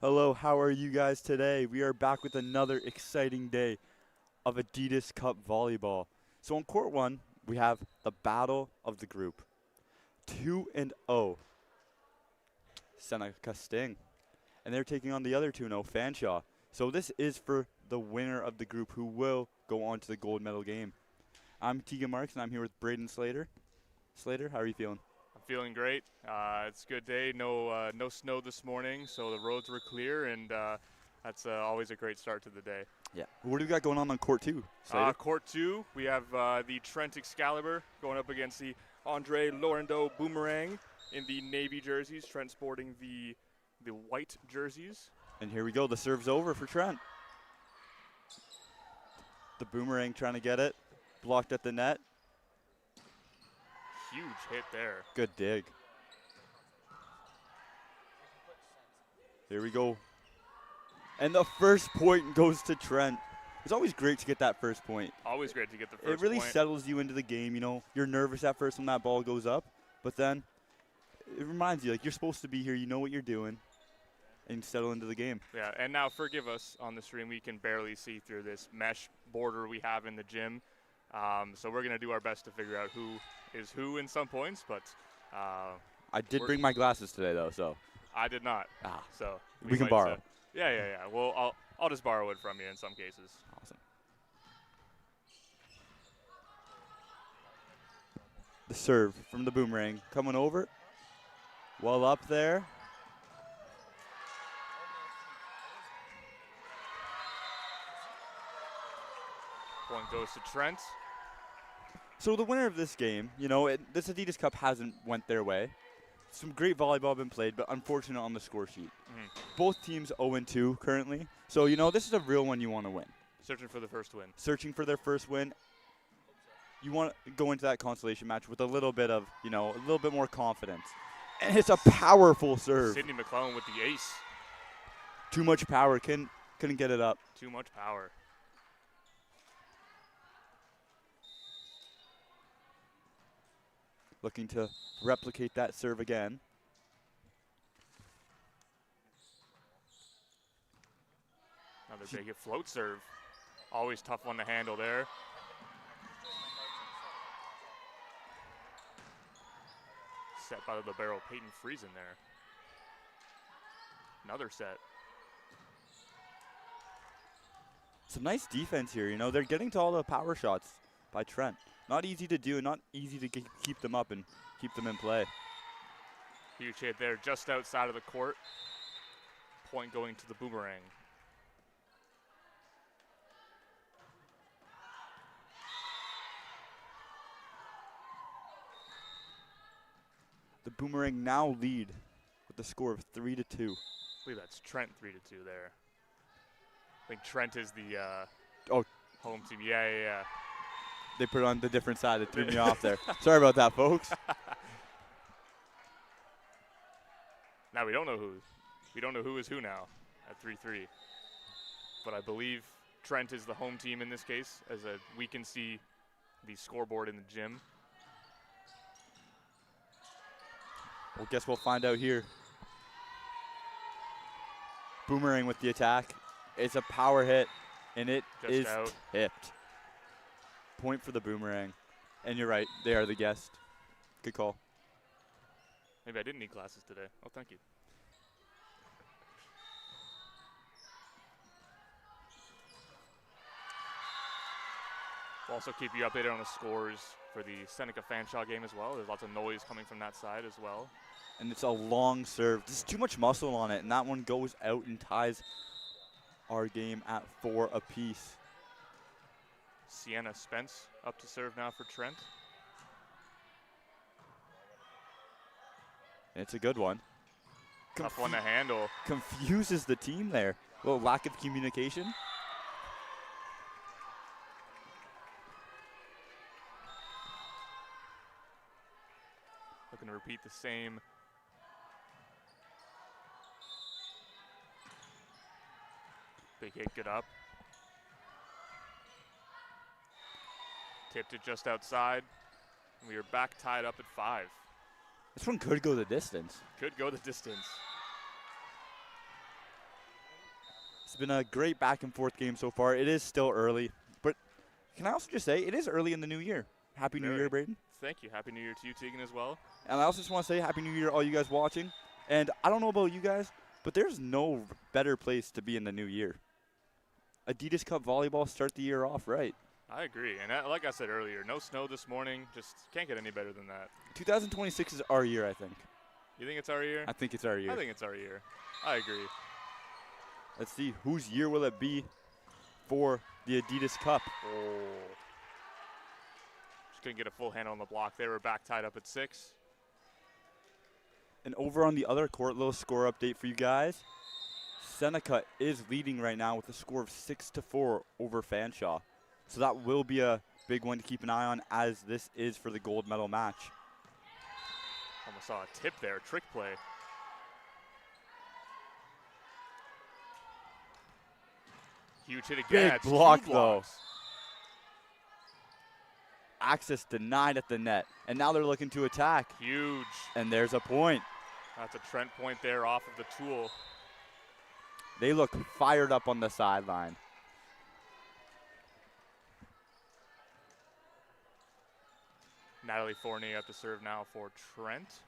Hello, how are you guys today? We are back with another exciting day of Adidas Cup Volleyball. So on court 1, we have the battle of the group. 2-0, Seneca Sting. And they're taking on the other 2-0, Fanshawe. So this is for the winner of the group who will go on to the gold medal game. I'm Tegan Marks, and I'm here with Braden Slater. Slater, how are you feeling? I'm feeling great. It's a good day. No snow this morning, so the roads were clear, and that's always a great start to the day. Yeah. What do we got going on court 2, Slater? Court 2, we have the Trent Excalibur going up against the Andre Laurando Boomerang in the navy jerseys. Trent sporting the white jerseys. And here we go. The serve's over for Trent. The Boomerang trying to get it. Blocked at the net. Huge hit there. Good dig. Here we go. And the first point goes to Trent. It's always great to get that first point. Always great to get the first point. It really settles you into the game. You know, you're nervous at first when that ball goes up, but then it reminds you, like, you're supposed to be here. You know what you're doing, and settle into the game. Yeah, and now forgive us on the stream. We can barely see through this mesh border we have in the gym. So we're going to do our best to figure out who is who in some points, but I did bring my glasses today, though, so. I did not. So we can borrow. Yeah. Well, I'll just borrow it from you in some cases. Awesome. The serve from the Boomerang coming over. Well up there. Point goes to Trent. So the winner of this game, you know, this Adidas Cup hasn't went their way. Some great volleyball been played, but unfortunate on the score sheet. Both teams 0-2 currently. So, you know, this is a real one you want to win. Searching for the first win. Searching for their first win. You want to go into that consolation match with a little bit of, you know, a little bit more confidence. And it's a powerful serve. Sydney McClellan with the ace. Too much power. Couldn't get it up. Too much power. Looking to replicate that serve again. Another big hit float serve. Always tough one to handle there. Set by the barrel, Peyton Friesen there. Another set. Some nice defense here. You know, they're getting to all the power shots by Trent. Not easy to do, not easy to keep them up and keep them in play. Huge hit there, just outside of the court. Point going to the Boomerang. The Boomerang now lead with a score of 3-2. I believe that's Trent 3-2 there. I think Trent is the home team. Yeah. They put it on the different side. It threw me off there. Sorry about that, folks. Now we don't know who is who now at 3-3. But I believe Trent is the home team in this case, as we can see the scoreboard in the gym. Well, guess we'll find out here. Boomerang with the attack. It's a power hit, and it is tipped. Point for the Boomerang. And you're right, they are the guest. Good call. Maybe I didn't need glasses today. Oh, thank you. We'll also keep you updated on the scores for the Seneca Fanshawe game as well. There's lots of noise coming from that side as well. And it's a long serve. There's too much muscle on it, and that one goes out and ties our game at 4 apiece. Sienna Spence up to serve now for Trent. It's a good one. Tough one to handle. Confuses the team there. A little lack of communication. Looking to repeat the same. Big hit, good up. Tipped it just outside. We are back tied up at 5. This one could go the distance. Could go the distance. It's been a great back and forth game so far. It is still early, but can I also just say it is early in the new year. Happy New Year, Braden. Thank you. Happy New Year to you, Tegan, as well. And I also just want to say Happy New Year, all you guys watching. And I don't know about you guys, but there's no better place to be in the new year. Adidas Cup volleyball, start the year off right. I agree. And like I said earlier, no snow this morning. Just can't get any better than that. 2026 is our year, I think. You think it's our year? I think it's our year. I think it's our year. I agree. Let's see, whose year will it be for the Adidas Cup? Oh. Just couldn't get a full handle on the block. They were back tied up at 6. And over on the other court, little score update for you guys. Seneca is leading right now with a score of 6-4 over Fanshawe. So that will be a big one to keep an eye on, as this is for the gold medal match. Almost saw a tip there, trick play. Huge hit again. Big block though. Access denied at the net, and now they're looking to attack. Huge. And there's a point. That's a Trent point there off of the tool. They look fired up on the sideline. Natalie Fournier up to serve now for Trent.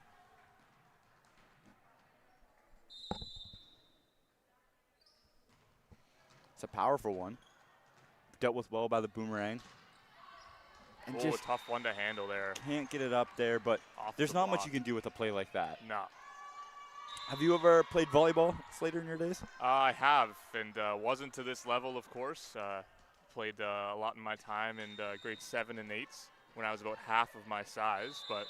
It's a powerful one. Dealt with well by the Boomerang. And Oh, a just tough one to handle there. can't get it up there, but Off there's the not much block. you can do with a play like that. No. Have you ever played volleyball, Slater, in your days? I have, and wasn't to this level, of course. Played a lot in my time in grade 7 and 8s when I was about half of my size, but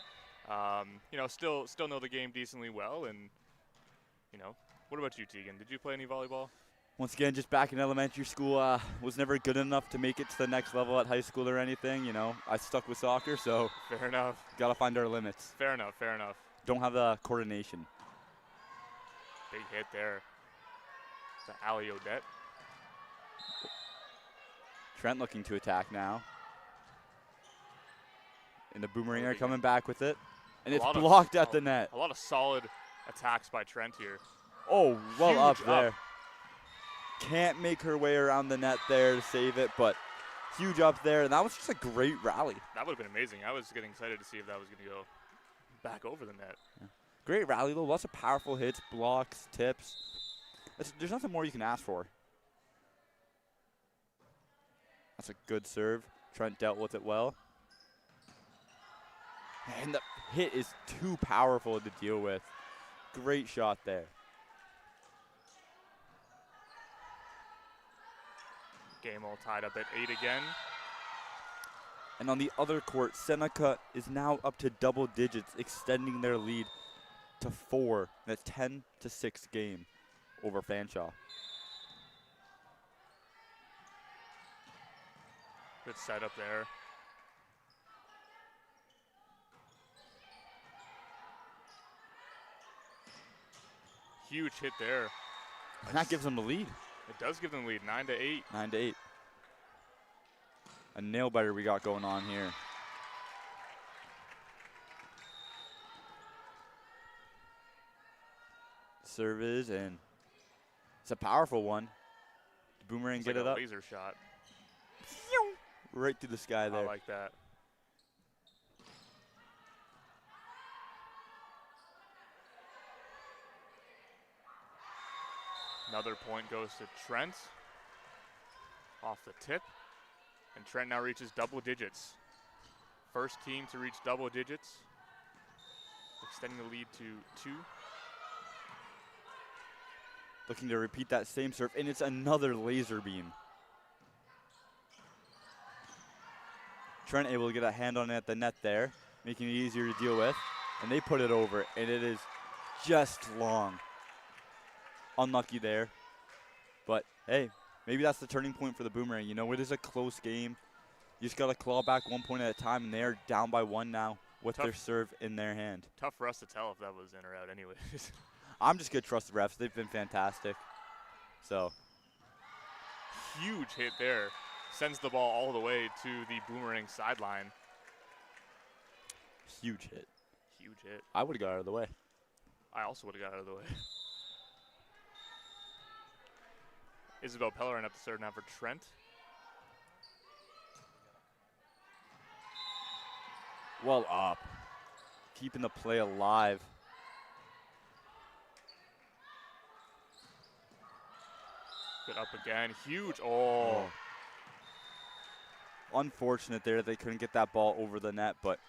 you know, still know the game decently well. And you know, what about you, Tegan? Did you play any volleyball? Once again, just back in elementary school, was never good enough to make it to the next level at high school or anything. You know, I stuck with soccer, so Fair enough. gotta find our limits. Fair enough. Fair enough. Don't have the coordination. Big hit there. It's an alley Odette. Trent looking to attack now. And the Boomerang are Moving coming back with it. And A it's lot of- blocked at the net. A lot of solid attacks by Trent here. Oh, well Huge up up. there. Can't make her way around the net there to save it, but huge up there. And that was just a great rally. That would have been amazing. I was getting excited to see if that was going to go back over the net. Great rally, though. Lots of powerful hits, blocks, tips. There's nothing more you can ask for. That's a good serve. Trent dealt with it well. And the hit is too powerful to deal with. Great shot there. Game all tied up at 8 again. And on the other court, Seneca is now up to double digits, extending their lead to 4 in a 10-6 game over Fanshawe. Good setup there. Huge hit there. And that gives them the lead, It does give them lead, 9-8. 9-8. A nail biter we got going on here. Serve is in. It's a powerful one. The Boomerang It's get like it a up. laser shot. right through the sky there. I like that. Another point goes to Trent off the tip. And Trent now reaches double digits. First team to reach double digits, extending the lead to 2. Looking to repeat that same serve, and it's another laser beam. Trent able to get a hand on it at the net there, making it easier to deal with. And they put it over, and it is just long. Unlucky there. But, hey, maybe that's the turning point for the Boomerang. You know, it is a close game. You just got to claw back 1 point at a time, and they're down by 1 now with their serve in their hand. Tough for us to tell if that was in or out anyways. I'm just going to trust the refs. They've been fantastic. So. Huge hit there. Sends the ball all the way to the Boomerang sideline. Huge hit. Huge hit. I would have got out of the way. I also would have got out of the way. Isabel Pellerin up to serve now for Trent. Well up. Keeping the play alive. Good up again. Huge. Oh. Unfortunate there they couldn't get that ball over the net, but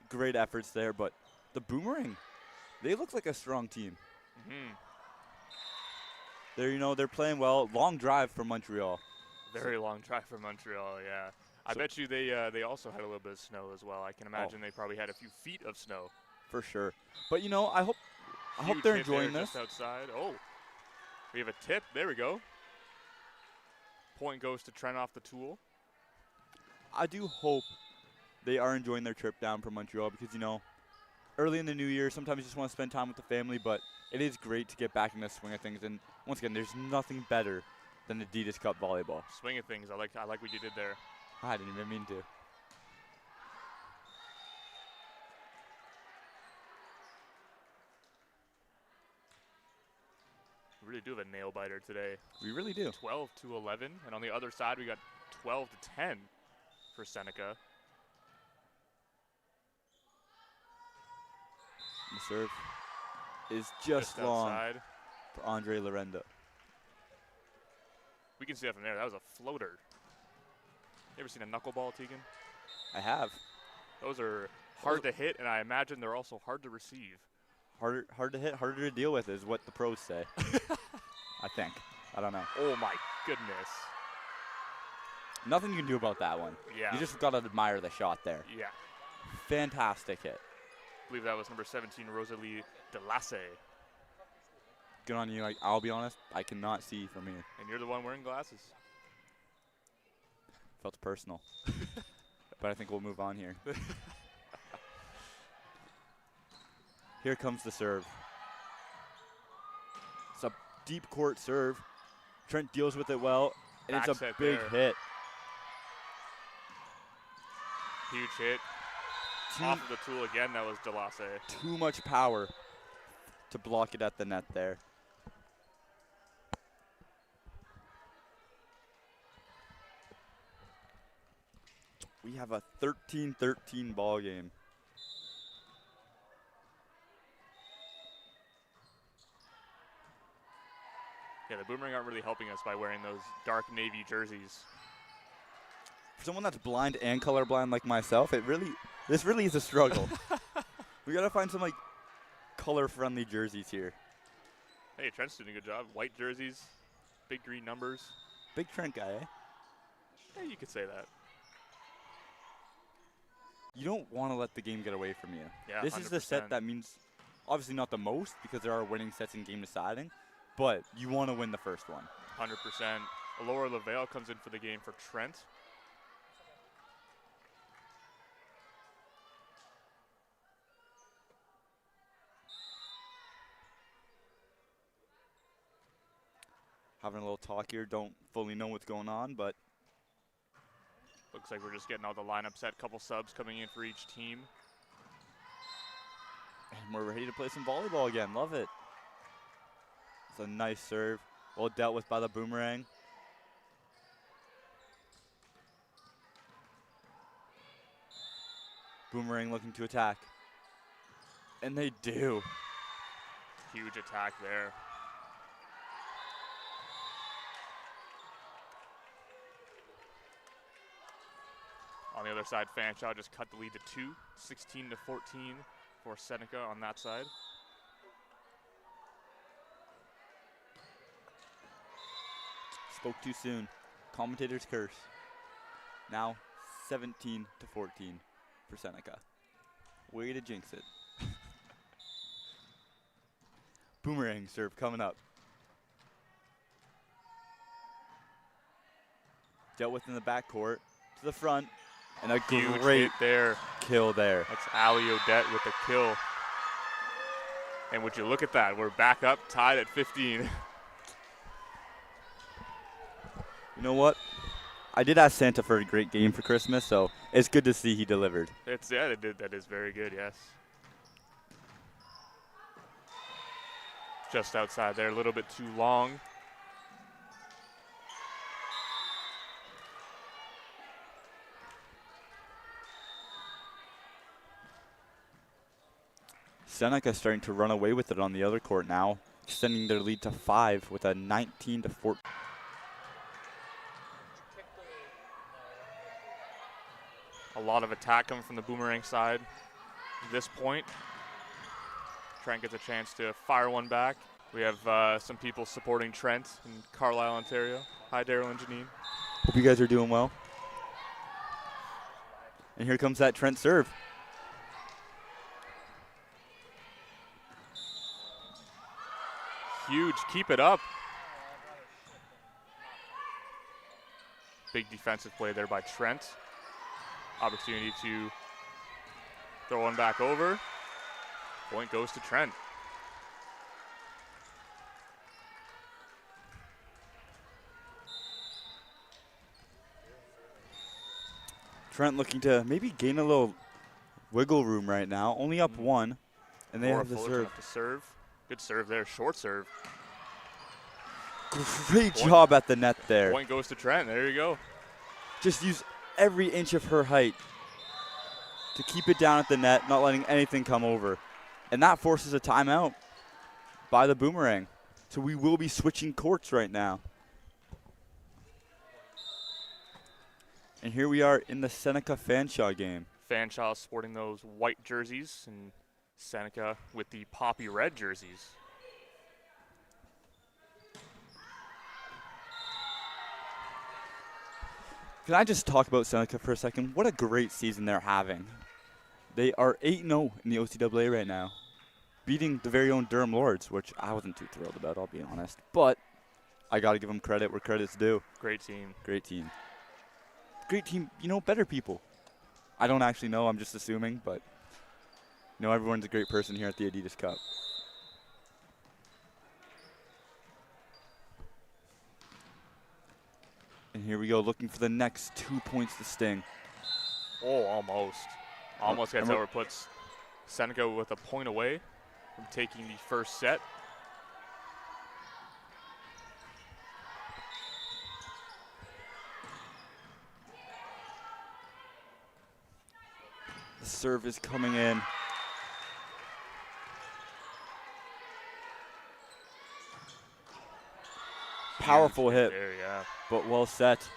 great efforts there. But the Boomerang, they look like a strong team. Mm-hmm. They're playing well. Long drive from Montreal. Very long drive from Montreal, yeah. I bet you they also had a little bit of snow as well. I can imagine they probably had a few feet of snow. For sure. But you know, I hope they're enjoying this. Just outside. Oh, we have a tip. There we go. Point goes to Trent off the tool. I do hope they are enjoying their trip down from Montreal because, you know, early in the new year, sometimes you just want to spend time with the family, but it is great to get back in the swing of things. And once again, there's nothing better than Adidas Cup volleyball. Swing of things. I like what you did there. I didn't even mean to. We really do have a nail biter today. We really do. 12-11, and on the other side we got 12-10 for Seneca. The serve is just long outside for Andre Lorendo. We can see that from there. That was a floater. You ever seen a knuckleball, Tegan? I have. Those are hard to hit, and I imagine they're also hard to receive. Hard to hit, harder to deal with is what the pros say. I think. I don't know. Oh, my goodness. Nothing you can do about that one. Yeah. You just got to admire the shot there. Yeah. Fantastic hit. I believe that was number 17, Rosalie Delasse. Good on you. I'll be honest, I cannot see from here. And you're the one wearing glasses. Felt personal. But I think we'll move on here. Here comes the serve. It's a deep court serve. Trent deals with it well, and it's a big hit. Huge hit. Off of the tool again, that was Delasse. Too much power to block it at the net there. We have a 13-13 ball game. Yeah, the Boomerang aren't really helping us by wearing those dark navy jerseys. For someone that's blind and colorblind like myself, this really is a struggle. We gotta find some color-friendly jerseys here. Hey, Trent's doing a good job. White jerseys, big green numbers. Big Trent guy, eh? Yeah, you could say that. You don't want to let the game get away from you. Yeah, this is the set that means, obviously not the most because there are winning sets in game deciding, but you want to win the first one. 100%. Laura LaVale comes in for the game for Trent. Having a little talk here, don't fully know what's going on, but looks like we're just getting all the lineup set. Couple subs coming in for each team. And we're ready to play some volleyball again. Love it. It's a nice serve. Well dealt with by the Boomerang. Boomerang looking to attack. And they do. Huge attack there. On the other side, Fanshawe just cut the lead to 2, 16-14 for Seneca on that side. Spoke too soon. Commentator's curse. Now 17-14 for Seneca. Way to jinx it. Boomerang serve coming up. Dealt with in the backcourt to the front. And a Huge great hit there. kill there. That's Ali Odette with the kill. And would you look at that? We're back up, tied at 15. You know what? I did ask Santa for a great game for Christmas, so it's good to see he delivered. That is very good, yes. Just outside there, a little bit too long. Seneca starting to run away with it on the other court now, extending their lead to 5 with a 19-14. A lot of attack coming from the Boomerang side at this point. Trent gets a chance to fire one back. We have some people supporting Trent in Carlisle, Ontario. Hi, Daryl and Janine. Hope you guys are doing well. And here comes that Trent serve. Huge, keep it up. Big defensive play there by Trent. Opportunity to throw one back over. Point goes to Trent. Trent looking to maybe gain a little wiggle room right now. Only up 1, and they Laura have the Fullerton serve. up to serve. Good serve there, short serve. Great job at the net there. Point goes to Trent, there you go. Just use every inch of her height to keep it down at the net, not letting anything come over. And that forces a timeout by the Boomerang. So we will be switching courts right now. And here we are in the Seneca Fanshawe game. Fanshawe sporting those white jerseys and Seneca with the poppy red jerseys. Can I just talk about Seneca for a second? What a great season they're having. They are 8-0 in the OCAA right now, beating the very own Durham Lords, which I wasn't too thrilled about, I'll be honest. But I got to give them credit where credit's due. Great team. Great team. Great team, you know, better people. I don't actually know, I'm just assuming, but you know, everyone's a great person here at the Adidas Cup. And here we go, looking for the next 2 points to sting. Oh, almost. Almost gets over, puts Seneca with a point away from taking the first set. The serve is coming in. Powerful hit, there, yeah. but well set.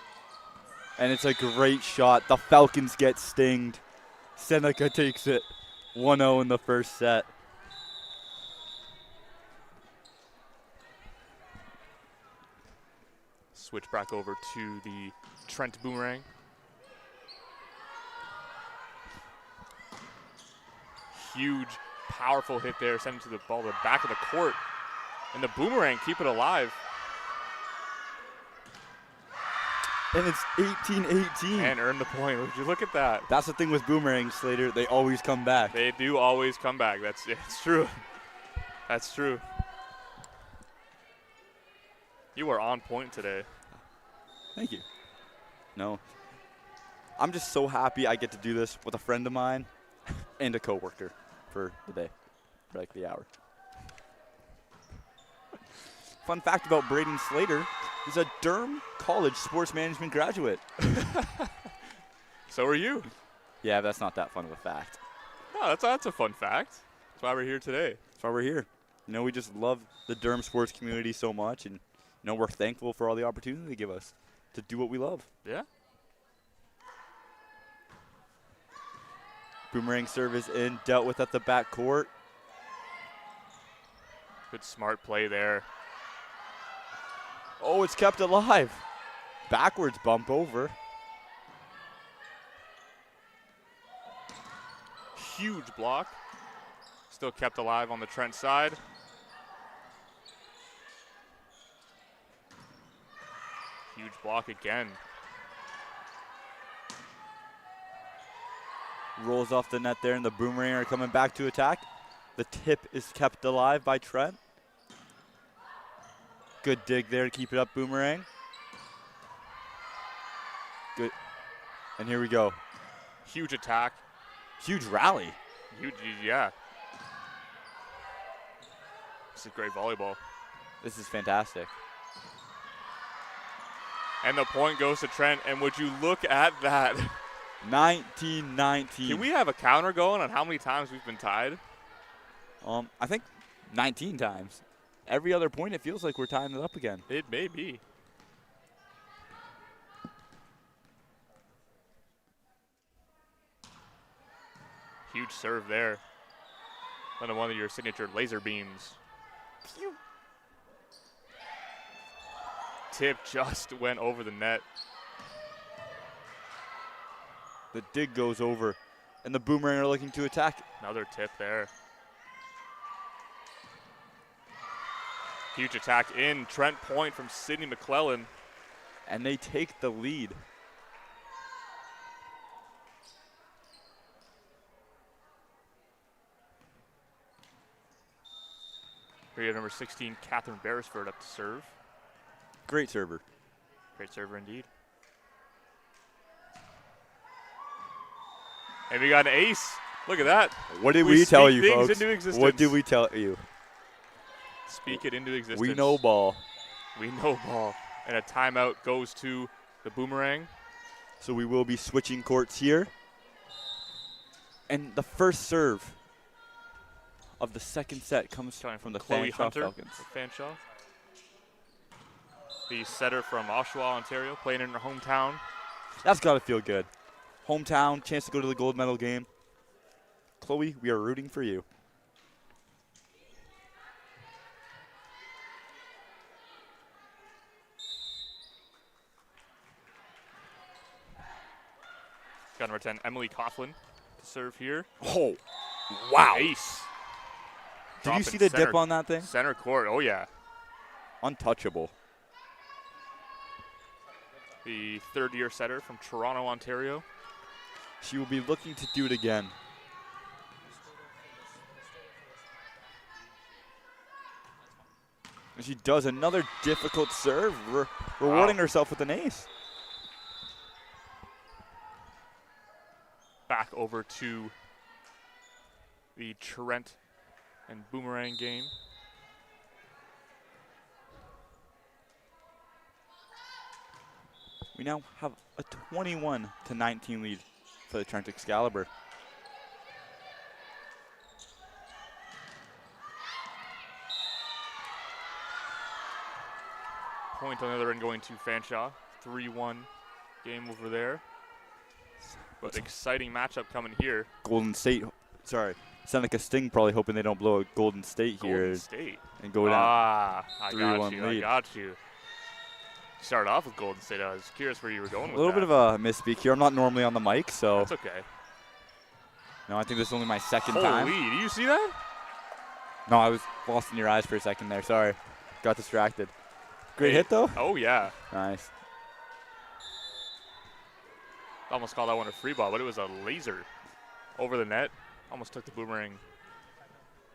And it's a great shot. The Falcons get stinged. Seneca takes it 1-0 in the first set. Switch back over to the Trent Boomerang. Huge, powerful hit there, sent it to the ball, the back of the court. And the Boomerang keep it alive. And it's 18-18. And earn the point. Would you look at that? That's the thing with Boomerang, Slater. They always come back. They do always come back. It's true. That's true. You are on point today. Thank you. No. I'm just so happy I get to do this with a friend of mine and a coworker for the day, for like the hour. Fun fact about Braden Slater, he's a Durham College sports management graduate. So are you. Yeah, that's not that fun of a fact. No, that's a fun fact. That's why we're here today. That's why we're here. You know, we just love the Durham sports community so much, and, you know, we're thankful for all the opportunity they give us to do what we love. Yeah. Boomerang service in, dealt with at the back court. Good smart play there. Oh, it's kept alive. Backwards bump over. Huge block. Still kept alive on the Trent side. Huge block again. Rolls off the net there, and the Boomerang are coming back to attack. The tip is kept alive by Trent. Good dig there to keep it up, Boomerang. Good. And here we go. Huge attack. Huge rally. Huge, yeah. This is great volleyball. This is fantastic. And the point goes to Trent, and would you look at that? 19-19. Can we have a counter going on how many times we've been tied? I think 19 times. Every other point, it feels like we're tying it up again. It may be. Huge serve there. Another one of your signature laser beams. Pew. Tip just went over the net. The dig goes over, and the Boomerang are looking to attack. Another tip there. Huge attack in. Trent point from Sidney McClellan. And they take the lead. Period number 16, Catherine Beresford up to serve. Great server. Great server indeed. And we got an ace. Look at that. What did we tell you, speak things folks? into existence. What did we tell you? Speak it into existence. We know ball. We know ball. And a timeout goes to the Boomerang. So we will be switching courts here. And the first serve of the second set comes from the Chloe Fanshawe Hunter Falcons. of Fanshawe. The setter from Oshawa, Ontario, playing in her hometown. That's got to feel good. Hometown, chance to go to the gold medal game. Chloe, we are rooting for you. Got number 10, Emily Coughlin to serve here. Oh, wow. Ace. Did you Drop see in the center- dip on that thing? Center court, oh yeah. Untouchable. The third-year setter from Toronto, Ontario. She will be looking to do it again. And she does another difficult serve, rewarding herself with an ace. Back over to the Trent and Boomerang game. We now have a 21-19 lead for the Trent Excalibur. Point on the other end going to Fanshawe. 3-1 game over there. But exciting matchup coming here. Golden State, sorry, Seneca Sting probably hoping they don't blow a Golden State here. Golden State. And go down. Ah, I got 3-1 you. I lead. got you. Started off with Golden State. I was curious where you were going with A little bit of a misspeak here. I'm not normally on the mic, so. That's okay. No, I think this is only my second Holy, time. do you see that? No, I was lost in your eyes for a second there. Sorry. Got distracted. Great Hey. hit, though. Oh, yeah. Nice. Almost called that one a free ball, but it was a laser over the net. Almost took the Boomerang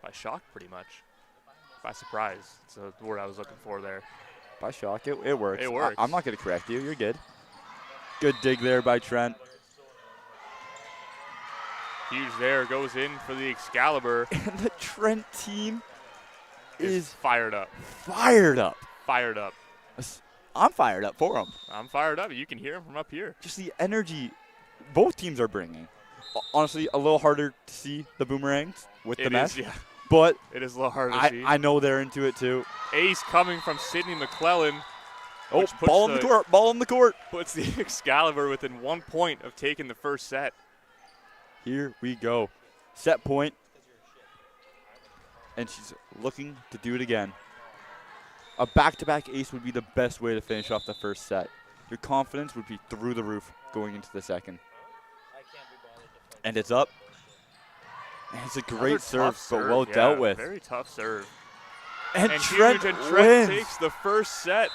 by shock, pretty much. By surprise. It's the word I was looking for there. By shock, it works. It works. I'm not going to correct you. You're good. Good dig there by Trent. Huge there, goes in for the Excalibur. And the Trent team is fired up. fired up. Fired up. I'm fired up for them. I'm fired up. You can hear him from up here. Just the energy both teams are bringing. honestly a little harder to see the boomerangs with the mesh. Yeah. But it is a little hard to see. I know they're into it too. Ace coming from Sidney McClellan. Oh, ball on the court. Ball on the court. Puts the Excalibur within 1 point of taking the first set. Here we go. Set point. And she's looking to do it again. A back-to-back ace would be the best way to finish off the first set. Your confidence would be through the roof going into the second. And it's up. And it's a great serve, but well dealt with. Very tough serve. And Trent Trent takes the first set.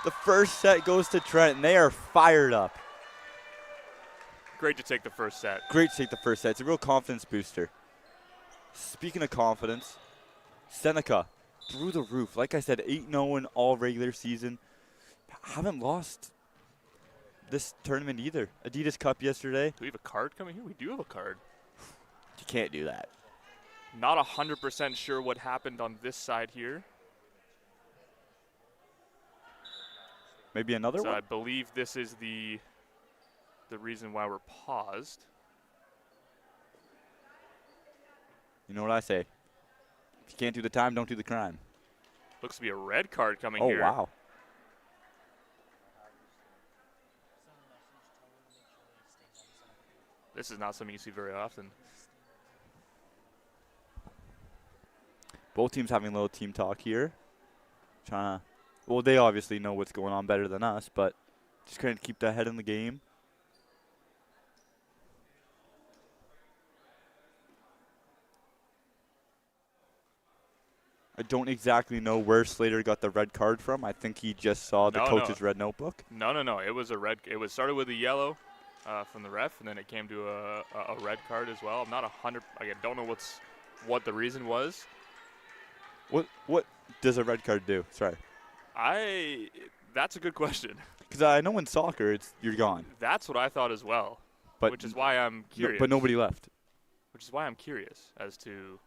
The first set goes to Trent, and they are fired up. Great to take the first set. Great to take the first set. It's a real confidence booster. Speaking of confidence, Seneca through the roof. Like I said, 8-0 in all regular season. Haven't lost this tournament either. Adidas Cup yesterday. Do we have a card coming here? We do have a card. You can't do that. Not 100% sure what happened on this side here. Maybe another one? I believe this is the reason why we're paused. You know what I say? If you can't do the time, don't do the crime. Looks to be a red card coming here. here. Oh, wow. This is not something you see very often. Both teams having a little team talk here. Well, they obviously know what's going on better than us, but just trying to keep that head in the game. I don't exactly know where Slater got the red card from. I think he just saw the coach's red notebook. No. It was a red. It started with a yellow from the ref, and then it came to a red card as well. I'm not 100. I don't know what the reason was. What does a red card do? Sorry. That's a good question. Because I know in soccer, you're gone. That's what I thought as well. Which is why I'm curious. But nobody left. Which is why I'm curious as to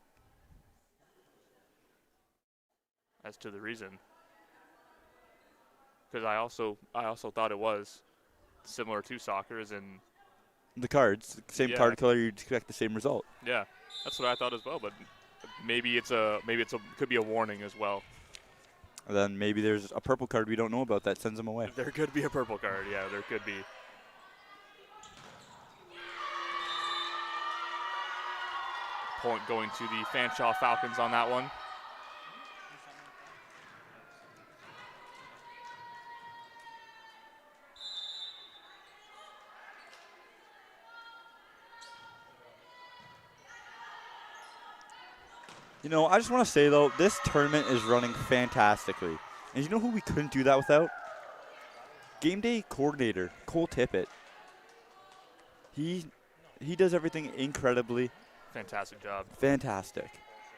the reason. Because I also thought it was similar to soccer, as in the cards, same card color, you'd expect the same result. Yeah, that's what I thought as well. But maybe it could be a warning as well. And then maybe there's a purple card we don't know about that sends them away. There could be a purple card. Yeah, there could be. Point going to the Fanshawe Falcons on that one. You know, I just want to say, though, this tournament is running fantastically. And you know who we couldn't do that without? Game day coordinator, Cole Tippett. He does everything incredibly. Fantastic job. Fantastic.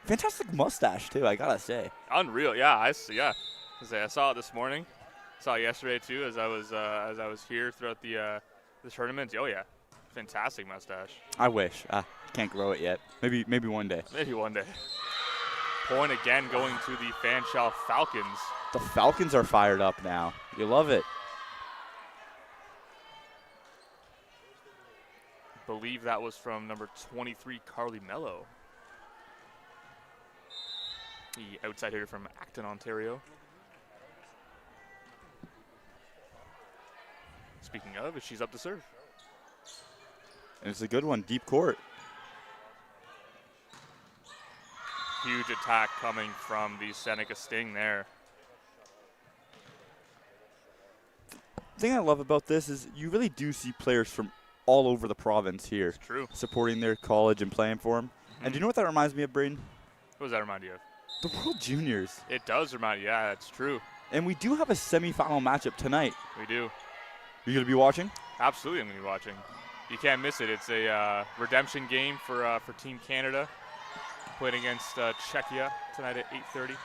Fantastic mustache, too, I got to say. Unreal. Yeah, I saw it this morning. Saw it yesterday, too, as I was here throughout the tournament. Oh, yeah. Fantastic mustache. I wish. Can't grow it yet. Maybe one day. Maybe one day. Point again going to the Fanshawe Falcons. The Falcons are fired up now. You love it. I believe that was from number 23, Carly Mello. The outside hitter from Acton, Ontario. Speaking of, she's up to serve. And it's a good one, deep court. Huge attack coming from the Seneca Sting there. The thing I love about this is you really do see players from all over the province here. It's true. Supporting their college and playing for them. Mm-hmm. And do you know what that reminds me of, Braden? What does that remind you of? The World Juniors. It does remind you. Yeah, it's true. And we do have a semifinal matchup tonight. We do. You going to be watching? Absolutely, I'm going to be watching. You can't miss it. It's a redemption game for Team Canada. Playing against Czechia tonight at 8:30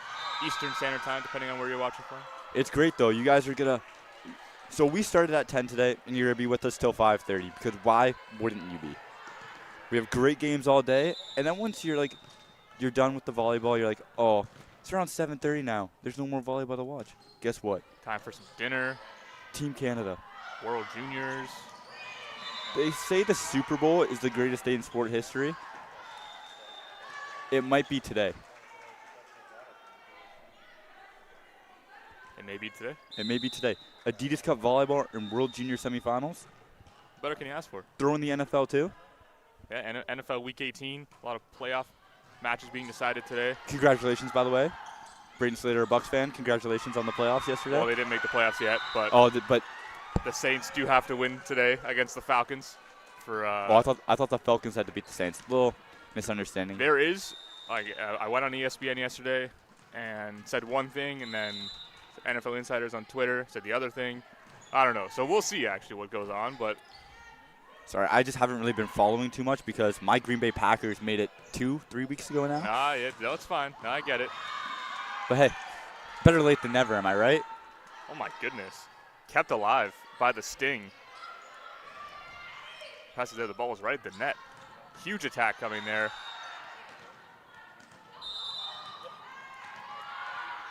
Eastern Standard Time, depending on where you're watching from. It's great, though. You guys are going to – so we started at 10 today, and you're going to be with us till 5:30, because why wouldn't you be? We have great games all day, and then once you're done with the volleyball, you're like, oh, it's around 7:30 now. There's no more volleyball to watch. Guess what? Time for some dinner. Team Canada. World Juniors. They say the Super Bowl is the greatest day in sport history. It might be today. It may be today. It may be today. Adidas Cup volleyball in World Junior semifinals. What better can you ask for? Throw in the NFL too. Yeah, NFL Week 18. A lot of playoff matches being decided today. Congratulations, by the way. Braden Slater, a Bucs fan. Congratulations on the playoffs yesterday. Well, they didn't make the playoffs yet, but but the Saints do have to win today against the Falcons. I thought the Falcons had to beat the Saints. A little misunderstanding. There is. I went on ESPN yesterday and said one thing, and then NFL Insiders on Twitter said the other thing. I don't know. So we'll see actually what goes on, but. Sorry, I just haven't really been following too much because my Green Bay Packers made it 2-3 weeks ago now. Yeah, no, it's fine. No, I get it. But hey, better late than never, am I right? Oh my goodness. Kept alive by the Sting. Passes there, the ball was right at the net. Huge attack coming there.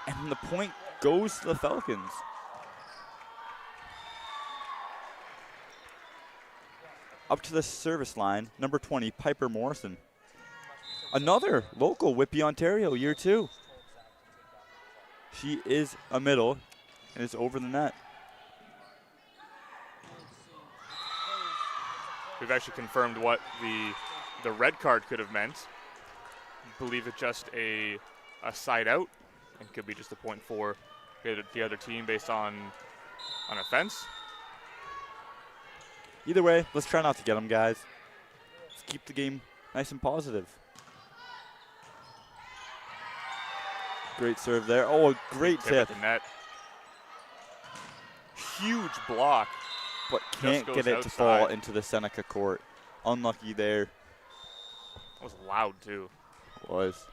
And the point goes to the Falcons. Up to the service line, number 20, Piper Morrison. Another local, Whitby, Ontario, year 2. She is a middle, and it's over the net. We've actually confirmed what the red card could have meant. I believe it's just a side out, and could be just a point for the other team based on offense. Either way, let's try not to get them, guys. Let's keep the game nice and positive. Great serve there. Oh, a great tip. At the net. Huge block. But can't get it to fall into the Seneca court. Unlucky there. That was loud, too. Was.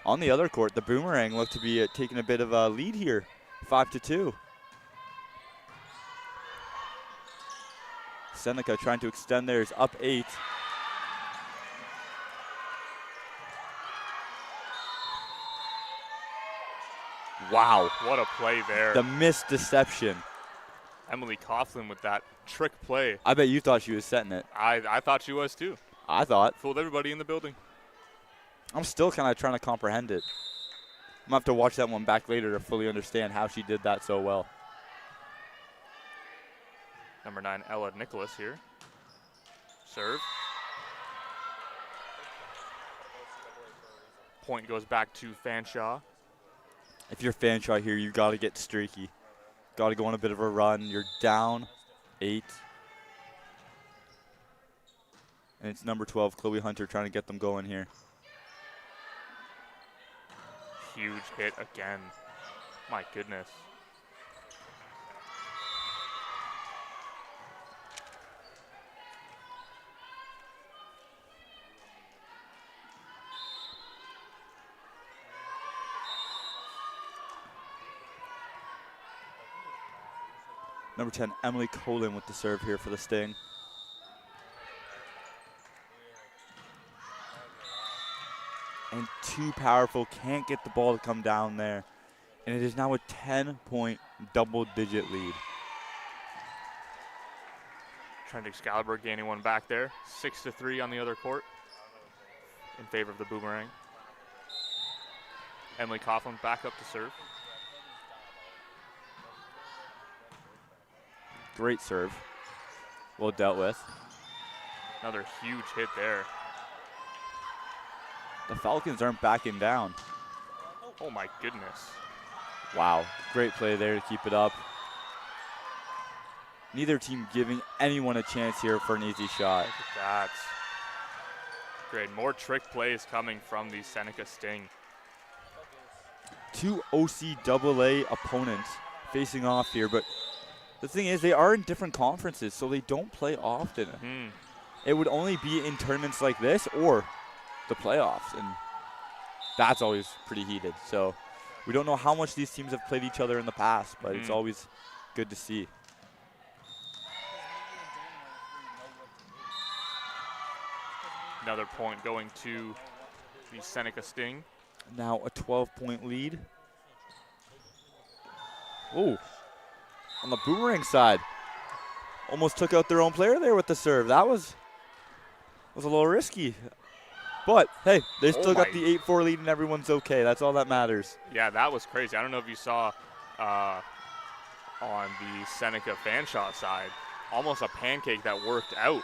On the other court, the Boomerang looked to be taking a bit of a lead here. 5-2. Seneca trying to extend theirs, up 8. Wow. What a play there. The missed deception. Emily Coughlin with that trick play. I bet you thought she was setting it. I thought she was too. I thought. Fooled everybody in the building. I'm still kind of trying to comprehend it. I'm going to have to watch that one back later to fully understand how she did that so well. Number 9, Ella Nicholas here. Serve. Point goes back to Fanshawe. If you're Fanshawe here, you got to get streaky. Got to go on a bit of a run. You're down 8. And it's number 12, Chloe Hunter, trying to get them going here. Huge hit again. My goodness. Number 10, Emily Colin with the serve here for the Sting. And too powerful, can't get the ball to come down there. And it is now a 10-point double-digit lead. Trent Excalibur gaining one back there. 6-3 on the other court in favor of the Boomerang. Emily Coughlin back up to serve. Great serve. Well dealt with. Another huge hit there. The Falcons aren't backing down. Oh my goodness. Wow, great play there to keep it up. Neither team giving anyone a chance here for an easy shot. That's great. More trick plays coming from the Seneca Sting. 2 OCAA opponents facing off here, but the thing is they are in different conferences, so they don't play often. It would only be in tournaments like this or the playoffs, and that's always pretty heated. So we don't know how much these teams have played each other in the past, but it's always good to see. Another point going to the Seneca Sting. Now a 12-point lead. Oh, on the Boomerang side. almost took out their own player there with the serve. That was a little risky. But, hey, they still got the 8-4 lead and everyone's okay. That's all that matters. Yeah, that was crazy. I don't know if you saw on the Seneca Fanshawe side, almost a pancake that worked out.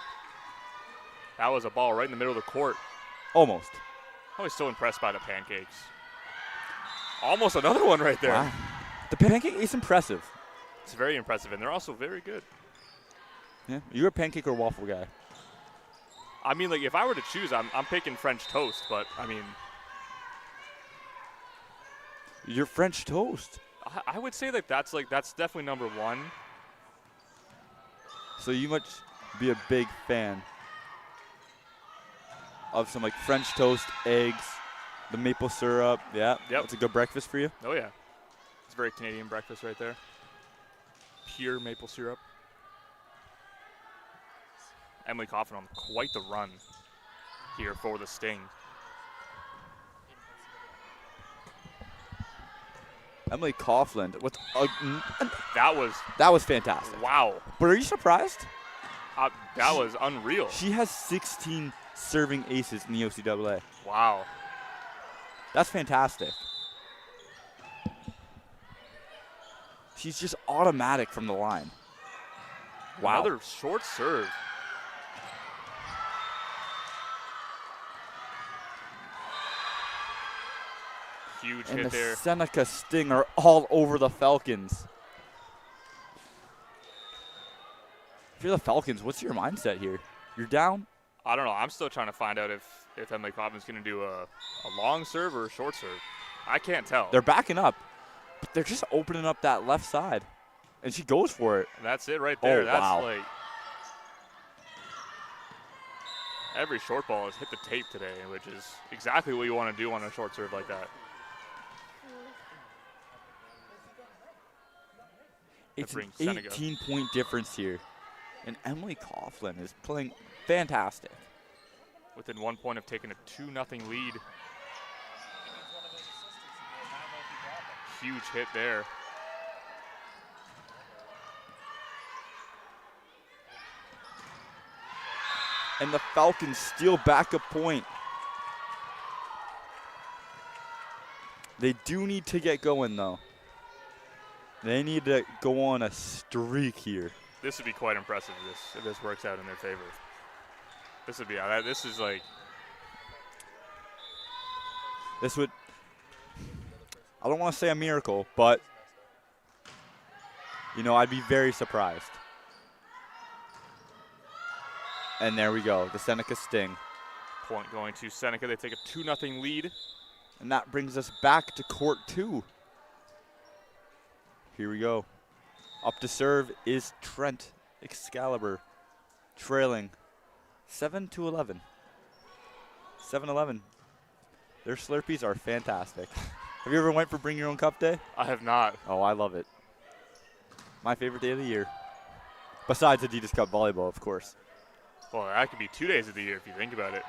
That was a ball right in the middle of the court. Almost. I was so impressed by the pancakes. Almost another one right there. Wow. The pancake is impressive. It's very impressive, and they're also very good. Yeah, you're a pancake or waffle guy. I mean, like, if I were to choose, I'm picking French toast, but, I mean. You're French toast. I would say that that's definitely number one. So you must be a big fan of some, like, French toast, eggs, the maple syrup. Yeah, yep. That's a good breakfast for you. Oh, yeah. It's a very Canadian breakfast right there. Pure maple syrup. Emily Coffin on quite the run here for the Sting. Emily Coughlin with that was fantastic. Wow. But are you surprised? That was unreal. She has 16 serving aces in the OCAA. Wow. That's fantastic. She's just automatic from the line. Wow. Another short serve. Huge and hit there. The Seneca Sting are all over the Falcons. If you're the Falcons, what's your mindset here? You're down? I don't know. I'm still trying to find out if Emily Coffin's going to do a long serve or a short serve. I can't tell. They're backing up, but they're just opening up that left side. And she goes for it. And that's it right there. Oh, That's wow. like every short ball has hit the tape today, which is exactly what you want to do on a short serve like that. It's an 18-point difference here. And Emily Coughlin is playing fantastic. Within 1 point of taking a 2-0 lead. Huge hit there. And the Falcons steal back a point. They do need to get going, though. They need to go on a streak here. This would be quite impressive if this works out in their favor. This would be, this is like. This would, I don't want to say a miracle, but, you know, I'd be very surprised. And there we go, the Seneca Sting. Point going to Seneca. They take a 2-0 lead. And that brings us back to court 2. Here we go. Up to serve is Trent Excalibur, trailing 7-11. 7-11. Their Slurpees are fantastic. Have you ever went for Bring Your Own Cup Day? I have not. Oh, I love it. My favorite day of the year. Besides Adidas Cup Volleyball, of course. Well, that could be 2 days of the year if you think about it.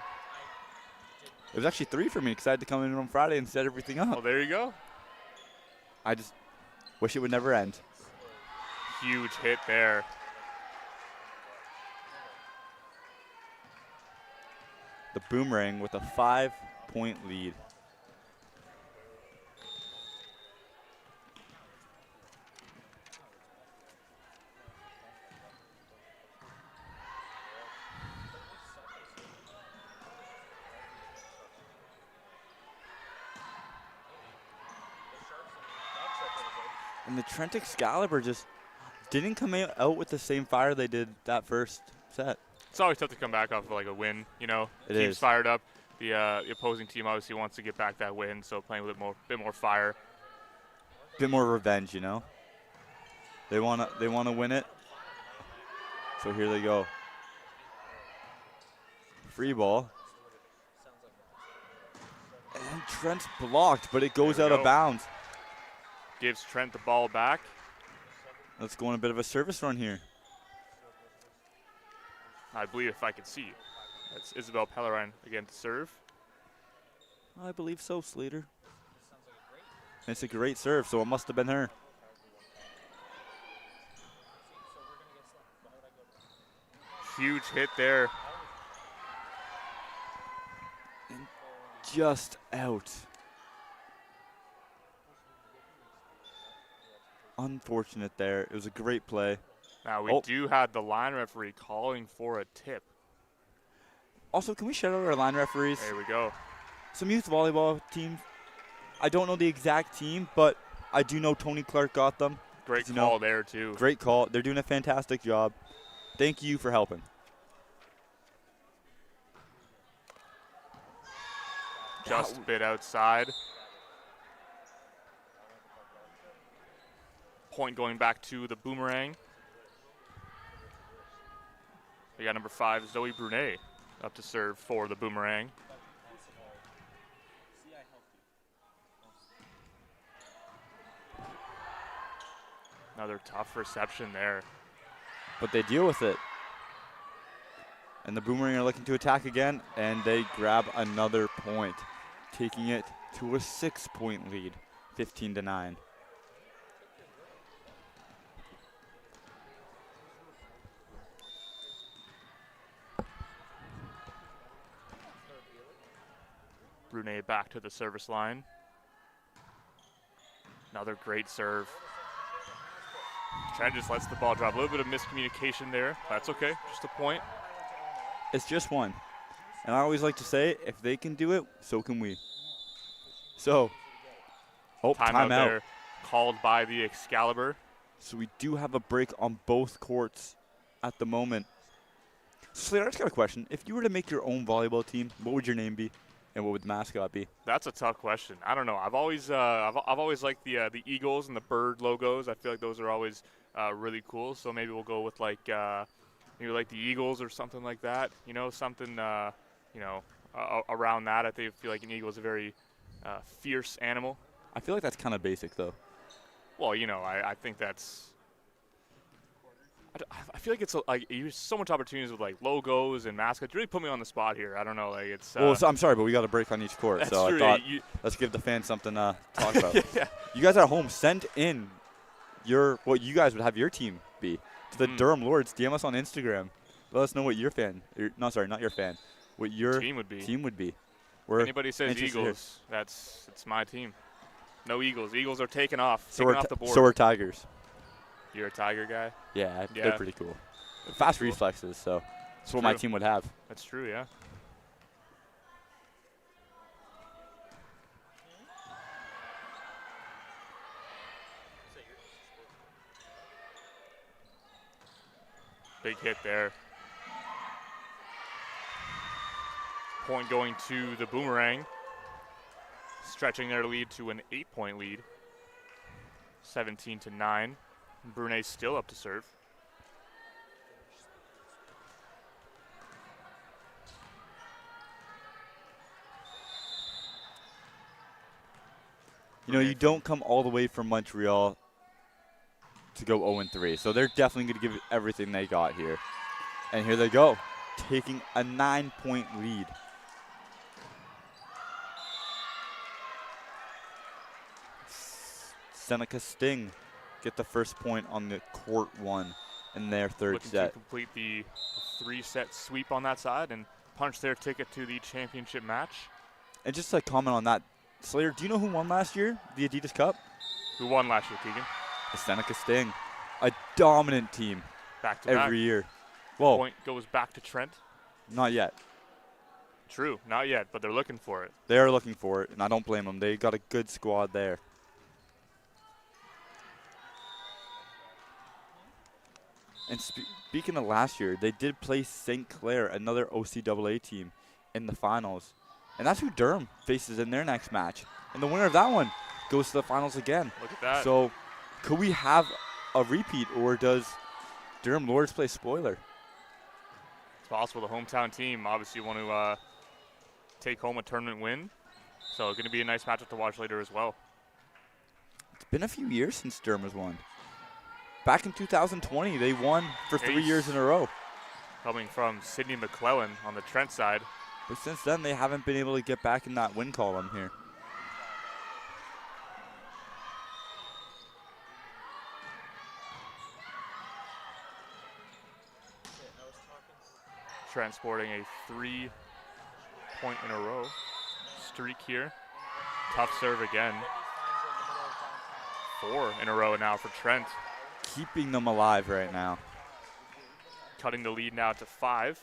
It was actually 3 for me because I had to come in on Friday and set everything up. Well, there you go. I just wish it would never end. Huge hit there. The Boomerang with a 5-point lead. And the Trent Excalibur just didn't come out with the same fire they did that first set. It's always tough to come back off of like a win, you know. It Team's is. fired up. The opposing team obviously wants to get back that win, so playing with a bit more fire. Bit more revenge, you know. They wanna win it. So here they go. Free ball. And Trent's blocked, but it goes out of bounds. Gives Trent the ball back. Let's go on a bit of a service run here. I believe if I could see. That's Isabel Pellerin again to serve. I believe so, Slater. It's a great serve, so it must have been her. huge hit there. And just out. Unfortunate there. It was a great play. Now we do have the line referee calling for a tip. Also, can we shout out our line referees? There we go. Some youth volleyball teams. I don't know the exact team, but I do know Tony Clark got them. Great call there, too. Great call. They're doing a fantastic job. Thank you for helping. Just a bit outside. Point going back to the Boomerang. We got number 5, Zoe Brunet, up to serve for the Boomerang. Another tough reception there. But they deal with it. And the Boomerang are looking to attack again, and they grab another point, taking it to a 6-point lead, 15-9. Brunet back to the service line. Another great serve. Trent just lets the ball drop. A little bit of miscommunication there. That's okay, just a point. It's just one. And I always like to say, if they can do it, so can we. So, timeout there, called by the Excalibur. So we do have a break on both courts at the moment. So Slater, I just got a question. If you were to make your own volleyball team, what would your name be? And what would the mascot be? That's a tough question. I don't know. I've always liked the Eagles and the bird logos. I feel like those are always really cool. So maybe we'll go with maybe like the Eagles or something like that. You know, something around that. I feel like an eagle is a very fierce animal. I feel like that's kind of basic though. Well, I think that's. I feel like it's like you use so much opportunities with like logos and mascots. You really put me on the spot here. I don't know, like it's. Well, so I'm sorry, but we got a break on each court, that's so true. I thought let's give the fans something to talk about. Yeah. You guys at home, send in what you guys would have your team be to the Durham Lords. DM us on Instagram. Let us know what your fan. Not your fan. What your team would be. We're anybody says Eagles, it's my team. No Eagles. Eagles are taking off. So taking off the board. So we're Tigers. You're a Tiger guy? Yeah, they're pretty cool. Fast reflexes, so that's what my team would have. That's true, yeah. Big hit there. Point going to the Boomerang. Stretching their lead to an 8-point lead. 17-9. Brunet still up to serve. You don't come all the way from Montreal to go 0-3. So they're definitely going to give everything they got here. And here they go, taking a 9-point lead. Seneca Sting get the first point on the court one in their third Looking set. to complete the 3-set sweep on that side and punch their ticket to the championship match. And just to comment on that, Slater, do you know who won last year, the Adidas Cup? Who won last year, Keegan? The Seneca Sting. A dominant team back to every year. Well, point goes back to Trent. Not yet. True, not yet, but they're looking for it. They are looking for it, and I don't blame them. They got a good squad there. And speaking of last year, they did play St. Clair, another OCAA team, in the finals. And that's who Durham faces in their next match. And the winner of that one goes to the finals again. Look at that. So could we have a repeat, or does Durham Lords play spoiler? It's possible. The hometown team obviously want to take home a tournament win. So going to be a nice matchup to watch later as well. It's been a few years since Durham has won. Back in 2020, they won for 3 years in a row. Coming from Sydney McClellan on the Trent side. But since then, they haven't been able to get back in that win column here. Trent sporting a 3-point-in-a-row streak here. Tough serve again. 4 in a row now for Trent. Keeping them alive right now. Cutting the lead now to 5.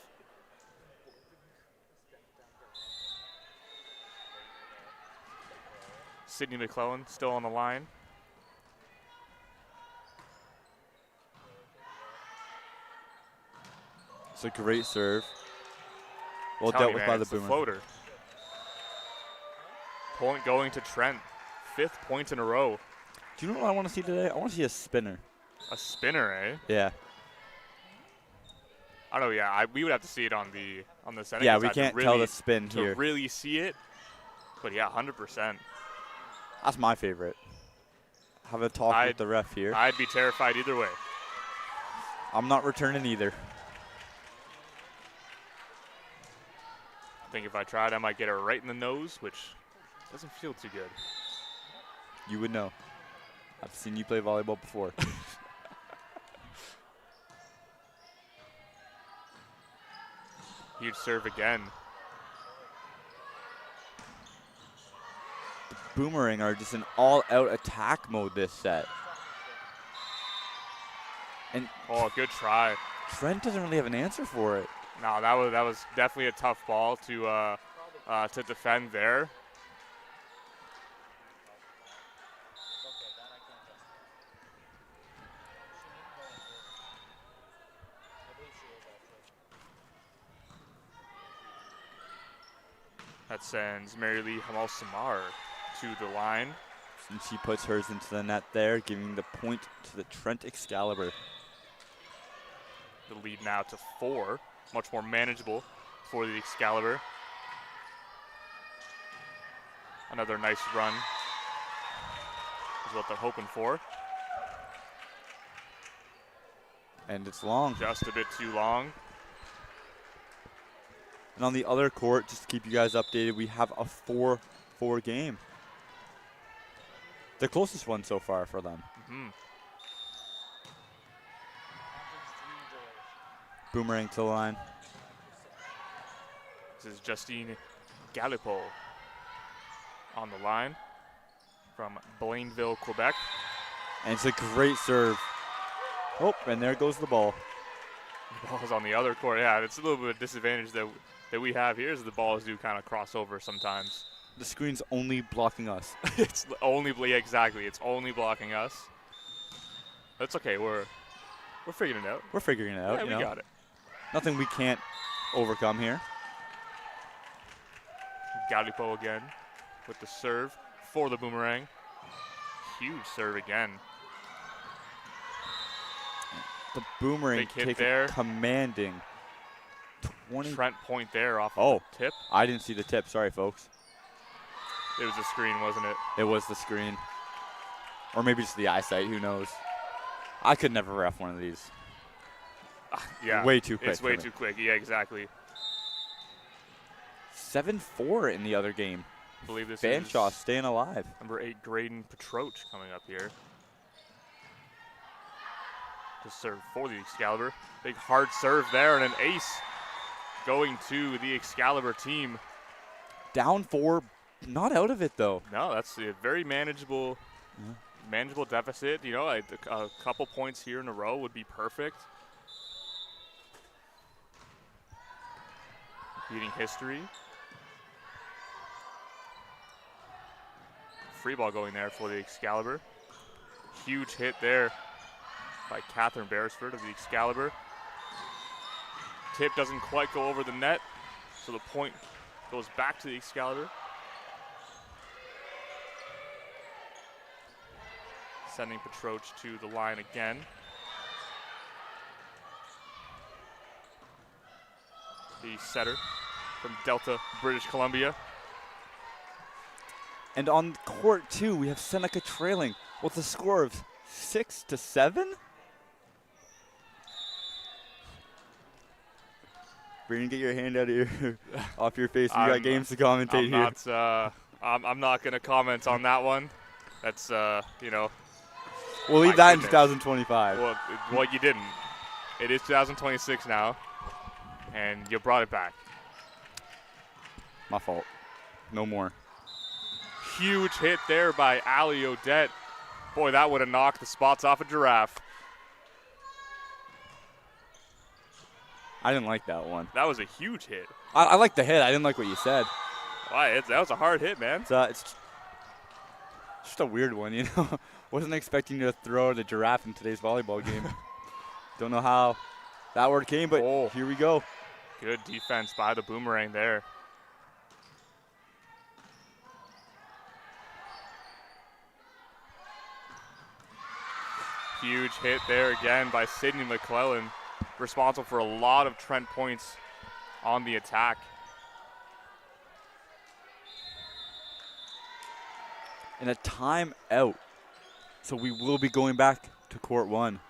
Sidney McClellan still on the line. It's a great serve. Well dealt with by the Boomer. Floater. Point going to Trent. 5th point in a row. Do you know what I want to see today? I want to see a spinner. A spinner, eh? Yeah. I don't know. Yeah, we would have to see it on the setting. Yeah, we can't tell the spin to here. really see it. But yeah, 100%. That's my favorite. Have a talk with the ref here. I'd be terrified either way. I'm not returning either. I think if I tried, I might get it right in the nose, which doesn't feel too good. You would know. I've seen you play volleyball before. Huge serve again. The Boomerang are just in all-out attack mode this set. And oh, good try. Trent doesn't really have an answer for it. No, that was definitely a tough ball to defend there. That sends Mary Lee Hamal Samar to the line. And she puts hers into the net there, giving the point to the Trent Excalibur. The lead now to 4. Much more manageable for the Excalibur. Another nice run is what they're hoping for. And it's long. Just a bit too long. And on the other court, just to keep you guys updated, we have a 4-4 game. The closest one so far for them. Mm-hmm. Boomerang to the line. This is Justine Galipo on the line from Blainville, Quebec. And it's a great serve. Oh, and there goes the ball. The ball's on the other court. Yeah, it's a little bit of a disadvantage that we have here is the balls do kind of cross over sometimes. The screen's only blocking us. It's only, yeah, exactly. It's only blocking us. That's okay. We're figuring it out. We're figuring it out. Yeah, we got it. Nothing we can't overcome here. Galipo again with the serve for the Boomerang. Huge serve again. The Boomerang takes a commanding 20. Trent point there off of the tip. I didn't see the tip. Sorry, folks. It was the screen, wasn't it? It was the screen. Or maybe just the eyesight. Who knows? I could never ref one of these. Yeah. Way too quick. It's way too quick. Yeah, exactly. 7-4 in the other game. I believe this Fanshaw is staying alive. number 8, Graydon Petroach coming up here. To serve for the Excalibur. Big hard serve there and an ace going to the Excalibur team. Down 4, not out of it though. No, that's a very manageable, manageable deficit. You know, a couple points here in a row would be perfect. Beating history. Free ball going there for the Excalibur. Huge hit there by Catherine Beresford of the Excalibur. Tip doesn't quite go over the net, so the point goes back to the Excalibur. Sending Petroach to the line again. The setter from Delta, British Columbia. And on court 2, we have Seneca trailing with a score of 6-7. Brandon, get your hand out of your off your face. We got games to commentate here. I'm not going to comment on that one. That's you know. We'll leave that in 2025. Well, you didn't. It is 2026 now, And you brought it back. My fault. No more. Huge hit there by Ali Odette. Boy, that would have knocked the spots off a giraffe. I didn't like that one. That was a huge hit. I like the hit. I didn't like what you said. Wow, that was a hard hit, man. It's just a weird one, you know. Wasn't expecting you to throw the giraffe in today's volleyball game. Don't know how that word came, but here we go. Good defense by the Boomerang there. Huge hit there again by Sydney McClellan, responsible for a lot of Trent points on the attack. And a timeout. So we will be going back to court 1.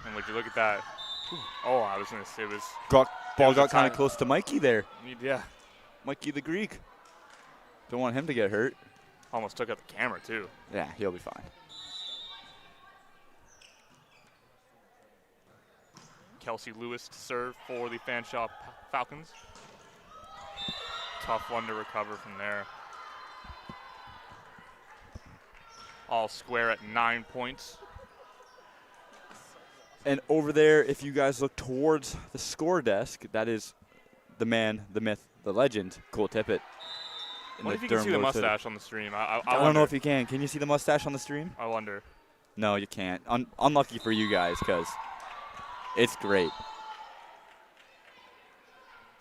And would you look at that? Oh, I was going to say it was. Ball got kind of close to Mikey there. Yeah. Mikey the Greek. Don't want him to get hurt. Almost took out the camera, too. Yeah, he'll be fine. Kelsey Lewis to serve for the Fanshawe Falcons. Tough one to recover from there. All square at 9 points. And over there, if you guys look towards the score desk, that is the man, the myth, the legend, Cole Tippett. What if you can see the mustache on the stream? I don't know if you can. Can you see the mustache on the stream? I wonder. No, you can't. Unlucky for you guys, because it's great.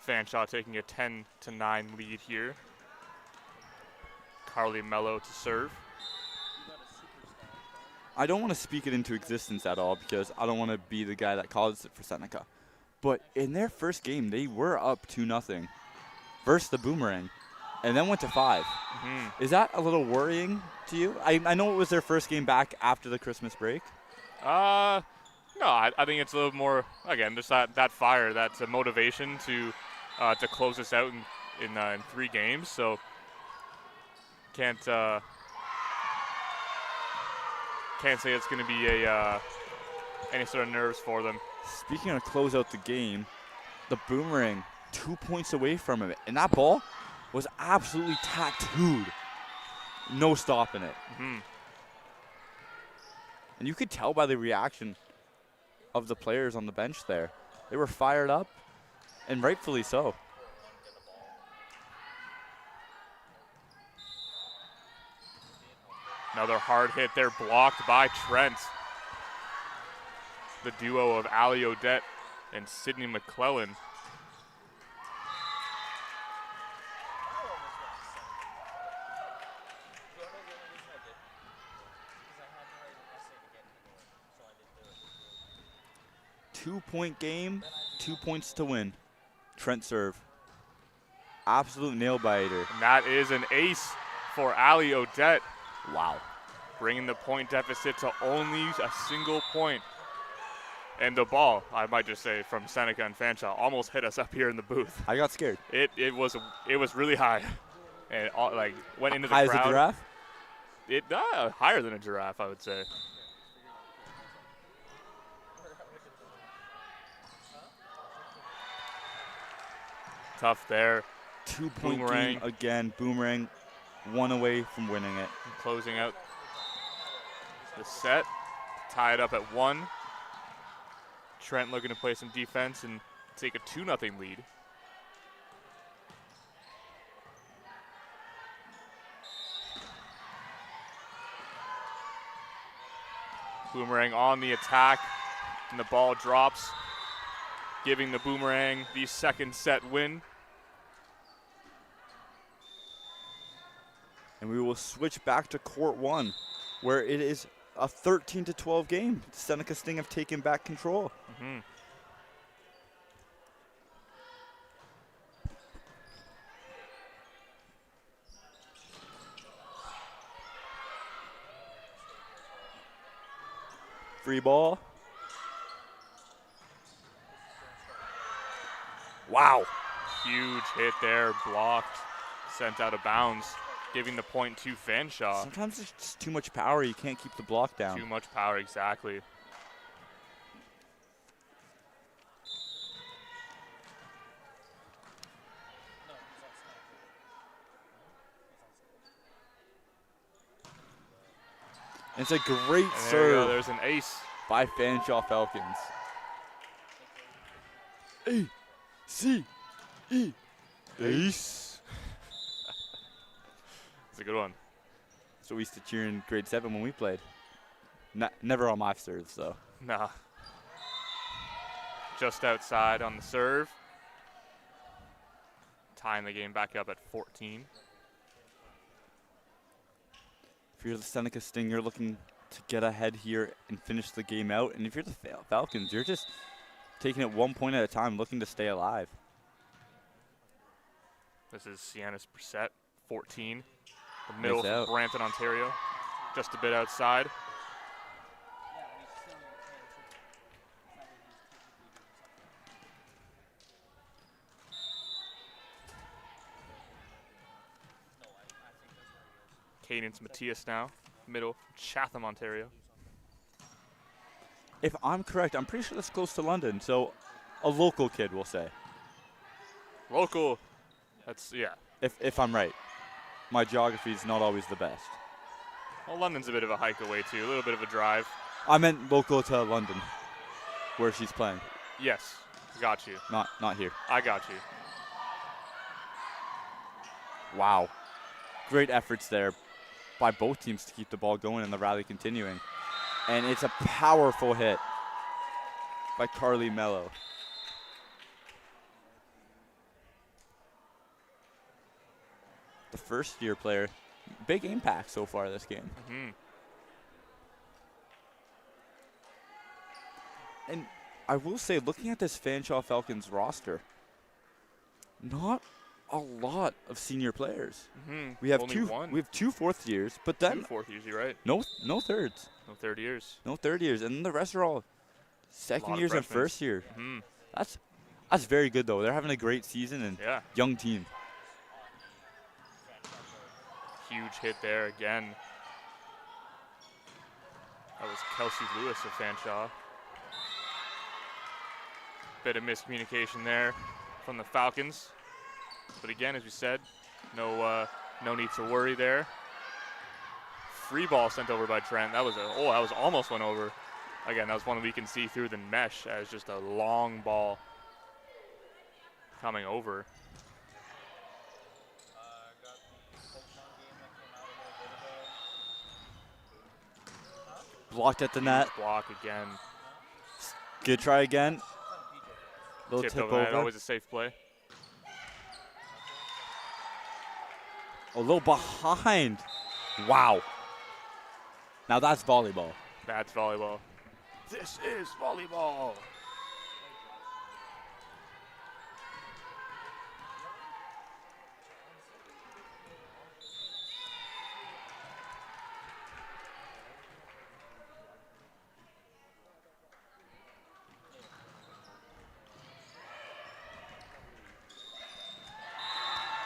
Fanshawe taking a 10-9 lead here. Carly Mello to serve. I don't want to speak it into existence at all because I don't want to be the guy that calls it for Seneca. But in their first game, they were up 2-0 versus the Boomerang and then went to 5. Mm-hmm. Is that a little worrying to you? I know it was their first game back after the Christmas break. No, I think it's a little more, again, just that fire, that motivation to close this out in 3 games. So can't say it's going to be any sort of nerves for them. Speaking of close out the game, the Boomerang 2 points away from it, and that ball was absolutely tattooed. No stopping it. Mm-hmm. And you could tell by the reaction of the players on the bench there. They were fired up, and rightfully so. Another hard hit there, blocked by Trent. The duo of Ali Odette and Sydney McClellan. Two-point game, 2 points to win. Trent serve. Absolute nail-biter. And that is an ace for Ali Odette. Wow. Bringing the point deficit to only a single point. And the ball, I might just say, from Seneca and Fanshawe almost hit us up here in the booth. I got scared. It was really high. And went into the high crowd. High as a giraffe? Higher than a giraffe, I would say. Tough there. 2-point game again. Boomerang 1 away from winning it. And closing out the set. Tie it up at 1. Trent looking to play some defense and take a 2-0 lead. Boomerang on the attack, and the ball drops, giving the Boomerang the second set win. And we will switch back to court 1, where it is a 13-12 game. Seneca Sting have taken back control. Mm-hmm. Free ball. Wow. Huge hit there, blocked, sent out of bounds. giving the point to Fanshawe. Sometimes it's just too much power. You can't keep the block down. Too much power, exactly. And it's a great And serve. there you go, there's an ace. By Fanshawe Falcons. A-C-E. Ace. It's a good one. So we used to cheer in grade 7 when we played. Never on my serves, though. Nah. Just outside on the serve. Tying the game back up at 14. If you're the Seneca Sting, you're looking to get ahead here and finish the game out. And if you're the Falcons, you're just taking it 1 point at a time, looking to stay alive. This is Sienna's Brissette, 14. The middle Nice from Brampton, Ontario. Just a bit outside. Cadence Matthias now, middle, Chatham, Ontario. If I'm correct, I'm pretty sure that's close to London. So a local kid, we'll say. Local. That's, yeah. If I'm right. My geography is not always the best. Well, London's a bit of a hike away, too. A little bit of a drive. I meant local to London, where she's playing. Yes. Got you. Not here. I got you. Wow. Great efforts there by both teams to keep the ball going and the rally continuing. And it's a powerful hit by Carly Mello. The first-year player. Big impact so far this game. Mm-hmm. And I will say, looking at this Fanshawe Falcons roster, not a lot of senior players. Mm-hmm. We have Only one. We have 2 fourth years, but then 2 fourth years, you're right. no thirds. No third years. No third years, and then the rest are all second of years and freshmen. first year. Mm-hmm. That's very good though. They're having a great season and Yeah. young team. Huge hit there again. That was Kelsey Lewis of Fanshawe. Bit of miscommunication there from the Falcons. But again, as we said, no need to worry there. Free ball sent over by Trent. That was almost went over. Again, that was one we can see through the mesh as just a long ball coming over. Blocked at the net. Huge block again. Good try again. Little Tipped tip over. over. Always a safe play. A little behind. Wow. Now that's volleyball. That's volleyball. This is volleyball.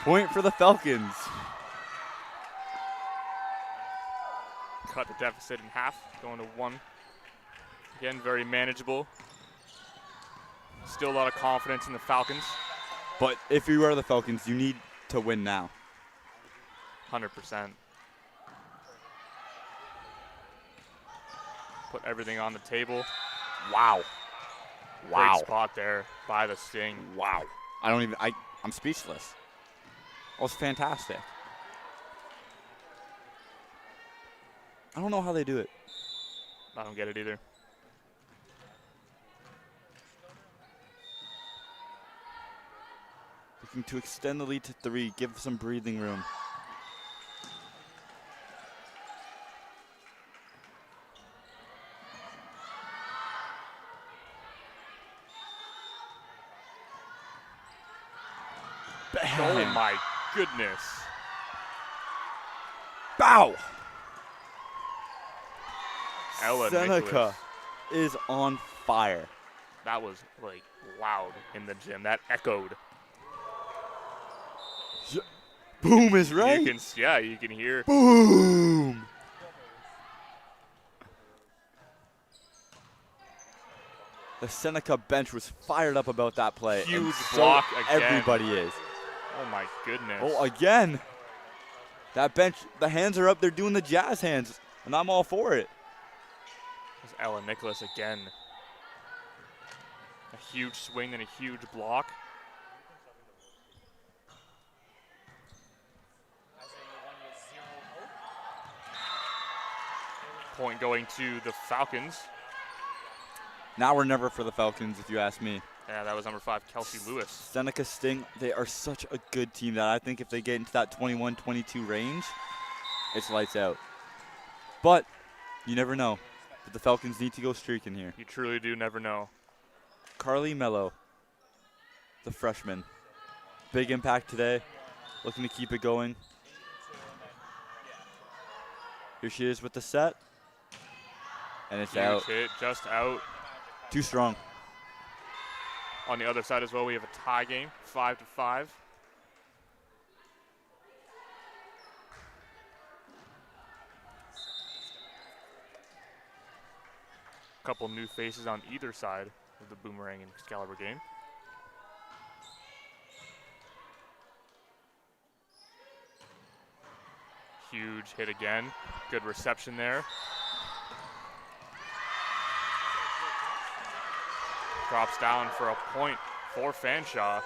Point for the Falcons. Cut the deficit in half, going to 1. Again, very manageable. Still a lot of confidence in the Falcons. But if you are the Falcons, you need to win now. 100%. Put everything on the table. Wow. Great spot there by the Sting. Wow. I'm speechless. That was fantastic. I don't know how they do it. I don't get it either. Looking to extend the lead to 3, give some breathing room. Oh my goodness. Bow! Ella Seneca Nicholas. is on fire. That was like loud in the gym. That echoed. Boom is right. You can hear. Boom. The Seneca bench was fired up about that play. Huge block again. Everybody is. Oh, my goodness. Oh, again. That bench, the hands are up. They're doing the jazz hands, and I'm all for it. There's Ella Nicholas again. A huge swing and a huge block. Point going to the Falcons. Now or never for the Falcons, if you ask me. Yeah, that was number 5, Kelsey Lewis. Seneca Sting, they are such a good team that I think if they get into that 21-22 range, it's lights out. But you never know. But the Falcons need to go streaking here. You truly do never know. Carly Mello, the freshman. Big impact today. Looking to keep it going. Here she is with the set. And it's out. Huge hit, just out. Too strong. On the other side as well, we have a tie game, 5-5. Couple new faces on either side of the Boomerang and Excalibur game. Huge hit again. Good reception there. Drops down for a point for Fanshawe.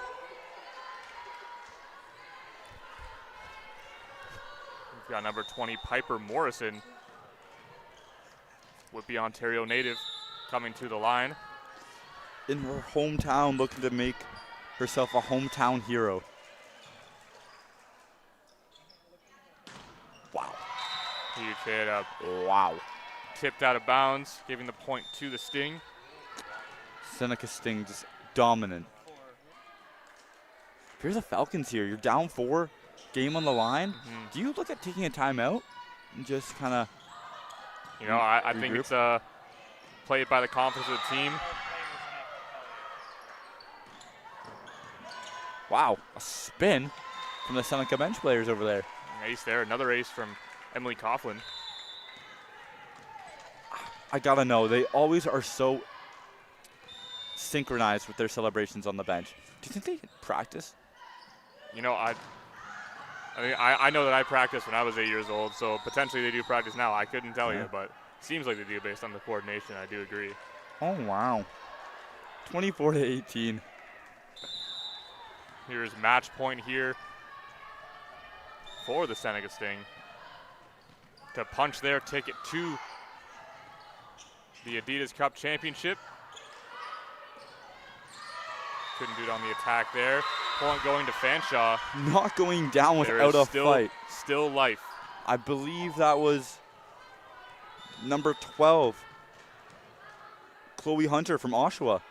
We've got number 20, Piper Morrison. Whitby, Ontario native, coming to the line. In her hometown, looking to make herself a hometown hero. Wow. Huge hit up. Wow. Tipped out of bounds, giving the point to the Sting. Seneca Sting just dominant. If you're the Falcons here, you're down 4, game on the line. Do you look at taking a timeout and just kind of, you know, I think it's played by the confidence of the team. Wow, a spin from the Seneca bench players over there. An ace there, another ace from Emily Coughlin. I gotta know, they always are so synchronized with their celebrations on the bench. Do you think they practice? You know, I know that I practiced when I was 8 years old, so potentially they do practice now. I couldn't tell you, but it seems like they do based on the coordination. I do agree. Oh, wow. 24-18. Here's match point here for the Seneca Sting. To punch their ticket to the Adidas Cup Championship. Couldn't do it on the attack there. Point going to Fanshawe. Not going down without a fight. Still life. I believe that was number 12, Chloe Hunter from Oshawa.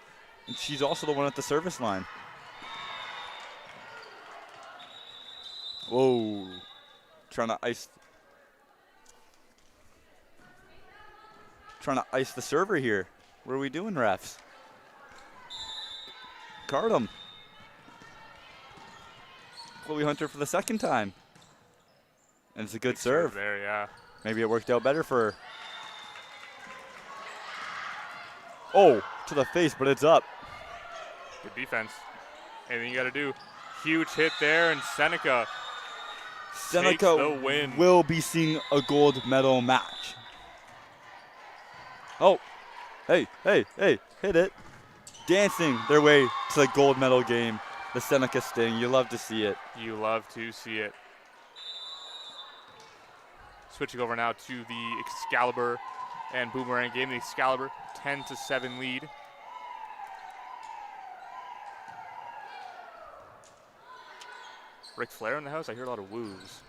And she's also the one at the service line. Whoa. Trying to ice the server here. What are we doing, refs? Card him. Chloe Hunter for the second time. And it's a good serve. There, yeah. Maybe it worked out better for her. Oh, to the face, but it's up. Good defense. Anything you got to do. Huge hit there, and Seneca takes the win. Will be seeing a gold medal match. Oh, hey, hit it. Dancing their way to the gold medal game. The Seneca Sting, you love to see it. You love to see it. Switching over now to the Excalibur and Boomerang game. The Excalibur 10-7 lead. Ric Flair in the house? I hear a lot of woos.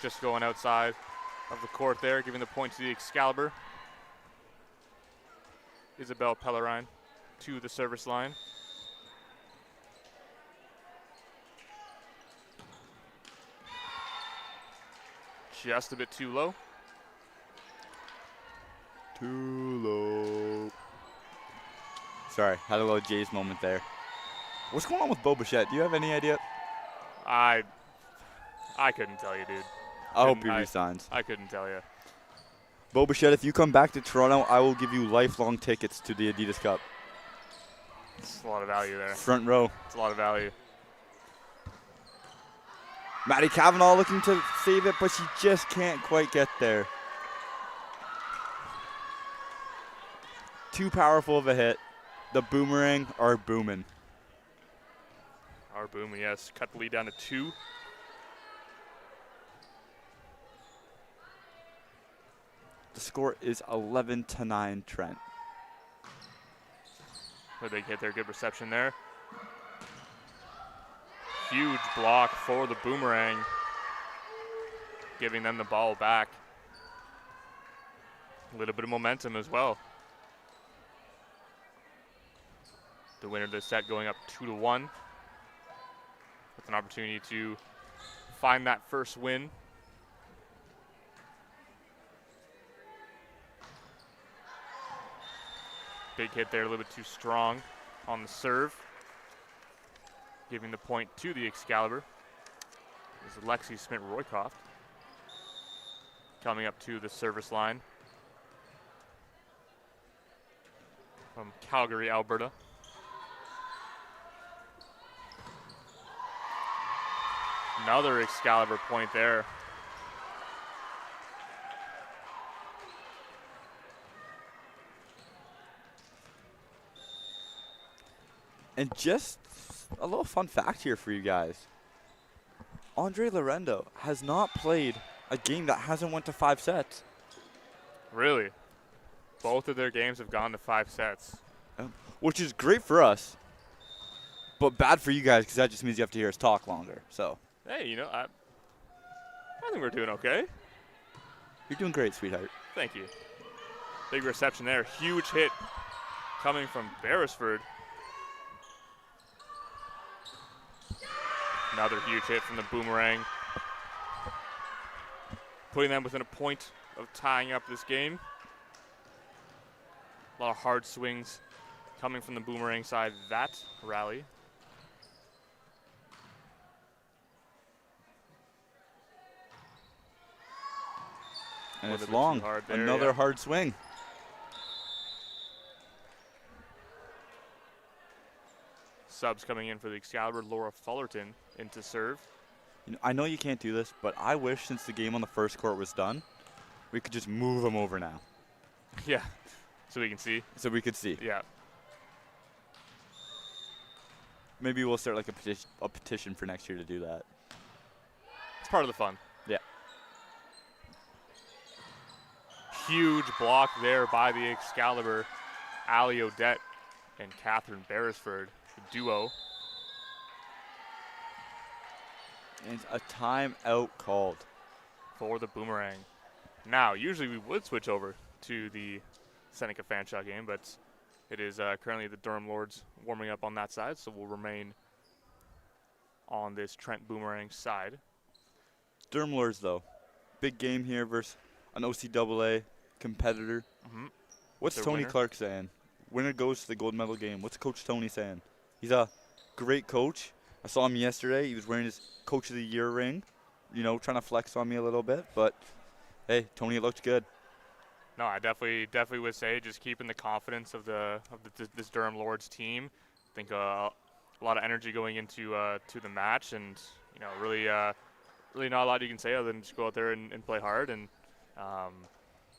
Just going outside of the court there, giving the point to the Excalibur. Isabel Pellerine to the service line. Just a bit too low. Too low. Sorry, had a little Jays moment there. What's going on with Bo Bichette? Do you have any idea? I couldn't tell you, dude. I hope he resigns. I couldn't tell you. Bo Bichette, if you come back to Toronto, I will give you lifelong tickets to the Adidas Cup. It's a lot of value there. Front row. It's a lot of value. Maddie Cavanaugh looking to save it, but she just can't quite get there. Too powerful of a hit. The Boomerang are booming. Our booming, yes. Cut the lead down to 2. The score is 11-9 Trent. But they get their good reception there. Huge block for the Boomerang, giving them the ball back. A little bit of momentum as well. The winner of this set going up 2-1 with an opportunity to find that first win. Big hit there, a little bit too strong on the serve. Giving the point to the Excalibur is Lexi Smith-Roycroft. Coming up to the service line from Calgary, Alberta. Another Excalibur point there. And just a little fun fact here for you guys. Andre Lorendo has not played a game that hasn't went to 5 sets. Really? Both of their games have gone to 5 sets. Which is great for us, but bad for you guys because that just means you have to hear us talk longer. So. Hey, you know, I think we're doing okay. You're doing great, sweetheart. Thank you. Big reception there. Huge hit coming from Beresford. Another huge hit from the Boomerang. Putting them within a point of tying up this game. A lot of hard swings coming from the Boomerang side of that rally. And it's long. There, another hard swing. Subs coming in for the Excalibur, Laura Fullerton into serve. You know, I know you can't do this, but I wish since the game on the first court was done, we could just move them over now. Yeah, so we can see. So we could see. Yeah. Maybe we'll start like a petition for next year to do that. It's part of the fun. Yeah. Huge block there by the Excalibur. Ali Odette and Catherine Beresford, the duo. And a timeout called for the Boomerang. Now, usually we would switch over to the Seneca Fanshawe game, but it is currently the Durham Lords warming up on that side, so we'll remain on this Trent Boomerang side. Durham Lords, though. Big game here versus an OCAA competitor. Mm-hmm. What's Tony Clark saying? Winner goes to the gold medal game. What's Coach Tony saying? He's a great coach. I saw him yesterday. He was wearing his Coach of the Year ring, you know, trying to flex on me a little bit. But, hey, Tony looked good. No, I definitely would say just keeping the confidence of this Durham Lords team. I think a lot of energy going into to the match, and you know, really not a lot you can say other than just go out there and play hard. And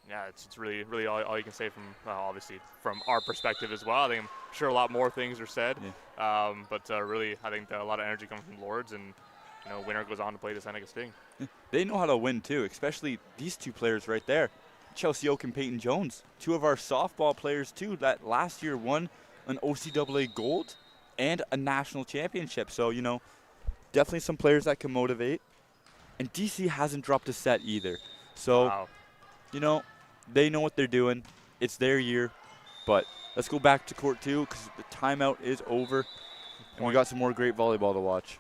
yeah, it's really all you can say from obviously from our perspective as well. I think I'm sure a lot more things are said, yeah. But really, I think a lot of energy comes from Lords, and you know, winner goes on to play the Seneca Sting. They know how to win too, especially these two players right there. Chelsea Oak and Peyton Jones, two of our softball players too that last year won an OCAA gold and a national championship. So, you know, definitely some players that can motivate. And DC hasn't dropped a set either. So, wow. You know, they know what they're doing. It's their year. But let's go back to court two because the timeout is over. And we got some more great volleyball to watch.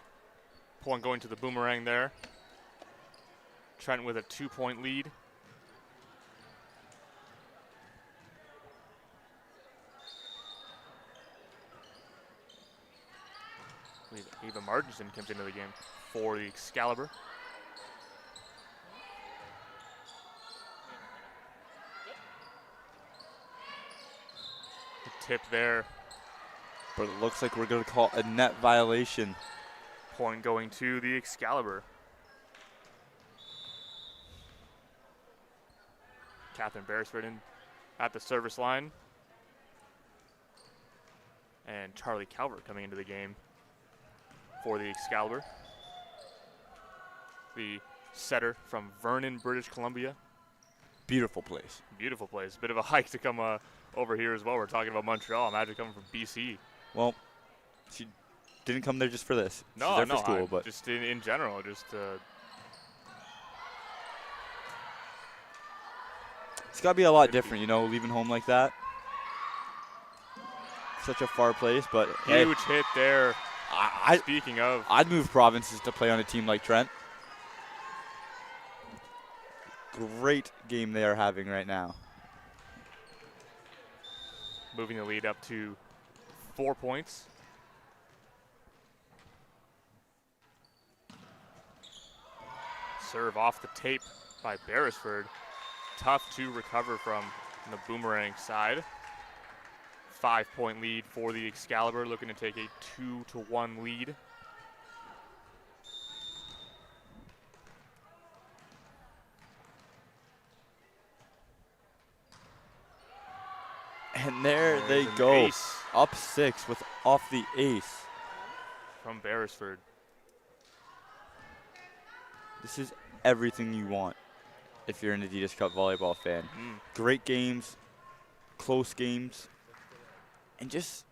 Point going to the Boomerang there. Trent with a 2-point lead. Eva Martinson comes into the game for the Excalibur. The tip there. But it looks like we're going to call a net violation. Point going to the Excalibur. Catherine Beresford in at the service line. And Charlie Calvert coming into the game for the Excalibur. The setter from Vernon, British Columbia. Beautiful place. Beautiful place. Bit of a hike to come over here as well. We're talking about Montreal. Imagine coming from BC. Well, she didn't come there just for this. No, She's there no, for school, but just in general, just it's got to be a lot different, you know, leaving home like that. Such a far place, but huge hit there. Speaking of, I'd move provinces to play on a team like Trent. Great game they are having right now. Moving the lead up to 4 points. Serve off the tape by Beresford. Tough to recover from the Boomerang side. 5-point lead for the Excalibur, looking to take a 2-1 lead. And there they go, ace up 6 with off the ace. From Beresford. This is everything you want if you're an Adidas Cup volleyball fan. Great games, close games, and just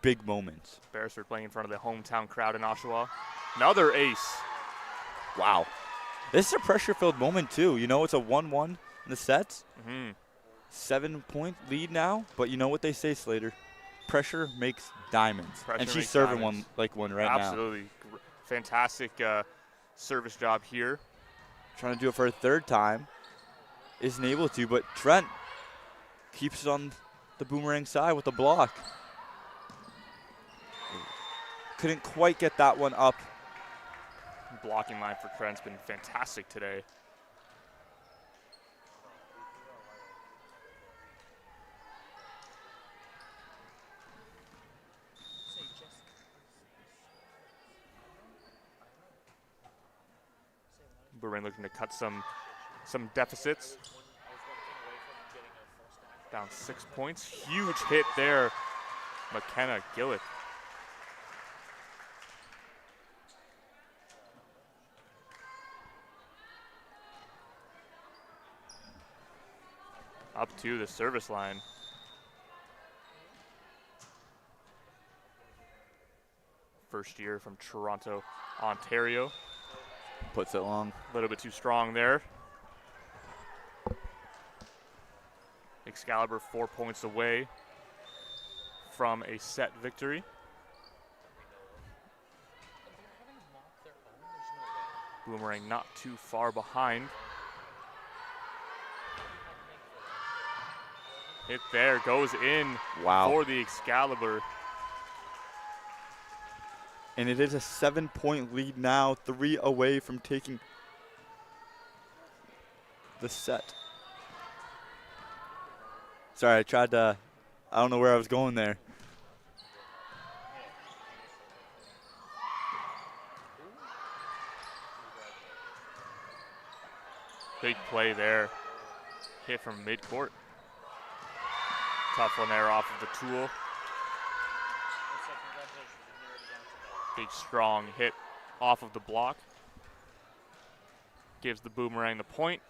big moments. Beresford playing in front of the hometown crowd in Oshawa. Another ace. Wow. This is a pressure-filled moment, too. You know, it's a 1-1 in the sets. 7-point lead now, but you know what they say, Slater. Pressure makes diamonds. Pressure and she's makes serving diamonds. one like one right now. Absolutely. Fantastic service job here. Trying to do it for a third time. Isn't able to, but Trent keeps it on the Boomerang side with the block. Couldn't quite get that one up. Blocking line for Trent's been fantastic today. Boomerang looking to cut some deficits. Down 6 points. Huge hit there. McKenna Gillett. Up to the service line. First year from Toronto, Ontario. Puts it long. A little bit too strong there. Excalibur 4 points away from a set victory. Boomerang not too far behind. Hit there, goes in for the Excalibur. And it is a 7-point lead now, 3 away from taking the set. Sorry, I tried to, I don't know where I was going there. Big play there. Hit from midcourt. Tough one there off of the tool. Big strong hit off of the block. Gives the Boomerang the point.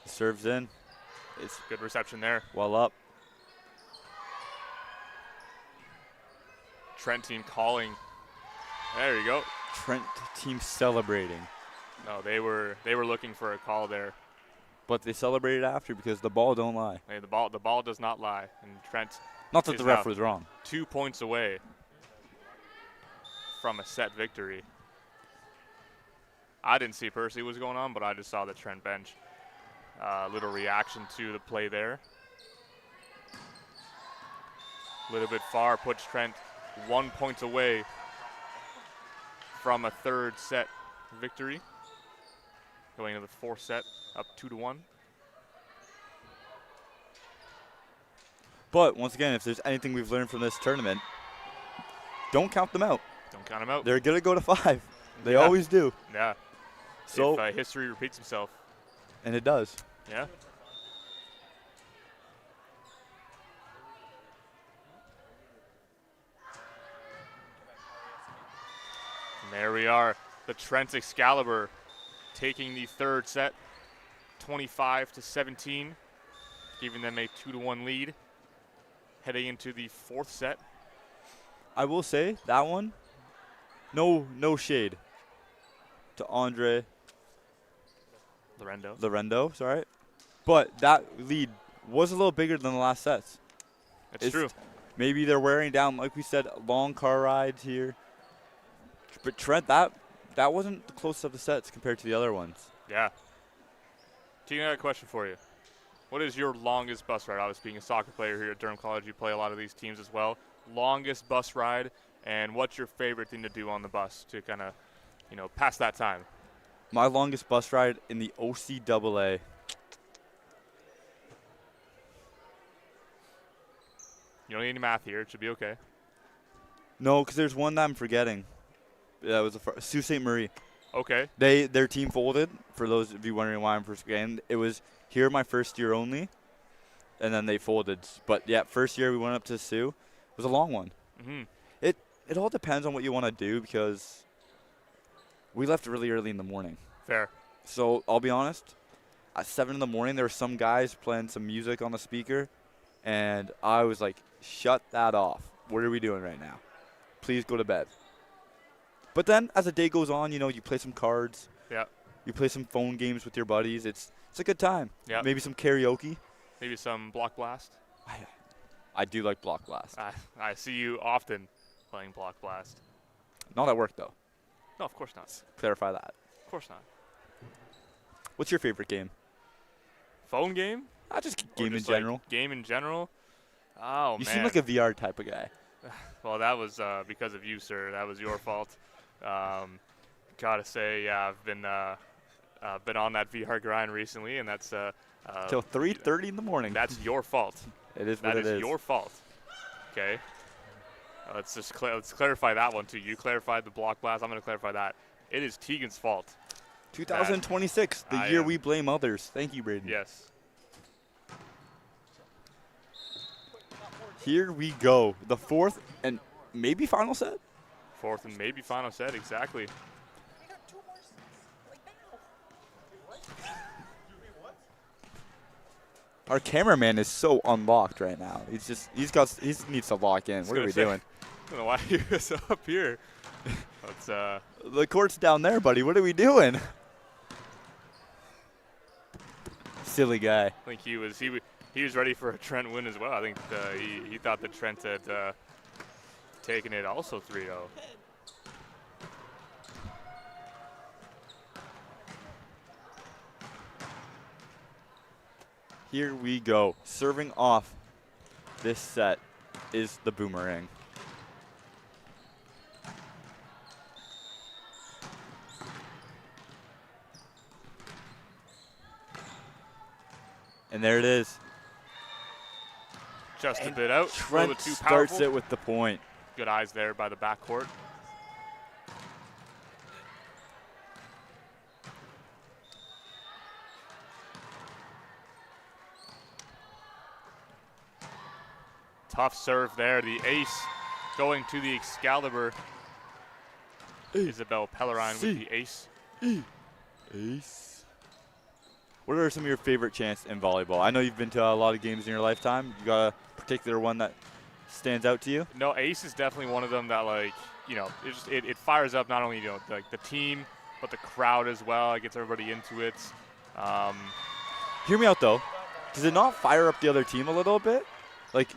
Serves in. It's good reception there. Well up. Trent team calling. There you go. Trent team celebrating. No, they were looking for a call there. But they celebrated after because the ball don't lie. Hey, the ball does not lie. And Trent Not that the ref was wrong. 2 points away from a set victory. I didn't see personally what was going on, but I just saw the Trent bench. A little reaction to the play there. A little bit far, puts Trent 1 point away from a third set victory. Going into the fourth set, up 2-1. But once again, if there's anything we've learned from this tournament, don't count them out. Don't count them out. They're going to go to 5. They always do. Yeah. So if history repeats itself. And it does. Yeah. And there we are. The Trent Excalibur taking the third set, 25-17, giving them a 2-1 lead. Heading into the fourth set. I will say that one, no shade to Andre Lorendo, sorry. But that lead was a little bigger than the last sets. It's true. Maybe they're wearing down, like we said, long car rides here. But Trent, that wasn't the closest of the sets compared to the other ones. Yeah. Tegan, I got a question for you. What is your longest bus ride? Obviously, being a soccer player here at Durham College, you play a lot of these teams as well. Longest bus ride, and what's your favorite thing to do on the bus to kind of, pass that time? My longest bus ride in the OCAA. You don't need any math here. It should be okay. No, because there's one that I'm forgetting. That was Sault Ste. Marie. Okay. Their team folded, for those of you wondering why I'm forgetting. It was here my first year only, and then they folded. But, yeah, first year we went up to Sioux. It was a long one. Mm-hmm. It all depends on what you want to do because we left really early in the morning. Fair. So I'll be honest, at 7 in the morning there were some guys playing some music on the speaker, and I was like, shut that off. What are we doing right now? Please go to bed. But then as the day goes on, you play some cards. Yeah. You play some phone games with your buddies. It's a good time. Yeah. Maybe some karaoke. Maybe some Block Blast. I do like Block Blast. I see you often playing Block Blast. Not at work, though. No, of course not. Clarify that. Of course not. What's your favorite game? Phone game? Just game in general. Game in general? Oh, man. You seem like a VR type of guy. Well, that was because of you, sir. That was your fault. Gotta say, yeah, I've been on that VR grind recently, and that's till 3:30 in the morning. That's your fault. It is what it is. That is your fault. Okay. Let's clarify that one too. You clarified the Block Blast. I'm going to clarify that. It is Tegan's fault. 2026, the year we blame others. Thank you, Braden. Yes. Here we go. The fourth and maybe final set? Fourth and maybe final set, exactly. Our cameraman is so unlocked right now. He needs to lock in. What are we doing? I don't know why he was up here. Let's, the court's down there, buddy. What are we doing? Silly guy. I think he was ready for a Trent win as well. I think he thought that Trent had taken it also 3-0. Here we go. Serving off this set is the Boomerang. And there it is. Just a bit out. Trent a little bit too starts powerful. it with the point. Good eyes there by the backcourt. Tough serve there. The ace going to the Excalibur. Isabel Pellerine with the ace. Ace. What are some of your favorite chants in volleyball? I know you've been to a lot of games in your lifetime. You got a particular one that stands out to you? No, ace is definitely one of them that, it fires up not only, the team, but the crowd as well. It gets everybody into it. Hear me out, though. Does it not fire up the other team a little bit? Like,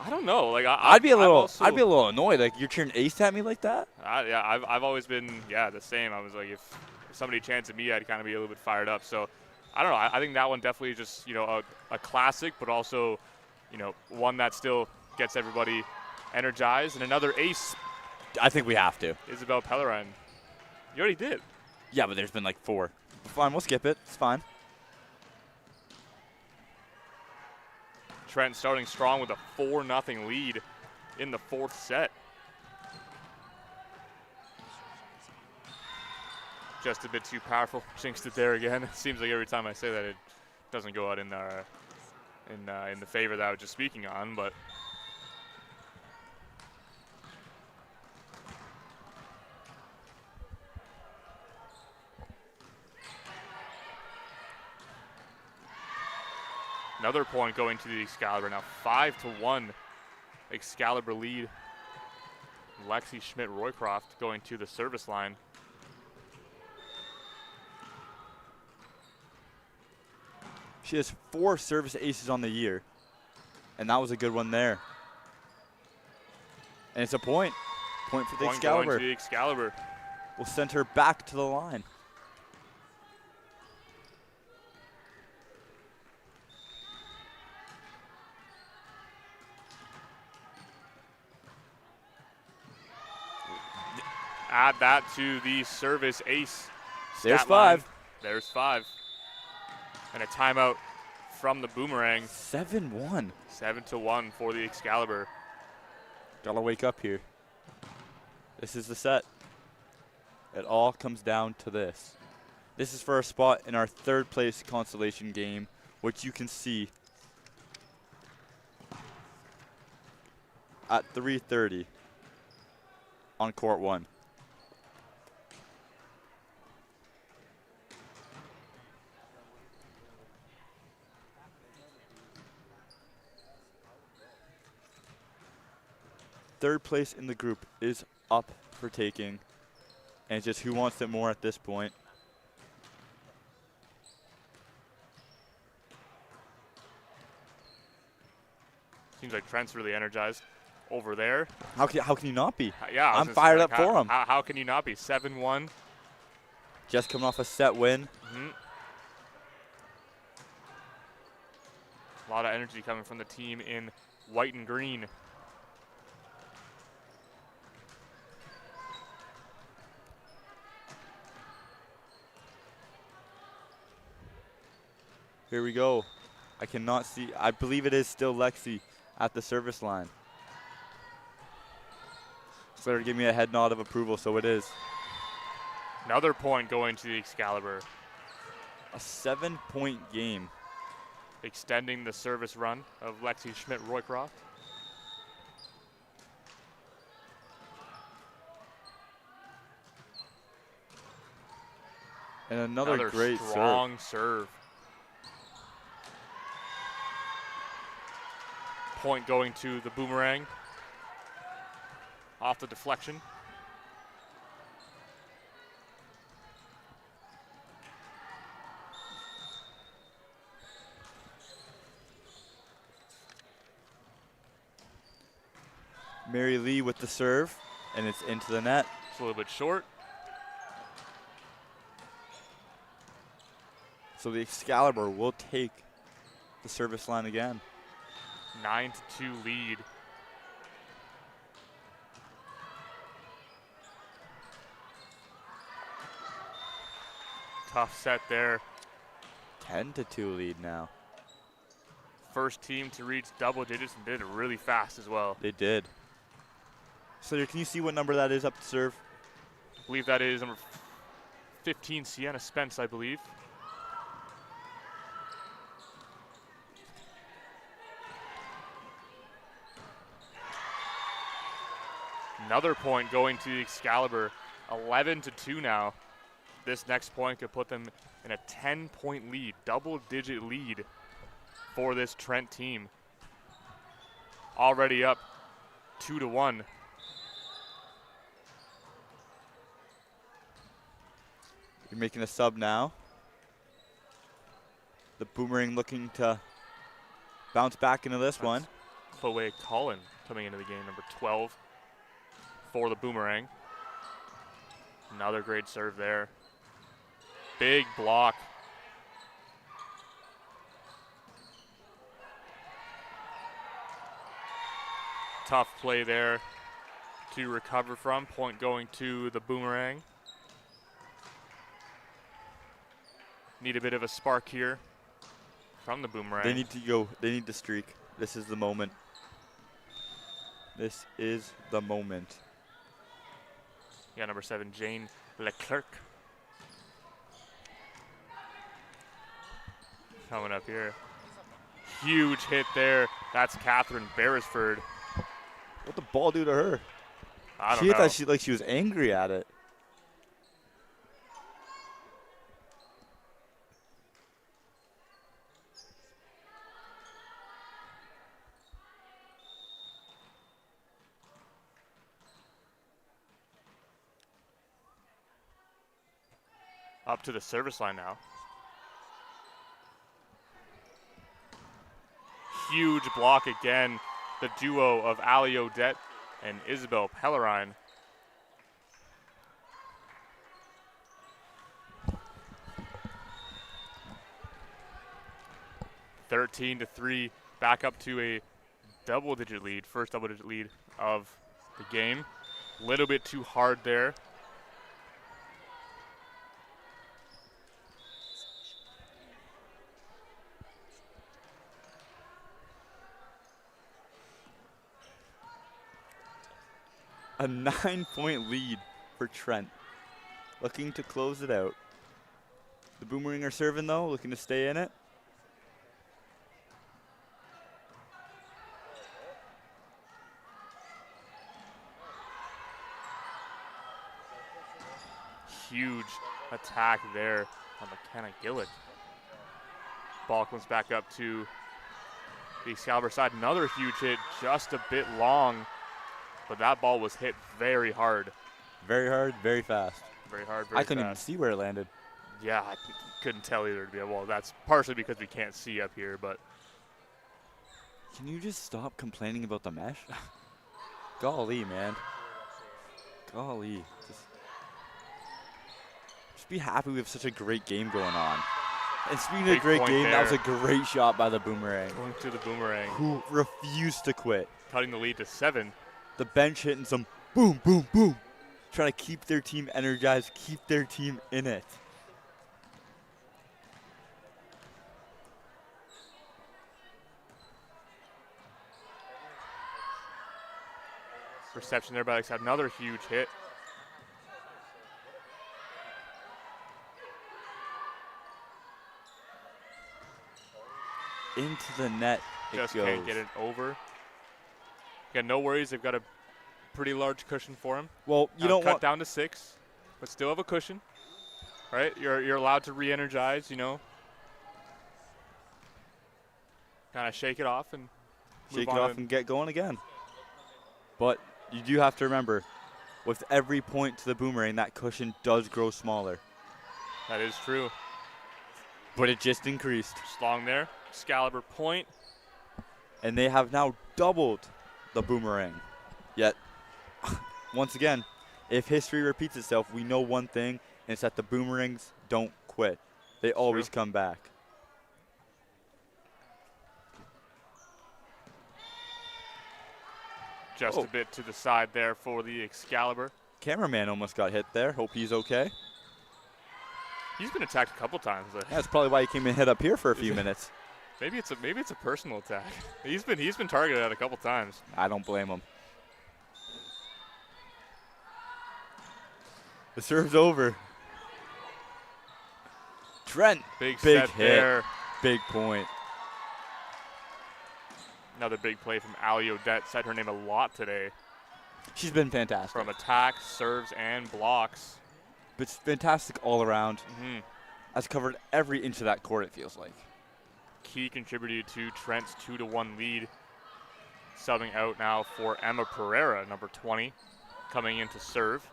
I don't know. Like I'd be a little annoyed. Like you're cheering ace at me like that. Yeah, I've always been the same. I was like, if somebody chanted at me, I'd kind of be a little bit fired up. So I don't know. I think that one definitely is just a classic, but also one that still gets everybody energized. And another ace. I think we have to. Isabel Pellerin. You already did. Yeah, but there's been like 4. Fine, we'll skip it. It's fine. Trent starting strong with a 4-0 lead in the 4th set. Just a bit too powerful. Jinxed it there again. It seems like every time I say that, it doesn't go out in the favor that I was just speaking on, but. Another point going to the Excalibur. Now 5-1 Excalibur lead. Lexi Schmidt-Roycroft going to the service line. She has 4 service aces on the year. And that was a good one there. And it's a point. Point for the Excalibur. Going to the Excalibur. We'll send her back to the line. Add that to the service ace. There's 5. There's 5. And a timeout from the Boomerang. 7-1. 7-1 for the Excalibur. Gotta wake up here. This is the set. It all comes down to this. This is for a spot in our 3rd place consolation game, which you can see at 3:30 on court 1. Third place in the group is up for taking, and it's just who wants it more at this point. Seems like Trent's really energized over there. How can you not be? Yeah, I'm fired up for him. How can you not be? 7-1. Just coming off a set win. A lot of energy coming from the team in white and green. Here we go. I cannot see. I believe it is still Lexi at the service line. Better give me a head nod of approval, so it is. Another point going to the Excalibur. A 7-point game. Extending the service run of Lexi Schmidt-Roycroft. And another great strong serve. Point going to the Boomerang. Off the deflection. Mary Lee with the serve, and it's into the net. It's a little bit short. So the Excalibur will take the service line again. 9-2 lead. Tough set there. 10-2 lead now. First team to reach double digits and did it really fast as well. They did. So can you see what number that is up to serve? I believe that is number 15, Sienna Spence, I believe. Another point going to the Excalibur. 11-2 now. This next point could put them in a 10-point lead, double-digit lead for this Trent team. Already up 2-1. You're making a sub now. The Boomerang looking to bounce back into this one. Chloe Cullen coming into the game, number 12 for the Boomerang. Another great serve there. Big block. Tough play there to recover from. Point going to the Boomerang. Need a bit of a spark here from the Boomerang. They need to go. They need to streak. This is the moment. This is the moment. Yeah, number 7, Jane Leclerc. Coming up here. Huge hit there. That's Catherine Beresford. What the ball do to her? I don't She know. thought she was angry at it. Up to the service line now. Huge block again. The duo of Ali Odette and Isabel Pellerine. (13-3), back up to a double-digit lead, first double-digit lead of the game. Little bit too hard there. A 9-point lead for Trent. Looking to close it out. The Boomerang are serving though, looking to stay in it. Huge attack there on McKenna Gillick. Ball comes back up to the Excalibur side. Another huge hit, just a bit long, but that ball was hit very hard. Very hard, very fast. Very hard, very I couldn't even fast. see where it landed. Yeah, I couldn't tell either. Well, that's partially because we can't see up here, but Can you just stop complaining about the mesh? Golly, man. Golly. Just be happy we have such a great game going on. And speaking of a Big great point game, that was there. a great shot by the Boomerang, going to the Boomerang, who refused to quit. cutting the lead to 7. The bench hitting some boom, boom, boom. Trying to keep their team energized, keep their team in it. Reception there by Alex. Another huge hit. Into the net it Just goes. can't get it over. Yeah, no worries. They've got a pretty large cushion for him. Well, you don't cut want down to 6, but still have a cushion. Right? You're allowed to re-energize, you know. Kind of shake it off and move shake it on off and get going again. But you do have to remember, with every point to the Boomerang, that cushion does grow smaller. That is true. But it just increased. Just long there. Excalibur point. And they have now doubled the Boomerang. Yet, once again, if history repeats itself, we know one thing, and it's that the Boomerangs don't quit. They always come back. Just a bit to the side there for the Excalibur. Cameraman almost got hit there. Hope he's okay. He's been attacked a couple times. That's probably why he came and hit up here for a few minutes. Maybe it's a personal attack. He's been targeted at a couple times. I don't blame him. The serve's over. Trent, Big big set hit, there. big point. Another big play from Ali Odette. Said her name a lot today. She's been fantastic. From attacks, serves, and blocks. But it's fantastic all around. Mm-hmm. Has covered every inch of that court, it feels like. Key contributor to Trent's 2-1 lead. Subbing out now for Emma Pereira, number 20, coming in to serve.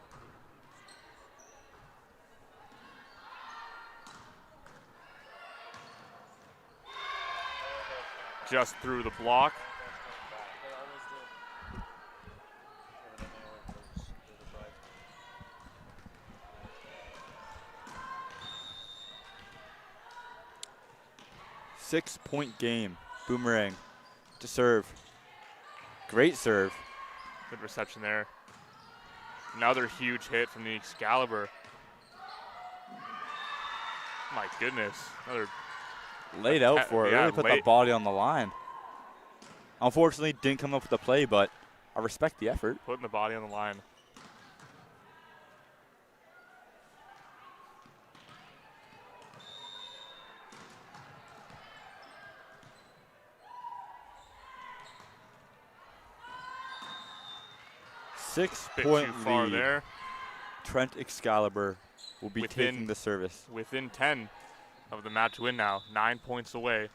Just through the block. 6-point game. Boomerang to serve. Great serve. Good reception there. Another huge hit from the Excalibur. My goodness. Another Laid out for it. yeah, Really put the body on the line. Unfortunately, didn't come up with the play, but I respect the effort. putting the body on the line. Bit 6-point too far lead. there. Trent Excalibur will be Within- taking the service. Within 10 of the match win now. 9 points away.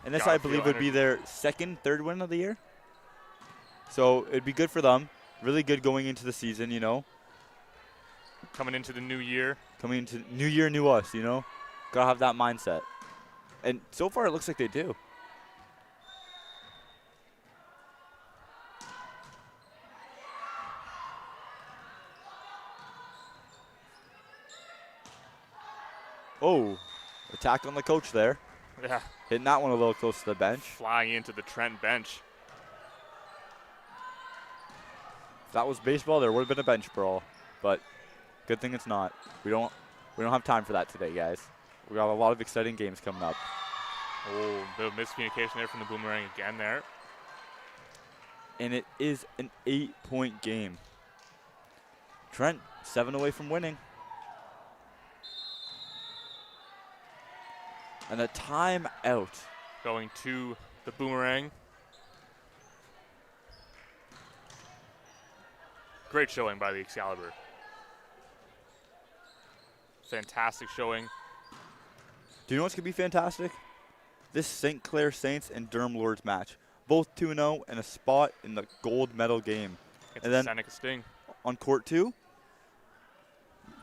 And this, Gotta I believe, feel would be their second, third win of the year. So it'd be good for them. Really good going into the season, you know. Coming into the new year. Coming into new year, new us, you know. Gotta have that mindset. And so far, it looks like they do. Oh, attack on the coach there. Yeah. Hitting that one a little close to the bench. Flying into the Trent bench. If that was baseball, there would have been a bench brawl. But good thing it's not. We don't have time for that today, guys. We got a lot of exciting games coming up. Oh, bit of miscommunication there from the Boomerang again there. And it is an 8-point game. Trent, 7 away from winning. And a timeout. Going to the Boomerang. Great showing by the Excalibur. Fantastic showing. Do you know what's going to be fantastic? This St. Clair Saints and Durham Lords match. Both 2-0 and a spot in the gold medal game. It's And a then Seneca Sting. on court 2,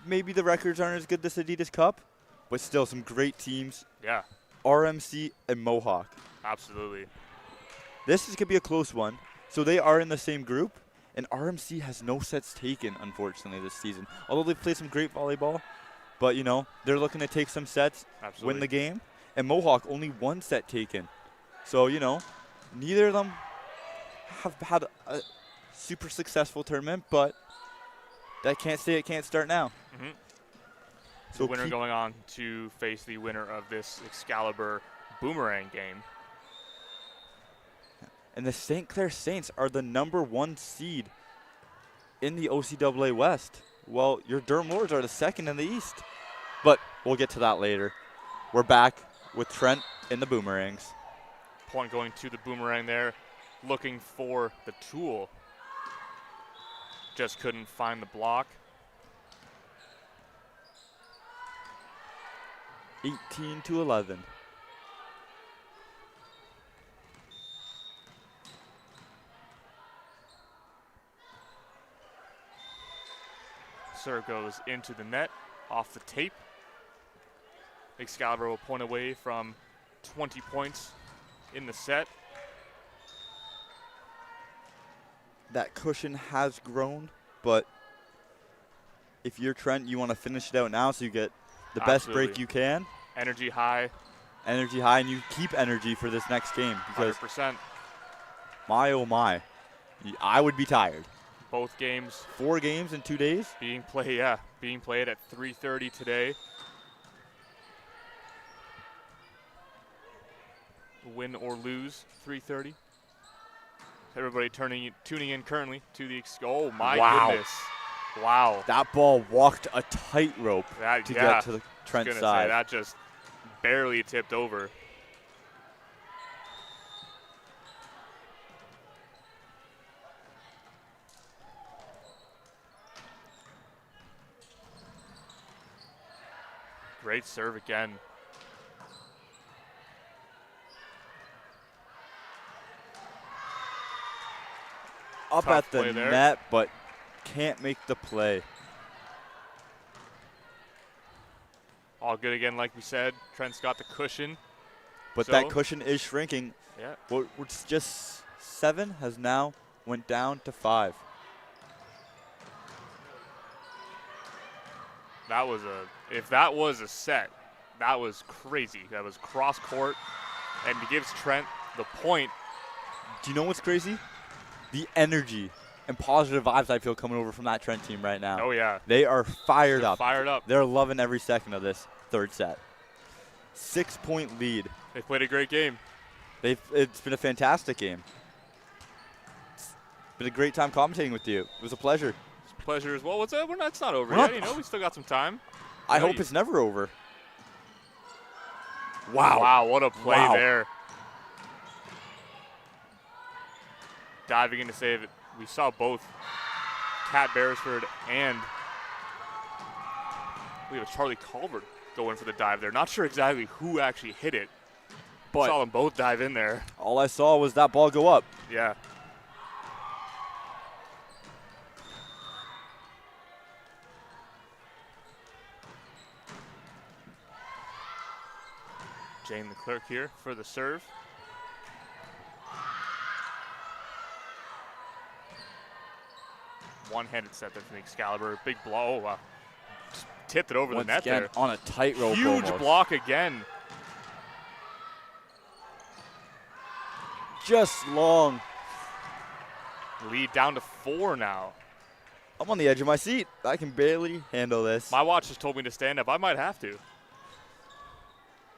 maybe the records aren't as good this Adidas Cup, but still some great teams. Yeah, RMC and Mohawk. absolutely. This is going to be a close one. So they are in the same group, and RMC has no sets taken, unfortunately, this season. Although they've played some great volleyball, but, you know, they're looking to take some sets, Absolutely. win the game. And Mohawk, only 1 set taken. So, you know, neither of them have had a super successful tournament, but that can't say it can't start now. Mhm. So The winner going on to face the winner of this Excalibur Boomerang game. And the St. Clair Saints are the #1 seed in the OCAA West. Well, your Durham Lords are the 2nd in the East. But we'll get to that later. We're back with Trent and the Boomerangs. Point going to the Boomerang there, looking for the tool. Just couldn't find the block. 18-11. Serve goes into the net, off the tape. Excalibur will point away from 20 points in the set. That cushion has grown, but if you're Trent, you want to finish it out now so you get the best break Absolutely. you can. Energy high, Energy high, and you keep energy for this next game because 100%. my oh my, I would be tired. Both games 4 games in 2 days. being played at 3:30 today. Win or lose, 3:30. Everybody tuning in currently to the oh my Wow. goodness. Wow. That ball walked a tightrope That, to yeah, get to the Trent gonna side. say that just barely tipped over. Great serve again. Up Tough at the play there. net, but can't make the play. All good again, like we said. Trent's got the cushion. But So- that cushion is shrinking. Yeah. What's just 7 has now went down to 5. That was if that was a set, That was crazy. That was cross court, and he gives Trent the point. Do you know what's crazy? The energy and positive vibes I feel coming over from that Trent team right now. Oh, yeah. They are fired up. Fired up. They're loving every second of this third set. 6-point lead. They played a great game. It's been a fantastic game. It's been a great time commentating with you. It was a pleasure. It's a pleasure as well. It's not over We're yet. not- We still got some time. I hope it's never over. Wow. Wow, what a play Wow. there. Diving in to save it. We saw both Kat Beresford and we have Charlie Culver go in for the dive there. Not sure exactly who actually hit it, but saw them both dive in there. All I saw was that ball go up. Yeah. Jane Leclerc here for the serve. One-handed set there from the Excalibur. Big blow. Oh, wow. Just tipped it over Once the net again, there. on a tightrope. Huge almost. block again. Just long. Lead down to 4 now. I'm on the edge of my seat. I can barely handle this. My watch just told me to stand up. I might have to.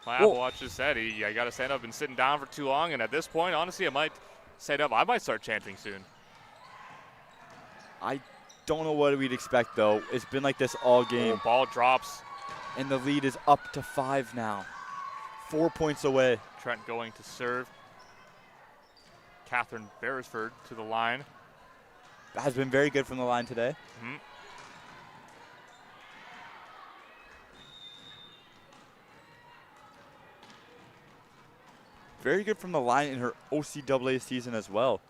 My Whoa. Apple Watch just said, I got to stand up. Been sitting down for too long, and at this point, honestly, I might stand up. I might start chanting soon. I don't know what we'd expect, though. It's been like this all game. Oh, ball drops. And the lead is up to 5 now. 4 points away. Trent going to serve. Catherine Beresford to the line. Has been very good from the line today. Mm-hmm. Very good from the line in her OCAA season as well.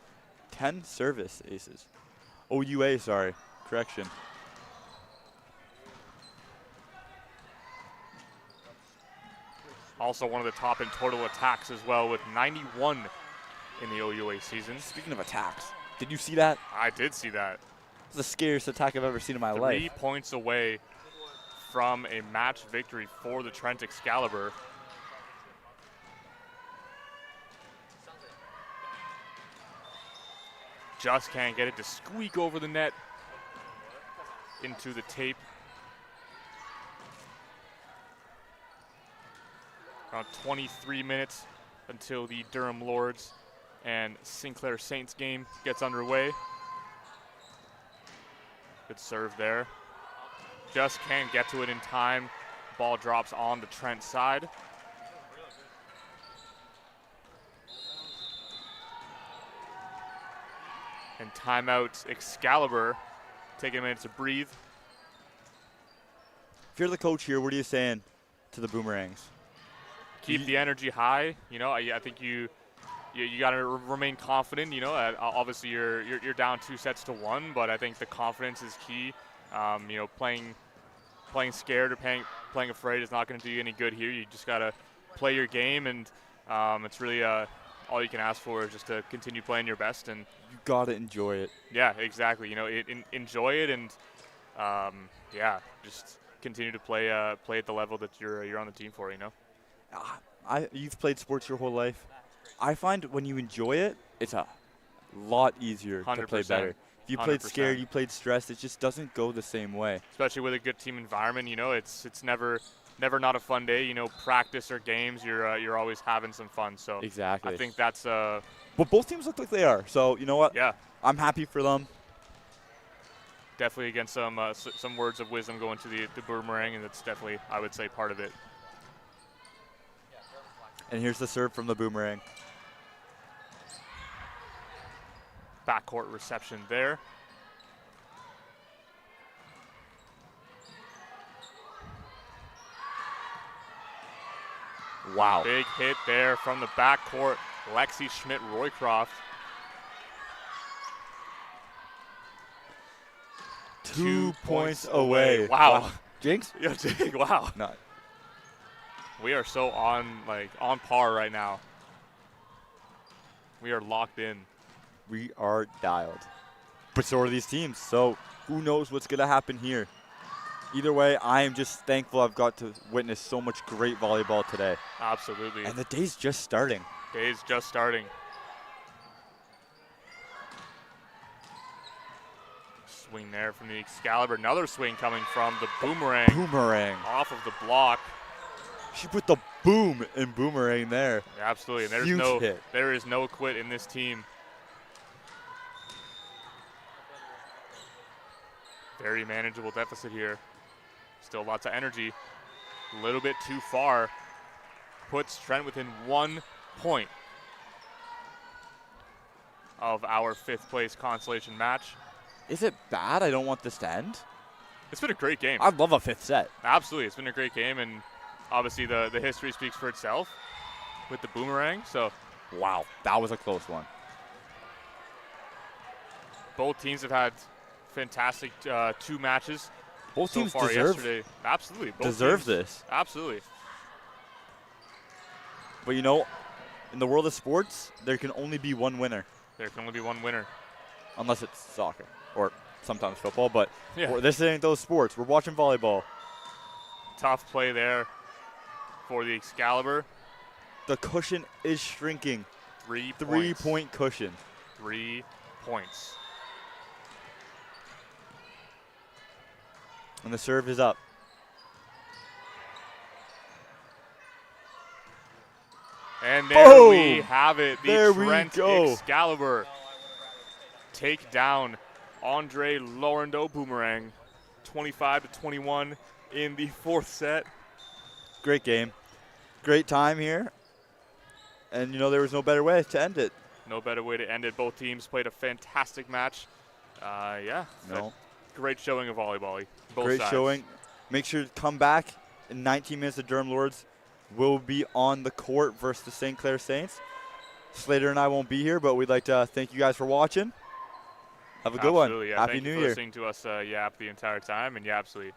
10 service aces. OUA, sorry. Correction. Also one of the top in total attacks as well with 91 in the OUA season. Speaking of attacks, did you see that? I did see that. It's the scariest attack I've ever seen in my 3 life. points away from a match victory for the Trent Excalibur. Just can't get it to squeak over the net into the tape. Around 23 minutes until the Durham Lords and Sinclair Saints game gets underway. Good serve there. Just can't get to it in time. Ball drops on the Trent side. And timeout Excalibur, taking a minute to breathe. If you're the coach here, what are you saying to the Boomerangs? Keep the energy high. You know, I think you got to remain confident. You know, obviously you're down 2 sets to 1, but I think the confidence is key. You know, playing scared or playing afraid is not going to do you any good here. You just got to play your game, and it's really all you can ask for is just to continue playing your best. And You got to enjoy it. yeah, exactly. You know, enjoy it, and yeah, just continue to play at the level that you're on the team for. You know. You've played sports your whole life. I find when you enjoy it, it's a lot easier to play 100%. better. If you played 100%. scared, you played stressed, it just doesn't go the same way. Especially with a good team environment, you know, it's never not a fun day. You know, practice or games, you're always having some fun. So Exactly. I think that's But both teams look like they are. So you know what? yeah, I'm happy for them. definitely again some words of wisdom going to the Boomerang, and that's definitely, I would say, part of it. And here's the serve from the Boomerang. Backcourt reception there. Wow. Big hit there from the backcourt. Lexi Schmidt-Roycroft. 2 points away. Wow. Jinx? Yeah, Jake, wow. No. We are so on par right now. We are locked in. We are dialed. But so are these teams. So who knows what's going to happen here? Either way, I am just thankful I've got to witness so much great volleyball today. Absolutely. And the day's just starting. Day's just starting. Swing there from the Excalibur. Another swing coming from the Boomerang. Boomerang. Off of the block. She put the boom in Boomerang there. Absolutely. And Huge there is no quit in this team. Very manageable deficit here. Still lots of energy. A little bit too far. Puts Trent within 1 point of our 5th place consolation match. Is it bad I don't want this to end? It's been a great game. I'd love a 5th set. Absolutely. It's been a great game, and obviously the history speaks for itself with the Boomerang. So Wow, that was a close one. both teams have had fantastic 2 matches. Both so teams far deserve yesterday. Absolutely. Both deserve teams, this. Absolutely. But you know, in the world of sports, there can only be one winner. There can only be one winner. Unless it's soccer or sometimes football, but Yeah. this ain't those sports. We're watching volleyball. Tough play there for the Excalibur. The cushion is shrinking. 3 points. 3-point cushion. 3 points. And the serve is up. And there we Boom! have it. The There we Trent go. Excalibur take down Andre Laurendo Boomerang, 25-21 in the 4th set. Great game. Great time here. And, you know, there was no better way to end it. No better way to end it. Both teams played a fantastic match. Yeah. No. Great showing of volleyball. Both Great sides. showing. Make sure to come back in 19 minutes. The Durham Lords will be on the court versus the St. Clair Saints. Slater and I won't be here, but we'd like to thank you guys for watching. Have a good one. Absolutely, yeah. Happy Thank New you for Year. listening to us yap the entire time, and yeah, absolutely.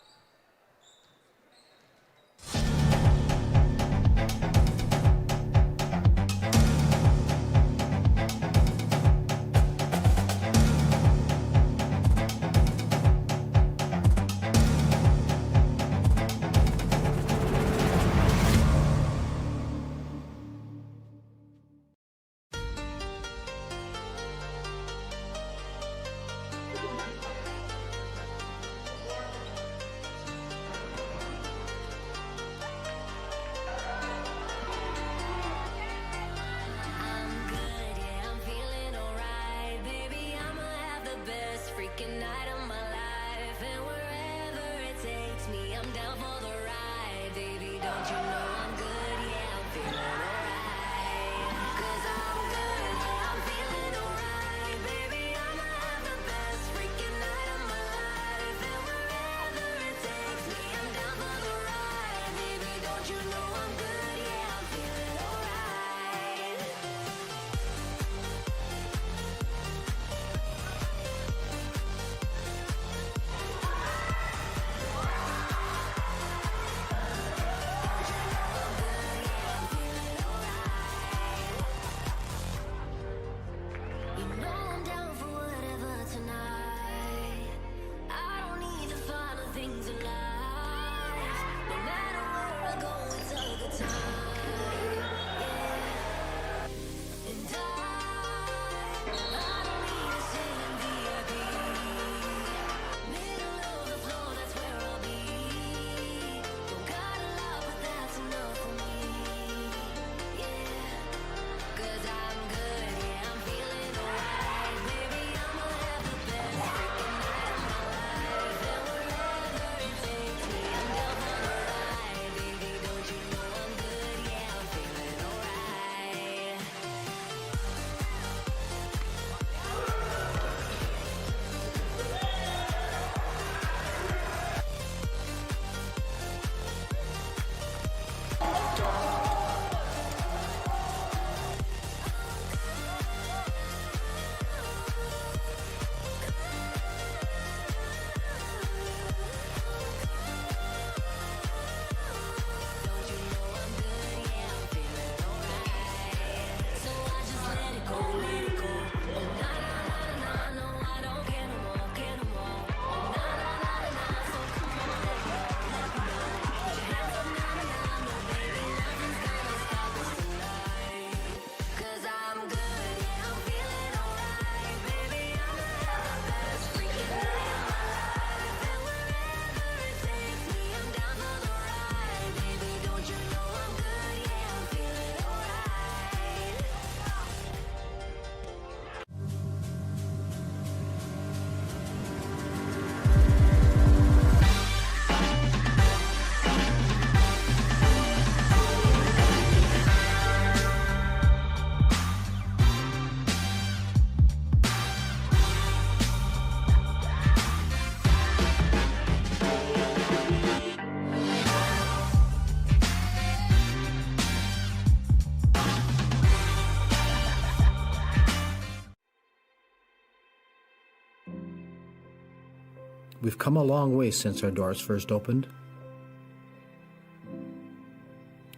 We've come a long way since our doors first opened.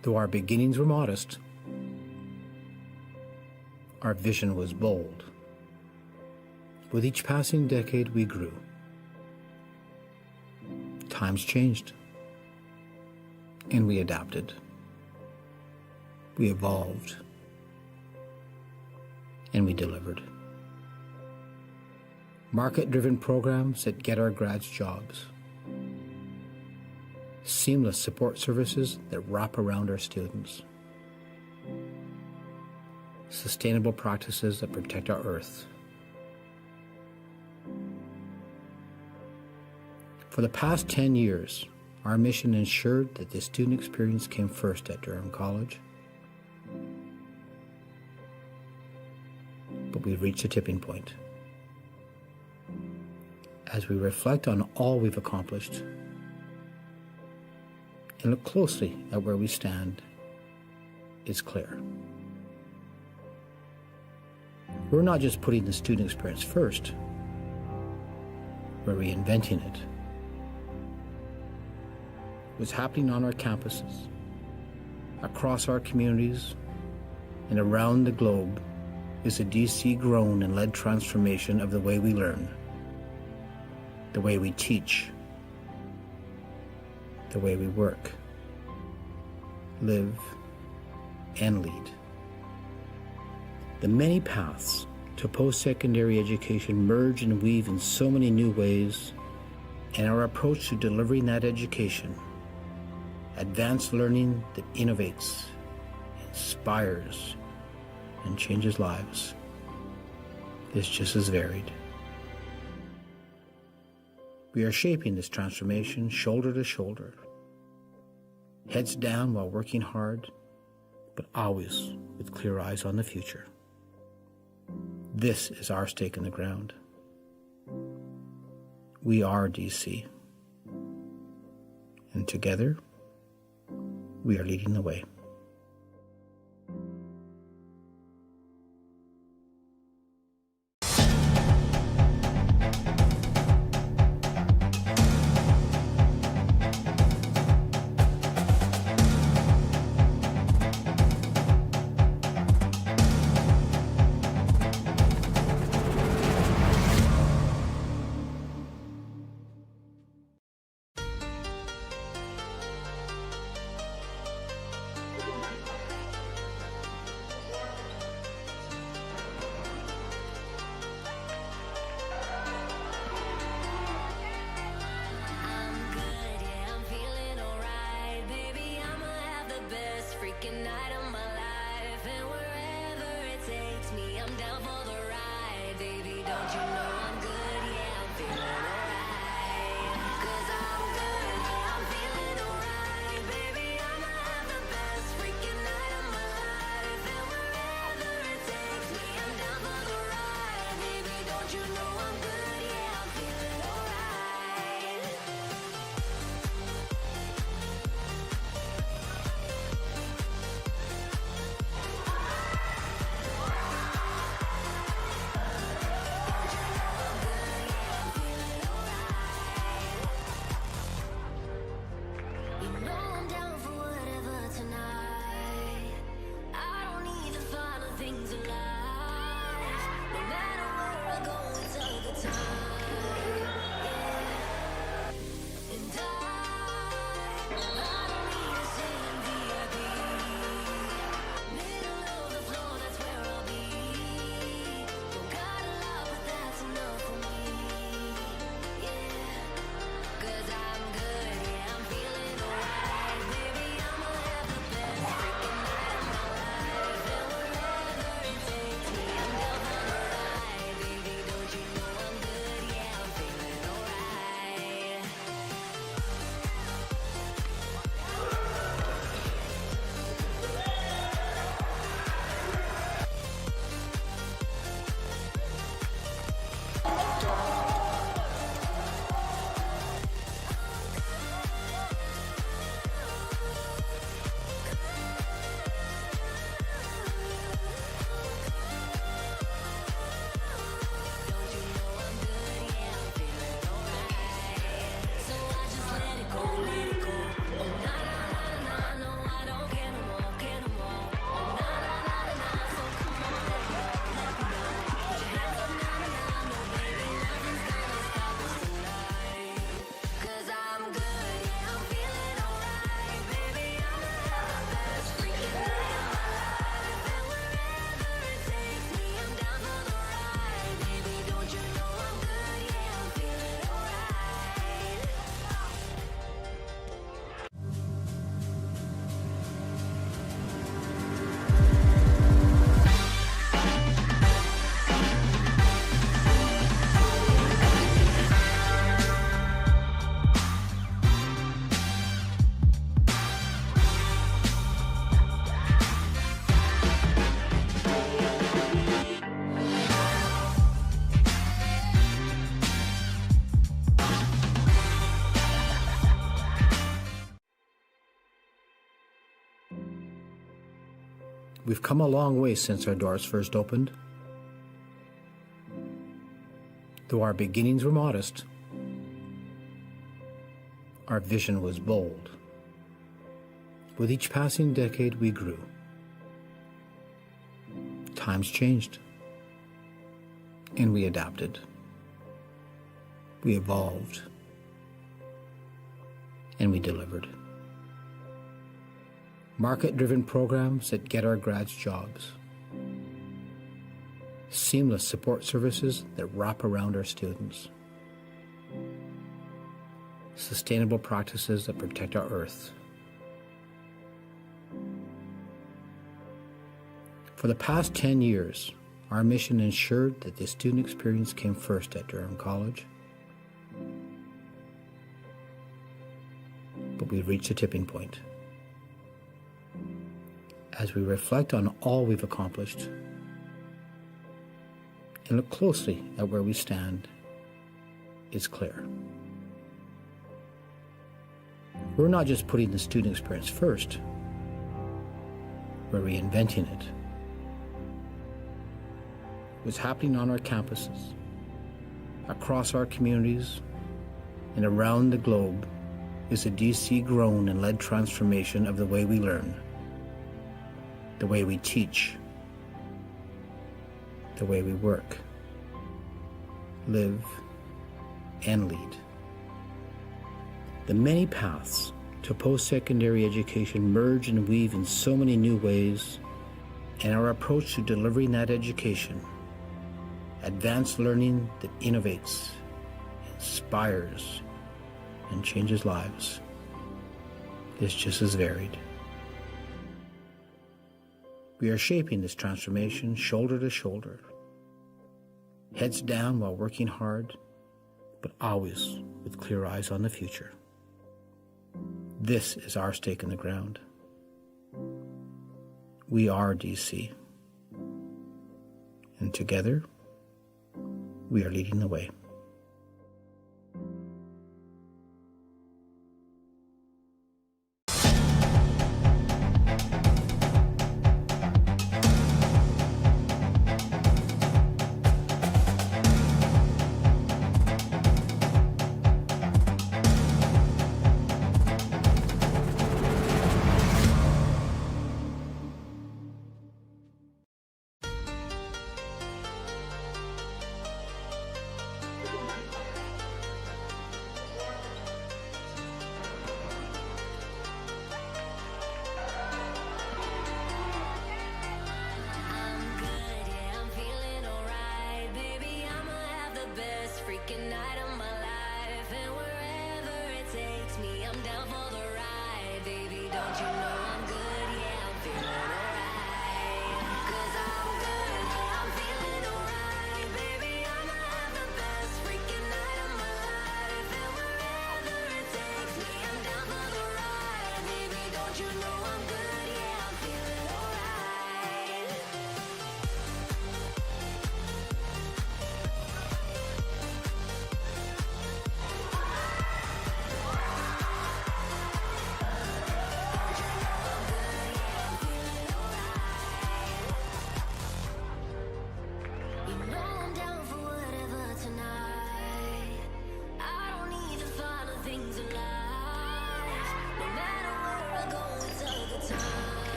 Though our beginnings were modest, our vision was bold. With each passing decade, we grew. Times changed, and we adapted. We evolved, and we delivered. Market-driven programs that get our grads jobs. Seamless support services that wrap around our students. Sustainable practices that protect our earth. For the past 10 years, our mission ensured that the student experience came first at Durham College. But we've reached a tipping point. As we reflect on all we've accomplished and look closely at where we stand, it's clear. We're not just putting the student experience first, we're reinventing it. What's happening on our campuses, across our communities, and around the globe is a DC-grown and led transformation of the way we learn, the way we teach, the way we work, live, and lead. The many paths to post-secondary education merge and weave in so many new ways, and our approach to delivering that education, advanced learning that innovates, inspires, and changes lives, is just as varied. We are shaping this transformation shoulder to shoulder, heads down while working hard, but always with clear eyes on the future. This is our stake in the ground. We are DC, and together, we are leading the way. We've come a long way since our doors first opened. Though our beginnings were modest, our vision was bold. With each passing decade, we grew. Times changed, and we adapted. We evolved, and we delivered. Market-driven programs that get our grads jobs. Seamless support services that wrap around our students. Sustainable practices that protect our earth. For the past 10 years, our mission ensured that the student experience came first at Durham College. But we've reached a tipping point. As we reflect on all we've accomplished and look closely at where we stand, it's clear. We're not just putting the student experience first, we're reinventing it. What's happening on our campuses, across our communities, and around the globe is a DC-grown and led transformation of the way we learn, the way we teach, the way we work, live, and lead. The many paths to post-secondary education merge and weave in so many new ways, and our approach to delivering that education, advanced learning that innovates, inspires, and changes lives, is just as varied. We are shaping this transformation shoulder to shoulder, heads down while working hard, but always with clear eyes on the future. This is our stake in the ground. We are DC, and together, we are leading the way.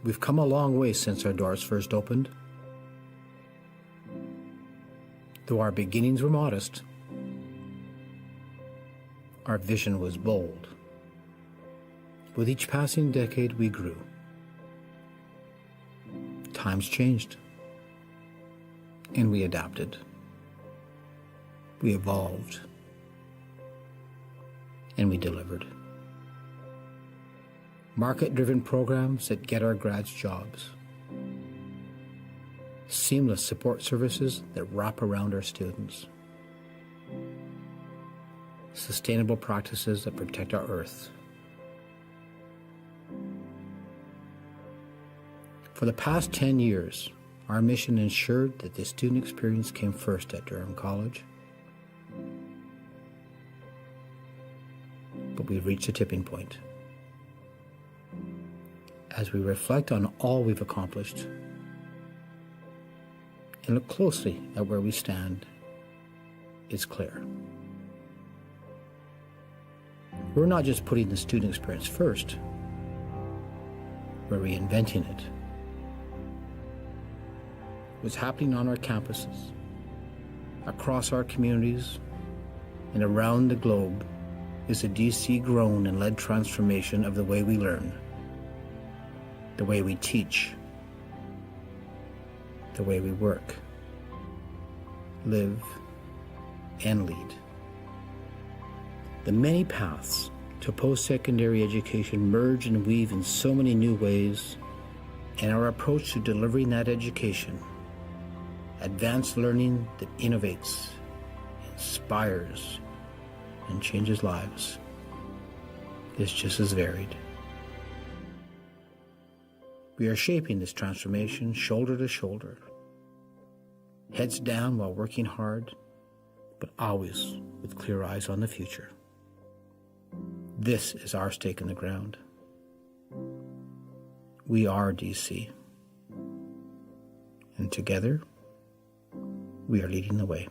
We've come a long way since our doors first opened. Though our beginnings were modest, our vision was bold. With each passing decade, we grew. Times changed, and we adapted. We evolved, and we delivered. Market-driven programs that get our grads jobs. Seamless support services that wrap around our students. Sustainable practices that protect our earth. For the past 10 years, our mission ensured that the student experience came first at Durham College. But we've reached a tipping point. As we reflect on all we've accomplished and look closely at where we stand, it's clear. We're not just putting the student experience first, we're reinventing it. What's happening on our campuses, across our communities, and around the globe is a DC-grown and led transformation of the way we learn, the way we teach, the way we work, live, and lead. The many paths to post-secondary education merge and weave in so many new ways, and our approach to delivering that education, advanced learning that innovates, inspires, and changes lives, is just as varied. We are shaping this transformation shoulder to shoulder, heads down while working hard, but always with clear eyes on the future. This is our stake in the ground. We are DC, and together, we are leading the way.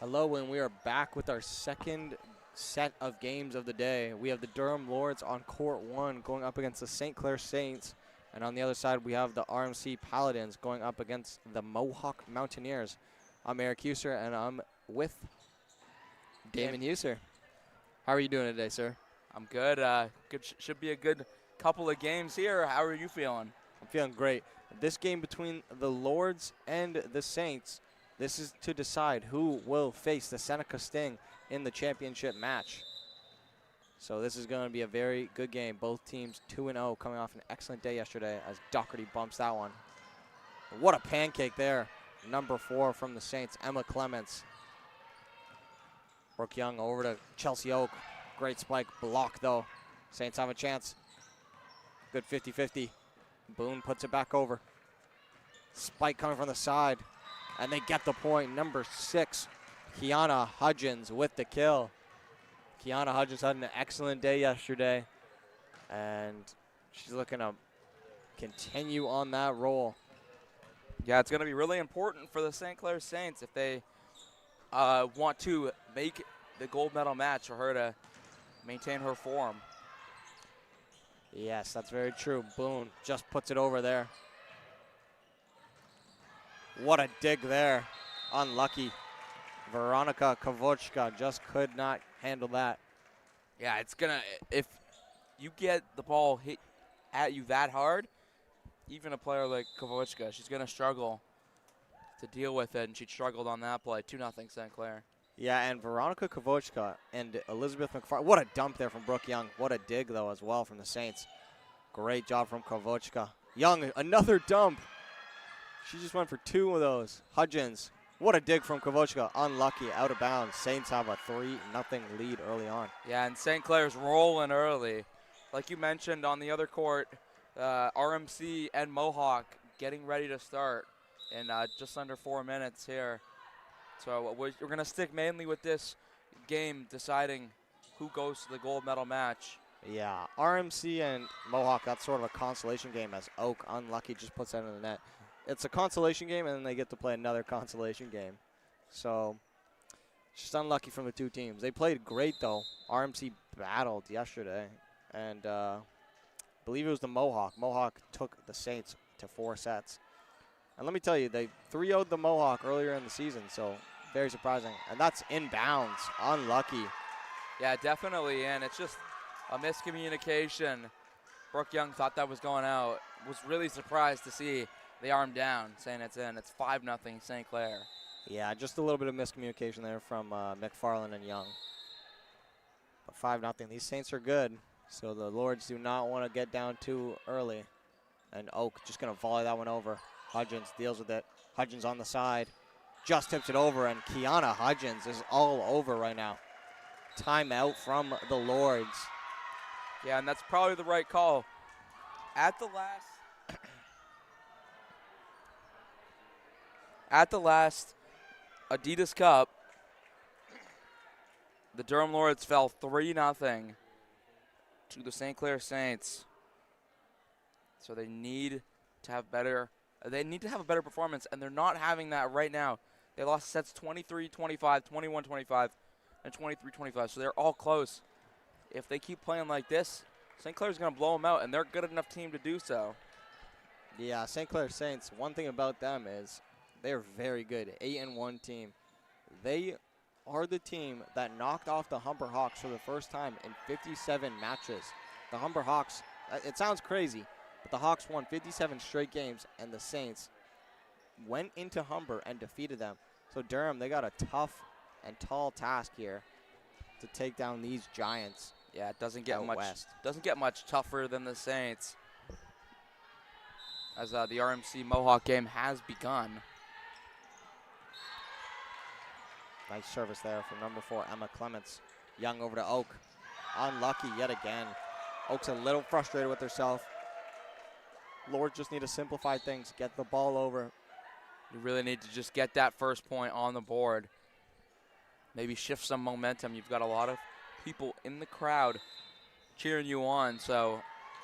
Hello, and we are back with our second set of games of the day. We have the Durham Lords on court 1 going up against the St. Clair Saints. And on the other side, we have the RMC Paladins going up against the Mohawk Mountaineers. I'm Eric Huser, and I'm with Damon Huser. How are you doing today, sir? I'm good. Should be a good couple of games here. How are you feeling? I'm feeling great. This game between the Lords and the Saints, this is to decide who will face the Seneca Sting in the championship match. So this is going to be a very good game. Both teams 2-0, coming off an excellent day yesterday as Doherty bumps that one. What a pancake there. Number 4 from the Saints, Emma Clements. Brooke Young over to Chelsea Oak. Great spike, block though. Saints have a chance. Good 50-50. Boone puts it back over. Spike coming from the side. And they get the point. Number 6, Kiana Hudgens with the kill. Kiana Hudgens had an excellent day yesterday. And she's looking to continue on that roll. Yeah, it's going to be really important for the St. Clair Saints if they want to make the gold medal match for her to maintain her form. Yes, that's very true. Boone just puts it over there. What a dig there. Unlucky. Veronica Kavochka just could not handle that. Yeah, it's gonna, if you get the ball hit at you that hard, even a player like Kavochka, she's gonna struggle to deal with it, and she struggled on that play. 2-0 St. Clair. Yeah, and Veronica Kavochka and Elizabeth McFarland. What a dump there from Brooke Young. What a dig, though, as well from the Saints. Great job from Kavochka. Young, another dump. She just went for 2 of those. Hudgens, what a dig from Kavochka. Unlucky, out of bounds. Saints have a 3-0 lead early on. Yeah, and St. Clair's rolling early. Like you mentioned on the other court, RMC and Mohawk getting ready to start in just under 4 minutes here. So we're going to stick mainly with this game, deciding who goes to the gold medal match. Yeah, RMC and Mohawk, that's sort of a consolation game as Oak, unlucky, just puts that in the net. It's a consolation game, and then they get to play another consolation game. So, just unlucky from the two teams. They played great, though. RMC battled yesterday, and I believe it was the Mohawk. Mohawk took the Saints to 4 sets. And let me tell you, they 3-0'd the Mohawk earlier in the season, so very surprising. And that's inbounds, unlucky. Yeah, definitely, and it's just a miscommunication. Brooke Young thought that was going out. Was really surprised to see the arm down, saying it's in. It's 5-0 St. Clair. Yeah, just a little bit of miscommunication there from McFarland and Young. But 5-0. These Saints are good, so the Lords do not want to get down too early. And Oak just going to volley that one over. Hudgens deals with it. Hudgens on the side. Just tips it over, and Kiana Hudgens is all over right now. Timeout from the Lords. Yeah, and that's probably the right call. At the last Adidas Cup, the Durham Lords fell 3-0 to the St. Clair Saints. So they need to have better. They need to have a better performance, and they're not having that right now. They lost sets 23-25, 21-25, and 23-25. So they're all close. If they keep playing like this, St. Clair's going to blow them out, and they're a good enough team to do so. Yeah, St. Clair Saints, one thing about them is they're very good. 8-1 team. They are the team that knocked off the Humber Hawks for the first time in 57 matches. The Humber Hawks, it sounds crazy, but the Hawks won 57 straight games, and the Saints went into Humber and defeated them. So Durham, they got a tough and tall task here to take down these giants. Yeah, it doesn't get much. West. Doesn't get much tougher than the Saints, as the RMC Mohawk game has begun. Nice service there from number 4, Emma Clements. Young over to Oak. Unlucky yet again. Oak's a little frustrated with herself. Lords just need to simplify things, get the ball over. You really need to just get that first point on the board. Maybe shift some momentum. You've got a lot of people in the crowd cheering you on, so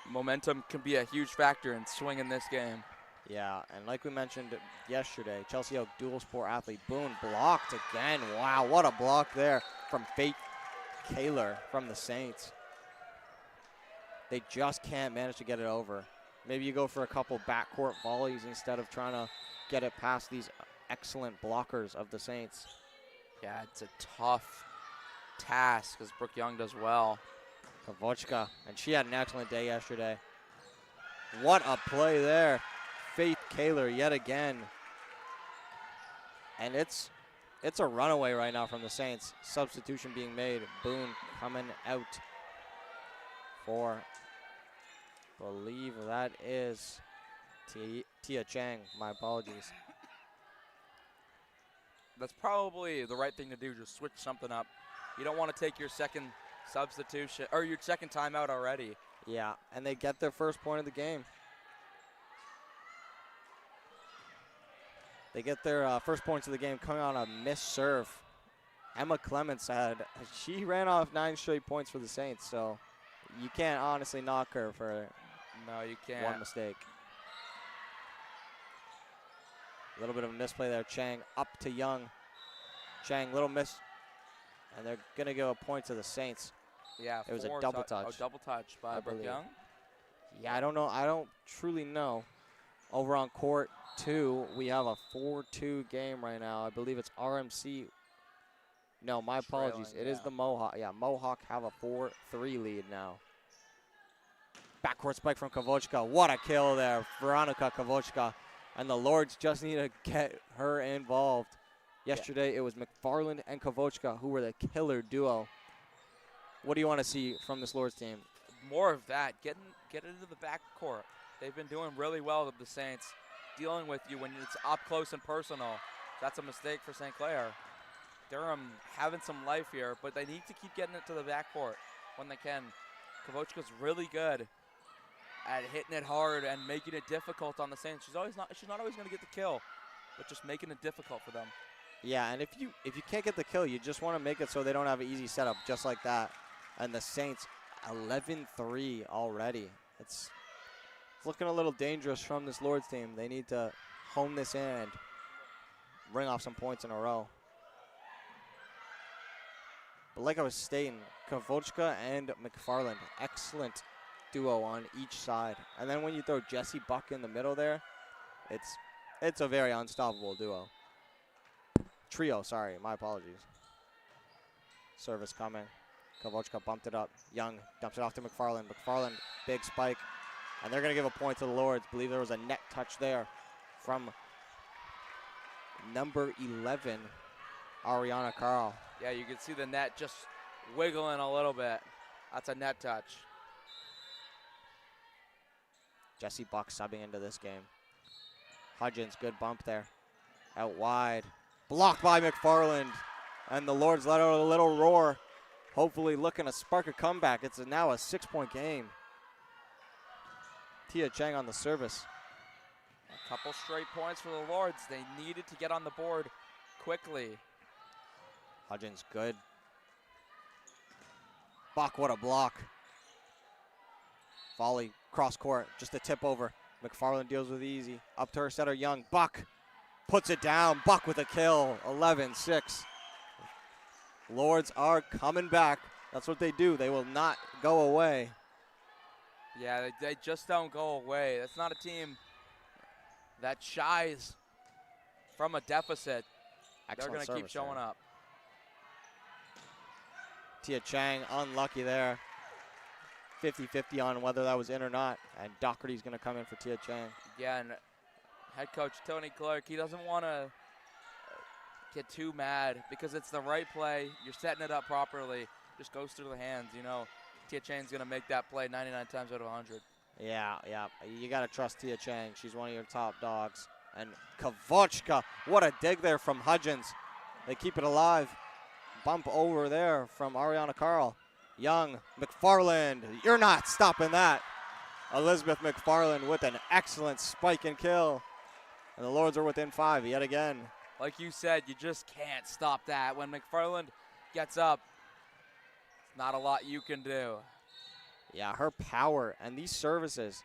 momentum can be a huge factor in swinging this game. Yeah, and like we mentioned yesterday, Chelsea Oak dual sport athlete Boone blocked again. Wow, what a block there from Faith Kaler from the Saints. They just can't manage to get it over. Maybe you go for a couple backcourt volleys instead of trying to get it past these excellent blockers of the Saints. Yeah, it's a tough task because Brooke Young does well. Kavochka, and she had an excellent day yesterday. What a play there. Faith Kaler yet again. And it's a runaway right now from the Saints. Substitution being made. Boone coming out for, I believe that is Tia Chang. My apologies. That's probably the right thing to do, just switch something up. You don't want to take your second substitution, or your second timeout already. Yeah, and they get their first point of the game. They get their first points of the game coming on a missed serve. Emma Clements she ran off 9 straight points for the Saints, so you can't honestly knock her for No, you can't. one mistake. A little bit of a misplay there. Chang up to Young. Chang, little miss. And they're going to give a point to the Saints. Yeah, It was a four double touch. Oh, double touch by I Brooke believe. Young. Yeah, I don't know. I don't truly know. Over on court 2, we have a 4-2 game right now. I believe it's RMC. No, my apologies. Trailing, It is yeah. the Mohawk. Yeah, Mohawk have a 4-3 lead now. Backcourt spike from Kavochka. What a kill there. Veronica Kavochka. And the Lords just need to get her involved. Yesterday, it was McFarland and Kavochka who were the killer duo. What do you want to see from this Lords team? More of that. Get into the backcourt. They've been doing really well with the Saints, dealing with you when it's up close and personal. That's a mistake for St. Clair. Durham having some life here, but they need to keep getting it to the backcourt when they can. Kavochka's really good at hitting it hard and making it difficult on the Saints. She's not always going to get the kill, but just making it difficult for them. Yeah, and if you can't get the kill, you just want to make it so they don't have an easy setup, just like that. And the Saints, 11-3 already. It's looking a little dangerous from this Lords team. They need to hone this in and bring off some points in a row. But like I was stating, Kavochka and McFarland, excellent duo on each side. And then when you throw Jesse Buck in the middle there, it's a very unstoppable duo. Trio, sorry, my apologies. Service coming. Kavochka bumped it up. Young dumps it off to McFarland. McFarland, big spike. And they're going to give a point to the Lords. Believe there was a net touch there from number 11, Ariana Carl. Yeah, you can see the net just wiggling a little bit. That's a net touch. Jesse Buck subbing into this game. Hudgens, good bump there. Out wide. Blocked by McFarland. And the Lords let out a little roar. Hopefully looking to spark a comeback. It's now a 6-point game. Tia Chang on the service. A couple straight points for the Lords. They needed to get on the board quickly. Hudgens, good. Buck, what a block. Volley, cross court, just a tip over. McFarland deals with easy. Up to her setter, Young. Buck puts it down. Buck with a kill, 11-6. Lords are coming back. That's what they do. They will not go away. Yeah, they just don't go away. That's not a team that shies from a deficit. They're going to keep showing up. Tia Chang unlucky there. 50-50 on whether that was in or not. And Doherty's going to come in for Tia Chang. Yeah, and head coach Tony Clark, he doesn't want to get too mad because it's the right play. You're setting it up properly. Just goes through the hands, you know. Tia Chang's going to make that play 99 times out of 100. Yeah. You got to trust Tia Chang. She's one of your top dogs. And Kavochka, what a dig there from Hudgens. They keep it alive. Bump over there from Ariana Carl. Young, McFarland, you're not stopping that. Elizabeth McFarland with an excellent spike and kill. And the Lords are within 5 yet again. Like you said, you just can't stop that. When McFarland gets up, not a lot you can do. Yeah, her power and these services,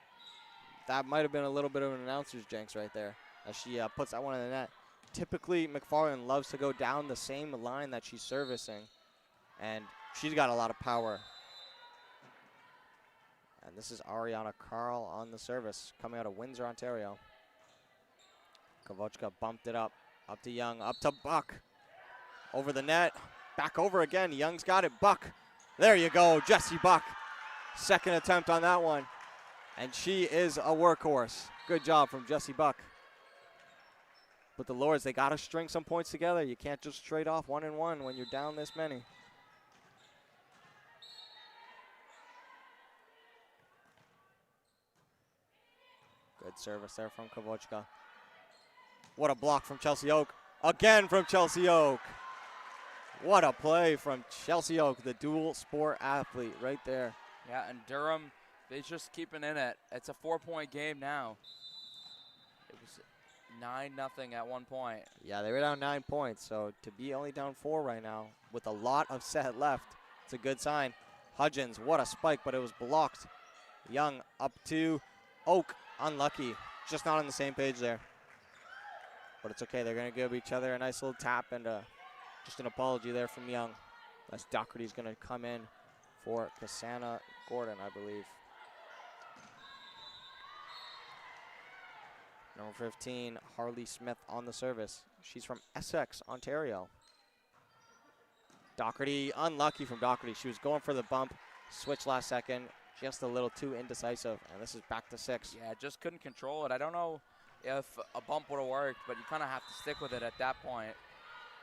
that might have been a little bit of an announcer's jinx right there as she puts that one in the net. Typically, McFarland loves to go down the same line that she's servicing, and she's got a lot of power. And this is Ariana Carl on the service, coming out of Windsor, Ontario. Kavochka bumped it up to Young, up to Buck. Over the net, back over again. Young's got it, Buck. There you go, Jessie Buck. Second attempt on that one. And she is a workhorse. Good job from Jessie Buck. But the Lords, they got to string some points together. You can't just trade off 1-1 when you're down this many. Good service there from Kavochka. What a block from Chelsea Oak. Again from Chelsea Oak. What a play from Chelsea Oak, the dual sport athlete right there. Yeah, and Durham, they're just keeping in it. It's a 4-point game now. It was 9-0 at one point. Yeah, they were down 9 points, so to be only down 4 right now with a lot of set left, it's a good sign. Hudgens, what a spike, but it was blocked. Young up to Oak, unlucky. Just not on the same page there. But it's okay, they're going to give each other a nice little tap and just an apology there from Young. As Doherty's going to come in for Cassandra Gordon, I believe. Number 15, Harley Smith on the service. She's from Essex, Ontario. Doherty, unlucky from Doherty. She was going for the bump, switch last second, just a little too indecisive, and this is back to 6. Yeah, just couldn't control it. I don't know if a bump would have worked, but you kind of have to stick with it at that point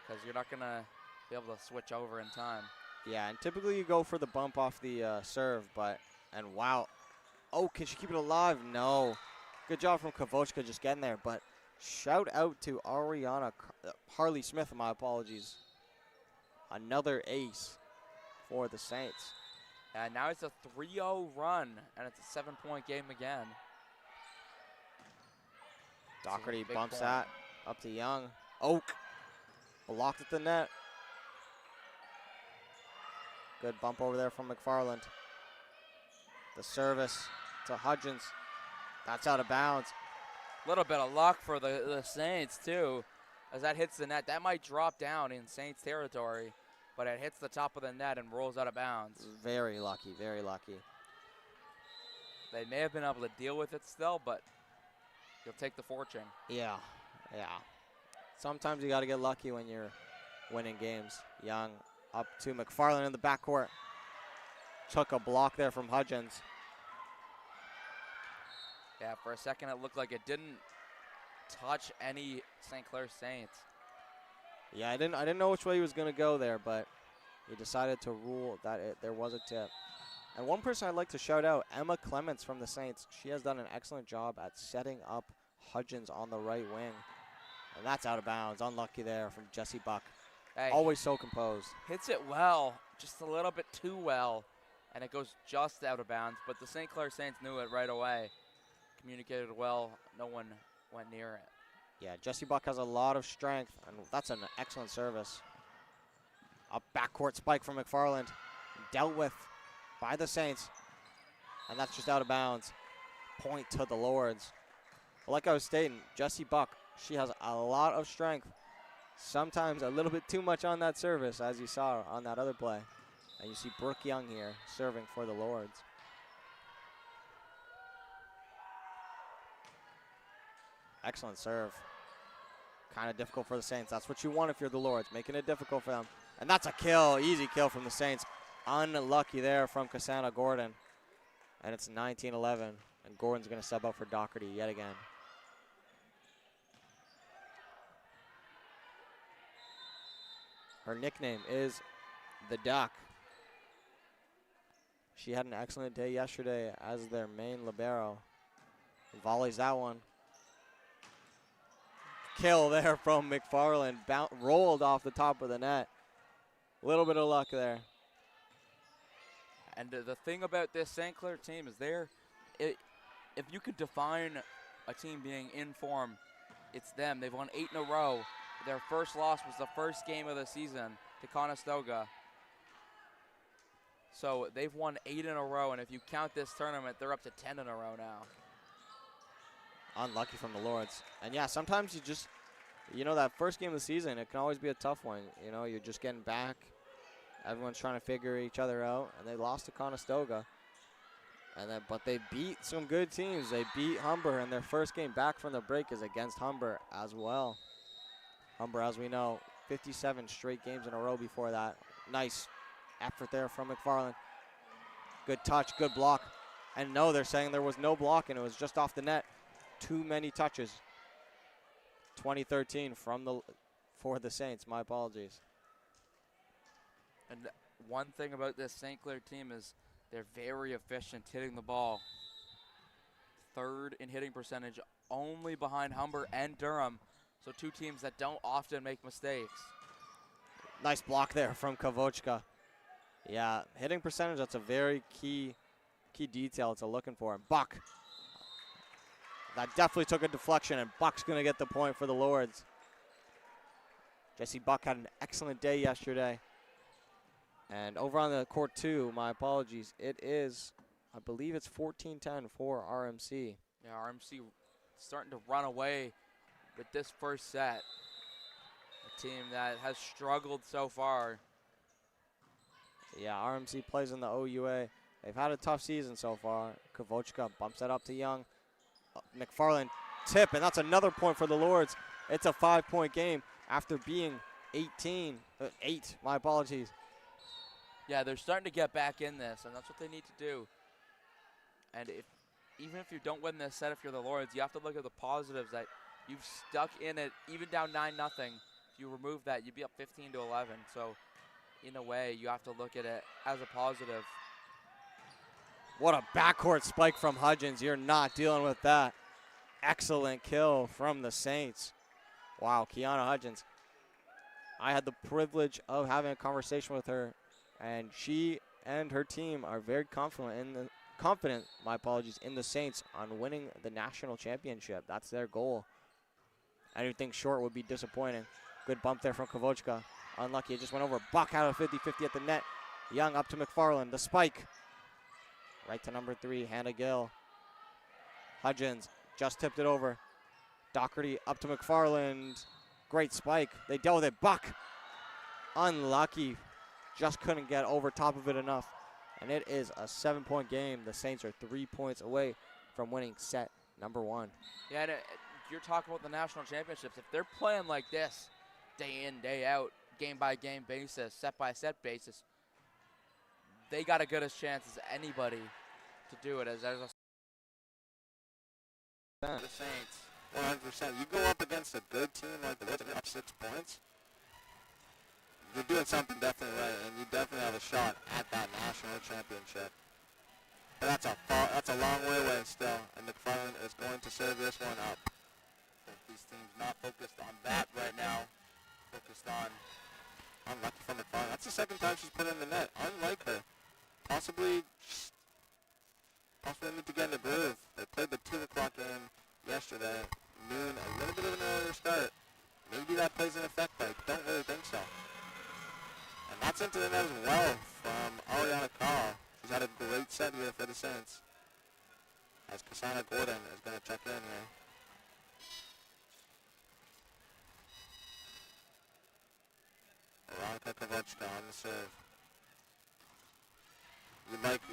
because you're not going to be able to switch over in time. Yeah, and typically you go for the bump off the serve, and wow. Oh, can she keep it alive? No. Good job from Kavochka just getting there, but shout out to Harley Smith, my apologies. Another ace for the Saints. And now it's a 3-0 run, and it's a 7-point game again. Doherty bumps that up to Young. Oak blocked at the net. Good bump over there from McFarland. The service to Hudgens. That's out of bounds. A little bit of luck for the Saints, too, as that hits the net. That might drop down in Saints territory, but it hits the top of the net and rolls out of bounds. Very lucky, very lucky. They may have been able to deal with it still, but you'll take the fortune. Yeah. Sometimes you got to get lucky when you're winning games. Young up to McFarland in the backcourt. Took a block there from Hudgens. Yeah, for a second it looked like it didn't touch any St. Clair Saints. Yeah, I didn't know which way he was going to go there, but he decided to rule that there was a tip. And one person I'd like to shout out, Emma Clements from the Saints. She has done an excellent job at setting up Hudgens on the right wing. And that's out of bounds. Unlucky there from Jesse Buck. Hey, always so composed. Hits it well, just a little bit too well, and it goes just out of bounds. But the St. Clair Saints knew it right away. Communicated well. No one went near it. Yeah, Jesse Buck has a lot of strength, and that's an excellent service. A backcourt spike from McFarland. Dealt with by the Saints, and that's just out of bounds. Point to the Lords. Like I was stating, Jesse Buck, she has a lot of strength. Sometimes a little bit too much on that service, as you saw on that other play. And you see Brooke Young here serving for the Lords. Excellent serve. Kind of difficult for the Saints. That's what you want if you're the Lords, making it difficult for them. And that's a kill, easy kill from the Saints. Unlucky there from Cassandra Gordon. And it's 19-11, and Gordon's going to sub out for Doherty yet again. Her nickname is the Duck. She had an excellent day yesterday as their main libero. Volleys that one. Kill there from McFarland. Rolled off the top of the net. A little bit of luck there. And the thing about this St. Clair team is if you could define a team being in form, it's them. They've won 8 in a row. Their first loss was the first game of the season to Conestoga. So they've won 8 in a row, and if you count this tournament, they're up to 10 in a row now. Unlucky from the Lords. And yeah, sometimes that first game of the season, it can always be a tough one. You're just getting back. Everyone's trying to figure each other out, and they lost to Conestoga. But they beat some good teams. They beat Humber, and their first game back from the break is against Humber as well. Humber, as we know, 57 straight games in a row before that. Nice effort there from McFarland. Good touch, good block. And no, they're saying there was no block, and it was just off the net. Too many touches. 2013 for the Saints. My apologies. And one thing about this St. Clair team is they're very efficient hitting the ball. 3rd in hitting percentage, only behind Humber and Durham. So 2 teams that don't often make mistakes. Nice block there from Kavochka. Yeah, hitting percentage, that's a very key detail to looking for. And Buck. That definitely took a deflection, and Buck's going to get the point for the Lords. Jesse Buck had an excellent day yesterday. And over on the court 2, my apologies, it is, I believe it's 14-10 for RMC. Yeah, RMC starting to run away with this first set. A team that has struggled so far. Yeah, RMC plays in the OUA. They've had a tough season so far. Kavochka bumps it up to Young. McFarland tip, and that's another point for the Lords. It's a 5-point game after being 8, my apologies. Yeah, they're starting to get back in this, and that's what they need to do. And even if you don't win this set, if you're the Lords, you have to look at the positives that you've stuck in it, even down 9-0. If you remove that, you'd be up 15-11. So, in a way, you have to look at it as a positive. What a backcourt spike from Hudgens. You're not dealing with that. Excellent kill from the Saints. Wow, Kiana Hudgens. I had the privilege of having a conversation with her, and she and her team are very confident in the Saints on winning the national championship. That's their goal. Anything short would be disappointing. Good bump there from Kavochka. Unlucky, it just went over. Buck out of 50-50 at the net. Young up to McFarland. The spike. Right to number 3, Hannah Gill. Hudgens just tipped it over. Doherty up to McFarland. Great spike. They dealt with it. Buck. Unlucky. Just couldn't get over top of it enough. And it is a 7-point game. The Saints are 3 points away from winning set number 1. Yeah, and you're talking about the national championships. If they're playing like this, day in, day out, game-by-game basis, set-by-set basis, they got a good as chance as anybody to do it. As there's the Saints. 100%. You go up against a good team like the Wizards, up 6 points, you're doing something definitely right, and you definitely have a shot at that national championship. But that's a long way away still, and McFarland is going to serve this one up. These teams not focused on that right now, focused on unlucky from McFarland. That's the second time she's put in the net, unlike her. Possibly need to get in the groove. They played the 2 o'clock game yesterday, noon, a little bit of an earlier start. Maybe that plays an effect, but I don't really think so. And that's into the net as well from Ariana Carl. She's had a great set here for the Saints. As Cassandra Gordon is going to check in here. Veronica Kavochka on the serve.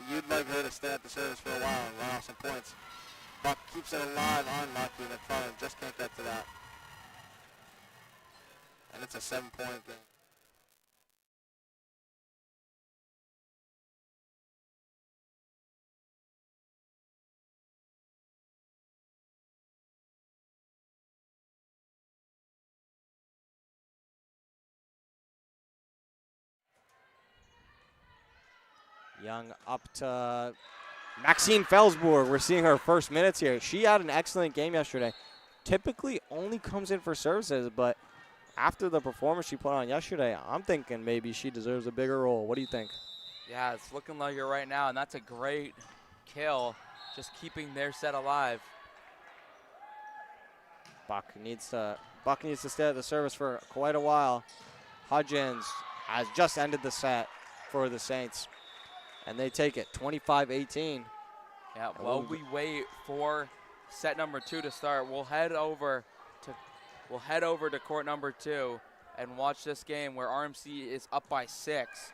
You'd like her to stay at the service for a while and run off some points. Buck keeps it alive on Lucky. McFarland just can't get to that. And it's a 7-point game. Young up to Maxine Felsborg. We're seeing her first minutes here. She had an excellent game yesterday. Typically only comes in for services, but after the performance she put on yesterday, I'm thinking maybe she deserves a bigger role. What do you think? Yeah, it's looking like it right now, and that's a great kill, just keeping their set alive. Buck needs to stay at the service for quite a while. Hudgens has just ended the set for the Saints, and they take it 25-18. Yeah, while we wait for set number 2 to start, we'll head over to court number 2 and watch this game where RMC is up by 6.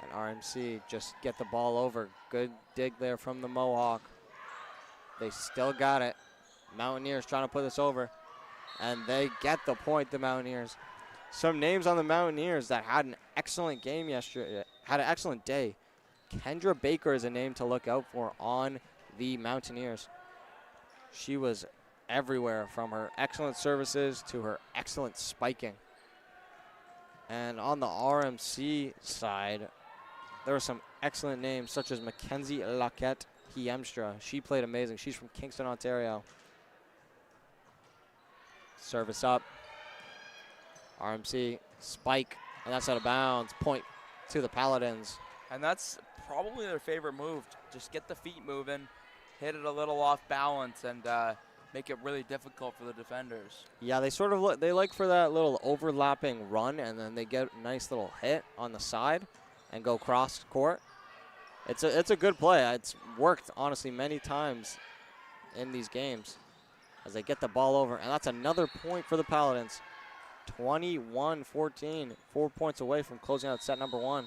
And RMC just get the ball over. Good dig there from the Mohawk. They still got it. Mountaineers trying to put this over. And they get the point, the Mountaineers. Some names on the Mountaineers that had an excellent game yesterday, had an excellent day. Kendra Baker is a name to look out for on the Mountaineers. She was everywhere, from her excellent services to her excellent spiking. And on the RMC side, there were some excellent names such as Mackenzie Laquette Hiemstra. She played amazing. She's from Kingston, Ontario. Service up. RMC spike, and that's out of bounds. Point to the Paladins. And that's probably their favorite move. Just get the feet moving, hit it a little off balance, and make it really difficult for the defenders. Yeah, they sort of they like for that little overlapping run, and then they get a nice little hit on the side and go cross court. It's a good play. It's worked, honestly, many times in these games as they get the ball over. And that's another point for the Paladins. 21-14, 4 points away from closing out set number 1.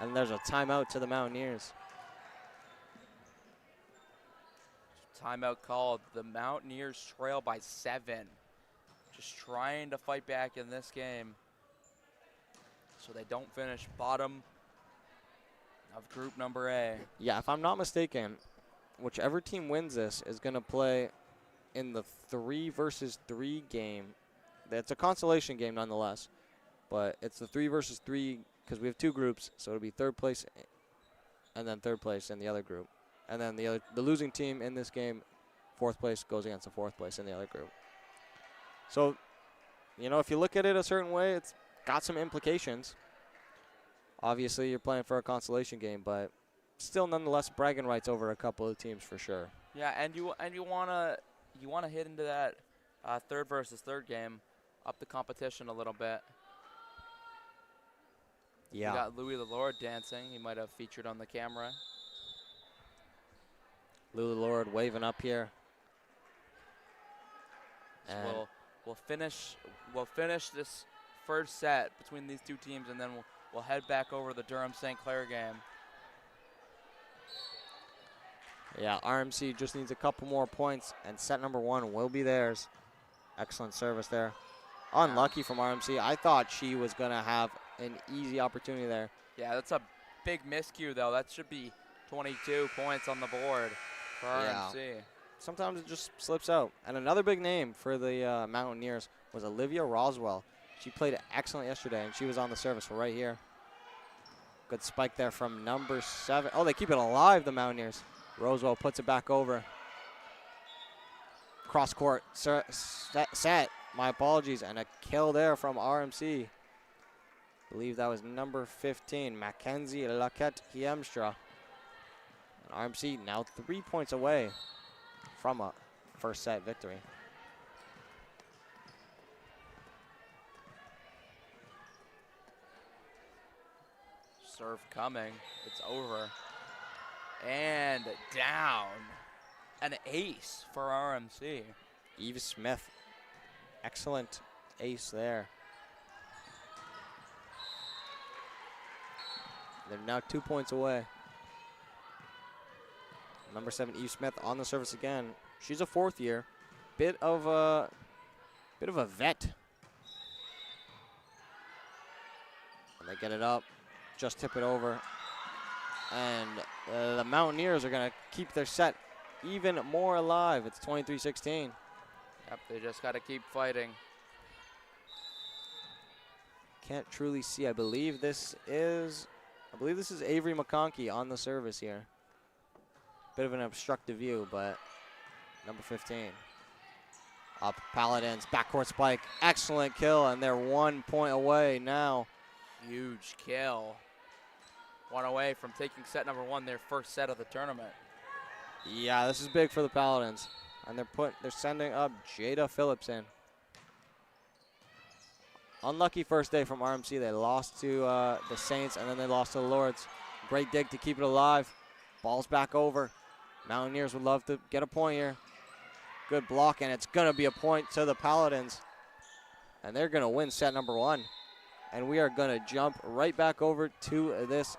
And there's a timeout to the Mountaineers. Timeout called. The Mountaineers trail by 7. Just trying to fight back in this game so they don't finish bottom of group number A. Yeah, if I'm not mistaken, whichever team wins this is going to play in the 3 versus 3 game. It's a consolation game nonetheless, but it's the 3 versus 3 because we have 2 groups, so it'll be 3rd place and then 3rd place in the other group. And then the losing team in this game, 4th place, goes against the 4th place in the other group. So, you know, if you look at it a certain way, it's got some implications. Obviously, you're playing for a consolation game, but still, nonetheless, bragging rights over a couple of teams for sure. Yeah, and you wanna hit into that 3rd versus 3rd game, up the competition a little bit. Yeah. We got Louis the Lord dancing. He might have featured on the camera. Louis the Lord waving up here. So And we'll finish this first set between these 2 teams, and then we'll head back over the Durham St. Clair game. yeah, RMC just needs a couple more points, and set number 1 will be theirs. Excellent service there. Unlucky from RMC. I thought she was going to have an easy opportunity there. Yeah, that's a big miscue, though. That should be 22 points on the board for RMC. Sometimes it just slips out. And another big name for the Mountaineers was Olivia Roswell. She played excellent yesterday, and she was on the service right here. Good spike there from number 7. Oh, they keep it alive, the Mountaineers. Roswell puts it back over. Cross court set. My apologies. And a kill there from RMC. I believe that was number 15, Mackenzie Laquette Hiemstra. And RMC now 3 points away from a first set victory. Serve coming. It's over. And down. An ace for RMC. Eve Smith. Excellent ace there. They're now 2 points away. Number 7, Eve Smith on the service again. She's a 4th year. Bit of a vet. And they get it up. Just tip it over. And the Mountaineers are going to keep their set even more alive. It's 23-16. Yep, they just got to keep fighting. Can't truly see. I believe this is Avery McConkey on the service here. Bit of an obstructive view, but number 15. Up Paladins, backcourt spike. Excellent kill, and they're 1 point away now. Huge kill. 1 away from taking set number 1, their first set of the tournament. Yeah, this is big for the Paladins. And they're sending up Jada Phillips in. Unlucky first day from RMC. They lost to the Saints, and then they lost to the Lords. Great dig to keep it alive. Ball's back over. Mountaineers would love to get a point here. Good block, and it's going to be a point to the Paladins. And they're going to win set number 1. And we are going to jump right back over to this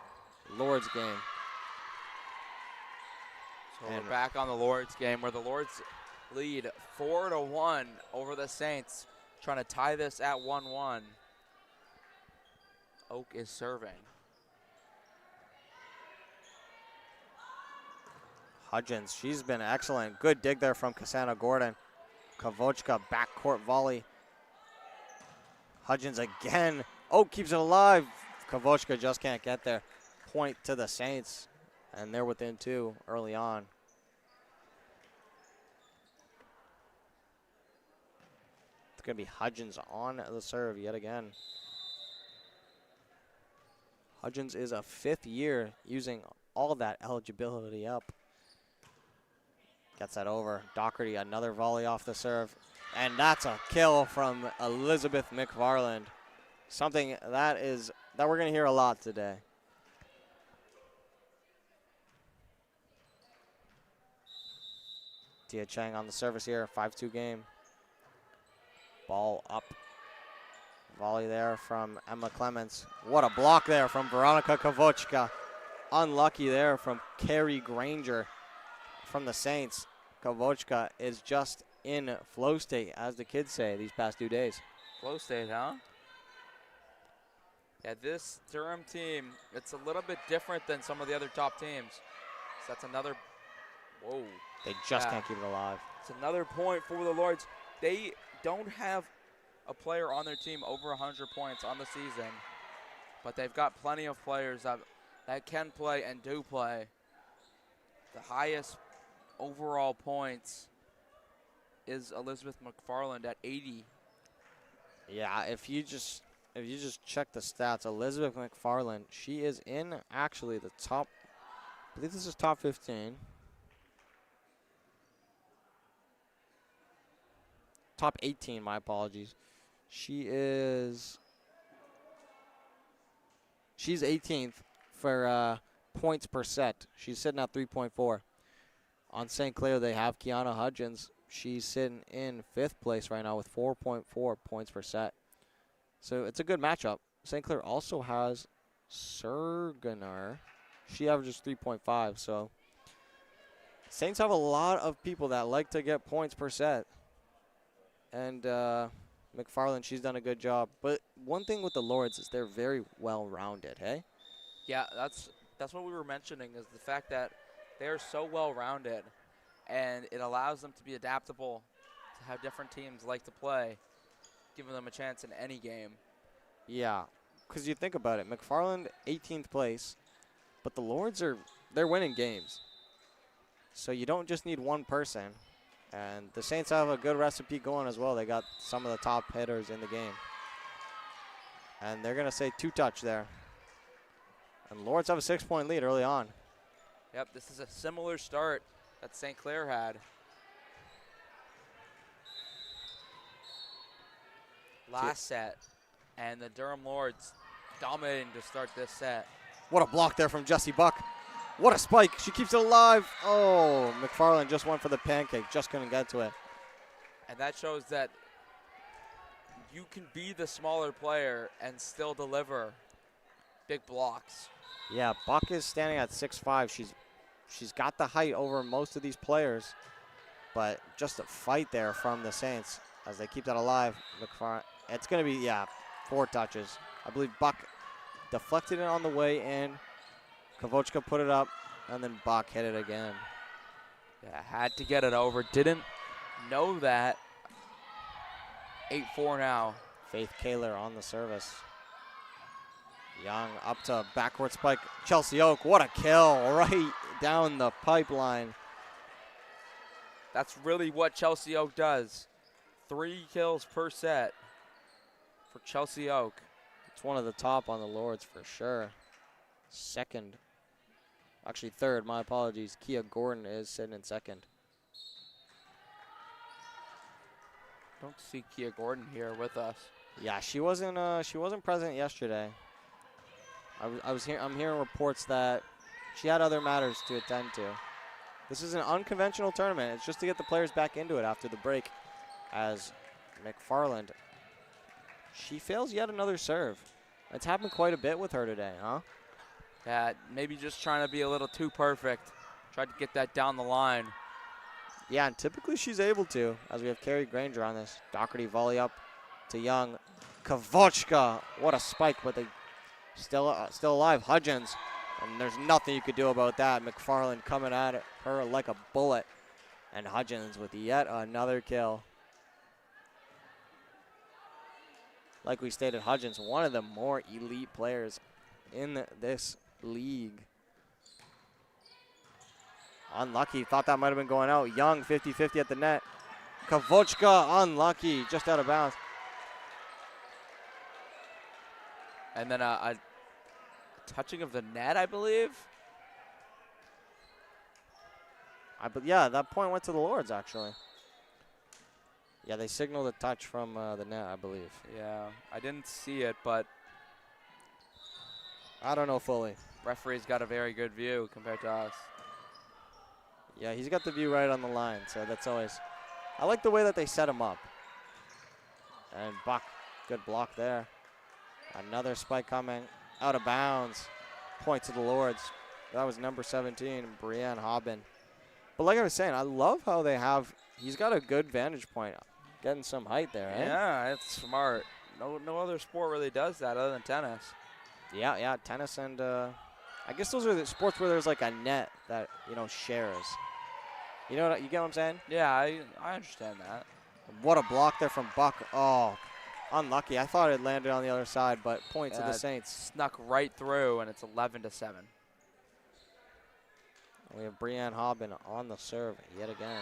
Lords game. So we're back on the Lords game, where the Lords lead 4-1 over the Saints, trying to tie this at 1-1. Oak is serving. Hudgens, she's been excellent. Good dig there from Cassandra Gordon. Kavochka, backcourt volley. Hudgens again. Oak keeps it alive. Kavochka just can't get there. Point to the Saints, and they're within 2 early on. It's going to be Hudgens on the serve yet again. Hudgens is a 5th year using all that eligibility up. Gets that over. Doherty, another volley off the serve. And that's a kill from Elizabeth McFarland. Something that we're going to hear a lot today. Tia Chang on the service here, 5-2 game. Ball up Volley there from Emma Clements. What a block there from Veronica Kavochka. Unlucky there from Carrie Granger from the Saints. Kavochka is just in flow state, as the kids say, these past 2 days. Flow state, huh? Yeah, this Durham team, it's a little bit different than some of the other top teams. So that's another, whoa. They just can't keep it alive. It's another point for the Lords. They don't have a player on their team over 100 points on the season, but they've got plenty of players that can play and do play. The highest overall points is Elizabeth McFarland at 80. Yeah, if you just check the stats, Elizabeth McFarland, she is in actually the top, I believe this is top 15. Top 18, my apologies. She's 18th for points per set. She's sitting at 3.4. On St. Clair, they have Kiana Hudgens. She's sitting in 5th place right now with 4.4 points per set. So it's a good matchup. St. Clair also has Sergener. She averages 3.5. So Saints have a lot of people that like to get points per set. And McFarland, she's done a good job. But one thing with the Lords is they're very well-rounded, hey? Yeah, that's what we were mentioning, is the fact that they're so well-rounded, and it allows them to be adaptable to how different teams like to play, giving them a chance in any game. Yeah, because you think about it, McFarland 18th place, but the Lords they're winning games. So you don't just need one person. And the Saints have a good recipe going as well. They got some of the top hitters in the game. And they're going to say 2-touch there. And Lords have a 6-point lead early on. Yep, this is a similar start that St. Clair had. Last set, and the Durham Lords dominating to start this set. What a block there from Jessie Buck. What a spike. She keeps it alive. Oh, McFarland just went for the pancake. Just couldn't get to it. And that shows that you can be the smaller player and still deliver big blocks. Yeah, Buck is standing at 6'5". She's got the height over most of these players. But just a fight there from the Saints as they keep that alive. McFarland, it's going to be, 4 touches. I believe Buck deflected it on the way in. Kavochka put it up, and then Buck hit it again. Yeah, had to get it over. Didn't know that. 8-4 now. Faith Kaler on the service. Young up to backward spike. Chelsea Oak, what a kill right down the pipeline. That's really what Chelsea Oak does. 3 kills per set for Chelsea Oak. It's one of the top on the Lords for sure. Second. Actually third, my apologies. Kia Gordon is sitting in second. Don't see Kia Gordon here with us. Yeah, she wasn't present yesterday. I'm hearing reports that she had other matters to attend to. This is an unconventional tournament. It's just to get the players back into it after the break. As McFarland, she fails yet another serve. It's happened quite a bit with her today, huh? Yeah, maybe just trying to be a little too perfect. Tried to get that down the line. Yeah, and typically she's able to, as we have Carrie Granger on this. Doherty volley up to Young. Kavochka, what a spike, but they still alive. Hudgens, and there's nothing you could do about that. McFarland coming at her like a bullet. And Hudgens with yet another kill. Like we stated, Hudgens, one of the more elite players in this league. Unlucky, thought that might have been going out. Young, 50-50 at the net. Kavochka, unlucky, just out of bounds. And then a touching of the net, I believe. Yeah, that point went to the Lords, actually. Yeah, they signaled a touch from the net, I believe. Yeah, I didn't see it, but I don't know fully. referee's got a very good view compared to us. Yeah, he's got the view right on the line, so that's always... I like the way that they set him up. And Buck Good block there. Another spike coming out of bounds. Point to the Lords. That was number 17, Brienne Hobbin. But like I was saying, I love how they have, he's got a good vantage point. Getting some height there, eh? Yeah, it's smart. No other sport really does that other than tennis. Yeah, tennis and I guess those are the sports where there's like a net that, shares. You get what I'm saying? Yeah, I understand that. What a block there from Buck. Oh, unlucky. I thought it landed on the other side, but point to the Saints. Snuck right through, and it's 11-7. We have Brienne Hobbin on the serve yet again.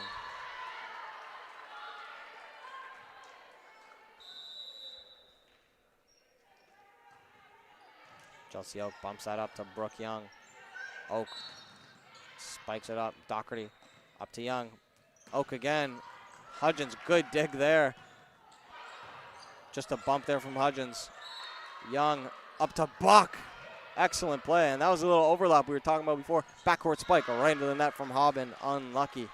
Chelsea Oak bumps that up to Brooke Young. Oak spikes it up. Doherty up to Young. Oak again. Hudgens, good dig there. Just a bump there from Hudgens. Young up to Buck. Excellent play, and that was a little overlap we were talking about before. Backcourt spike right into the net from Hobbin. Unlucky.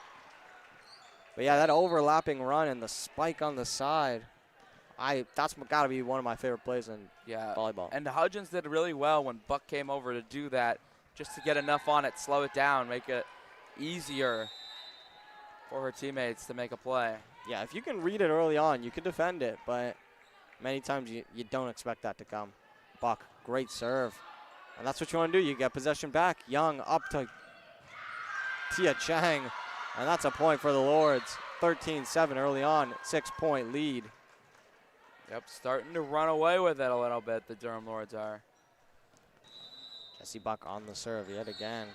But yeah, that overlapping run and the spike on the side. That's got to be one of my favorite plays in volleyball. And Hudgens did really well when Buck came over to do that, just to get enough on it, slow it down, make it easier for her teammates to make a play. Yeah, if you can read it early on, you can defend it, but many times you don't expect that to come. Buck, great serve. And that's what you want to do. You get possession back. Young up to Tia Chang, and that's a point for the Lords. 13-7 early on, 6-point lead. Yep, starting to run away with it a little bit, the Durham Lords are. Jesse Buck on the serve yet again.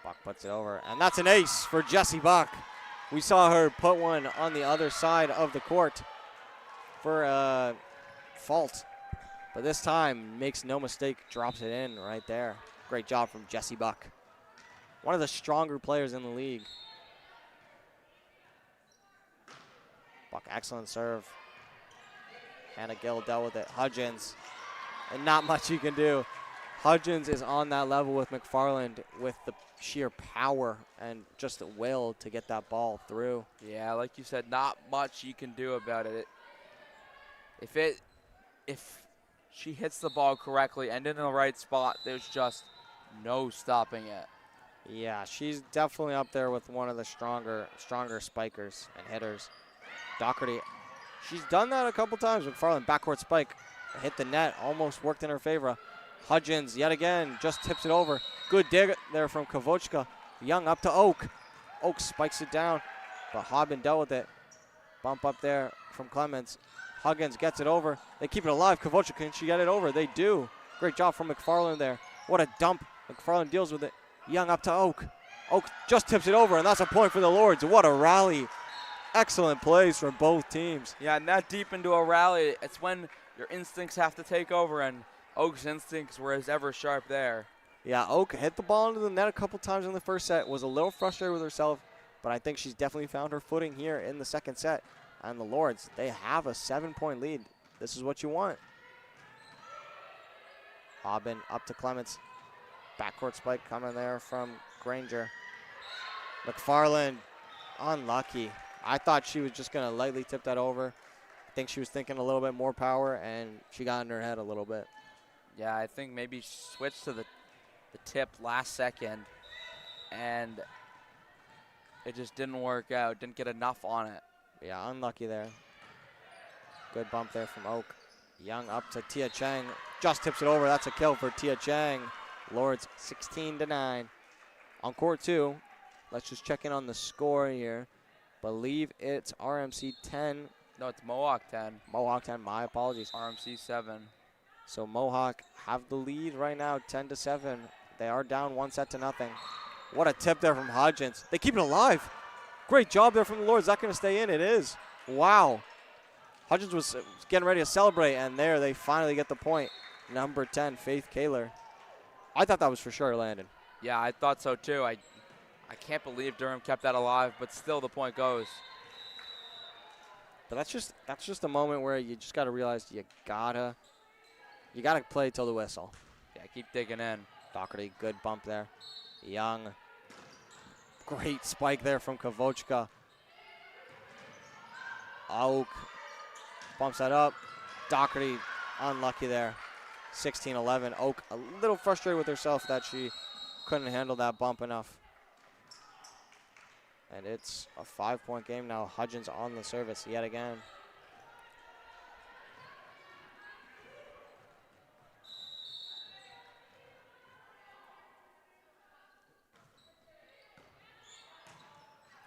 Buck puts it over, and that's an ace for Jesse Buck. We saw her put one on the other side of the court for a fault. But this time, makes no mistake, drops it in right there. Great job from Jesse Buck. One of the stronger players in the league. Buck, excellent serve. Hannah Gill dealt with it. Hudgens, and not much you can do. Hudgens is on that level with McFarland with the sheer power and just the will to get that ball through. Yeah, like you said, not much you can do about it. If she hits the ball correctly and in the right spot, there's just no stopping it. Yeah, she's definitely up there with one of the stronger spikers and hitters. Doherty, she's done that a couple times. McFarland, backcourt spike, hit the net, almost worked in her favor. Hudgens, yet again, just tips it over. Good dig there from Kavochka. Young up to Oak. Oak spikes it down, but Hobbin dealt with it. Bump up there from Clements. Huggins gets it over. They keep it alive. Kavochka, can she get it over? They do. Great job from McFarland there. What a dump. McFarland deals with it. Young up to Oak. Oak just tips it over, and that's a point for the Lords. What a rally. Excellent plays from both teams. Yeah, and that deep into a rally, it's when your instincts have to take over, and Oak's instincts were as ever sharp there. Yeah, Oak hit the ball into the net a couple times in the first set, was a little frustrated with herself, but I think she's definitely found her footing here in the second set. And the Lords, they have a 7-point lead. This is what you want. Hobbin up to Clements. Backcourt spike coming there from Granger. McFarland, unlucky. I thought she was just going to lightly tip that over. I think she was thinking a little bit more power, and she got in her head a little bit. Yeah, I think maybe she switched to the tip last second, and it just didn't work out. Didn't get enough on it. Yeah, unlucky there. Good bump there from Oak. Young up to Tia Chang. Just tips it over. That's a kill for Tia Chang. Lords 16-9. On court 2, let's just check in on the score here. Believe it's RMC 10. No, it's Mohawk 10. Mohawk 10, my apologies. RMC 7. So Mohawk have the lead right now, 10-7. They are down 1-0. What a tip there from Hudgens. They keep it alive. Great job there from the Lords. Is that going to stay in? It is. Wow. Hudgens was getting ready to celebrate, and there they finally get the point. Number 10, Faith Kaler. I thought that was for sure landing. Yeah, I thought so too. I can't believe Durham kept that alive, but still the point goes. But that's just a moment where you just got to realize you gotta play till the whistle. Yeah, keep digging in. Doherty, good bump there. Young Great spike there from Kavochka. Auk bumps that up. Doherty unlucky there. 16-11. Oak a little frustrated with herself that she couldn't handle that bump enough. And it's a 5-point game now. Hudgens on the service yet again.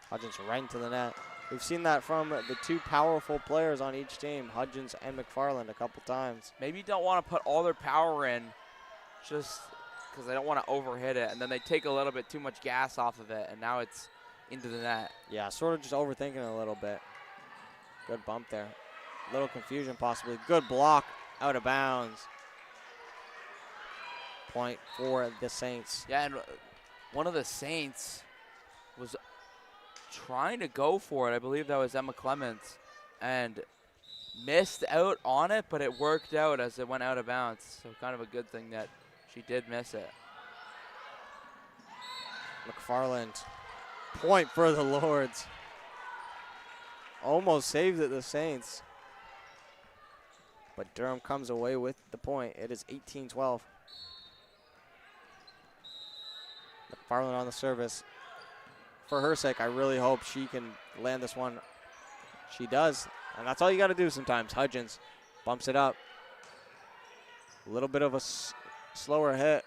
Hudgens right into the net. We've seen that from the two powerful players on each team, Hudgens and McFarland, a couple times. Maybe you don't want to put all their power in just because they don't want to overhit it, and then they take a little bit too much gas off of it, and now it's into the net. Yeah, sort of just overthinking it a little bit. Good bump there. Little confusion possibly. Good block, out of bounds. Point for the Saints. Yeah, and one of the Saints was trying to go for it. I believe that was Emma Clements, and missed out on it, but it worked out as it went out of bounds. So kind of a good thing that she did miss it. McFarland, point for the Lords. Almost saved it, the Saints. But Durham comes away with the point. It is 18-12. McFarland on the service. For her sake, I really hope she can land this one. She does, and that's all you got to do sometimes. Hudgens bumps it up. A little bit of a slower hit.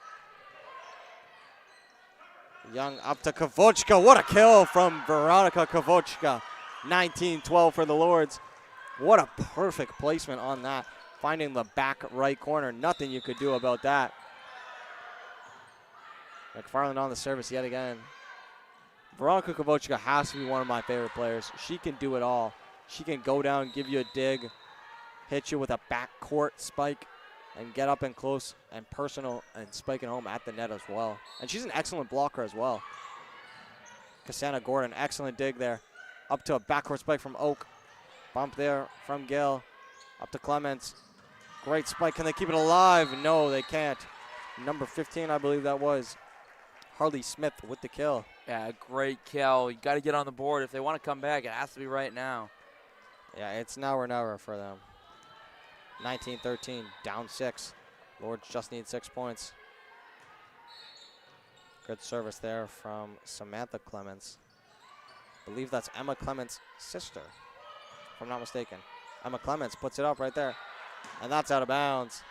Young up to Kavochka. What a kill from Veronica Kavochka. 19-12 for the Lords. What a perfect placement on that. Finding the back right corner. Nothing you could do about that. McFarland on the service yet again. Veronica Kavochka has to be one of my favorite players. She can do it all. She can go down, give you a dig, hit you with a backcourt spike, and get up and close and personal and spike it home at the net as well. And she's an excellent blocker as well. Cassandra Gordon, excellent dig there. Up to a backcourt spike from Oak. Bump there from Gill. Up to Clements. Great spike. Can they keep it alive? No, they can't. Number 15, I believe that was. Harley Smith with the kill. Yeah, great kill. You got to get on the board. If they want to come back, it has to be right now. Yeah, it's now or never for them. 19-13, down 6. Lords just need 6 points. Good service there from Samantha Clements. I believe that's Emma Clements' sister, if I'm not mistaken. Emma Clements puts it up right there, and that's out of bounds.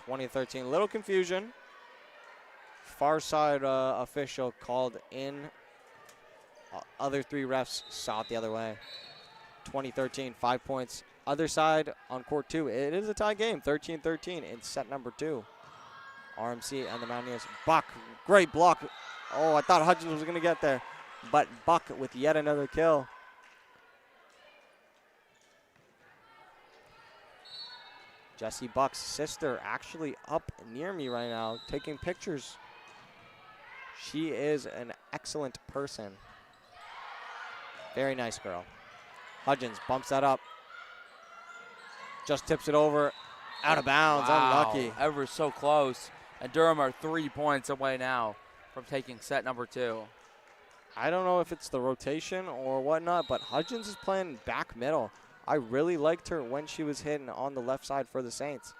(2013) Little confusion. Far side official called in. Other 3 refs saw it the other way. 2013, 5 points. Other side on court 2. It is a tie game, 13-13 in set number 2. RMC and the Mountaineers. Buck, great block. Oh, I thought Hudgens was going to get there. But Buck with yet another kill. Jessie Buck's sister actually up near me right now taking pictures. She is an excellent person. Very nice girl. Hudgens bumps that up. Just tips it over. Out of bounds. Wow, Unlucky. ever so close. And Durham are 3 points away now from taking set number 2. I don't know if it's the rotation or whatnot, but Hudgens is playing back middle. I really liked her when she was hitting on the left side for the Saints.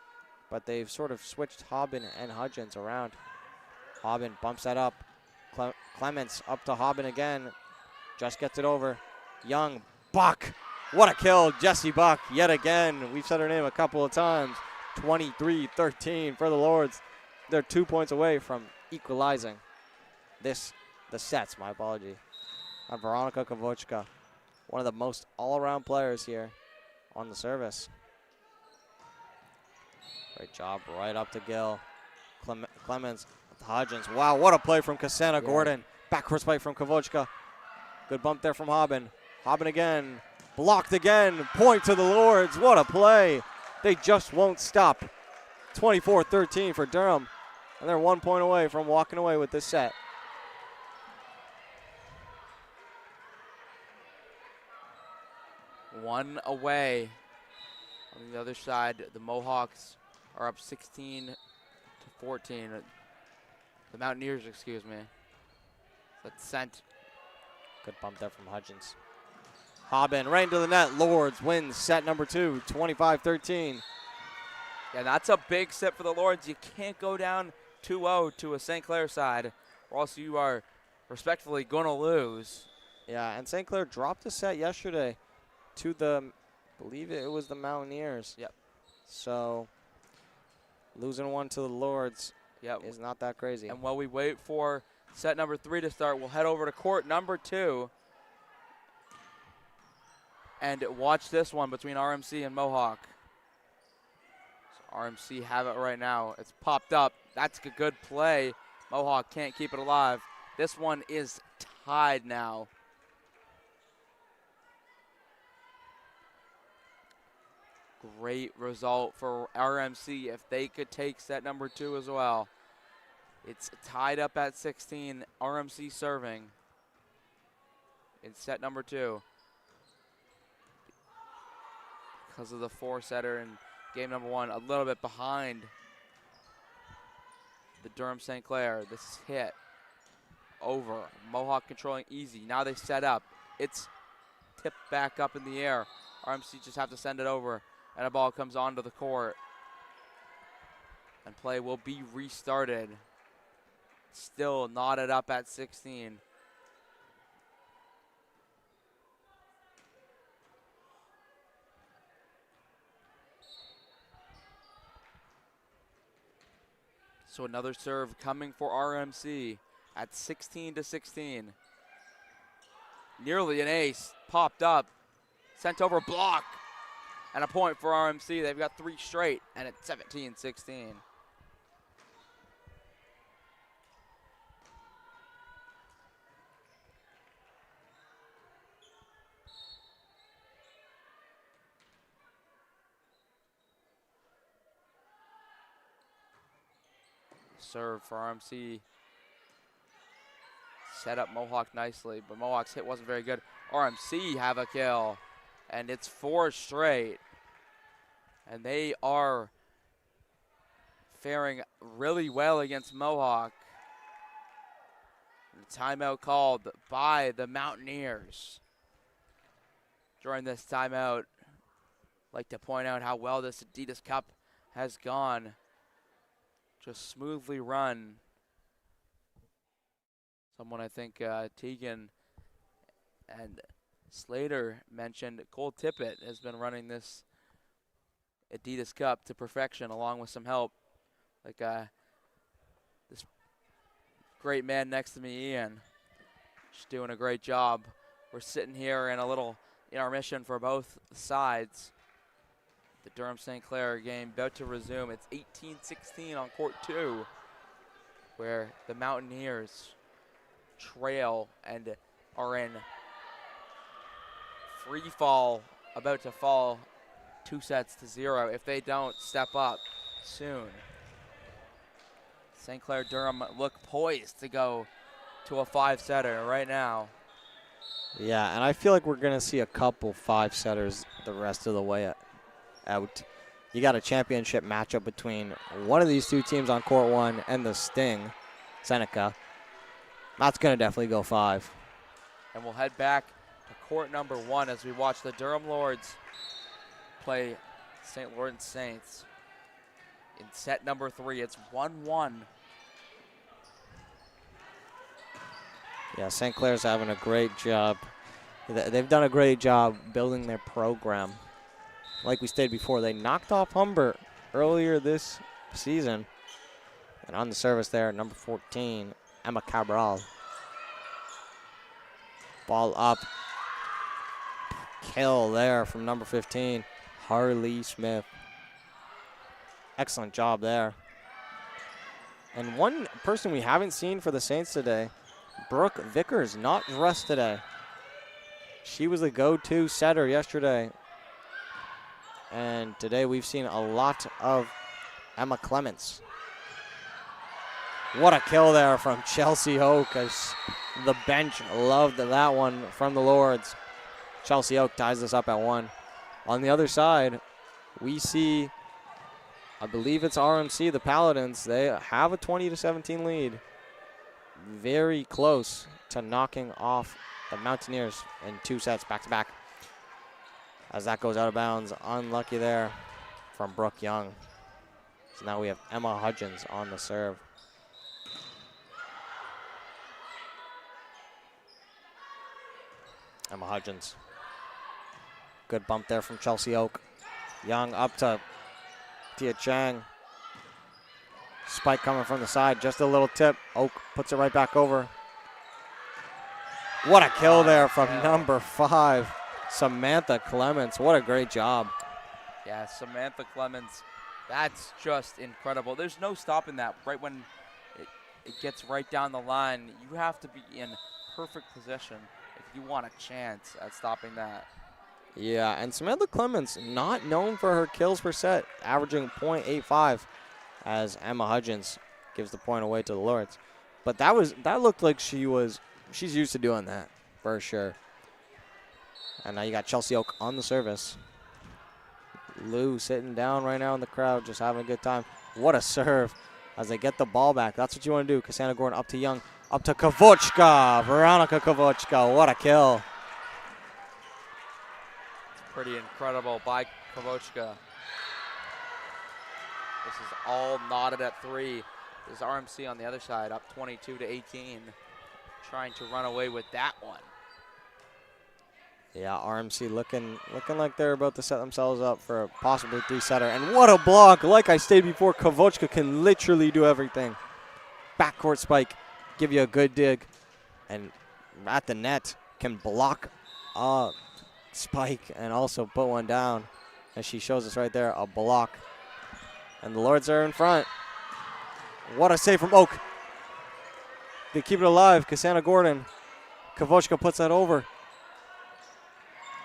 But they've sort of switched Hobbin and Hudgens around. Hobbin bumps that up. Clements up to Hobbin again. Just gets it over. Young, Buck. What a kill, Jessie Buck, yet again. We've said her name a couple of times. 23-13 for the Lords. They're 2 points away from equalizing the sets, my apology. Veronica Kavochka, one of the most all-around players here on the service. Great job, right up to Gill. Clemens, Hodgins. Wow, what a play from Cassandra Gordon. Backcourt spike from Kavochka. Good bump there from Hobbin. Hobbin again. Blocked again. Point to the Lords. What a play. They just won't stop. 24-13 for Durham. And they're 1 point away from walking away with this set. One away. On the other side, the Mohawks are up 16-14 14. The Mountaineers, excuse me. That's sent. Good bump there from Hudgens. Hobbin right into the net. Lords wins set number 2, 25-13. Yeah, that's a big set for the Lords. You can't go down 2-0 to a St. Clair side, or else you are respectfully going to lose. Yeah, and St. Clair dropped a set yesterday to the, I believe it was the Mountaineers. Yep. So losing one to the Lords is not that crazy. And while we wait for set number 3 to start, we'll head over to court number 2 and watch this one between RMC and Mohawk. So RMC have it right now. It's popped up. That's a good play. Mohawk can't keep it alive. This one is tied now. Great result for RMC if they could take set number 2 as well. It's tied up at 16. RMC serving in set number 2. Because of the 4-setter in game number 1, a little bit behind the Durham St. Clair. This is hit over. Mohawk controlling easy. Now they set up. It's tipped back up in the air. RMC just have to send it over, and a ball comes onto the court. And play will be restarted. Still knotted up at 16. So another serve coming for RMC at 16-16. Nearly an ace, popped up, sent over, block, and a point for RMC. They've got 3 straight, and it's 17-16. Serve for RMC. Set up Mohawk nicely, but Mohawk's hit wasn't very good. RMC have a kill, and it's 4 straight. And they are faring really well against Mohawk. And timeout called by the Mountaineers. During this timeout, I'd like to point out how well this Adidas Cup has gone. Just smoothly run. Someone I think Tegan and Slater mentioned, Cole Tippett has been running this Adidas Cup to perfection along with some help. Like this great man next to me, Ian. Just doing a great job. We're sitting here in a little intermission for both sides. The Durham St. Clair game about to resume. It's 18-16 on court 2, where the Mountaineers trail and are in free fall, about to fall 2-0 if they don't step up soon. St. Clair Durham look poised to go to a 5-setter right now. Yeah, and I feel like we're going to see a couple 5-setters the rest of the way out. You got a championship matchup between one of these 2 teams on court 1 and the Sting, Seneca. That's going to definitely go 5. And we'll head back to court number 1 as we watch the Durham Lords play St. Lawrence Saints. In set number 3, it's 1-1. Yeah, St. Clair's having a great job. They've done a great job building their program. Like we stated before, they knocked off Humbert earlier this season. And on the service there, number 14, Emma Cabral. Ball up. Kill there from number 15, Harley Smith. Excellent job there. And one person we haven't seen for the Saints today, Brooke Vickers, not dressed today. She was the go-to setter yesterday. And today we've seen a lot of Emma Clements. What a kill there from Chelsea Oak, as the bench loved that one from the Lords. Chelsea Oak ties this up at 1. On the other side, we see I believe it's RMC, the Paladins. They have a 20-17 lead. Very close to knocking off the Mountaineers in 2 sets back-to-back. As that goes out of bounds, unlucky there from Brooke Young. So now we have Emma Hudgens on the serve. Emma Hudgens. Good bump there from Chelsea Oak. Young up to Tia Chang. Spike coming from the side, just a little tip. Oak puts it right back over. What a kill there from number 5, Samantha Clements. What a great job. Yeah, Samantha Clements, that's just incredible. There's no stopping that. Right when it gets right down the line, you have to be in perfect position if you want a chance at stopping that. Yeah, and Samantha Clements, not known for her kills per set, averaging .85 as Emma Hudgens gives the point away to the Lords. But that looked like she's used to doing that, for sure. And now you got Chelsea Oak on the service. Lou sitting down right now in the crowd, just having a good time. What a serve as they get the ball back. That's what you want to do. Cassandra Gordon up to Young, up to Kavochka. Veronica Kavochka, what a kill. Pretty incredible by Kavochka. This is all knotted at 3. There's RMC on the other side, up 22-18, trying to run away with that one. Yeah, RMC looking like they're about to set themselves up for a possibly 3-setter. And what a block. Like I stated before, Kavochka can literally do everything. Backcourt spike, give you a good dig. And at the net, can block a spike and also put one down. As she shows us right there, a block. And the Lords are in front. What a save from Oak. They keep it alive. Cassandra Gordon. Kavochka puts that over.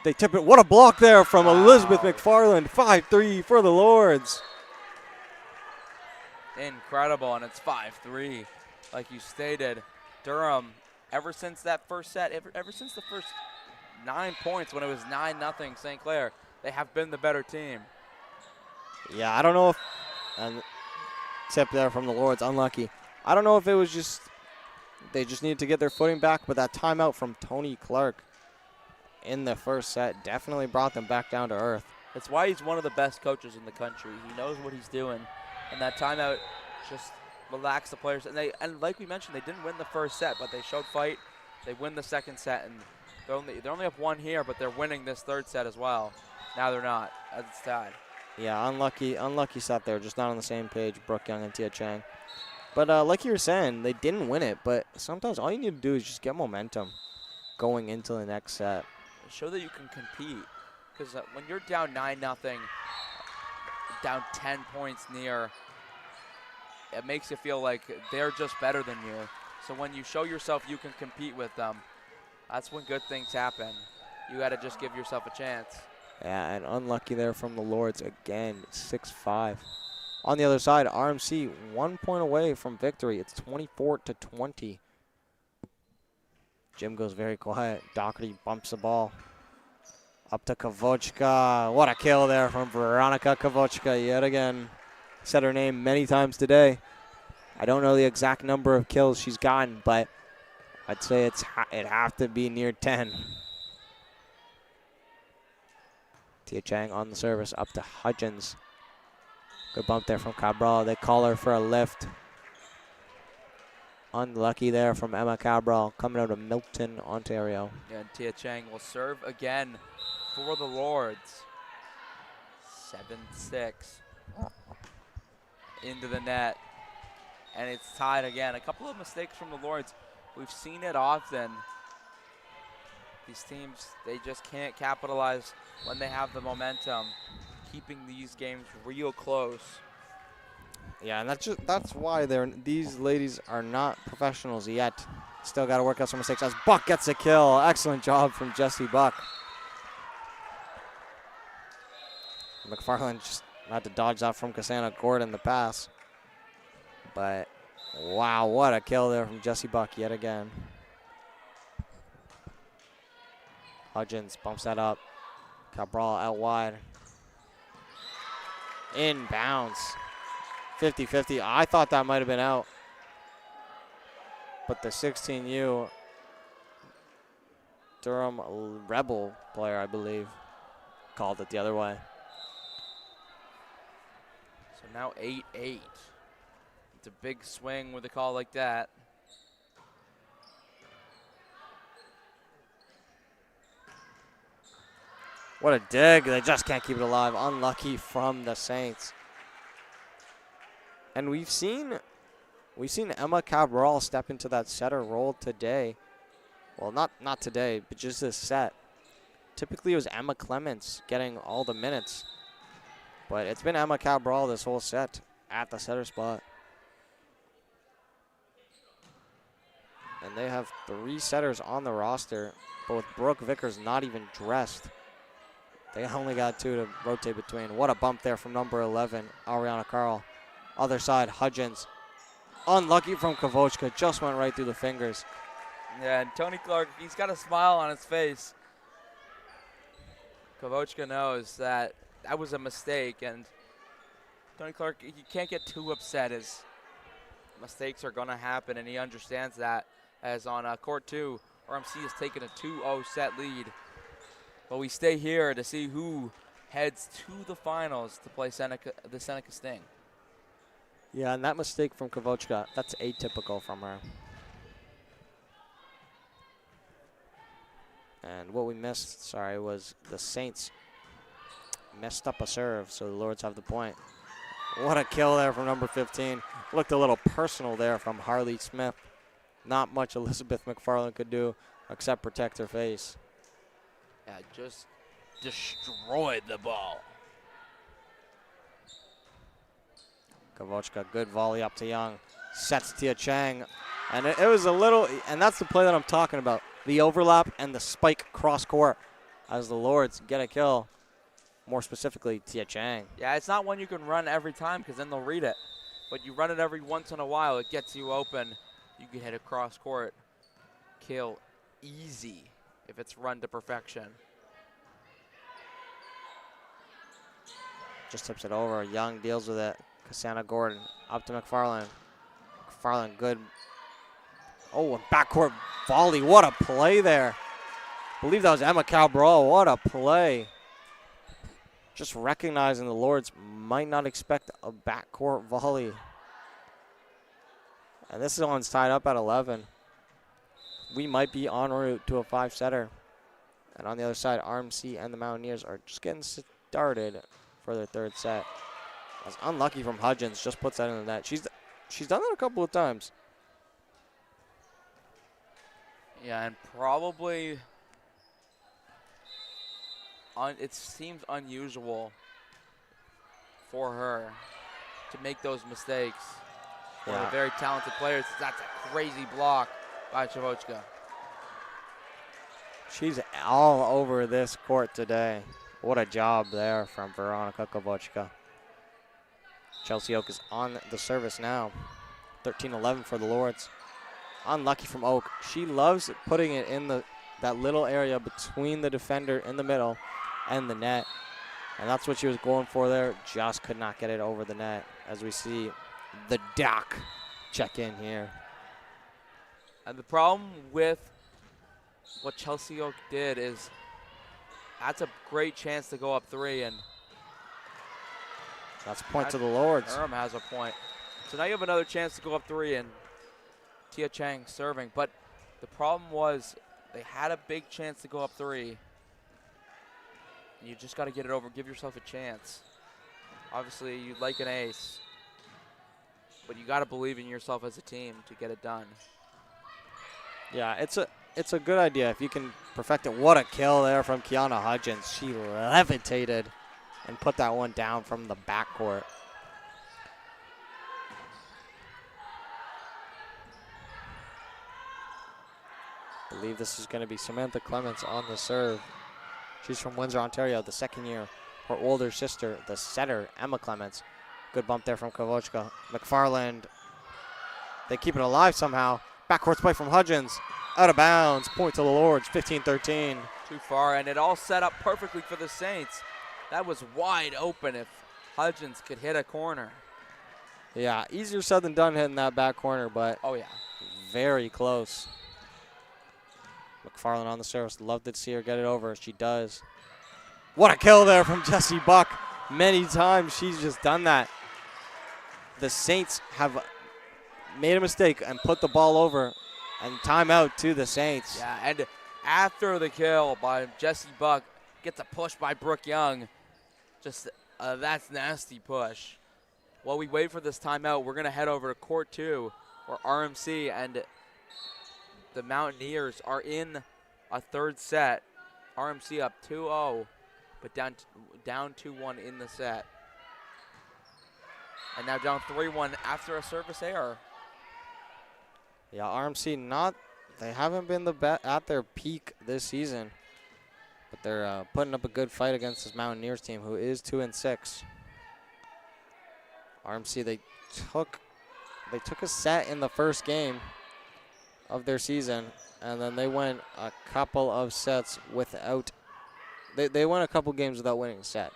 They tip it. What a block there from Elizabeth McFarland. 5-3 for the Lords. Incredible, and it's 5-3. Like you stated, Durham, ever since that first set, ever since the first 9 points when it was 9-0 St. Clair, they have been the better team. Yeah, I don't know if, and tip there from the Lords, unlucky. I don't know if it was just, they just needed to get their footing back, but that timeout from Tony Clark in the first set definitely brought them back down to earth. That's why he's one of the best coaches in the country. He knows what he's doing, and that timeout just relaxed the players. And like we mentioned, they didn't win the first set, but they showed fight. They win the second set, and they're only up 1 here, but they're winning this third set as well. Now they're not, as it's tied. Yeah, unlucky set there, just not on the same page, Brooke Young and Tia Chang. But like you were saying, they didn't win it, but sometimes all you need to do is just get momentum going into the next set. Show that you can compete, because when you're down 9-0, down 10 points near, it makes you feel like they're just better than you. So when you show yourself you can compete with them, that's when good things happen. You got to just give yourself a chance. Yeah, and unlucky there from the Lords again, 6-5. On the other side, RMC 1 point away from victory. It's 24-20. Jim goes very quiet. Doherty bumps the ball. Up to Kavochka. What a kill there from Veronica Kavochka yet again. Said her name many times today. I don't know the exact number of kills she's gotten, but I'd say it'd have to be near 10. Tia Chang on the service, up to Hudgens. Good bump there from Cabral. They call her for a lift. Unlucky there from Emma Cabral, coming out of Milton, Ontario. Yeah, and Tia Chang will serve again for the Lords. 7-6 into the net. And it's tied again. A couple of mistakes from the Lords. We've seen it often. These teams, they just can't capitalize when they have the momentum, keeping these games real close. Yeah, and that's why these ladies are not professionals yet. Still got to work out some mistakes as Buck gets a kill. Excellent job from Jessie Buck. McFarland just had to dodge that from Cassandra Gordon, the pass. But, wow, what a kill there from Jessie Buck yet again. Hudgens bumps that up. Cabral out wide. Inbounds. 50-50. I thought that might have been out. But the 16U Durham Rebel player, I believe, called it the other way. So now 8-8. It's a big swing with a call like that. What a dig. They just can't keep it alive. Unlucky from the Saints. And we've seen Emma Cabral step into that setter role today. Well, not today, but just this set. Typically, it was Emma Clements getting all the minutes. But it's been Emma Cabral this whole set at the setter spot. And they have 3 setters on the roster, but with Brooke Vickers not even dressed. They only got 2 to rotate between. What a bump there from number 11, Ariana Carl. Other side, Hudgens. Unlucky from Kavochka, just went right through the fingers. Yeah, and Tony Clark, he's got a smile on his face. Kavochka knows that that was a mistake, and Tony Clark, you can't get too upset as mistakes are going to happen, and he understands that. As on court 2, RMC has taken a 2-0 set lead. But we stay here to see who heads to the finals to play the Seneca Sting. Yeah, and that mistake from Kavochka, that's atypical from her. And what we missed, was the Saints messed up a serve, so the Lords have the point. What a kill there from number 15. Looked a little personal there from Harley Smith. Not much Elizabeth McFarland could do except protect her face. Yeah, just destroyed the ball. Kavochka, good volley up to Young. Sets Tia Chang. And it was a little, and that's the play that I'm talking about. The overlap and the spike cross court as the Lords get a kill. More specifically, Tia Chang. Yeah, it's not one you can run every time because then they'll read it. But you run it every once in a while, it gets you open. You can hit a cross court kill easy if it's run to perfection. Just tips it over. Young deals with it. Cassandra Gordon up to McFarland. McFarland, good. Oh, a backcourt volley. What a play there. I believe that was Emma Cabral. What a play. Just recognizing the Lords might not expect a backcourt volley. And this one's tied up at 11. We might be en route to a 5-setter. And on the other side, RMC and the Mountaineers are just getting started for their 3rd set. That's unlucky from Hudgens, just puts that in the net. She's done that a couple of times. Yeah, and probably it seems unusual for her to make those mistakes. For a very talented player, that's a crazy block by Chavochka. She's all over this court today. What a job there from Veronica Kavochka. Chelsea Oak is on the service now. 13-11 for the Lords. Unlucky from Oak. She loves putting it in that little area between the defender in the middle and the net. And that's what she was going for there. Just could not get it over the net as we see the doc check in here. And the problem with what Chelsea Oak did is that's a great chance to go up 3, and that's a point to the Lords. Durham has a point. So now you have another chance to go up 3, and Tia Chang serving. But the problem was they had a big chance to go up 3. You just got to get it over. Give yourself a chance. Obviously, you'd like an ace, but you got to believe in yourself as a team to get it done. Yeah, it's a good idea if you can perfect it. What a kill there from Kiana Hudgens. She levitated and put that one down from the backcourt. I believe this is going to be Samantha Clements on the serve. She's from Windsor, Ontario, the 2nd year. Her older sister, the setter, Emma Clements. Good bump there from Kavochka. McFarland, they keep it alive somehow. Backcourt spike from Hudgens. Out of bounds. Point to the Lords, 15-13. Too far, and it all set up perfectly for the Saints. That was wide open if Hudgens could hit a corner. Yeah, easier said than done hitting that back corner, but Oh, yeah. very close. McFarland on the service. Love to see her get it over. She does. What a kill there from Jessie Buck. Many times she's just done that. The Saints have made a mistake and put the ball over, and timeout to the Saints. Yeah, and after the kill by Jessie Buck, gets a push by Brooke Young. Just, that's nasty push. While we wait for this timeout, we're going to head over to Court 2, where RMC and the Mountaineers are in a third set. RMC up 2-0, but down 2-1 in the set. And now down 3-1 after a service error. Yeah, RMC they haven't been at their peak this season, but they're putting up a good fight against this Mountaineers team, who is 2-6. RMC, they took a set in the first game of their season, and then they went a couple of sets without. They went a couple games without winning a set.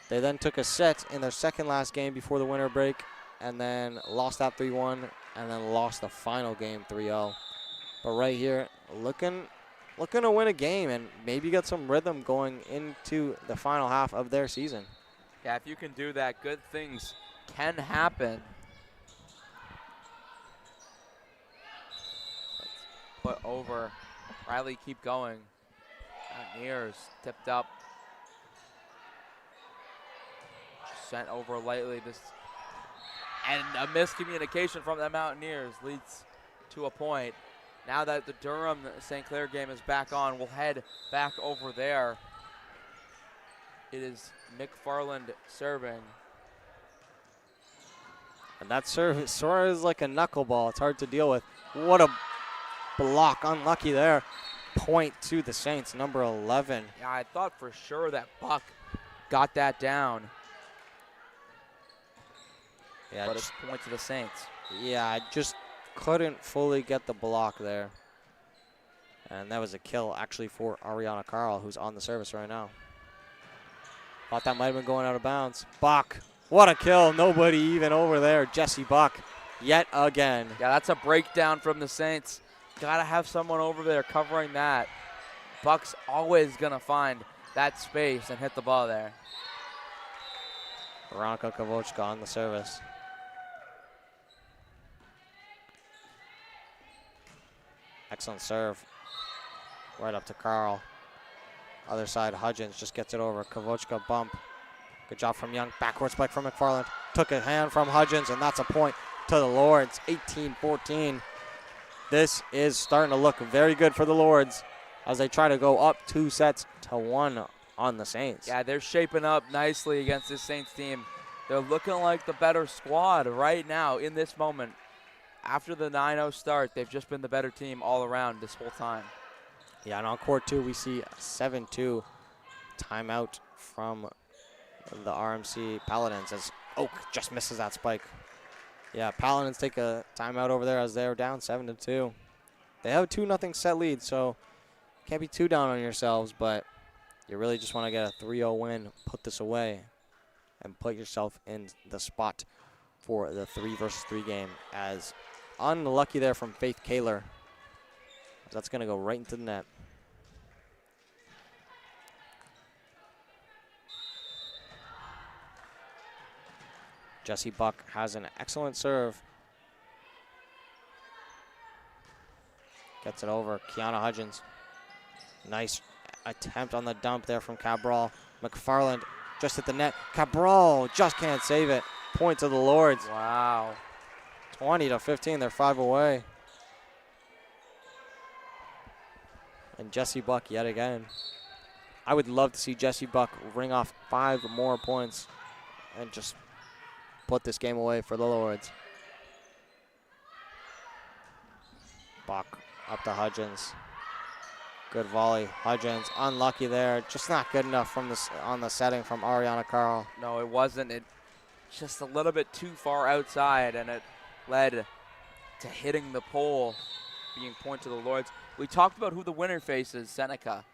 They then took a set in their second last game before the winter break, and then lost that 3-1, and then lost the final game 3-0. But right here, looking to win a game and maybe get some rhythm going into the final half of their season. Yeah, if you can do that, good things can happen. Let's put over. Riley, keep going. Mountaineers tipped up. Just sent over lightly. And a miscommunication from the Mountaineers leads to a point. Now that the Durham St. Clair game is back on, we'll head back over there. It is McFarland serving. And that serve sort of is like a knuckleball. It's hard to deal with. What a block. Unlucky there. Point to the Saints, number 11. Yeah, I thought for sure that Buck got that down. Yeah, but it's point to the Saints. Yeah, I just couldn't fully get the block there. And that was a kill actually for Ariana Carl, who's on the service right now. Thought that might have been going out of bounds. Buck, what a kill. Nobody even over there. Jessie Buck, yet again. Yeah, that's a breakdown from the Saints. Got to have someone over there covering that. Buck's always going to find that space and hit the ball there. Veronica Kavochka on the service. Excellent serve. Right up to Carl. Other side, Hudgens just gets it over. Kavochka bump. Good job from Young. Backward spike from McFarland. Took a hand from Hudgens, and that's a point to the Lords. 18-14. This is starting to look very good for the Lords as they try to go up 2-1 on the Saints. Yeah, they're shaping up nicely against this Saints team. They're looking like the better squad right now in this moment. After the 9-0 start, they've just been the better team all around this whole time. Yeah, and on court 2, we see a 7-2 timeout from the RMC Paladins as Oak just misses that spike. Yeah, Paladins take a timeout over there as they're down 7-2. They have a 2-0 set lead, so can't be too down on yourselves, but you really just want to get a 3-0 win, put this away, and put yourself in the spot for the 3-versus-3 game. As unlucky there from Faith Kaler. That's going to go right into the net. Jessie Buck has an excellent serve. Gets it over. Kiana Hudgens. Nice attempt on the dump there from Cabral. McFarland just at the net. Cabral just can't save it. Point to the Lords. Wow. 20-15. They're 5 away. And Jessie Buck yet again. I would love to see Jessie Buck ring off 5 more points and just put this game away for the Lords. Buck up to Hudgens. Good volley. Hudgens unlucky there. Just not good enough from this on the setting from Ariana Carl. No, it wasn't. It just a little bit too far outside, and it led to hitting the pole, being point to the Lords. We talked about who the winner faces, Seneca,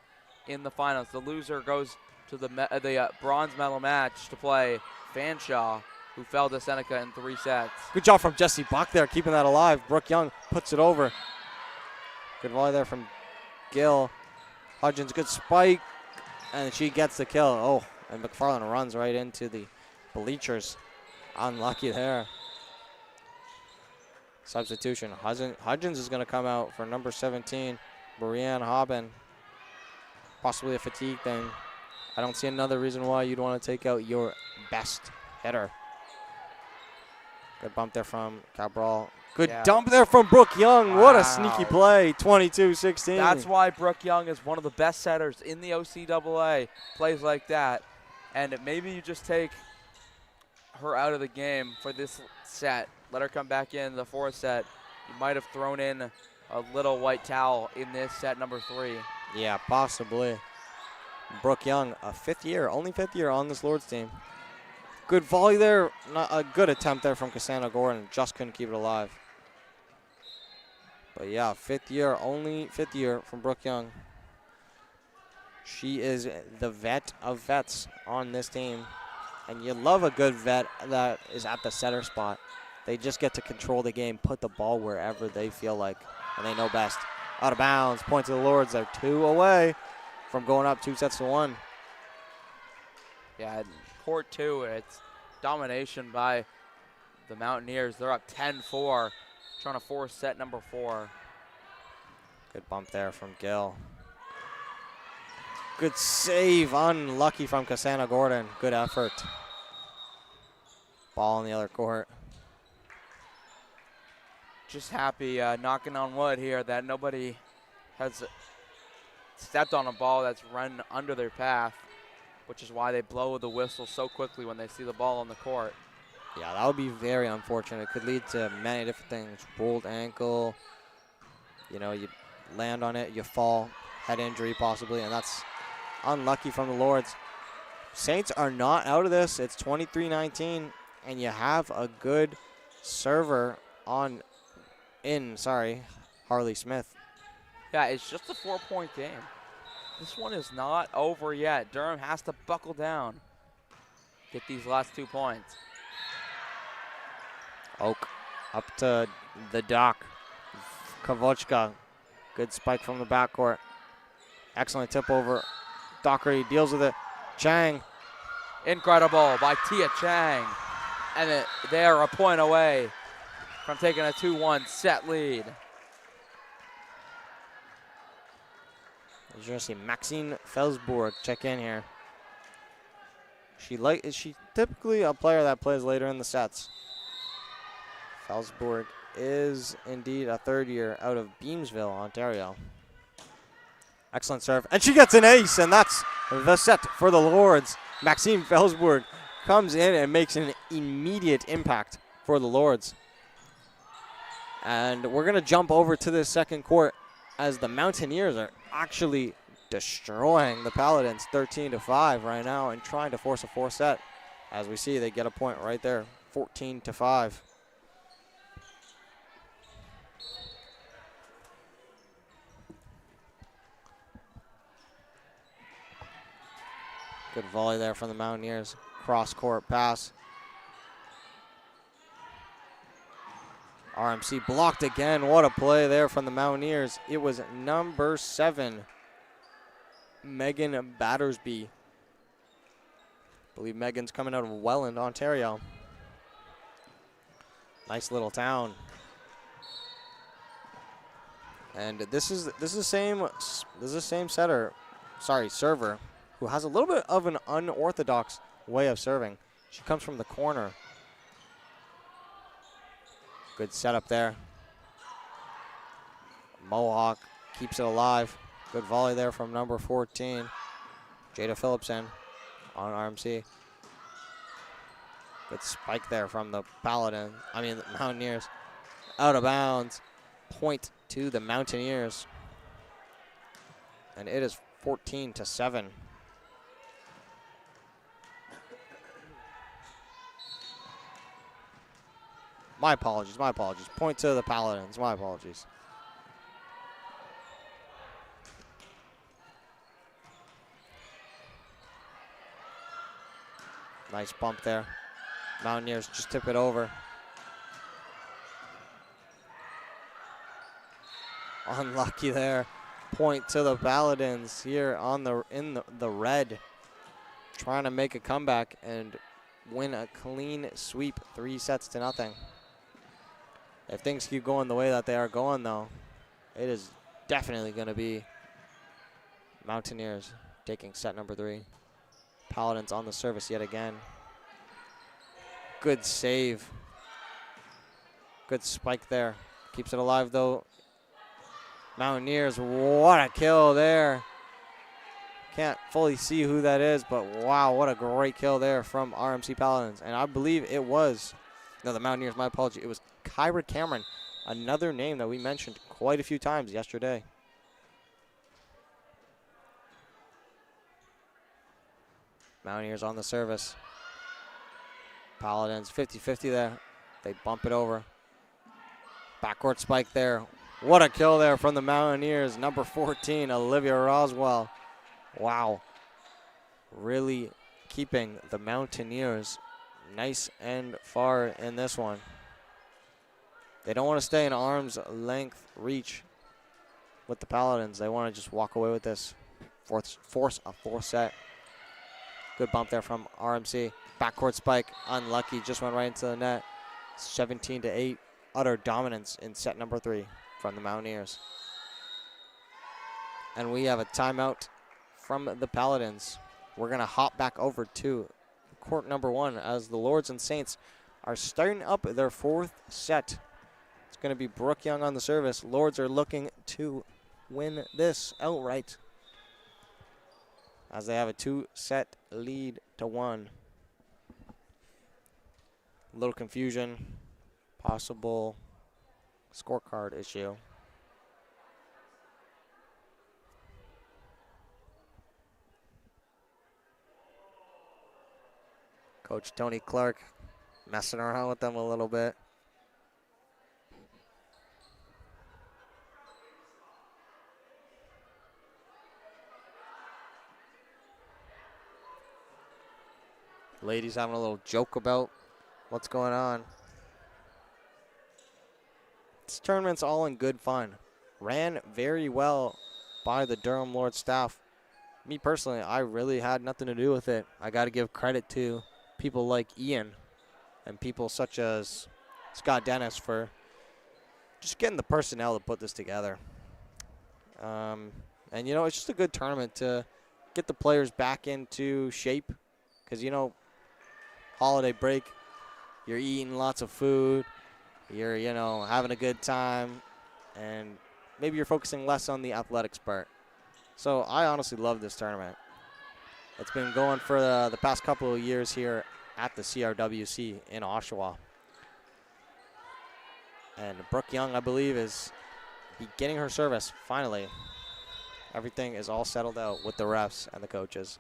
in the finals. The loser goes to the bronze medal match to play Fanshawe. who fell to Seneca in 3 sets. Good job from Jesse Buck there, keeping that alive. Brooke Young puts it over. Good volley there from Gill. Hudgens, good spike, and she gets the kill. Oh, and McFarland runs right into the bleachers. Unlucky there. Substitution. Hudgens is going to come out for number 17, Brianne Hobbin. Possibly a fatigue thing. I don't see another reason why you'd want to take out your best hitter. Good bump there from Cabral. Good dump there from Brooke Young. What a sneaky play. 22-16. That's why Brooke Young is one of the best setters in the OCAA. Plays like that. And maybe you just take her out of the game for this set. Let her come back in the 4th set. You might have thrown in a little white towel in this set number 3. Yeah, possibly. Brooke Young, a 5th year, only 5th year on this Lords team. Good volley there. Not a good attempt there from Cassandra Gordon. Just couldn't keep it alive. But yeah, 5th year, only 5th year from Brooke Young. She is the vet of vets on this team. And you love a good vet that is at the setter spot. They just get to control the game, put the ball wherever they feel like, and they know best. Out of bounds, point to the Lords. They're 2 away from going up 2-1. Yeah, court 2, it's domination by the Mountaineers. They're up 10-4, trying to force set number 4. Good bump there from Gill. Good save, unlucky from Cassandra Gordon. Good effort. Ball in the other court. Just happy, knocking on wood here, that nobody has stepped on a ball that's run under their path, which is why they blow the whistle so quickly when they see the ball on the court. Yeah, that would be very unfortunate. It could lead to many different things. Rolled ankle, you know, you land on it, you fall, head injury possibly, and that's unlucky from the Lords. Saints are not out of this. It's 23-19, and you have a good server Harley Smith. Yeah, it's just a 4-point game. This one is not over yet. Durham has to buckle down, get these last 2 points. Oak up to the dock. Kavochka, good spike from the backcourt. Excellent tip over. Dockery deals with it. Chang. Incredible by Tia Chang. And they are a point away from taking a 2-1 set lead. You're going to see Maxine Felsburg check in here. Is she typically a player that plays later in the sets? Felsburg is indeed a 3rd year out of Beamsville, Ontario. Excellent serve. And she gets an ace, and that's the set for the Lords. Maxine Felsburg comes in and makes an immediate impact for the Lords. And we're going to jump over to the 2nd court as the Mountaineers are actually destroying the Paladins 13-5 right now and trying to force a 4th set. As we see, they get a point right there, 14-5. Good volley there from the Mountaineers. Cross-court pass. RMC blocked again. What a play there from the Mountaineers. It was number 7, Megan Battersby. I believe Megan's coming out of Welland, Ontario. Nice little town. And this is the same server, who has a little bit of an unorthodox way of serving. She comes from the corner. Good setup there. Mohawk keeps it alive. Good volley there from number 14, Jada Phillipson on RMC. Good spike there from the the Mountaineers. Out of bounds. Point to the Mountaineers. And it is 14-7. My apologies. Point to the Paladins. My apologies. Nice bump there. Mountaineers just tip it over. Unlucky there. Point to the Paladins here on in the red. Trying to make a comeback and win a clean sweep, 3-0. If things keep going the way that they are going, though, it is definitely going to be Mountaineers taking set number 3. Paladins on the service yet again. Good save. Good spike there. Keeps it alive, though. Mountaineers, what a kill there. Can't fully see who that is, but wow, what a great kill there from RMC Paladins. And I believe it was, no, the Mountaineers, my apology, it was Kyra Cameron, another name that we mentioned quite a few times yesterday. Mountaineers on the service. Paladins 50-50 there. They bump it over. Backcourt spike there. What a kill there from the Mountaineers. Number 14, Olivia Roswell. Wow. Really keeping the Mountaineers nice and far in this one. They don't want to stay in arm's length reach with the Paladins. They want to just walk away with this. Force a 4 set. Good bump there from RMC. Backcourt spike, unlucky, just went right into the net. 17-8, utter dominance in set number 3 from the Mountaineers. And we have a timeout from the Paladins. We're going to hop back over to court number 1 as the Lords and Saints are starting up their 4th set. It's going to be Brooke Young on the service. Lords are looking to win this outright as they have a 2-set lead to 1. A little confusion, possible scorecard issue. Coach Tony Clark messing around with them a little bit. Ladies having a little joke about what's going on. This tournament's all in good fun. Ran very well by the Durham Lords staff. Me personally, I really had nothing to do with it. I got to give credit to people like Ian and people such as Scott Dennis for just getting the personnel to put this together. And, you know, it's just a good tournament to get the players back into shape because, you know, holiday break, you're eating lots of food, you're, you know, having a good time, and maybe you're focusing less on the athletics part. So I honestly love this tournament. It's been going for the past couple of years here at the CRWC in Oshawa. And Brooke Young, I believe, is getting her service finally. Everything is all settled out with the refs and the coaches.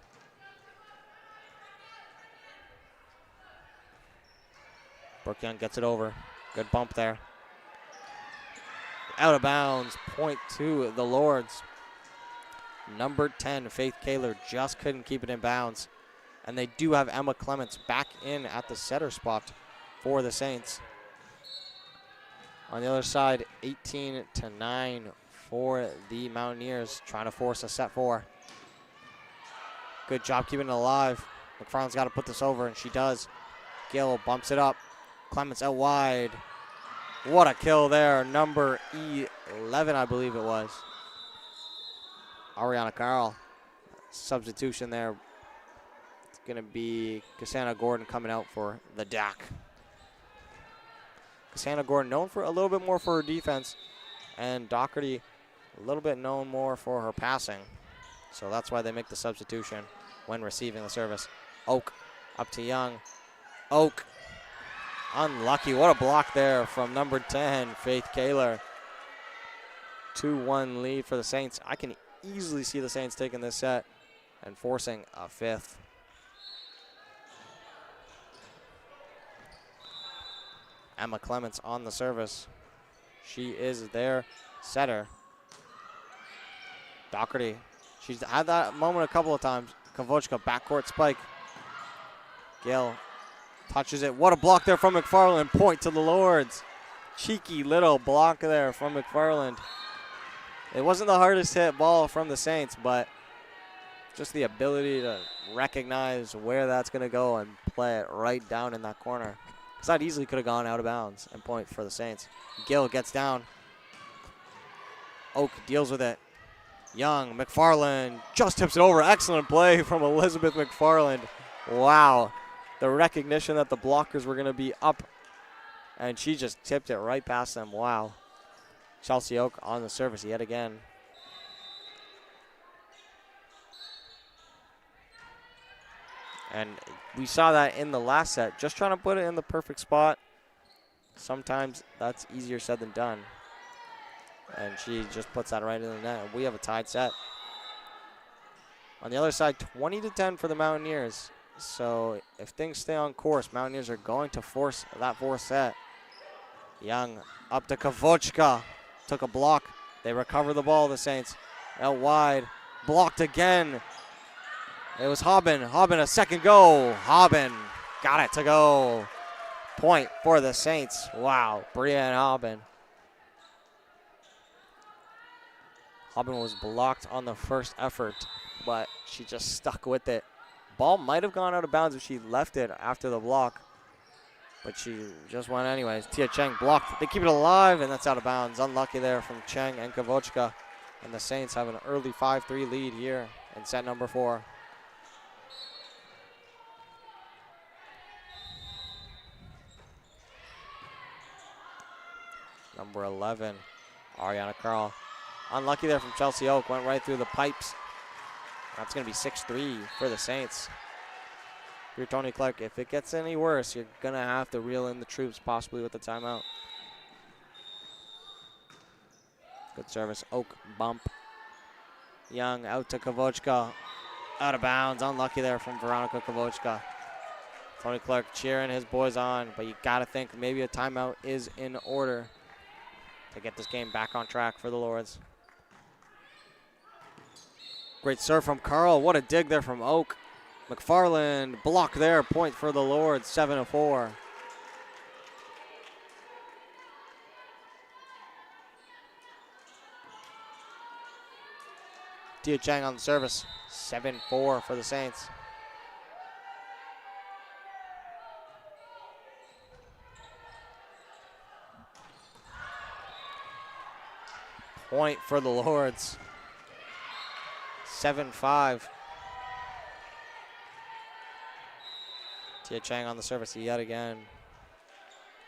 Brooke Young gets it over. Good bump there. Out of bounds. Point to the Lords. Number 10, Faith Kaler, just couldn't keep it in bounds. And they do have Emma Clements back in at the setter spot for the Saints. On the other side, 18-9 for the Mountaineers, trying to force a set 4. Good job keeping it alive. McFarland's got to put this over, and she does. Gill bumps it up. Clements out wide. What a kill there. Number 11, I believe it was. Ariana Carl. Substitution there. It's going to be Cassandra Gordon coming out for the DAC. Cassandra Gordon known for a little bit more for her defense, and Doherty a little bit known more for her passing. So that's why they make the substitution when receiving the service. Oak up to Young. Oak. Unlucky. What a block there from number 10, Faith Kaler. 2-1 lead for the Saints. I can easily see the Saints taking this set and forcing a 5th. Emma Clements on the service. She is their setter. Doherty. She's had that moment a couple of times. Kavochka, backcourt spike. Gill Touches it. What a block there from McFarland. Point to the Lords. Cheeky little block there from McFarland. It wasn't the hardest hit ball from the Saints, but just the ability to recognize where that's going to go and play it right down in that corner. Because that easily could have gone out of bounds and point for the Saints. Gill gets down. Oak deals with it. Young, McFarland just tips it over. Excellent play from Elizabeth McFarland. Wow. The recognition that the blockers were going to be up, and she just tipped it right past them. Wow. Chelsea Oak on the service yet again. And we saw that in the last set, just trying to put it in the perfect spot. Sometimes that's easier said than done. And she just puts that right in the net. We have a tied set. On the other side, 20-10 for the Mountaineers. So if things stay on course, Mountaineers are going to force that fourth set. Young up to Kavochka. Took a block. They recover the ball, the Saints. Out wide. Blocked again. It was Hobbin. Hobbin, a second go. Hobbin got it to go. Point for the Saints. Wow, Brianne Hobbin. Hobbin was blocked on the first effort, but she just stuck with it. Ball might have gone out of bounds if she left it after the block, but she just went anyways. Tia Cheng blocked. They keep it alive, and that's out of bounds. Unlucky there from Cheng and Kavochka. And the Saints have an early 5-3 lead here in set number 4. Number 11, Ariana Carl. Unlucky there from Chelsea Oak. Went right through the pipes. That's going to be 6-3 for the Saints. If you're Tony Clark, if it gets any worse, you're going to have to reel in the troops, possibly with the timeout. Good service. Oak bump. Young out to Kavochka. Out of bounds. Unlucky there from Veronica Kavochka. Tony Clark cheering his boys on, but you got to think maybe a timeout is in order to get this game back on track for the Lords. Great serve from Carl. What a dig there from Oak. McFarland block there. Point for the Lords. 7-4. Tia Chang on the service. 7-4 for the Saints. Point for the Lords. 7-5. Tia Chang on the service yet again.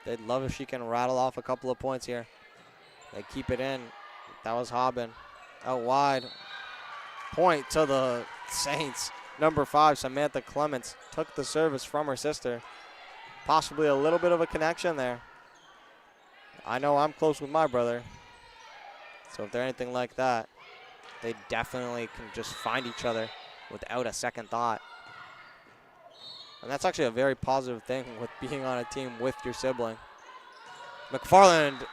They'd love if she can rattle off a couple of points here. They keep it in. That was Hobbin. Out wide. Point to the Saints. Number 5, Samantha Clements, took the service from her sister. Possibly a little bit of a connection there. I know I'm close with my brother. So if they're anything like that, they definitely can just find each other without a second thought. And that's actually a very positive thing with being on a team with your sibling. McFarland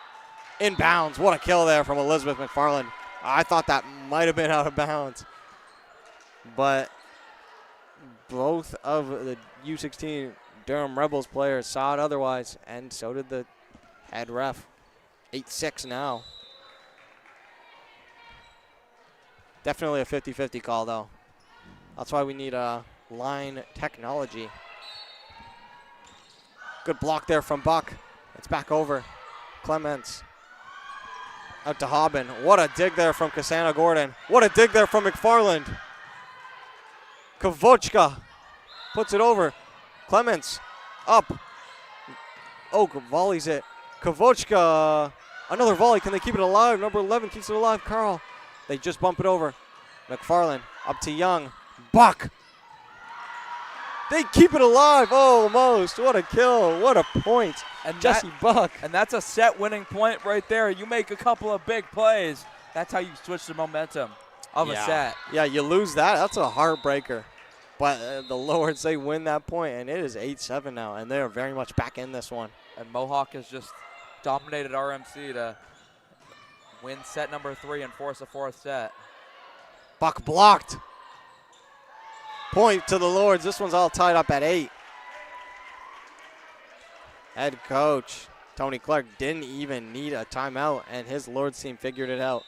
inbounds. What a kill there from Elizabeth McFarland. I thought that might have been out of bounds. But both of the U16 Durham Rebels players saw it otherwise, and so did the head ref. 8-6 now. Definitely a 50-50 call, though. That's why we need line technology. Good block there from Buck. It's back over. Clements. Out to Hobbin. What a dig there from Cassandra Gordon. What a dig there from McFarland. Kavochka puts it over. Clements up. Oak volleys it. Kavochka. Another volley. Can they keep it alive? Number 11 keeps it alive. Carl. They just bump it over. McFarland up to Young. Buck. They keep it alive almost. What a kill. What a point. And Jesse Buck. And that's a set-winning point right there. You make a couple of big plays. That's how you switch the momentum of a set. Yeah, you lose that. That's a heartbreaker. But the Lords, they win that point, and it is 8-7 now, and they are very much back in this one. And Mohawk has just dominated RMC to win set number 3 and force a fourth set. Buck blocked. Point to the Lords. This one's all tied up at 8. Head coach Tony Clark didn't even need a timeout, and his Lords team figured it out.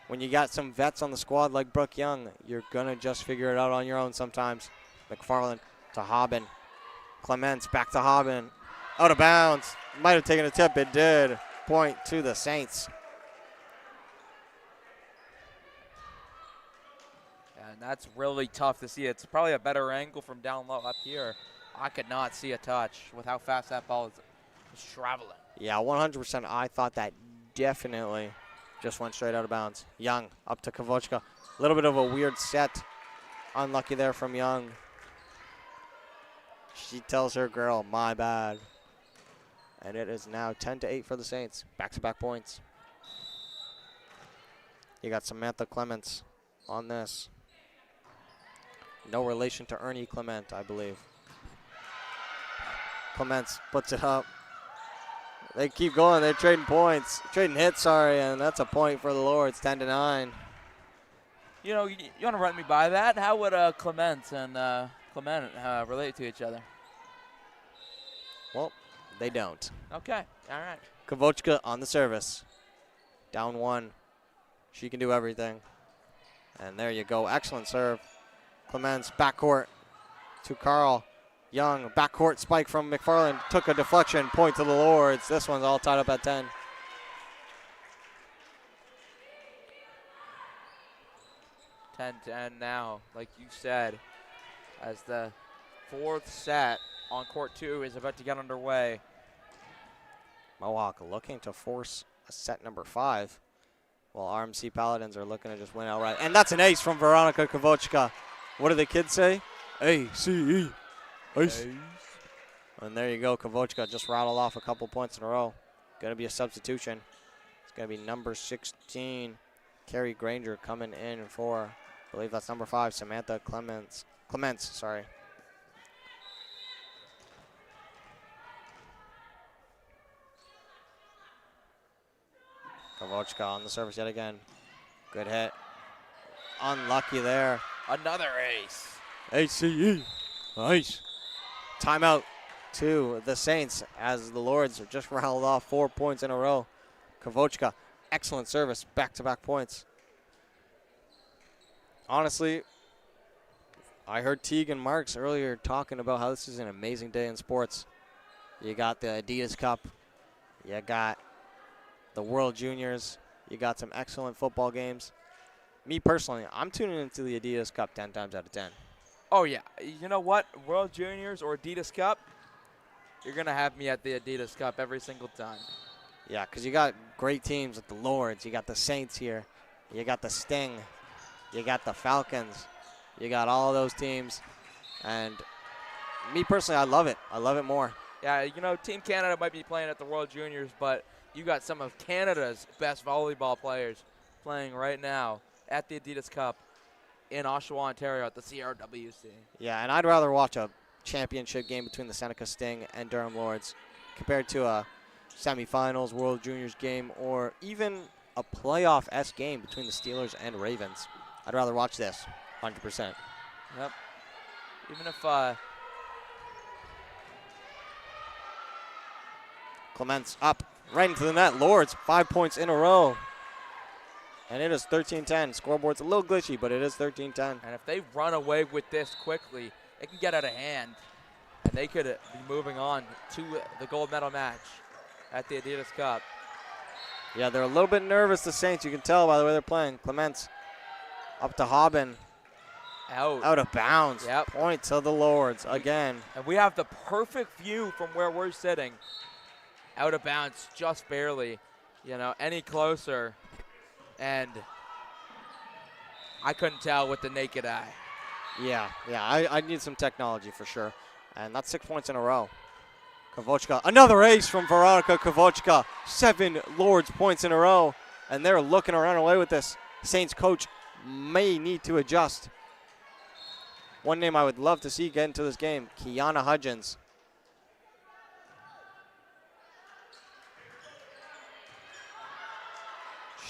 When you got some vets on the squad like Brooke Young, you're going to just figure it out on your own sometimes. McFarland to Hobbin. Clements back to Hobbin. Out of bounds. Might have taken a tip. It did. Point to the Saints. And that's really tough to see. It's probably a better angle from down low up here. I could not see a touch with how fast that ball is traveling. Yeah, 100%. I thought that definitely just went straight out of bounds. Young up to Kavochka. A little bit of a weird set. Unlucky there from Young. She tells her girl, my bad. And it is now 10-8 for the Saints. Back-to-back points. You got Samantha Clements on this. No relation to Ernie Clement, I believe. Clements puts it up. They keep going. They're trading points. Trading hits, sorry, and that's a point for the Lords, 10-9. You know, you want to run me by that? How would Clement and Clement relate to each other? Well, they don't. Okay, all right. Kavochka on the service. Down one. She can do everything. And there you go. Excellent serve. Clements backcourt to Carl. Young, backcourt spike from McFarland. Took a deflection, point to the Lords. This one's all tied up at 10. And now, like you said, as the fourth set on court 2 is about to get underway. Mohawk looking to force a set number 5, while RMC Paladins are looking to just win outright. And that's an ace from Veronica Kavochka. What do the kids say? A-C-E. Ace. And there you go. Kavochka just rattled off a couple points in a row. Going to be a substitution. It's going to be number 16, Carrie Granger, coming in for, I believe that's number 5, Samantha Clements, sorry. Kavochka on the service yet again. Good hit. Unlucky there. Another ace. ACE. Nice. Timeout to the Saints as the Lords have just rattled off 4 points in a row. Kavochka, excellent service, back-to-back points. Honestly, I heard Teague and Marks earlier talking about how this is an amazing day in sports. You got the Adidas Cup. You got the World Juniors. You got some excellent football games. Me personally, I'm tuning into the Adidas Cup 10 times out of 10. Oh, yeah. You know what? World Juniors or Adidas Cup, you're going to have me at the Adidas Cup every single time. Yeah, because you got great teams with the Lords. You got the Saints here. You got the Sting. You got the Falcons. You got all of those teams. And me personally, I love it. I love it more. Yeah, you know, Team Canada might be playing at the World Juniors, but you got some of Canada's best volleyball players playing right now at the Adidas Cup in Oshawa, Ontario at the CRWC. Yeah, and I'd rather watch a championship game between the Seneca Sting and Durham Lords compared to a semifinals World Juniors game or even a playoff-esque game between the Steelers and Ravens. I'd rather watch this, 100%. Yep. Even if Clements up right into the net. Lords, 5 points in a row. And it is 13-10. Scoreboard's a little glitchy, but it is 13-10. And if they run away with this quickly, it can get out of hand. And they could be moving on to the gold medal match at the Adidas Cup. Yeah, they're a little bit nervous, the Saints. You can tell by the way they're playing. Clements up to Hobbin. Out of bounds. Yep. Point to the Lords again. And we have the perfect view from where we're sitting. Out of bounds just barely. You know, any closer. And I couldn't tell with the naked eye. Yeah, I need some technology for sure. And that's 6 points in a row. Kavochka, another ace from Veronica Kavochka. 7 Lords points in a row. And they're looking to run away with this. Saints coach may need to adjust. One name I would love to see get into this game, Kiana Hudgens.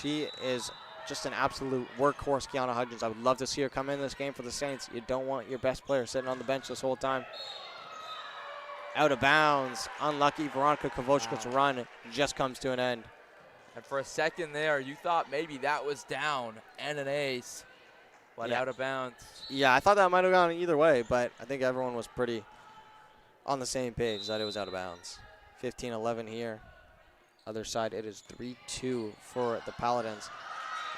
She is just an absolute workhorse, Kiana Hudgens. I would love to see her come in this game for the Saints. You don't want your best player sitting on the bench this whole time. Out of bounds. Unlucky. Veronica Kavochka's run just comes to an end. And for a second there, you thought maybe that was down and an ace, but out of bounds. Yeah, I thought that might have gone either way, but I think everyone was pretty on the same page that it was out of bounds. 15-11 here. Other side, it is 3-2 for the Paladins.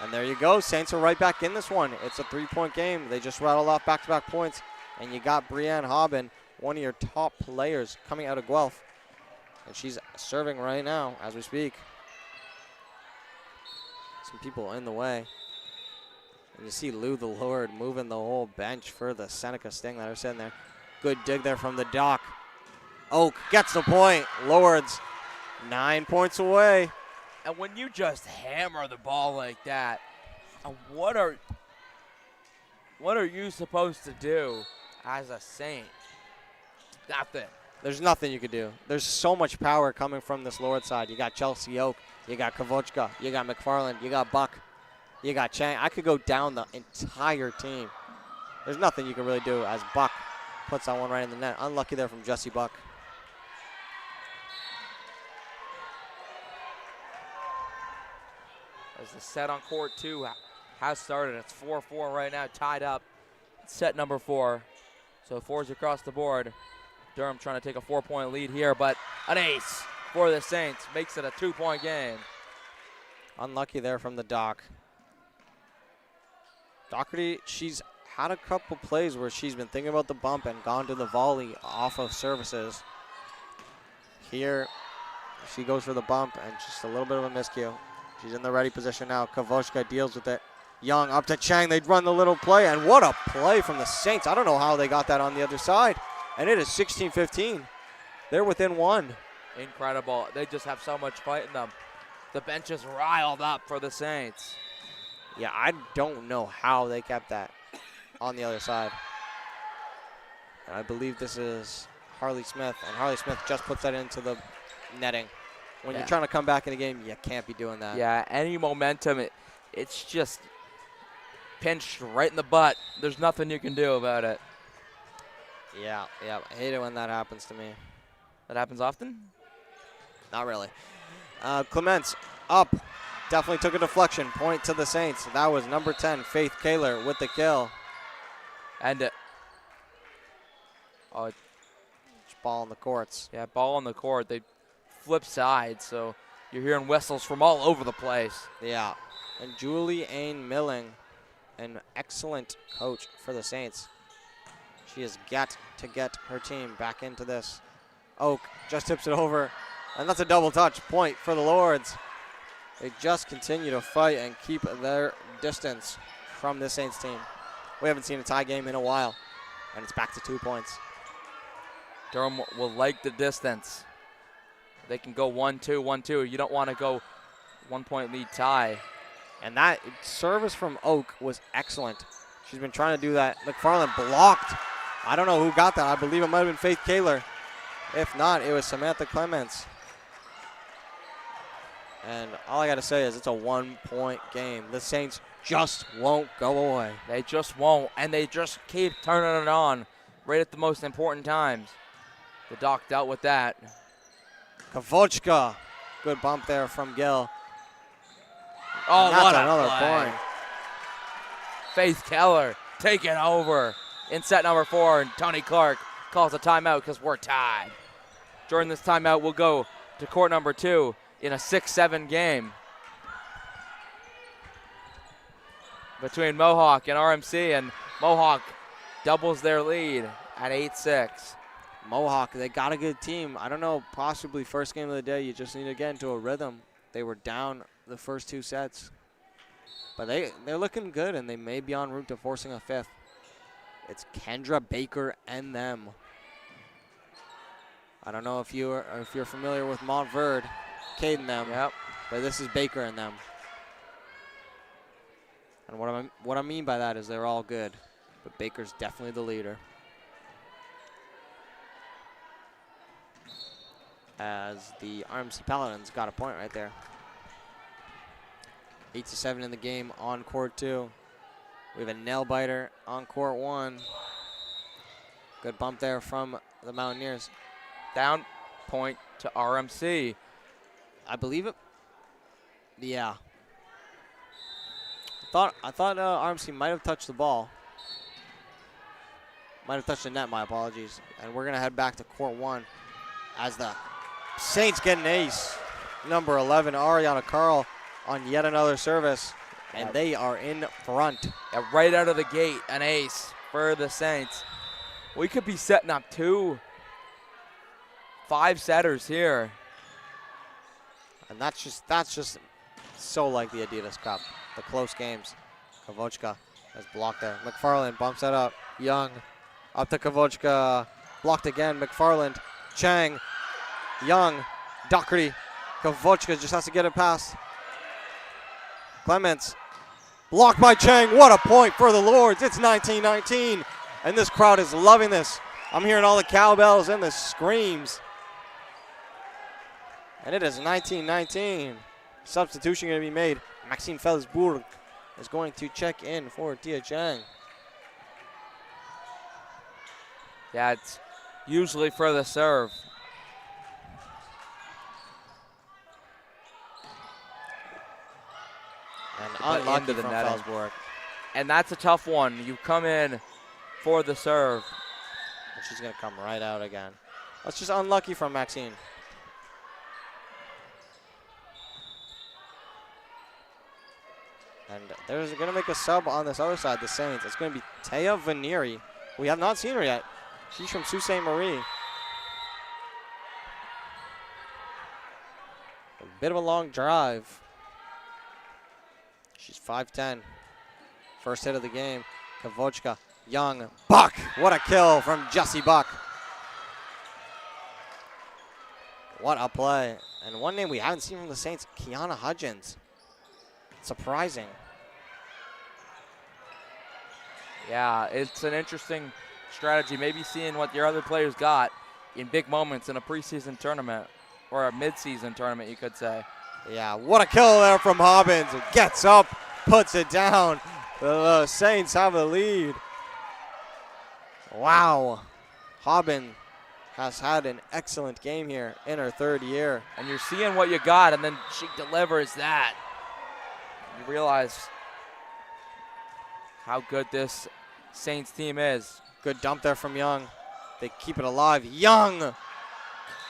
And there you go. Saints are right back in this one. It's a 3-point game. They just rattled off back-to-back points. And you got Brianne Hobbin, one of your top players, coming out of Guelph. And she's serving right now as we speak. Some people in the way. And you see Lou the Lord moving the whole bench for the Seneca Sting that are sitting there. Good dig there from the dock. Oak gets the point. Lords 9 points away. And when you just hammer the ball like that, what are you supposed to do as a Saint? Nothing. There's nothing you could do. There's so much power coming from this Lord side. You got Chelsea Oak, you got Kavochka, you got McFarland, you got Buck, you got Chang. I could go down the entire team. There's nothing you can really do as Buck puts that one right in the net. Unlucky there from Jesse Buck. As the set on court 2 has started. It's 4-4 right now, tied up. Set number 4. So 4s across the board. Durham trying to take a 4-point lead here, but an ace for the Saints makes it a 2-point game. Unlucky there from the Doc. Doherty, she's had a couple plays where she's been thinking about the bump and gone to the volley off of services. Here, she goes for the bump and just a little bit of a miscue. She's in the ready position now. Kavochka deals with it. Young up to Chang. They run the little play, and what a play from the Saints. I don't know how they got that on the other side. And it is 16-15. They're within 1. Incredible. They just have so much fight in them. The bench is riled up for the Saints. Yeah, I don't know how they kept that on the other side. And I believe this is Harley Smith, and Harley Smith just puts that into the netting. When you're trying to come back in a game, you can't be doing that. Yeah, any momentum, it's just pinched right in the butt. There's nothing you can do about it. Yeah, I hate it when that happens to me. That happens often? Not really. Clements up. Definitely took a deflection. Point to the Saints. That was number 10, Faith Kaler, with the kill. And ball on the courts. Yeah, ball on the court. They flip sides, so you're hearing whistles from all over the place. Yeah. And Julie Ain Milling, an excellent coach for the Saints. She has got to get her team back into this. Oak just tips it over, and that's a double touch point for the Lords. They just continue to fight and keep their distance from this Saints team. We haven't seen a tie game in a while, and it's back to 2 points. Durham will like the distance. They can go 1-2, 1-2. You don't want to go 1 point lead tie. And that service from Oak was excellent. She's been trying to do that. McFarland blocked. I don't know who got that. I believe it might have been Faith Kaler. If not, it was Samantha Clements. And all I got to say is it's a 1 point game. The Saints just won't go away. They just won't, and they just keep turning it on right at the most important times. The Doc dealt with that. Kavochka. Good bump there from Gill. Oh, and that's what another a play. point. Faith Keller taking over in set number 4, and Tony Clark calls a timeout because we're tied. During this timeout, we'll go to court number 2 in a 6-7 game between Mohawk and RMC, and Mohawk doubles their lead at 8-6. Mohawk, they got a good team. I don't know, possibly first game of the day, you just need to get into a rhythm. They were down the first 2 sets. But they're looking good, and they may be en route to forcing a 5th. It's Kendra Baker and them. I don't know if you're familiar with Montverde, Cade and them. Yep. But this is Baker and them. And what I mean by that is they're all good, but Baker's definitely the leader. As the RMC Paladins got a point right there. 8-7 in the game on court 2. We have a nail biter on court 1. Good bump there from the Mountaineers. Down point to RMC. I believe it. Yeah. I thought RMC might have touched the ball. Might have touched the net, my apologies. And we're going to head back to court 1 as the Saints get an ace. Number 11, Ariana Carl, on yet another service. And they are in front. Yeah, right out of the gate, an ace for the Saints. We could be setting up 2 5-setters here. And that's just so like the Adidas Cup. The close games. Kavochka has blocked there. McFarland bumps that up. Young up to Kavochka. Blocked again. McFarland. Chang. Young. Doherty. Kavochka just has to get it past. Clements. Blocked by Chang. What a point for the Lords. It's 19-19. And this crowd is loving this. I'm hearing all the cowbells and the screams. And it is 19-19. Substitution going to be made. Maxime Felsbourg is going to check in for Tia Chang. Yeah, it's usually for the serve. And But unlucky into the from netting. Felsbourg. And that's a tough one. You come in for the serve. And she's going to come right out again. That's just unlucky from Maxine. And there's going to make a sub on this other side, the Saints. It's going to be Taya Vanieri. We have not seen her yet. She's from Sault Ste. Marie. A bit of a long drive. She's 5'10". First hit of the game. Kavochka, Young, Buck. What a kill from Jessie Buck. What a play. And one name we haven't seen from the Saints, Kiana Hudgens. Surprising. Yeah, it's an interesting strategy. Maybe seeing what your other players got in big moments in a preseason tournament or a midseason tournament, you could say. Yeah, what a kill there from Hobbins. Gets up, puts it down. The Saints have the lead. Wow. Hobbin has had an excellent game here in her 3rd year. And you're seeing what you got, and then she delivers that. You realize how good this Saints team is. Good dump there from Young. They keep it alive. Young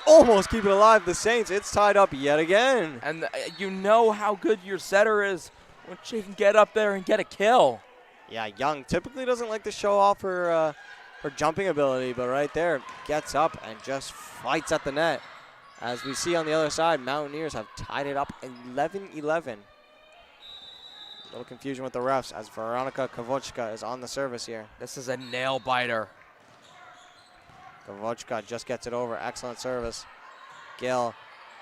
almost keep it alive. The Saints, it's tied up yet again. And you know how good your setter is when she can get up there and get a kill. Yeah, Young typically doesn't like to show off her jumping ability, but right there gets up and just fights at the net. As we see on the other side, Mountaineers have tied it up 11-11. A little confusion with the refs as Veronica Kavochka is on the service here. This is a nail biter. Kavochka just gets it over. Excellent service. Gill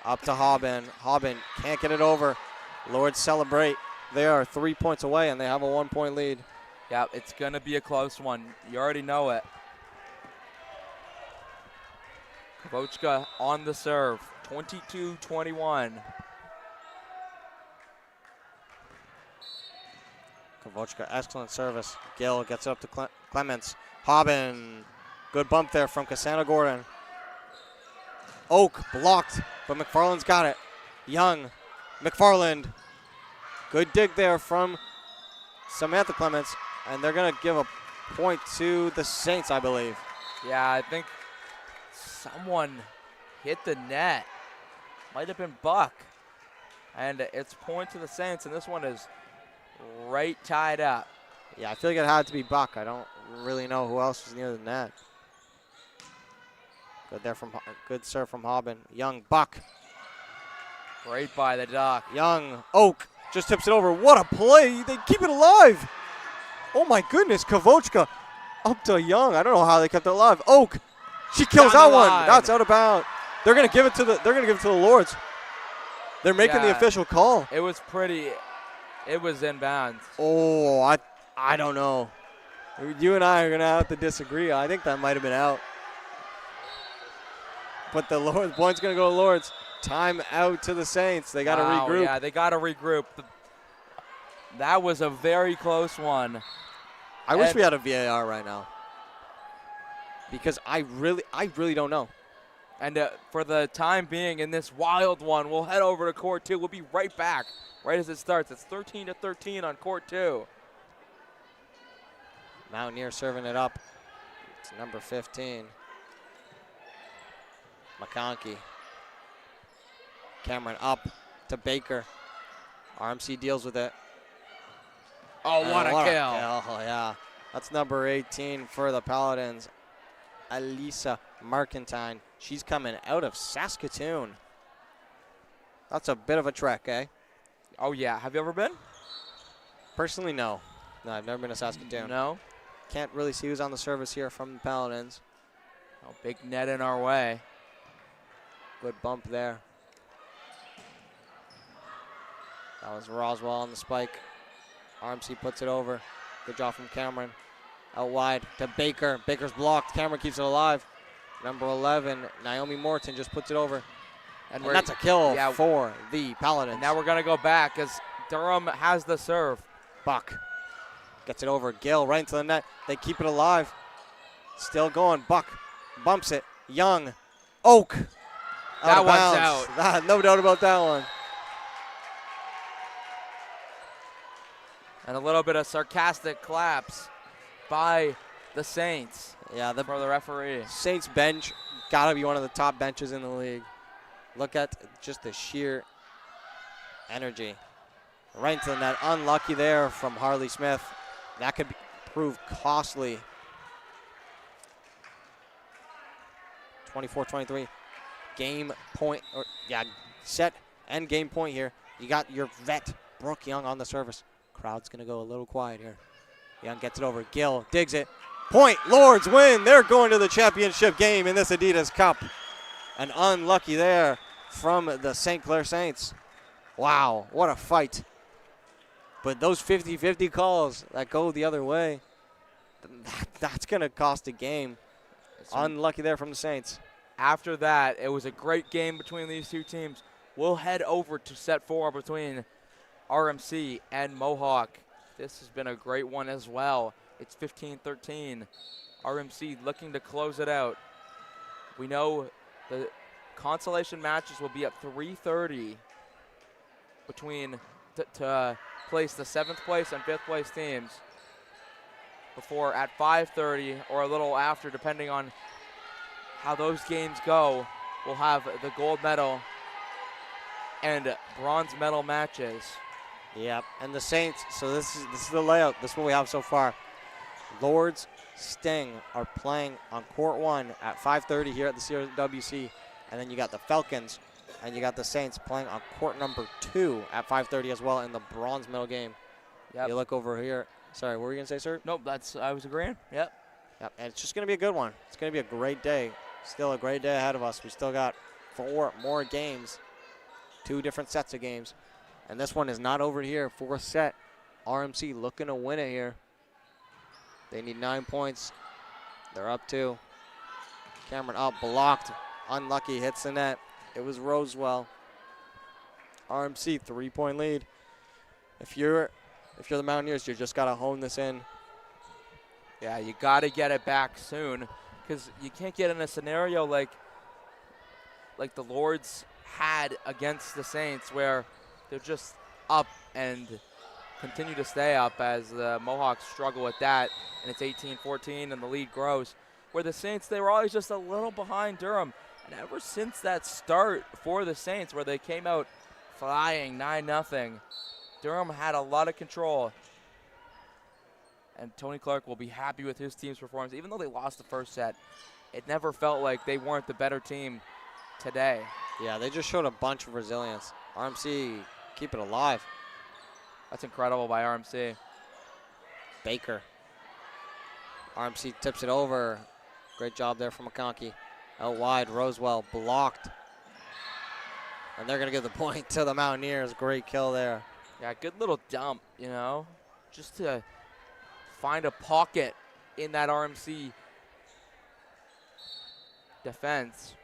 up to Hobbin. Hobbin can't get it over. Lords celebrate. They are 3 points away, and they have a 1-point lead. Yeah, it's going to be a close one. You already know it. Kavochka on the serve. 22-21. Kavochka, excellent service. Gill gets it up to Clements. Hobbin, good bump there from Cassandra Gordon. Oak blocked, but McFarland's got it. Young, McFarland. Good dig there from Samantha Clements, and they're going to give a point to the Saints, I believe. Yeah, I think someone hit the net. Might have been Buck. And it's point to the Saints, and this one is right tied up. Yeah, I feel like it had to be Buck. I don't really know who else was near the net. Good serve from Hobbin. Young, Buck. Right by the dock. Young, Oak just tips it over. What a play. They keep it alive. Oh my goodness, Kavochka up to Young. I don't know how they kept it alive. Oak, she kills that one. That's out of bounds. They're gonna give it to the Lords. They're making the official call. It was pretty. It was inbounds. Oh, I don't know. You and I are gonna have to disagree. I think that might have been out. But the Lords point's gonna go to Lords. Time out to the Saints. They got to regroup. Yeah, they got to regroup. That was a very close one. I wish we had a VAR right now, because I really don't know. And for the time being in this wild one, we'll head over to court 2. We'll be right back right as it starts. It's 13-13 on court 2. Mountaineer serving it up. It's number 15. McConkey. Cameron up to Baker. RMC deals with it. Oh, what a kill. Yeah. That's number 18 for the Paladins. Elisa Markentine. She's coming out of Saskatoon. That's a bit of a trek, eh? Oh, yeah. Have you ever been? Personally, no. No, I've never been to Saskatoon. No? Can't really see who's on the service here from the Paladins. Oh, big net in our way. Good bump there. That was Roswell on the spike. RMC puts it over. Good job from Cameron. Out wide to Baker. Baker's blocked. Cameron keeps it alive. Number 11, Naomi Morton just puts it over. And that's a kill for the Paladins. And now we're going to go back as Durham has the serve. Buck gets it over. Gill right into the net. They keep it alive. Still going. Buck bumps it. Young. Oak. That one's out. No doubt about that one. And a little bit of sarcastic claps by the Saints. Yeah, for the referee. Saints bench got to be one of the top benches in the league. Look at just the sheer energy. Right into the net. Unlucky there from Harley Smith. That could prove costly. 24-23. Game point, set and game point here. You got your vet, Brooke Young, on the service. Crowd's going to go a little quiet here. Young gets it over. Gill digs it. Point. Lords win. They're going to the championship game in this Adidas Cup. And unlucky there from the St. Clair Saints. Wow, what a fight. But those 50-50 calls that go the other way, that's going to cost a game. Unlucky there from the Saints. After that, it was a great game between these two teams. We'll head over to set 4 between RMC and Mohawk. This has been a great one as well. It's 15-13. RMC looking to close it out. We know the consolation matches will be at 3:30 between to place the 7th place and 5th place teams. Before at 5:30 or a little after, depending on how those games go, we'll have the gold medal and bronze medal matches. Yep, and the Saints, so this is the layout. This is what we have so far. Lords, Sting are playing on court 1 at 5:30 here at the CWC. And then you got the Falcons and you got the Saints playing on court number 2 at 5:30 as well in the bronze medal game. Yep. You look over here. Sorry, what were you going to say, sir? Nope, I was agreeing. Yep. Yep, and it's just going to be a good one. It's going to be a great day. Still a great day ahead of us. We still got 4 more games, 2 different sets of games. And this one is not over here. 4th set. RMC looking to win it here. They need 9 points. They're up 2. Cameron up, blocked. Unlucky, hits the net. It was Rosewell. RMC 3-point lead. If you're the Mountaineers, you just got to hone this in. Yeah, you got to get it back soon because you can't get in a scenario like the Lords had against the Saints where they're just up and continue to stay up as the Mohawks struggle with that, and it's 18-14 and the lead grows. Where the Saints, they were always just a little behind Durham. And ever since that start for the Saints where they came out flying 9-0, Durham had a lot of control. And Tony Clark will be happy with his team's performance. Even though they lost the first set, it never felt like they weren't the better team today. Yeah, they just showed a bunch of resilience. RMC keep it alive. That's incredible by RMC. Baker. RMC tips it over. Great job there from McConkey. Out wide, Rosewell blocked. And they're going to give the point to the Mountaineers. Great kill there. Yeah, good little dump, just to find a pocket in that RMC defense.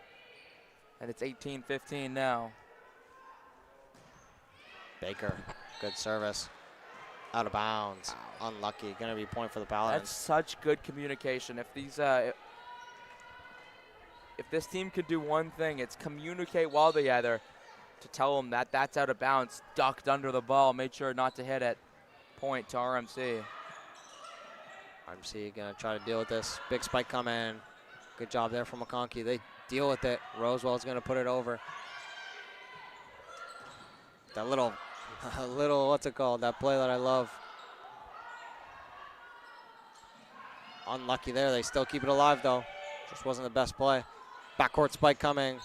And it's 18-15 now. Baker, good service. Out of bounds. Wow. Unlucky. Going to be a point for the Paladins. That's such good communication. If if this team could do one thing, it's communicate well together to tell them that that's out of bounds, ducked under the ball, made sure not to hit it. Point to RMC. RMC going to try to deal with this. Big spike coming. Good job there from McConkey. They deal with it. Rosewell's going to put it over. That little, what's it called? That play that I love. Unlucky there. They still keep it alive, though. Just wasn't the best play. Backcourt spike coming.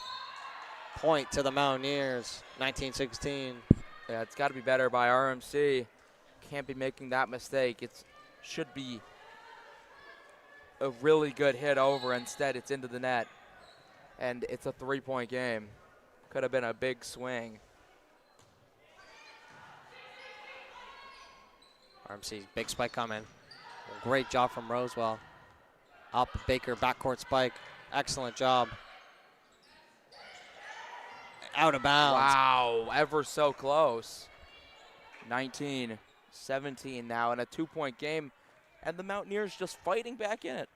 Point to the Mountaineers. 19-16. Yeah, it's got to be better by RMC. Can't be making that mistake. It should be a really good hit over. Instead, it's into the net. And it's a 3-point game. Could have been a big swing. RMC's big spike coming. Great job from Rosewell. Up, Baker, backcourt spike. Excellent job. Out of bounds. Wow, ever so close. 19-17 now in a 2-point game. And the Mountaineers just fighting back in it.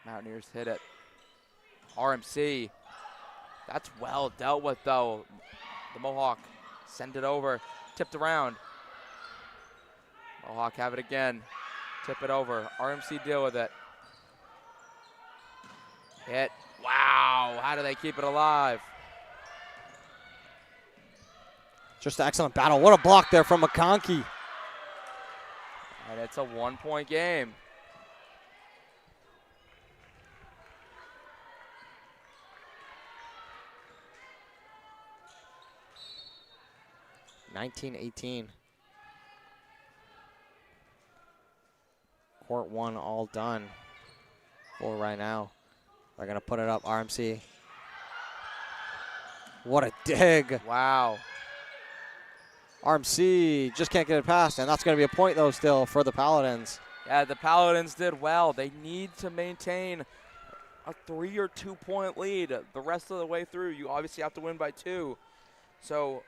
Mountaineers hit it. RMC. That's well dealt with, though. The Mohawk send it over. Tipped around. Mohawk have it again. Tip it over. RMC deal with it. Hit. Wow. How do they keep it alive? Just an excellent battle. What a block there from McConkey. And it's a 1-point game. (19-18). Court 1 all done for right now. They're going to put it up. RMC. What a dig. Wow. RMC just can't get it past, and that's going to be a point, though, still for the Paladins. Yeah, the Paladins did well. They need to maintain a 3 or 2 point lead the rest of the way through. You obviously have to win by 2. So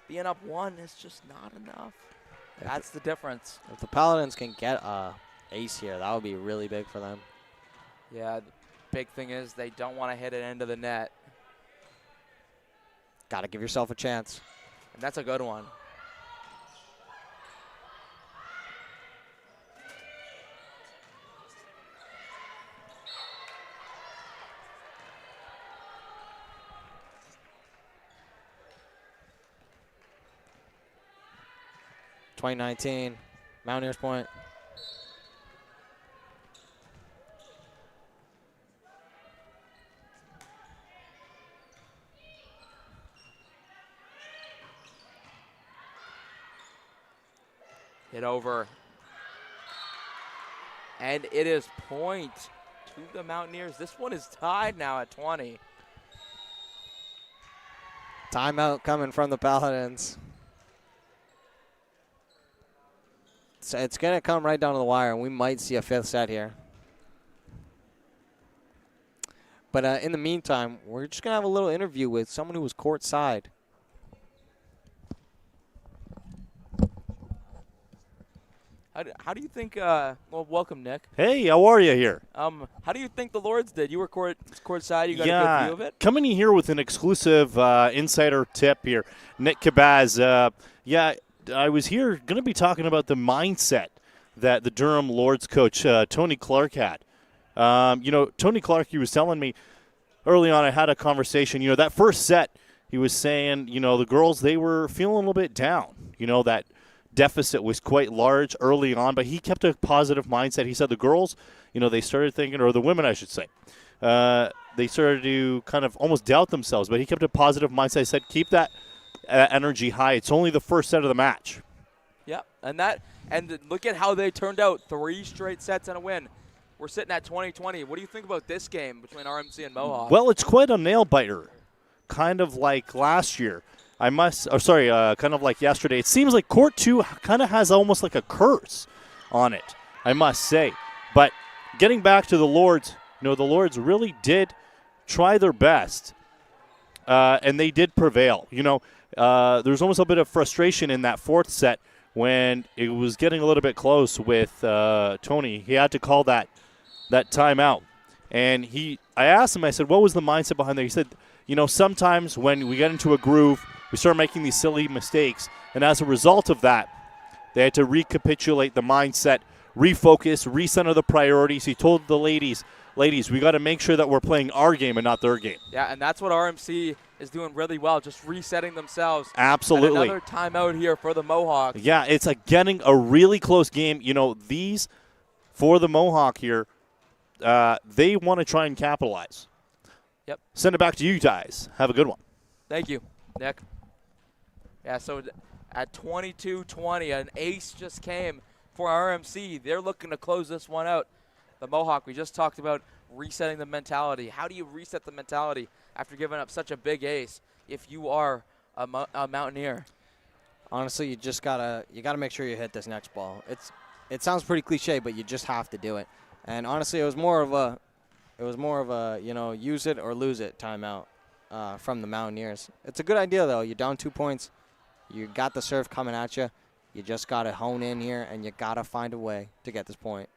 being up 1 is just not enough. That's the difference. If the Paladins can get a ace here, that would be really big for them. Yeah, the big thing is they don't want to hit it into the net. Got to give yourself a chance. And that's a good one. (2019) Mountaineers point. Hit over. And it is point to the Mountaineers. This one is tied now at 20. Timeout coming from the Paladins. So it's going to come right down to the wire, and we might see a 5th set here. But in the meantime, we're just going to have a little interview with someone who was courtside. How do you think, well, welcome, Nick. Hey, how are you here? How do you think the Lords did? You were courtside. You got a good view of it? Coming in here with an exclusive insider tip here. Nick Cabaz, I was here going to be talking about the mindset that the Durham Lords coach, Tony Clark, had. Tony Clark, he was telling me early on, I had a conversation, that first set, he was saying, the girls, they were feeling a little bit down. That deficit was quite large early on, but he kept a positive mindset. He said the girls, they started thinking, or the women, I should say, they started to kind of almost doubt themselves, but he kept a positive mindset. He said, keep that energy high. It's only the first set of the match. Yep, and look at how they turned out. 3 straight sets and a win. We're sitting at 20-20. What do you think about this game between RMC and Mohawk? Well, it's quite a nail-biter, kind of like last year. kind of like yesterday. It seems like Court 2 kind of has almost like a curse on it, I must say. But getting back to the Lords, the Lords really did try their best and they did prevail. There's almost a bit of frustration in that fourth set when it was getting a little bit close with Tony. He had to call that timeout. And I asked him, I said, what was the mindset behind that? He said, sometimes when we get into a groove, we start making these silly mistakes. And as a result of that, they had to recapitulate the mindset, refocus, recenter the priorities. He told the ladies, we got to make sure that we're playing our game and not their game. Yeah, and that's what RMC is doing really well, just resetting themselves. Absolutely. And another timeout here for the Mohawks. Yeah, it's like getting a really close game. These, for the Mohawk here, they want to try and capitalize. Yep. Send it back to you guys. Have a good one. Thank you, Nick. Yeah, so at 22-20, an ace just came for RMC. They're looking to close this one out. The Mohawk, we just talked about resetting the mentality. How do you reset the mentality after giving up such a big ace if you are a Mountaineer? Honestly, you gotta make sure you hit this next ball. It sounds pretty cliche, but you just have to do it. And honestly, it was more of a use it or lose it timeout from the Mountaineers. It's a good idea though. You're down 2 points. You got the serve coming at you. You just gotta hone in here, and you gotta find a way to get this point.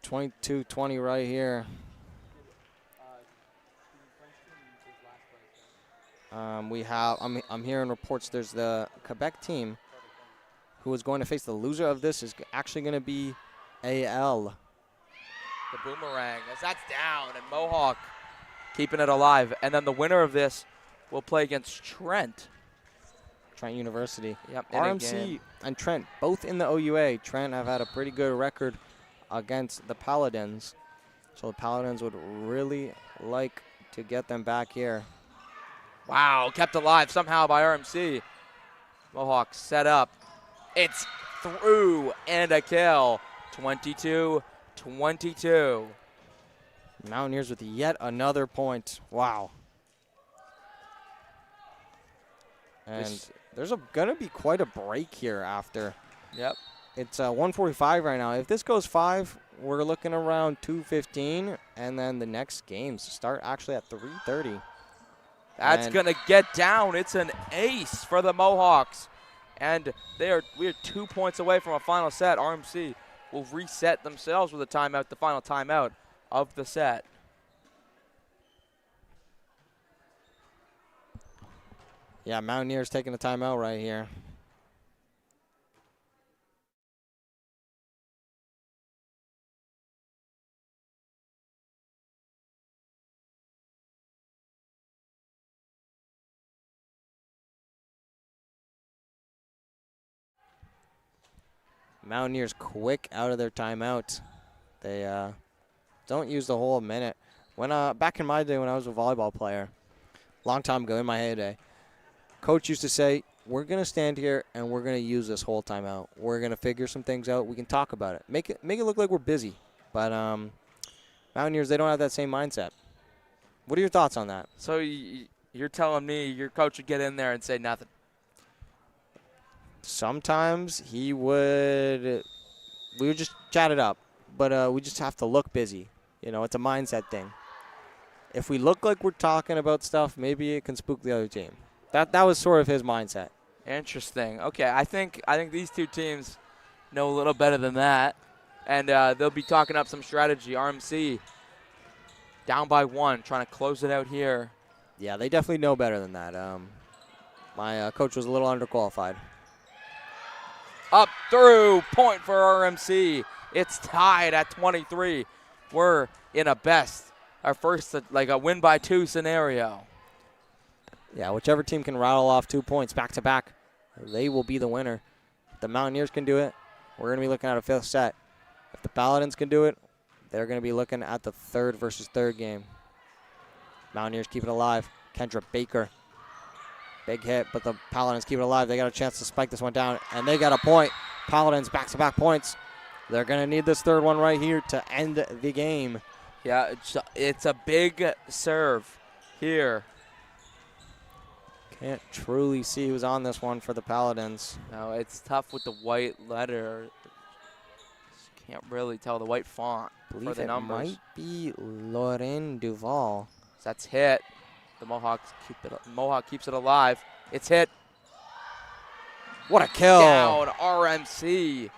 22-20 right here. I'm hearing reports there's the Quebec team who is going to face the loser of this is actually going to be AL. The Boomerang, as that's down, and Mohawk keeping it alive. And then the winner of this will play against Trent. Trent University. Yep. RMC and Trent, both in the OUA. Trent have had a pretty good record against the Paladins. So the Paladins would really like to get them back here. Wow, kept alive somehow by RMC. Mohawk set up. It's through and a kill. 22-22. Mountaineers with yet another point. Wow. And there's going to be quite a break here after. Yep. It's 1:45 right now. If this goes 5, we're looking around 2:15, and then the next games start actually at 3:30. That's going to get down. It's an ace for the Mohawks. And we're 2 points away from a final set. RMC will reset themselves with a timeout, the final timeout of the set. Yeah, Mountaineers taking a timeout right here. Mountaineers quick out of their timeout. They don't use the whole minute. When back in my day when I was a volleyball player, long time ago in my heyday, coach used to say, we're going to stand here and we're going to use this whole timeout. We're going to figure some things out. We can talk about it. Make it look like we're busy. But Mountaineers, they don't have that same mindset. What are your thoughts on that? So you're telling me your coach would get in there and say nothing? Sometimes we would just chat it up, but we just have to look busy. It's a mindset thing. If we look like we're talking about stuff, maybe it can spook the other team. That was sort of his mindset. Interesting. Okay, I think these two teams know a little better than that, and they'll be talking up some strategy. RMC down by 1, trying to close it out here. Yeah, they definitely know better than that. My coach was a little underqualified. Up through, point for RMC. It's tied at 23. We're in our first like a win by 2 scenario. Yeah, whichever team can rattle off 2 points back to back, they will be the winner. If the Mountaineers can do it, we're going to be looking at a 5th set. If the Paladins can do it, they're going to be looking at the 3rd versus 3rd game. Mountaineers keep it alive. Kendra Baker. Big hit, but the Paladins keep it alive. They got a chance to spike this one down, and they got a point. Paladins back-to-back points. They're going to need this 3rd one right here to end the game. Yeah, it's a big serve here. Can't truly see who's on this one for the Paladins. No, it's tough with the white letter. Can't really tell the white font I for believe the it numbers. might be Lorraine Duval. That's hit. The Mohawks Mohawk keeps it alive. It's hit. What a kill. Down, RMC.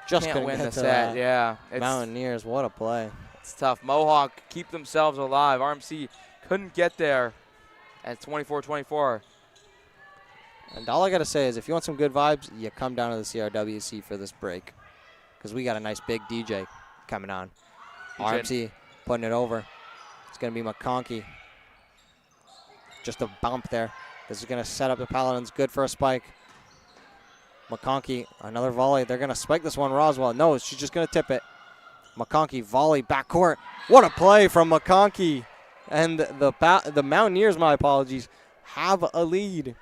Just Can't couldn't win get the to set, that. yeah. Mountaineers, what a play. It's tough. Mohawk keep themselves alive. RMC couldn't get there at 24-24. And all I got to say is if you want some good vibes, you come down to the CRWC for this break. Because we got a nice big DJ coming on. RMC putting it over. It's going to be McConkey. Just a bump there. This is going to set up the Paladins. Good for a spike. McConkey, another volley. They're going to spike this one. Roswell, no, she's just going to tip it. McConkey, volley, backcourt. What a play from McConkey. And the Mountaineers, my apologies, have a lead.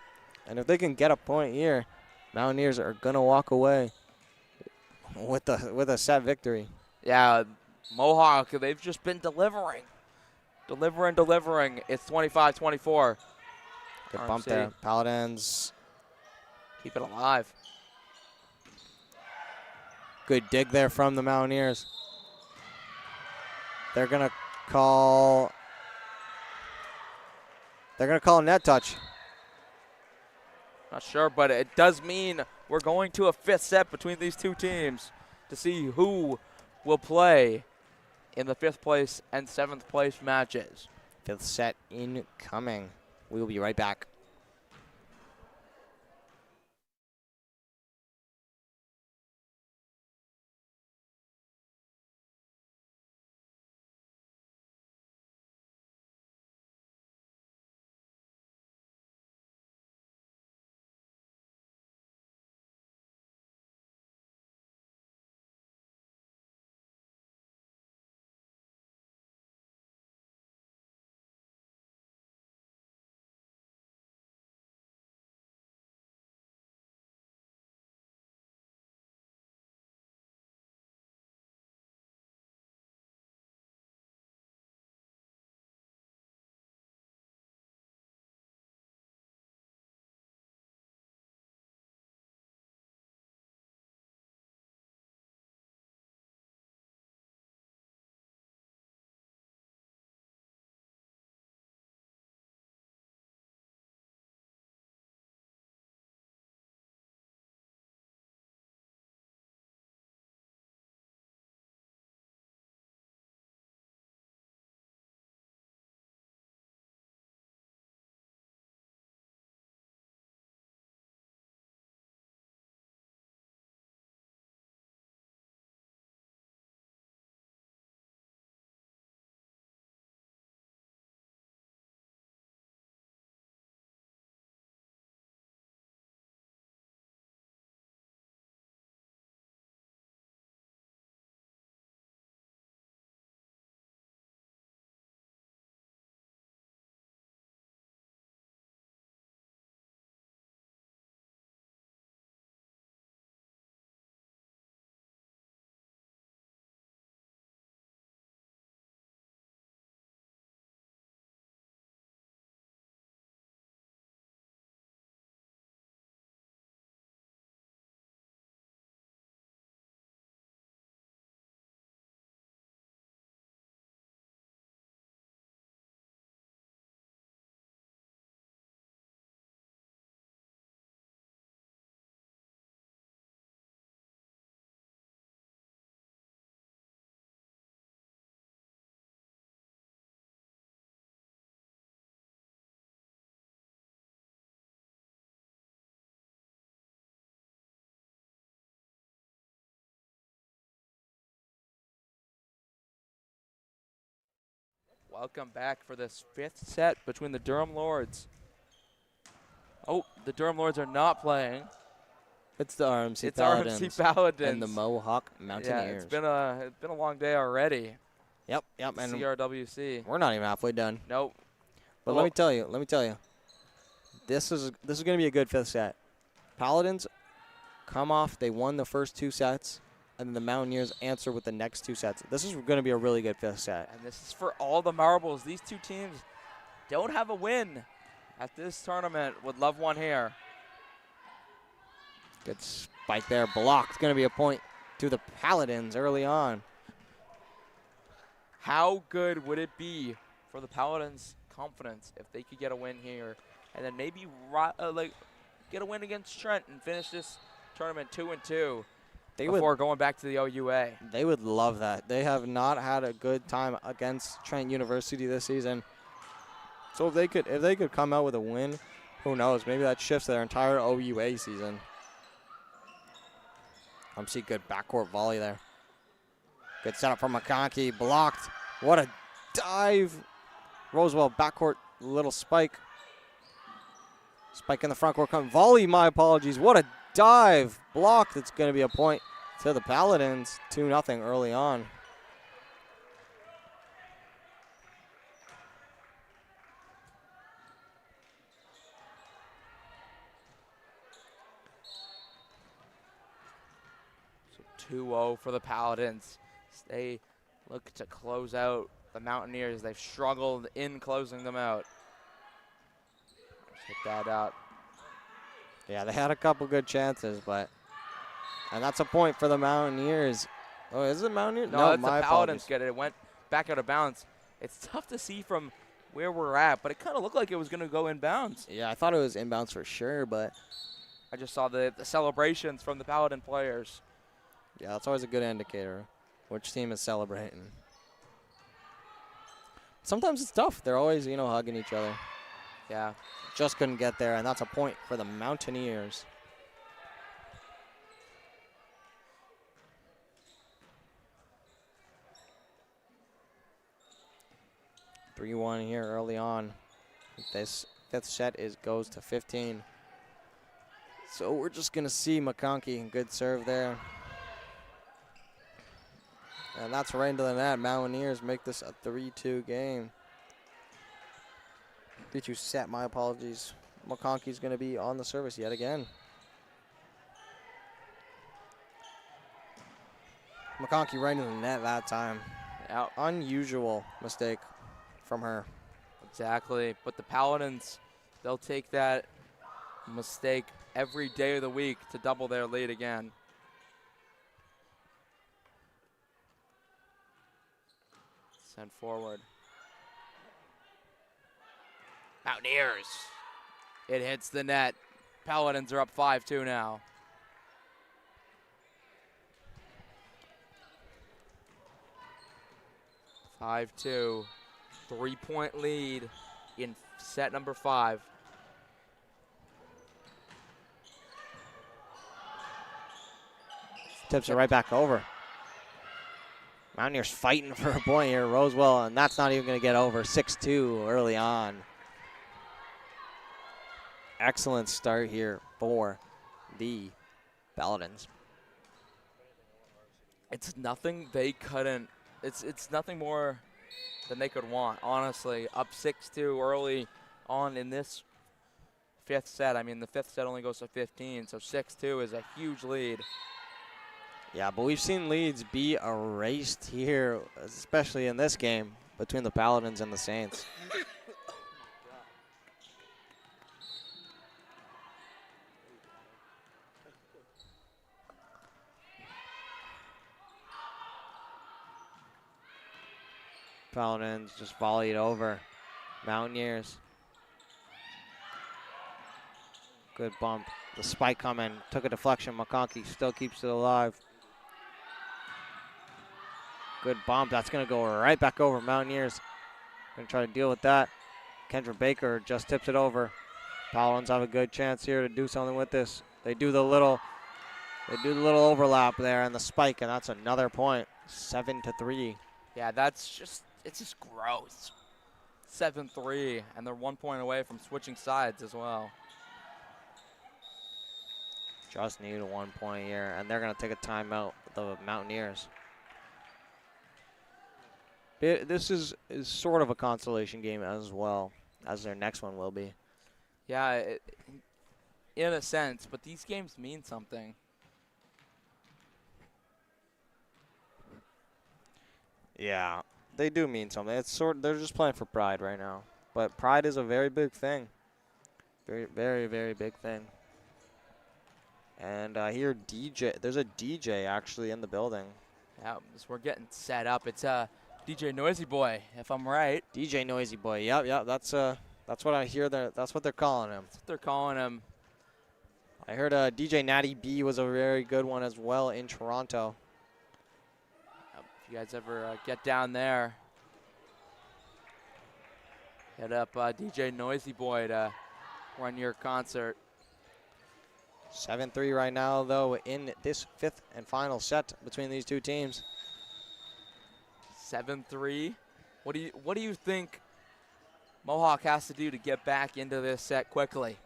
And if they can get a point here, Mountaineers are going to walk away with a set victory. Yeah, Mohawk, they've just been delivering. Delivering. It's 25-24. Good RMC. bump there. Paladins. Keep it alive. Good dig there from the Mountaineers. They're going to call net touch. Not sure, but it does mean we're going to a fifth set between these two teams to see who will play in the 5th place and 7th place matches. Fifth set incoming. We will be right back. Welcome back for this 5th set between the Durham Lords. Oh, the Durham Lords are not playing. It's the RMC It's Paladins. RMC Paladins. And the Mohawk Mountaineers. Yeah, it's been a long day already. Yep. And CRWC. we're not even halfway done. Nope. But let me tell you. This is going to be a good 5th set. Paladins come off. They won the first 2 sets. And then the Mountaineers answer with the next 2 sets. This is going to be a really good 5th set. And this is for all the marbles. These two teams don't have a win at this tournament. Would love one here. Good Spike there, blocked. Going to be a point to the Paladins early on. How good would it be for the Paladins' confidence if they could get a win here, and then maybe get a win against Trent and finish this tournament 2-2 before going back to the OUA? They would love that. They have not had a good time against Trent University this season. So if they could come out with a win, who knows? Maybe that shifts their entire OUA season. See good backcourt volley there. Good setup from McConkey. Blocked. What a dive. Rosewell backcourt, little spike. Spike in the front court. Volley, my apologies. What a dive. Blocked. It's going to be a point to the Paladins. 2-0 early on. So 2-0 for the Paladins. They look to close out the Mountaineers. They've struggled in closing them out. Hit that out. Yeah, they had a couple good chances, and that's a point for the Mountaineers. Oh, is it Mountaineers? No, that's my the Paladins apologies. get it. It went back out of bounds. It's tough to see from where we're at, but it kind of looked like it was going to go inbounds. Yeah, I thought it was inbounds for sure, but I just saw the celebrations from the Paladin players. yeah, that's always a good indicator which team is celebrating. Sometimes it's tough. They're always, hugging each other. Yeah. Just couldn't get there, and that's a point for the Mountaineers. (3-1) here early on. This fifth set goes to 15. So we're just going to see McConkey. Good serve there. And that's right into the net. Mountaineers make this a 3-2 game. 3-2 set, my apologies. McConkey's going to be on the service yet again. McConkey right into the net that time. Yeah. Unusual mistake from her. Exactly. But the Paladins, they'll take that mistake every day of the week to double their lead again. Send forward. Mountaineers. It hits the net. Paladins are up 5-2 now. (5-2). 3-point lead in set number 5. Tips it right back over. Mountaineers fighting for a point here. Rosewell, and that's not even going to get over. 6-2 early on. Excellent start here for the Paladins. It's nothing they couldn't. It's nothing more than they could want, honestly. Up 6-2 early on in this fifth set. I mean, the fifth set only goes to 15, so 6-2 is a huge lead. Yeah, but we've seen leads be erased here, especially in this game between the Paladins and the Saints. Paladins just volleyed over Mountaineers. Good bump. The spike coming. Took a deflection. McConkey still keeps it alive. Good bump. That's going to go right back over Mountaineers. Going to try to deal with that. Kendra Baker just tips it over. Paladins have a good chance here to do something with this. They do the little overlap there and the spike, and that's another point. 7-3. Yeah, it's just gross. 7-3, and they're 1 point away from switching sides as well. Just need a 1 point here, and they're going to take a timeout, the Mountaineers. This is sort of a consolation game as well, as their next one will be. Yeah, in a sense, but these games mean something. Yeah, they do mean something. They're just playing for pride right now. But pride is a very big thing. Very, very, very big thing. And I hear DJ. There's a DJ actually in the building. Yeah, as we're getting set up. It's DJ Noisy Boy, if I'm right. DJ Noisy Boy. Yep. That's what I hear. That's what they're calling him. That's what they're calling him. I heard DJ Natty B was a very good one as well in Toronto. If you guys ever get down there, hit up DJ Noisy Boy to run your concert. 7-3 right now, though, in this 5th and final set between these two teams. 7-3. What do you think Mohawk has to do to get back into this set quickly?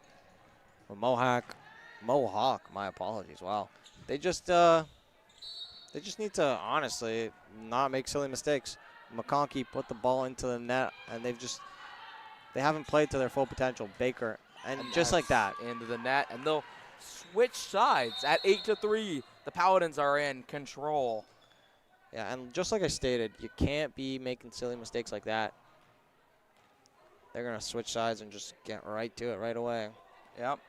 Well, Mohawk, my apologies. Wow. They just need to honestly not make silly mistakes. McConkey put the ball into the net, and they haven't played to their full potential. Baker, and just like that, into the net, and they'll switch sides at 8-3. The Paladins are in control. Yeah, and just like I stated, you can't be making silly mistakes like that. They're gonna switch sides and just get right to it right away. Yep.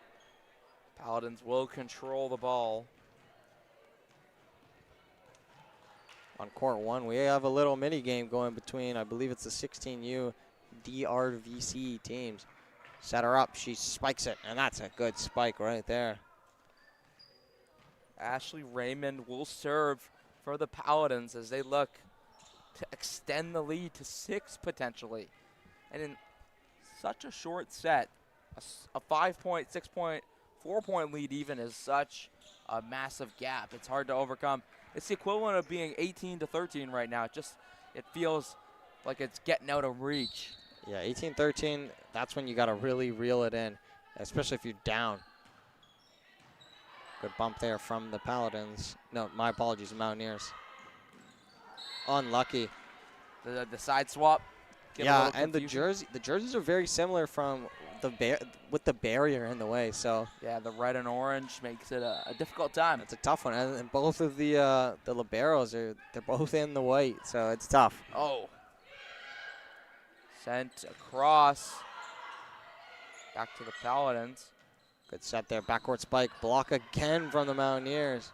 Paladins will control the ball. On court 1, we have a little mini game going between, I believe it's the 16U DRVC teams. Set her up, she spikes it, and that's a good spike right there. Ashley Raymond will serve for the Paladins as they look to extend the lead to 6 potentially. And in such a short set, a 5-point, 6-point, 4-point lead even is such a massive gap. It's hard to overcome. It's the equivalent of being 18-13 right now. It feels like it's getting out of reach. Yeah, 18-13, that's when you got to really reel it in, especially if you're down. Good bump there from the Paladins. No, my apologies, the Mountaineers. Unlucky. The side swap. Yeah, and the jerseys are very similar from with the barrier in the way. So yeah, the red and orange makes it a difficult time. It's a tough one, and both of the liberos they're both in the white, so it's tough. Oh. Sent across. Back to the Paladins. Good set there. Backcourt spike. Block again from the Mountaineers.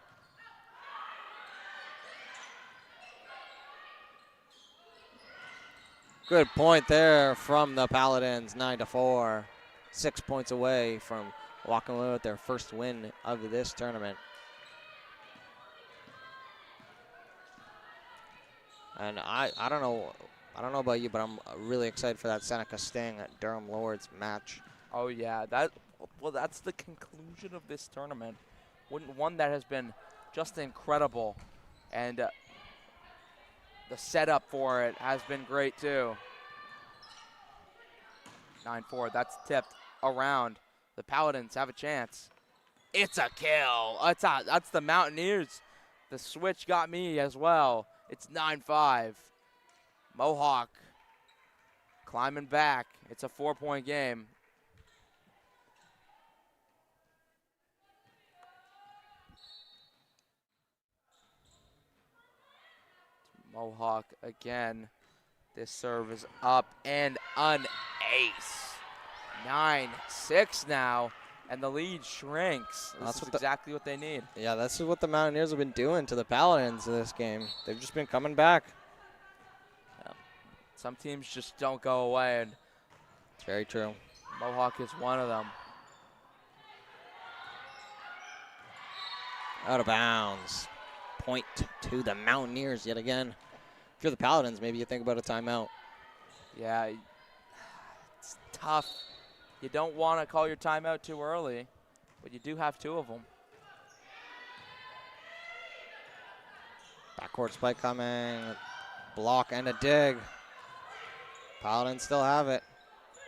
Good point there from the Paladins. 9-4. 6 points away from walking away with their first win of this tournament. And I don't know about you, but I'm really excited for that Seneca Sting at Durham Lords match. Oh yeah, that's the conclusion of this tournament. One that has been just incredible, and the setup for it has been great too. 9-4, that's tipped around. The Paladins have a chance. It's a kill. That's the Mountaineers. The switch got me as well. It's 9-5. Mohawk climbing back. It's a 4-point game. Mohawk again. This serve is up and an ace. 9-6 now, and the lead shrinks. That's exactly what they need. Yeah, this is what the Mountaineers have been doing to the Paladins in this game. They've just been coming back. Yeah. Some teams just don't go away, and it's very true. Mohawk is one of them. Out of bounds. Point to the Mountaineers yet again. If you're the Paladins, maybe you think about a timeout. Yeah, it's tough. You don't want to call your timeout too early, but you do have 2 of them. Backcourt spike coming. Block and a dig. Paladins still have it.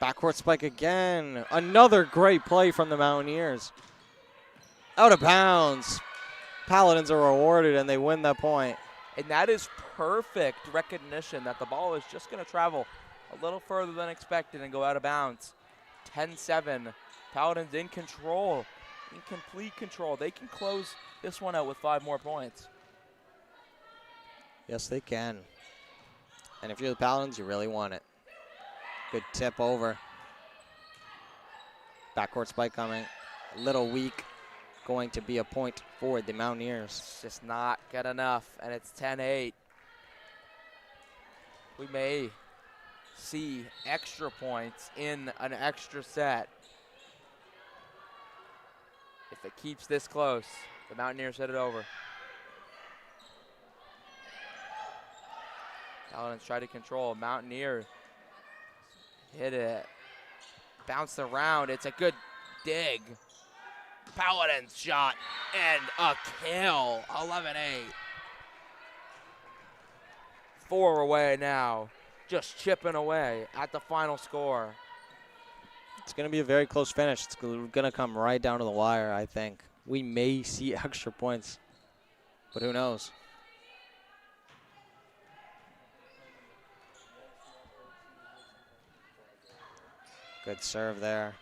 Backcourt spike again. Another great play from the Mountaineers. Out of bounds. Paladins are rewarded and they win that point. And that is perfect recognition that the ball is just going to travel a little further than expected and go out of bounds. 10-7. Paladins in control, in complete control. They can close this one out with 5 more points. Yes, they can. And if you're the Paladins, you really want it. Good tip over. Backcourt spike coming. A little weak. going to be a point for the Mountaineers. It's just not good enough, and it's 10-8. We may see extra points in an extra set. If it keeps this close, the Mountaineers hit it over. Paladins try to control. Mountaineer hit it. Bounced around. It's a good dig. Paladins shot and a kill. 11-8. 4 away now. Just chipping away at the final score. It's going to be a very close finish. It's going to come right down to the wire, I think. We may see extra points, but who knows? Good serve there.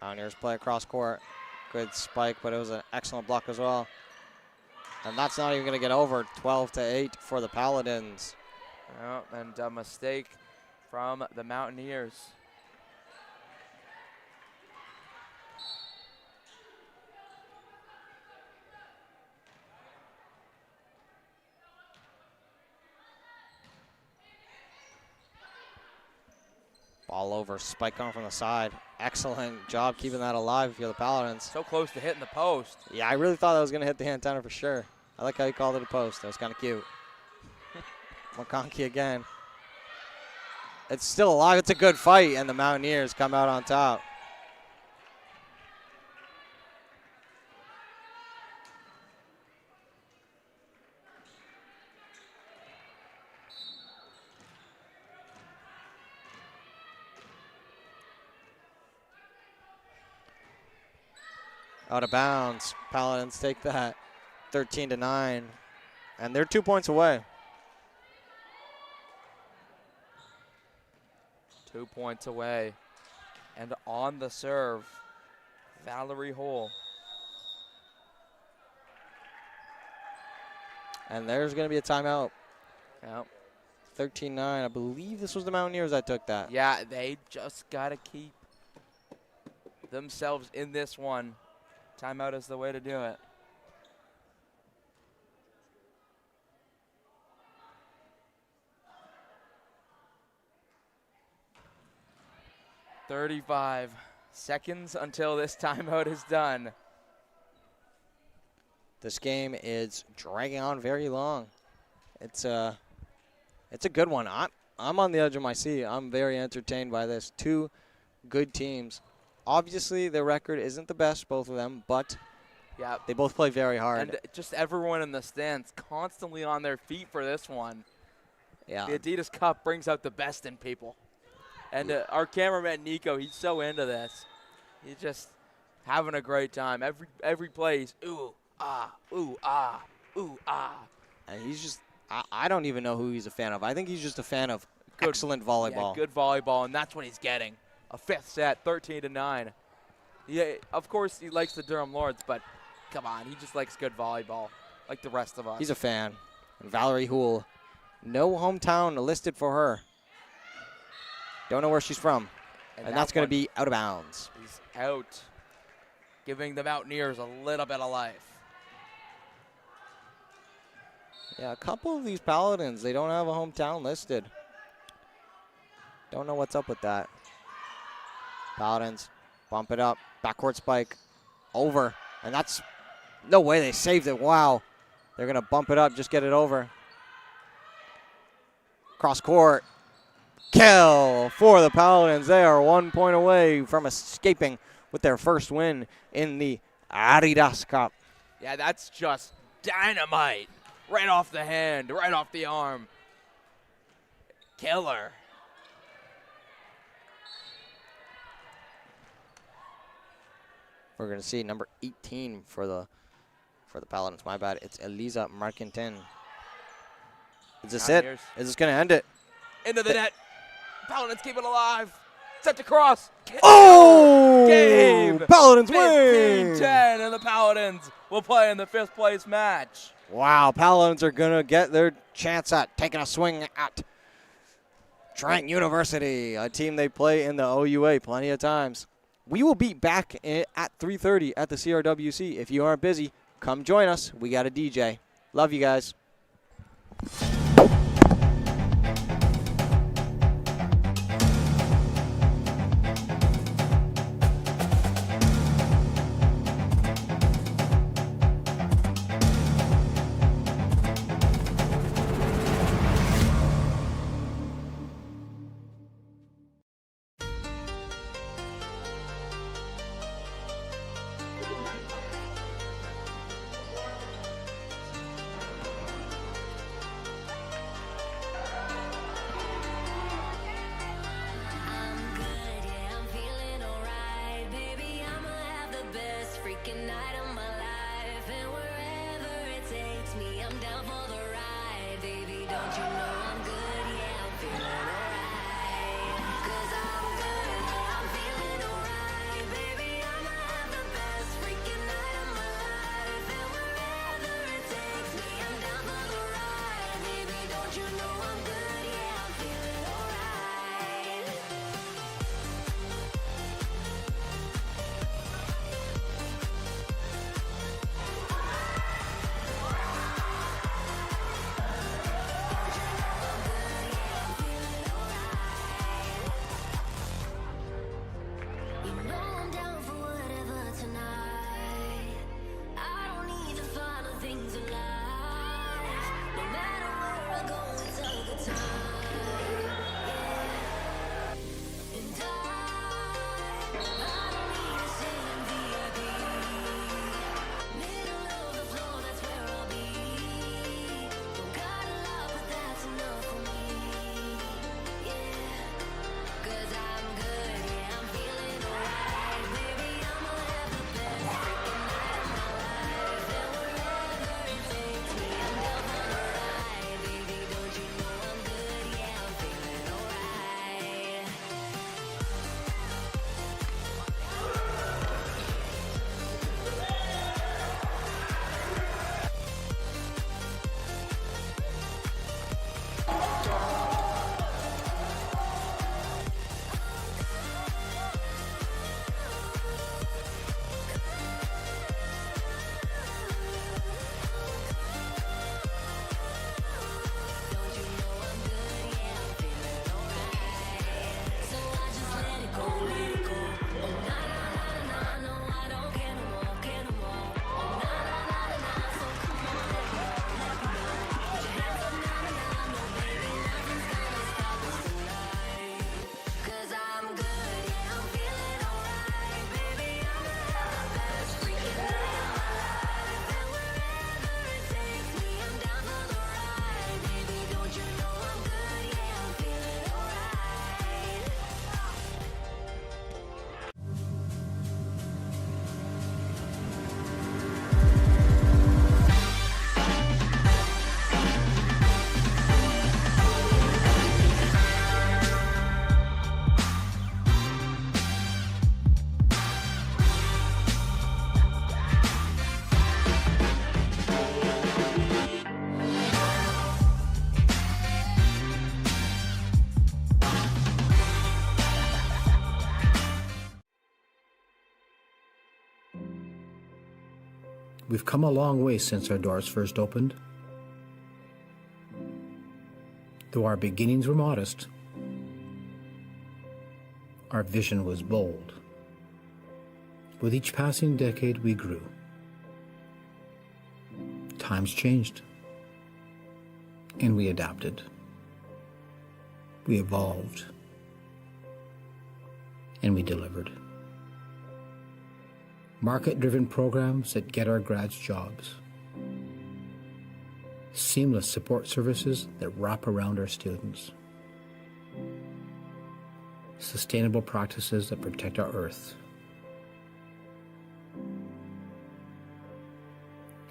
Mountaineers play across court. Good spike, but it was an excellent block as well. And that's not even going to get over. 12-8 for the Paladins. Oh, and a mistake from the Mountaineers. Ball over, spike coming from the side. Excellent job keeping that alive if you're the Paladins. So close to hitting the post. Yeah, I really thought that was going to hit the antenna for sure. I like how you called it a post. That was kind of cute. McConkey again. It's still alive. It's a good fight, and the Mountaineers come out on top. Out of bounds. Paladins take that 13-9, and they're 2 points away. 2 points away. And on the serve, Valerie Hull. And there's going to be a timeout. Yep. 13-9. I believe this was the Mountaineers that took that. Yeah, they just got to keep themselves in this one. Timeout is the way to do it. "35 seconds until this timeout is done." This game is dragging on very long. It's a good one. I'm on the edge of my seat. I'm very entertained by this. Two good teams. Obviously, their record isn't the best, both of them, but yeah, they both play very hard. And just everyone in the stands constantly on their feet for this one. Yeah. The Adidas Cup brings out the best in people. And our cameraman, Nico, he's so into this. He's just having a great time. Every play, he's ooh, ah, ooh, ah, ooh, ah. And he's just, I don't even know who he's a fan of. I think he's just a fan of excellent volleyball. Yeah, good volleyball, and that's what he's getting. A fifth set, 13-9. Yeah, of course he likes the Durham Lords, but come on, he just likes good volleyball, like the rest of us. He's a fan. And Valerie Hull, no hometown listed for her. Don't know where she's from. And that's going to be out of bounds. He's out, giving the Mountaineers a little bit of life. Yeah, a couple of these Paladins, they don't have a hometown listed. Don't know what's up with that. Paladins bump it up. Backcourt spike. Over. And that's no way they saved it. Wow. They're going to bump it up, just get it over. Cross court. Kill for the Paladins. They are 1 point away from escaping with their first win in the Adidas Cup. Yeah, that's just dynamite. Right off the hand, right off the arm. Killer. We're going to see number 18 for the Paladins. My bad. It's Elisa Marquintin. Is this it? Is this going to end it? Into the net. Paladins keep it alive. Set to cross. Oh! Game. Paladins win. 15-10, and the Paladins will play in the fifth place match. Wow, Paladins are going to get their chance at taking a swing at Trent University, a team they play in the OUA plenty of times. We will be back at 3:30 at the CRWC. If you aren't busy, come join us. We got a DJ. Love you guys. We've come a long way since our doors first opened. Though our beginnings were modest, our vision was bold. With each passing decade, we grew. Times changed, and we adapted. We evolved, and we delivered. Market-driven programs that get our grads jobs. Seamless support services that wrap around our students. Sustainable practices that protect our earth.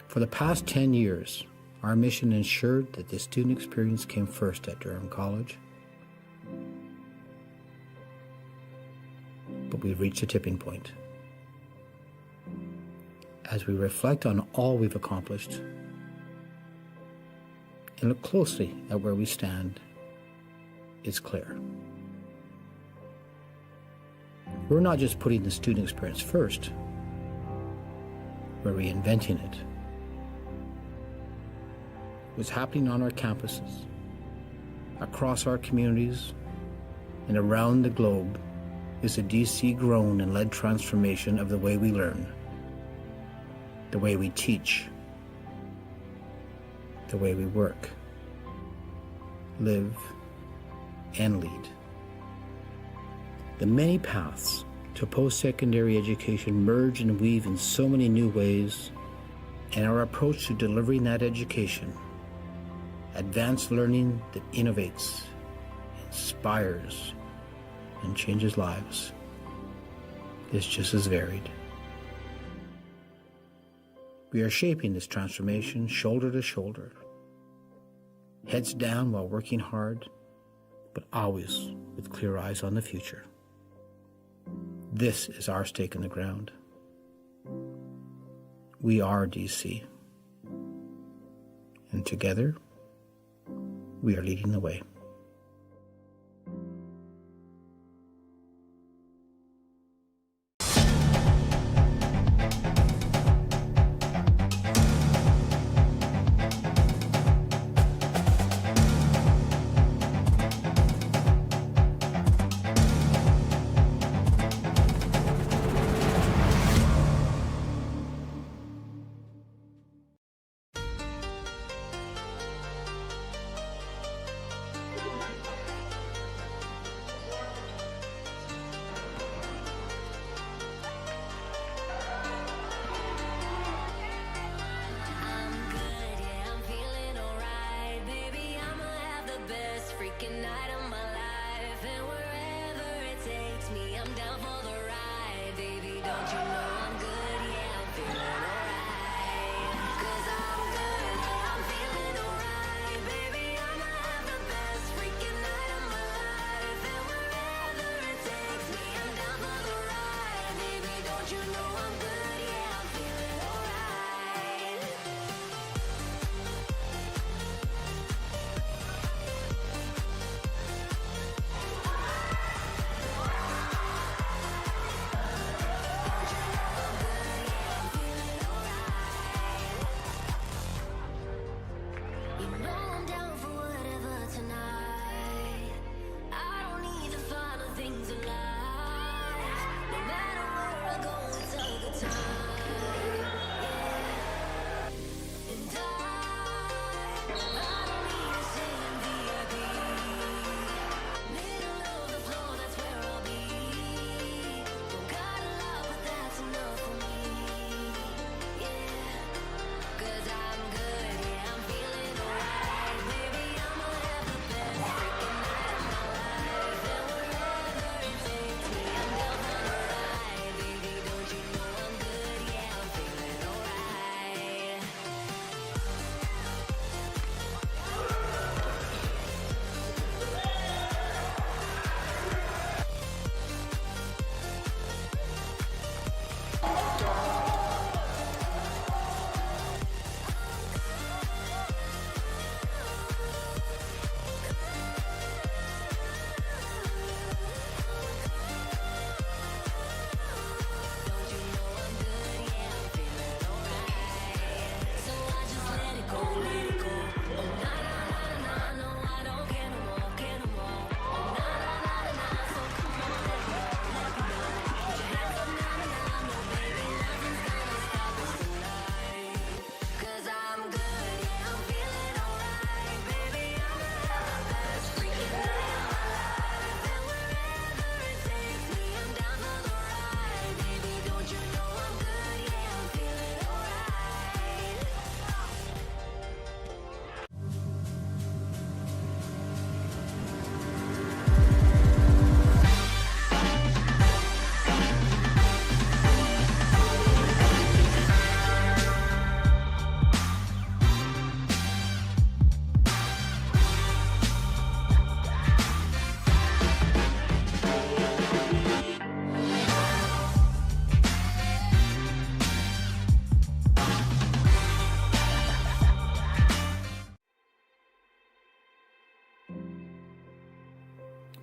For the past 10 years, our mission ensured that the student experience came first at Durham College. But we've reached a tipping point. As we reflect on all we've accomplished and look closely at where we stand, it's clear. We're not just putting the student experience first, we're reinventing it. What's happening on our campuses, across our communities, and around the globe is a DC-grown and led transformation of the way we learn, the way we teach, the way we work, live, and lead. The many paths to post-secondary education merge and weave in so many new ways, and our approach to delivering that education, advanced learning that innovates, inspires, and changes lives, is just as varied. We are shaping this transformation shoulder to shoulder, heads down while working hard, but always with clear eyes on the future. This is our stake in the ground. We are DC, and together, we are leading the way.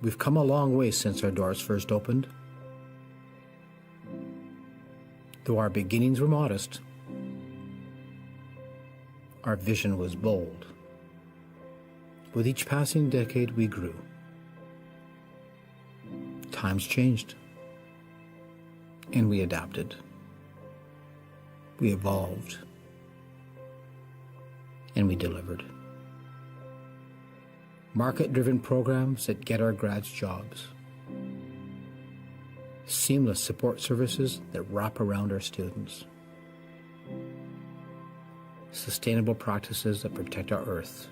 We've come a long way since our doors first opened, Though our beginnings were modest, our vision was bold. With each passing decade, we grew. Times changed, and we adapted. We evolved, and we delivered. Market-driven programs that get our grads jobs. Seamless support services that wrap around our students. Sustainable practices that protect our earth.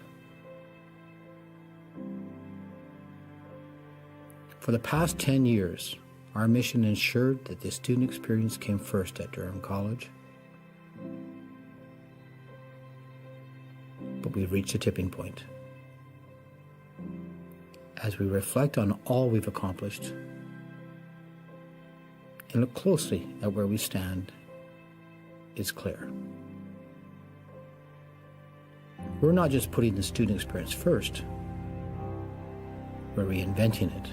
For the past 10 years, our mission ensured that the student experience came first at Durham College. But we've reached a tipping point. As we reflect on all we've accomplished and look closely at where we stand, it's clear. We're not just putting the student experience first, we're reinventing it.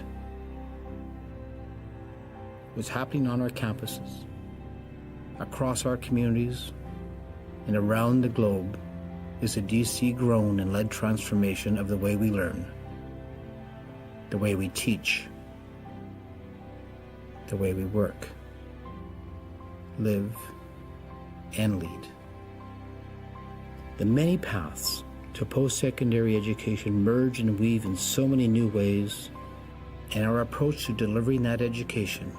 What's happening on our campuses, across our communities, and around the globe is a DC-grown and led transformation of the way we learn, the way we teach, the way we work, live, and lead. The many paths to post-secondary education merge and weave in so many new ways, and our approach to delivering that education,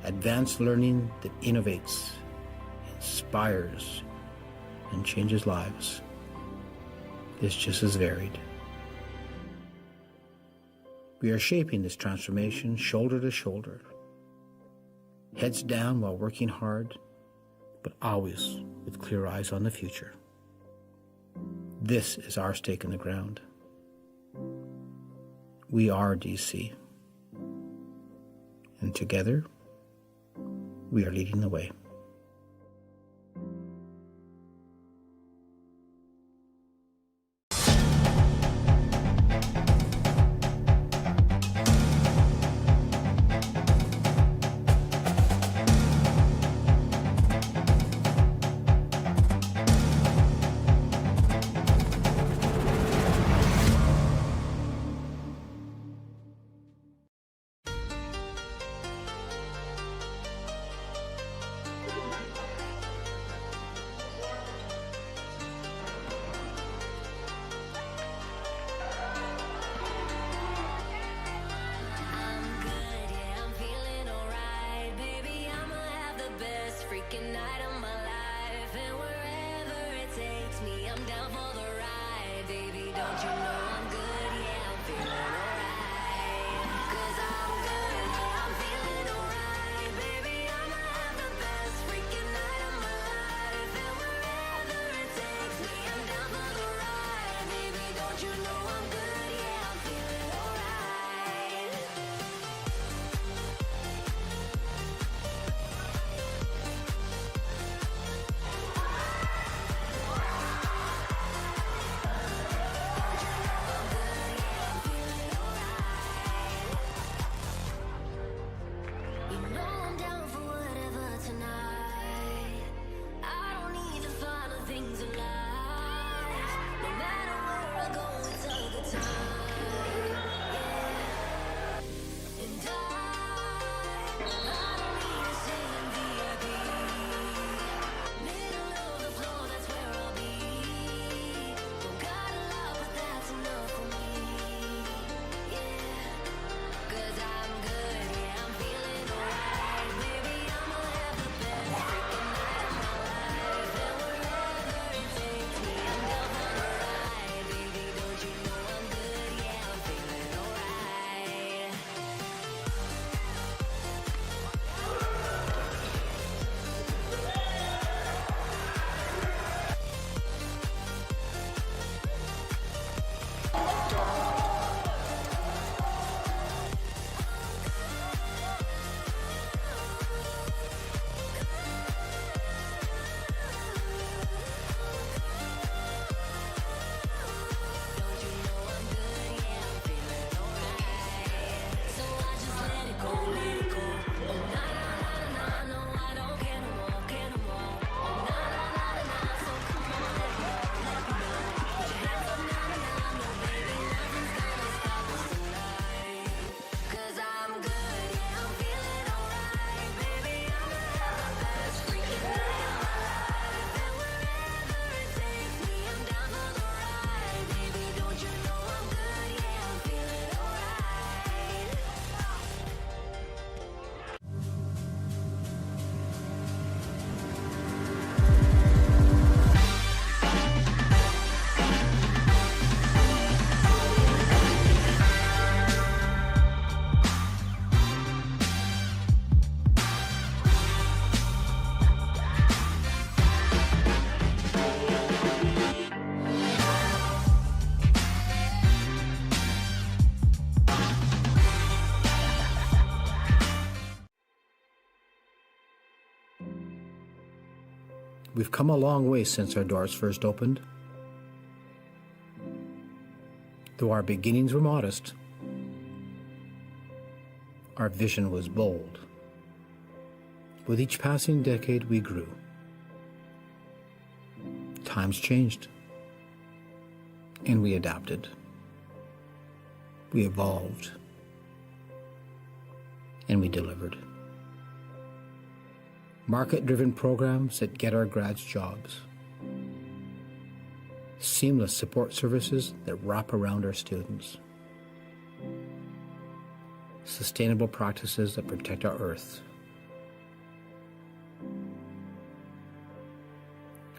advanced learning that innovates, inspires, and changes lives, is just as varied. We are shaping this transformation shoulder to shoulder, heads down while working hard, but always with clear eyes on the future. This is our stake in the ground. We are DC, and together, we are leading the way. We've come a long way since our doors first opened. Though our beginnings were modest, our vision was bold. With each passing decade, we grew. Times changed, and we adapted. We evolved, and we delivered. Market-driven programs that get our grads jobs. Seamless support services that wrap around our students. Sustainable practices that protect our earth.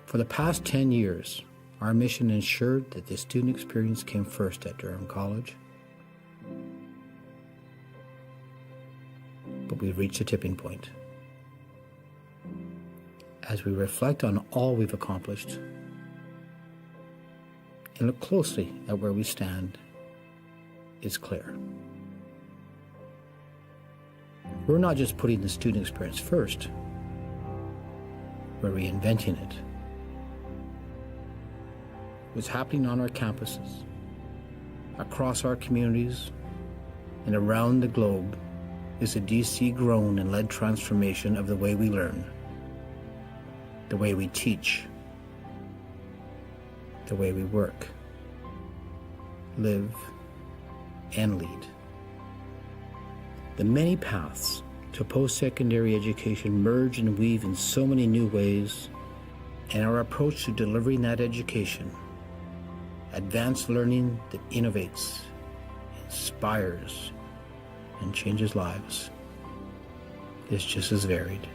For the past 10 years, our mission ensured that the student experience came first at Durham College. But we've reached a tipping point. As we reflect on all we've accomplished and look closely at where we stand, it's clear. We're not just putting the student experience first, we're reinventing it. What's happening on our campuses, across our communities, and around the globe is a DC-grown and led transformation of the way we learn, the way we teach, the way we work, live, and lead. The many paths to post-secondary education merge and weave in so many new ways, and our approach to delivering that education, advanced learning that innovates, inspires, and changes lives, is just as varied.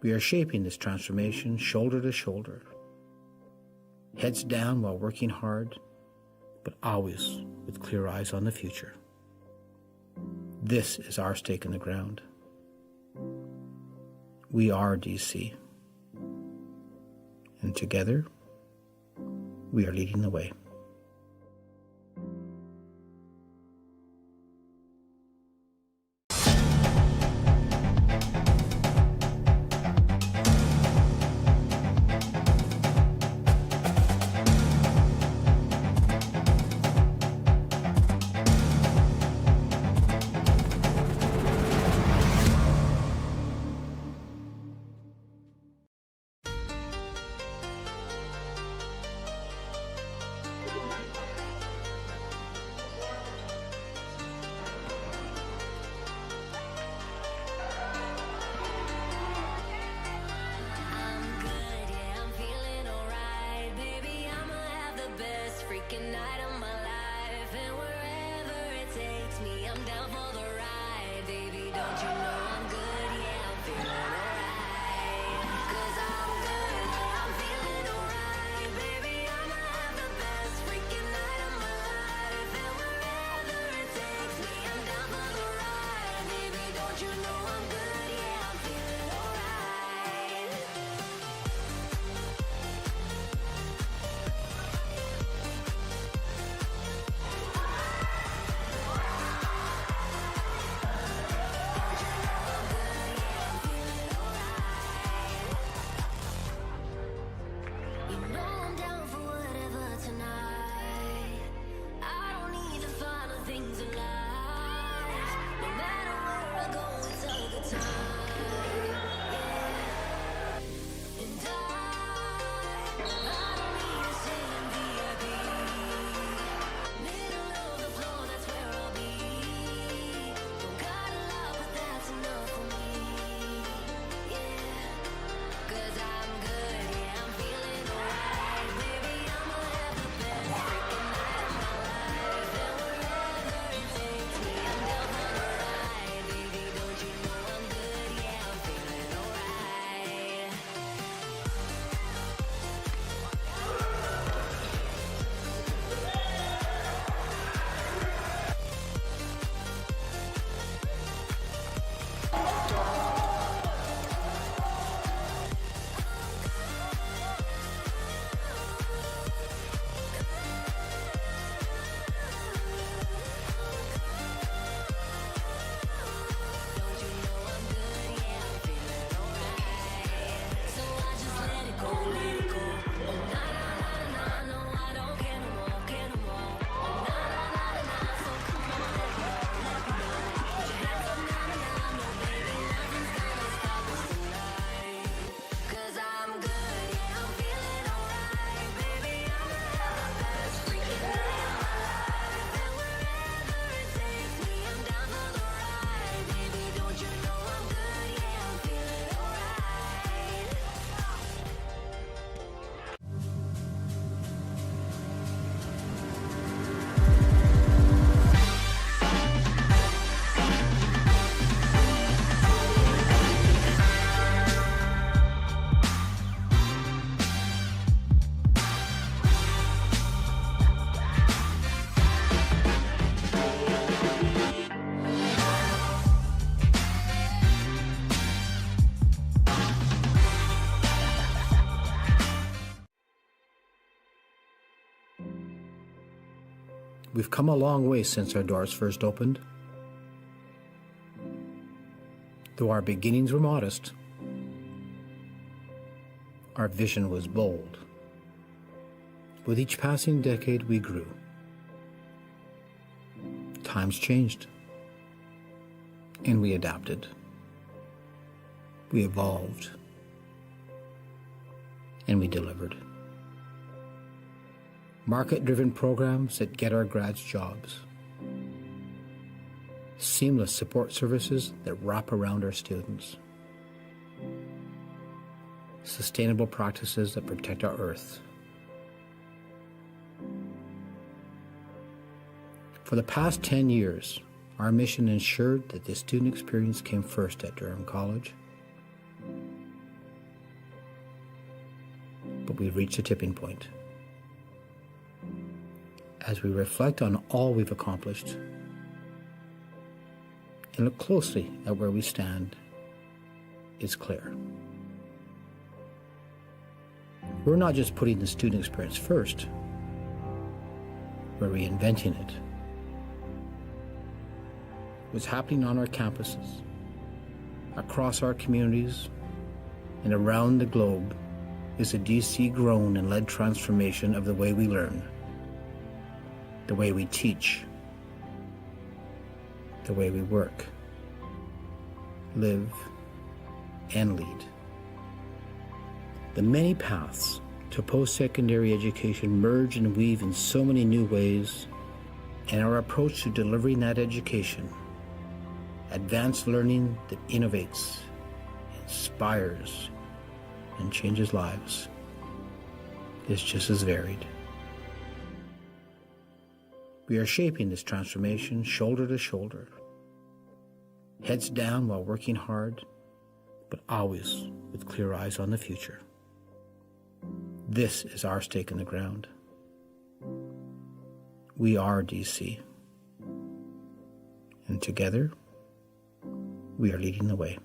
We are shaping this transformation shoulder to shoulder, heads down while working hard, but always with clear eyes on the future. This is our stake in the ground. We are DC, and together, we are leading the way. We've come a long way since our doors first opened. Though our beginnings were modest, our vision was bold. With each passing decade, we grew. Times changed, and we adapted. We evolved, and we delivered. Market-driven programs that get our grads jobs. Seamless support services that wrap around our students. Sustainable practices that protect our earth. For the past 10 years, our mission ensured that the student experience came first at Durham College. But we've reached a tipping point. As we reflect on all we've accomplished and look closely at where we stand, it's clear. We're not just putting the student experience first, we're reinventing it. What's happening on our campuses, across our communities, and around the globe is a DC-grown and led transformation of the way we learn, the way we teach, the way we work, live, and lead. The many paths to post-secondary education merge and weave in so many new ways, and our approach to delivering that education, advanced learning that innovates, inspires, and changes lives, is just as varied. We are shaping this transformation shoulder to shoulder, heads down while working hard, but always with clear eyes on the future. This is our stake in the ground. We are DC, and together, we are leading the way.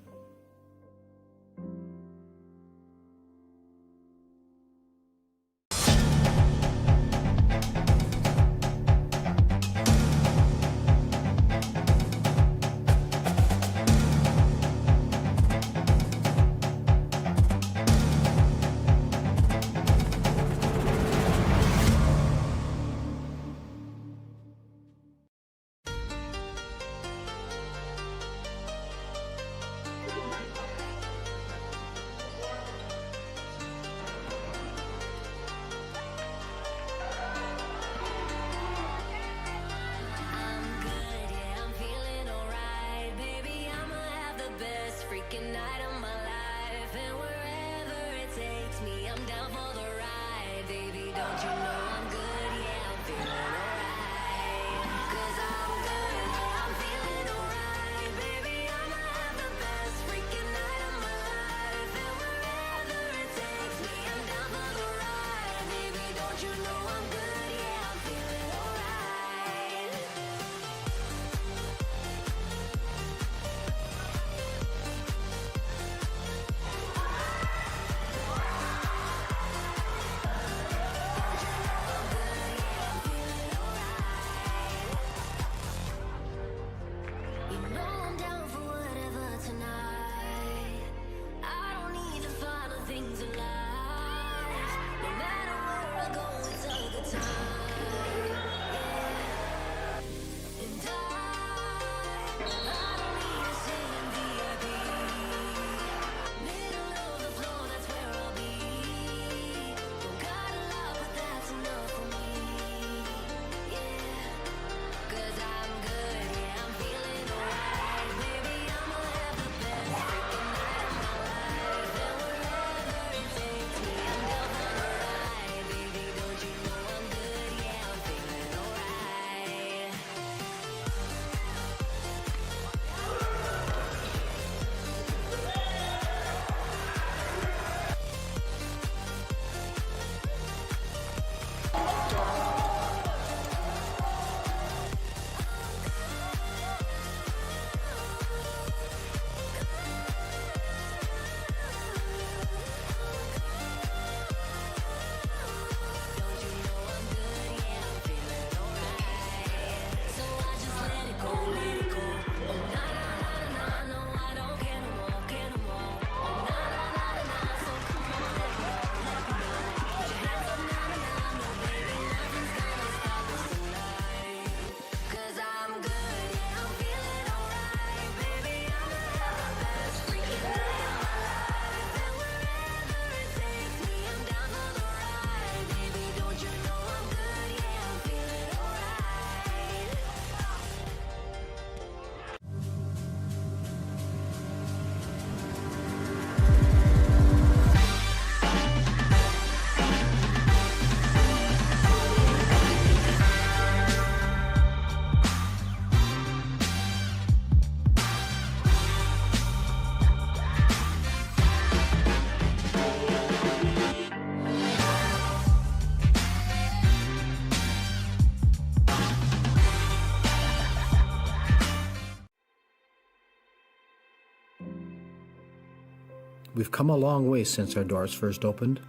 We've come a long way since our doors first opened.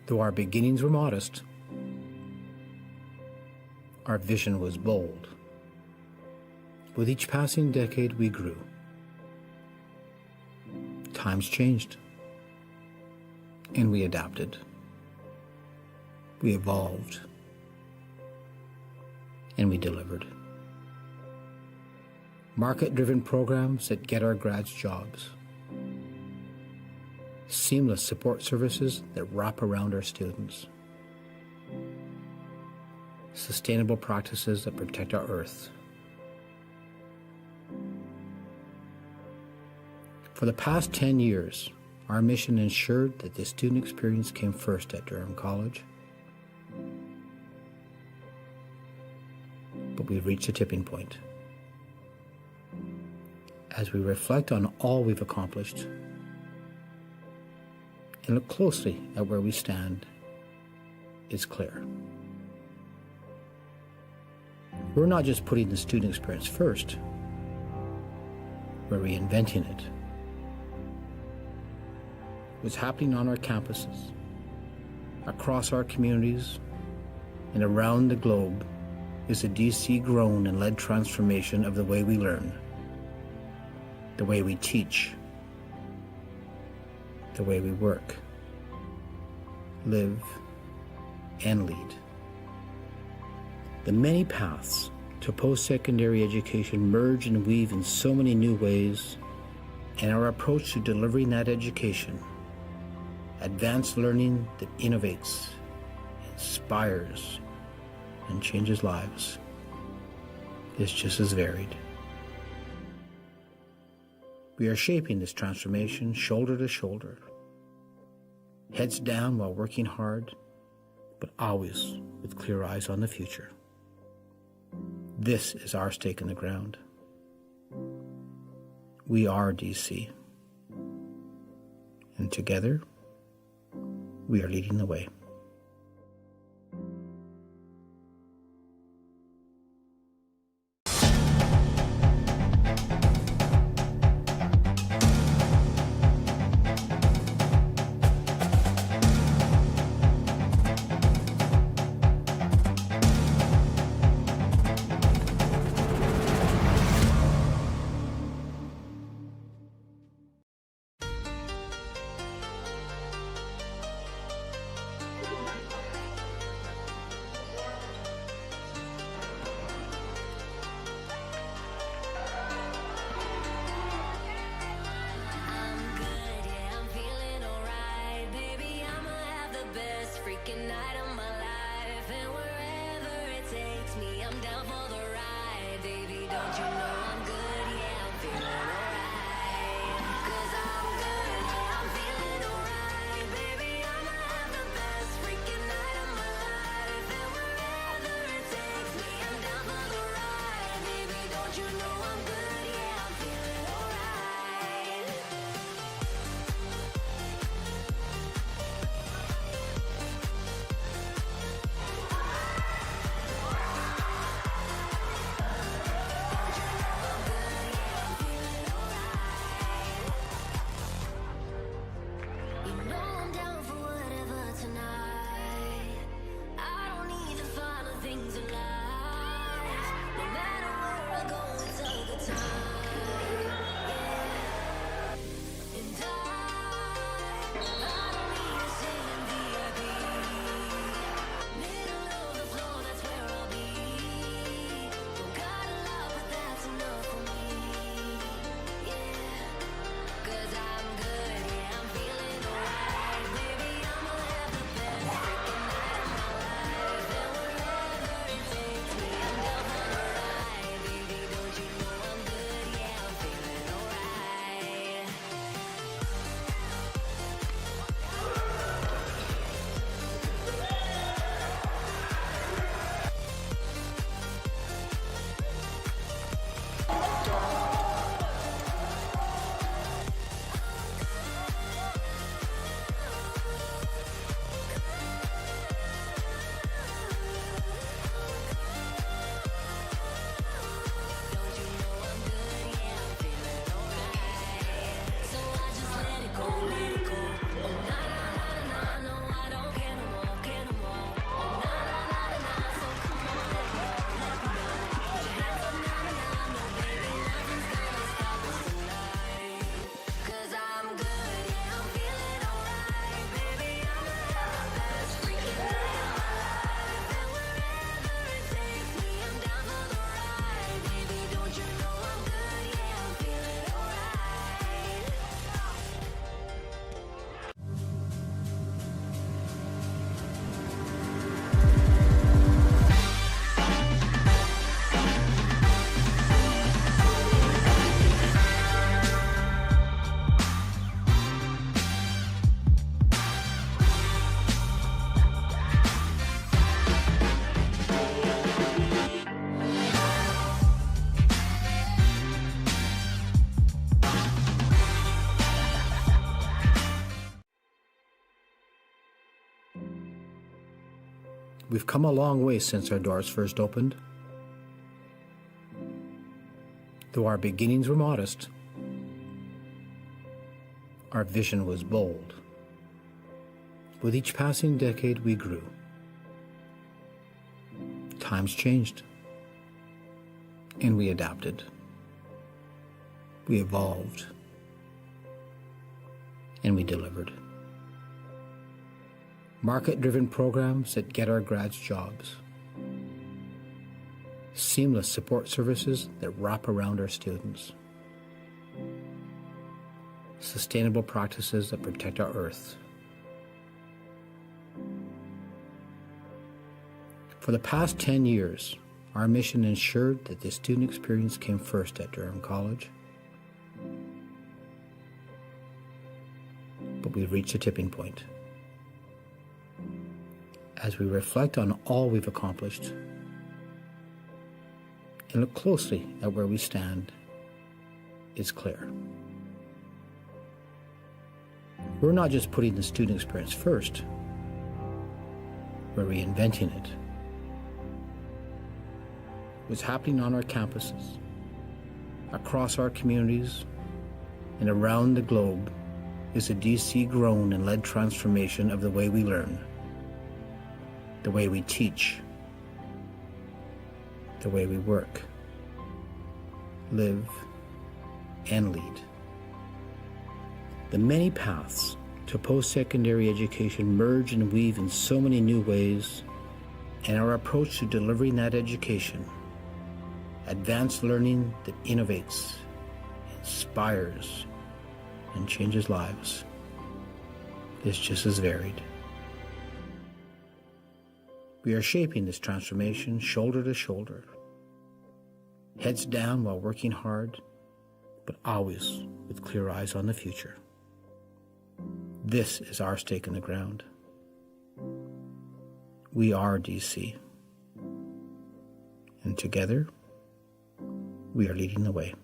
Though our beginnings were modest, our vision was bold. With each passing decade, we grew. Times changed, and we adapted. We evolved, and we delivered. Market-driven programs that get our grads jobs. Seamless support services that wrap around our students. Sustainable practices that protect our earth. For the past 10 years, our mission ensured that the student experience came first at Durham College. But we've reached a tipping point. As we reflect on all we've accomplished and look closely at where we stand, it's clear. We're not just putting the student experience first, we're reinventing it. What's happening on our campuses, across our communities, and around the globe is a DC-grown and led transformation of the way we learn, the way we teach, the way we work, live, and lead. The many paths to post-secondary education merge and weave in so many new ways, and our approach to delivering that education, advanced learning that innovates, inspires, and changes lives, is just as varied. We are shaping this transformation shoulder to shoulder, heads down while working hard, but always with clear eyes on the future. This is our stake in the ground. We are DC, and together, we are leading the way. We've come a long way since our doors first opened. Though our beginnings were modest, our vision was bold. With each passing decade, we grew. Times changed, and we adapted. We evolved, and we delivered. Market-driven programs that get our grads jobs. Seamless support services that wrap around our students. Sustainable practices that protect our earth. For the past 10 years, our mission ensured that the student experience came first at Durham College. But we've reached a tipping point. As we reflect on all we've accomplished and look closely at where we stand, it's clear. We're not just putting the student experience first, we're reinventing it. What's happening on our campuses, across our communities, and around the globe is a DC-grown and led transformation of the way we learn, the way we teach, the way we work, live, and lead. The many paths to post-secondary education merge and weave in so many new ways, and our approach to delivering that education, advanced learning that innovates, inspires, and changes lives, is just as varied. We are shaping this transformation shoulder to shoulder, heads down while working hard, but always with clear eyes on the future. This is our stake in the ground. We are DC, and together, we are leading the way.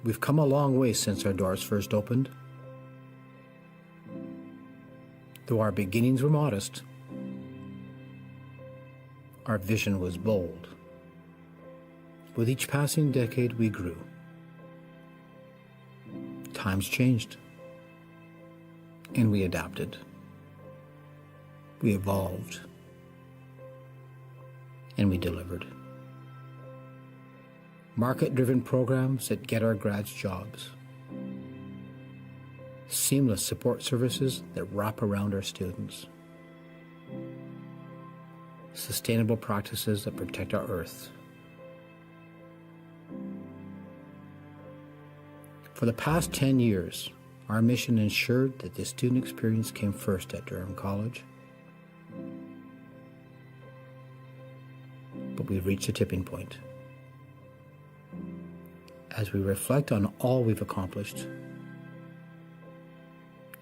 We've come a long way since our doors first opened. Though our beginnings were modest, our vision was bold. With each passing decade, we grew. Times changed, and we adapted. We evolved, and we delivered. Market-driven programs that get our grads jobs. Seamless support services that wrap around our students. Sustainable practices that protect our earth. For the past 10 years, our mission ensured that the student experience came first at Durham College. But we've reached a tipping point. As we reflect on all we've accomplished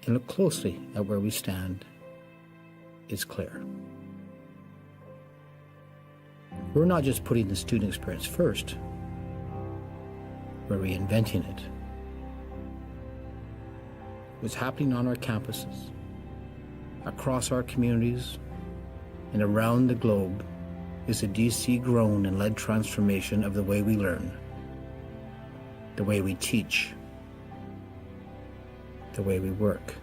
and look closely at where we stand, it's clear. We're not just putting the student experience first, we're reinventing it. What's happening on our campuses, across our communities, and around the globe is a DC-grown and led transformation of the way we learn, the way we teach, the way we work,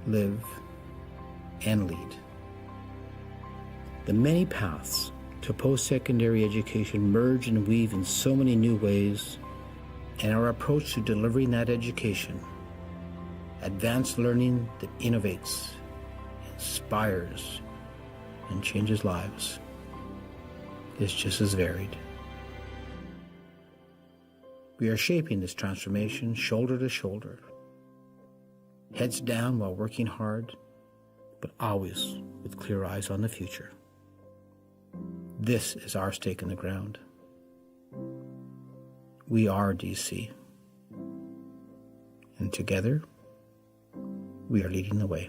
live, and lead. The many paths to post-secondary education merge and weave in so many new ways, and our approach to delivering that education, advanced learning that innovates, inspires, and changes lives, is just as varied. We are shaping this transformation shoulder to shoulder, heads down while working hard, but always with clear eyes on the future. This is our stake in the ground. We are DC, and together, we are leading the way.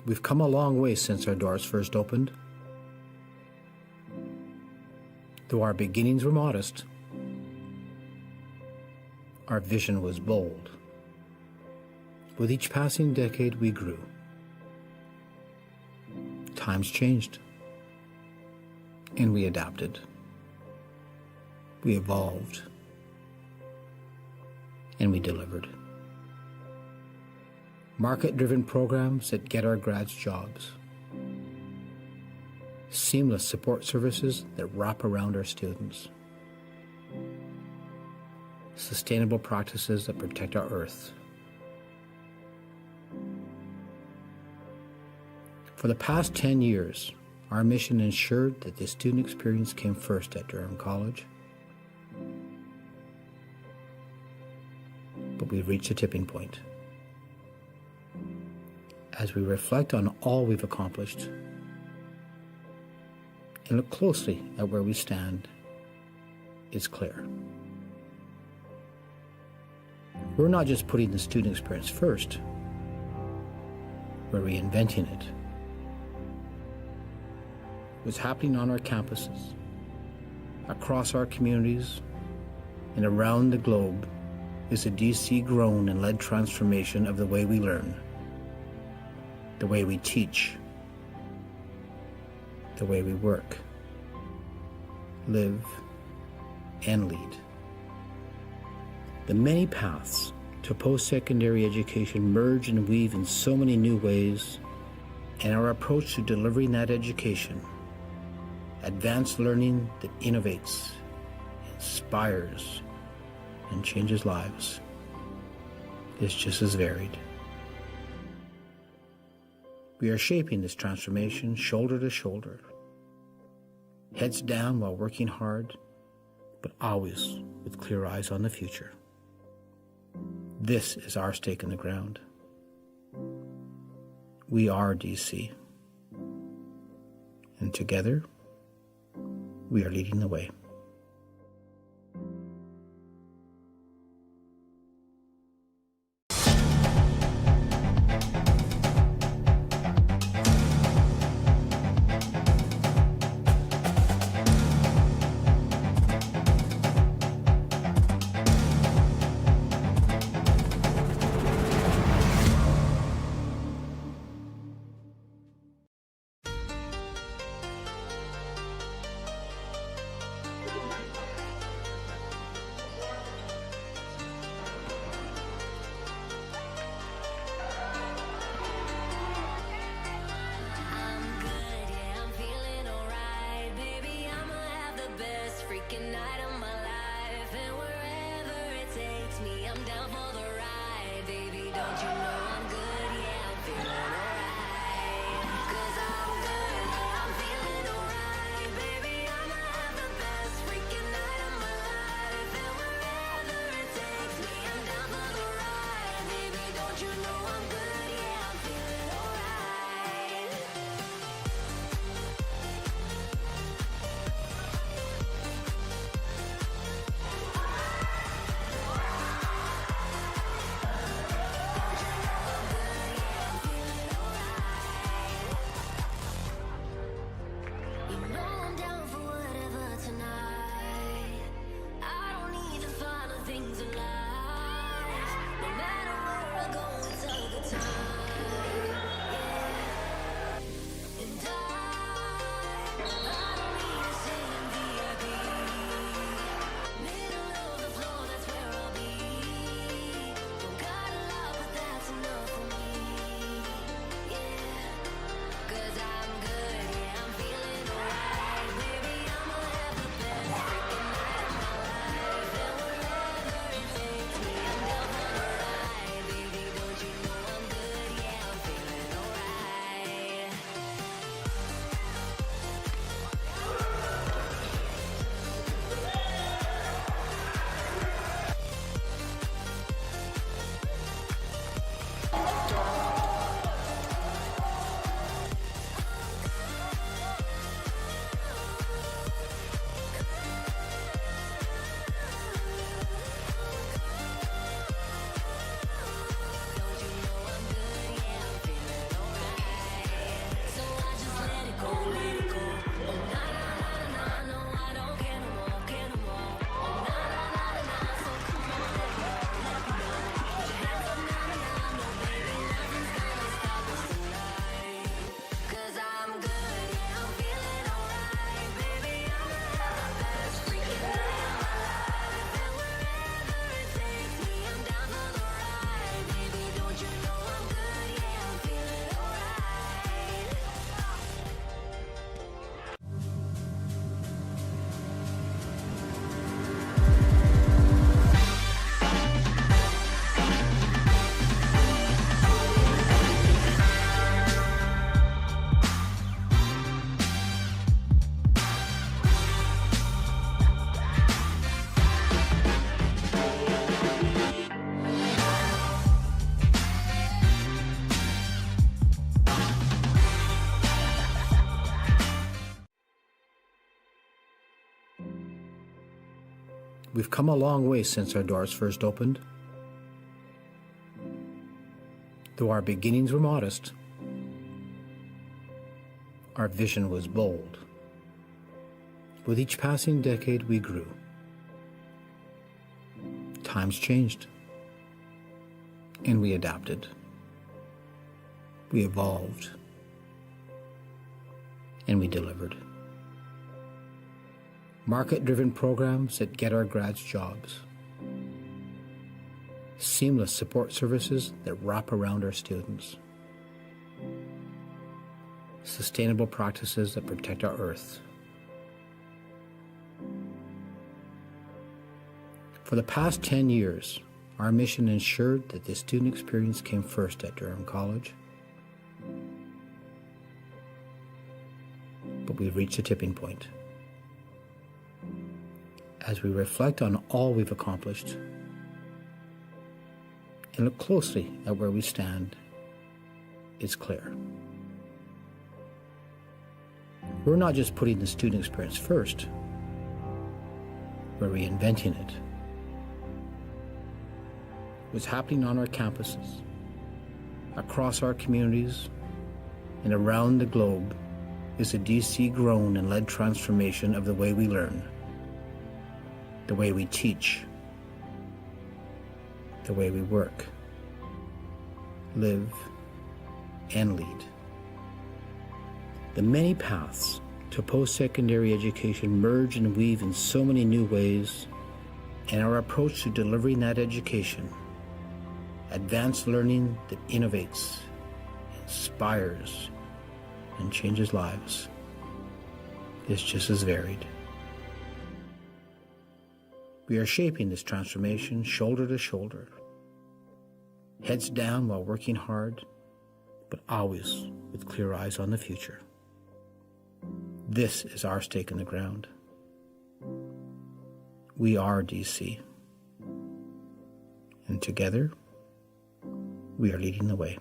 We've come a long way since our doors first opened. Though our beginnings were modest, our vision was bold. With each passing decade, we grew. Times changed, and we adapted. We evolved, and we delivered. Market-driven programs that get our grads jobs. Seamless support services that wrap around our students. Sustainable practices that protect our earth. For the past 10 years, our mission ensured that the student experience came first at Durham College. But we've reached a tipping point. As we reflect on all we've accomplished and look closely at where we stand, it's clear. We're not just putting the student experience first, we're reinventing it. What's happening on our campuses, across our communities, and around the globe is a DC-grown and led transformation of the way we learn, the way we teach, the way we work, live, and lead. The many paths to post-secondary education merge and weave in so many new ways, and our approach to delivering that education, advanced learning that innovates, inspires, and changes lives, is just as varied. We are shaping this transformation shoulder to shoulder, heads down while working hard, but always with clear eyes on the future. This is our stake in the ground. We are DC, and together, we are leading the way. We've come a long way since our doors first opened. Though our beginnings were modest, our vision was bold. With each passing decade, we grew. Times changed, and we adapted. We evolved, and we delivered. Market-driven programs that get our grads jobs. Seamless support services that wrap around our students. Sustainable practices that protect our earth. For the past 10 years, our mission ensured that the student experience came first at Durham College. But we've reached a tipping point. As we reflect on all we've accomplished and look closely at where we stand, it's clear. We're not just putting the student experience first, we're reinventing it. What's happening on our campuses, across our communities, and around the globe is a DC-grown and led transformation of the way we learn, the way we teach, the way we work, live, and lead. The many paths to post-secondary education merge and weave in so many new ways, and our approach to delivering that education, advanced learning that innovates, inspires, and changes lives, is just as varied. We are shaping this transformation shoulder to shoulder, heads down while working hard, but always with clear eyes on the future. This is our stake in the ground. We are DC, and together, we are leading the way.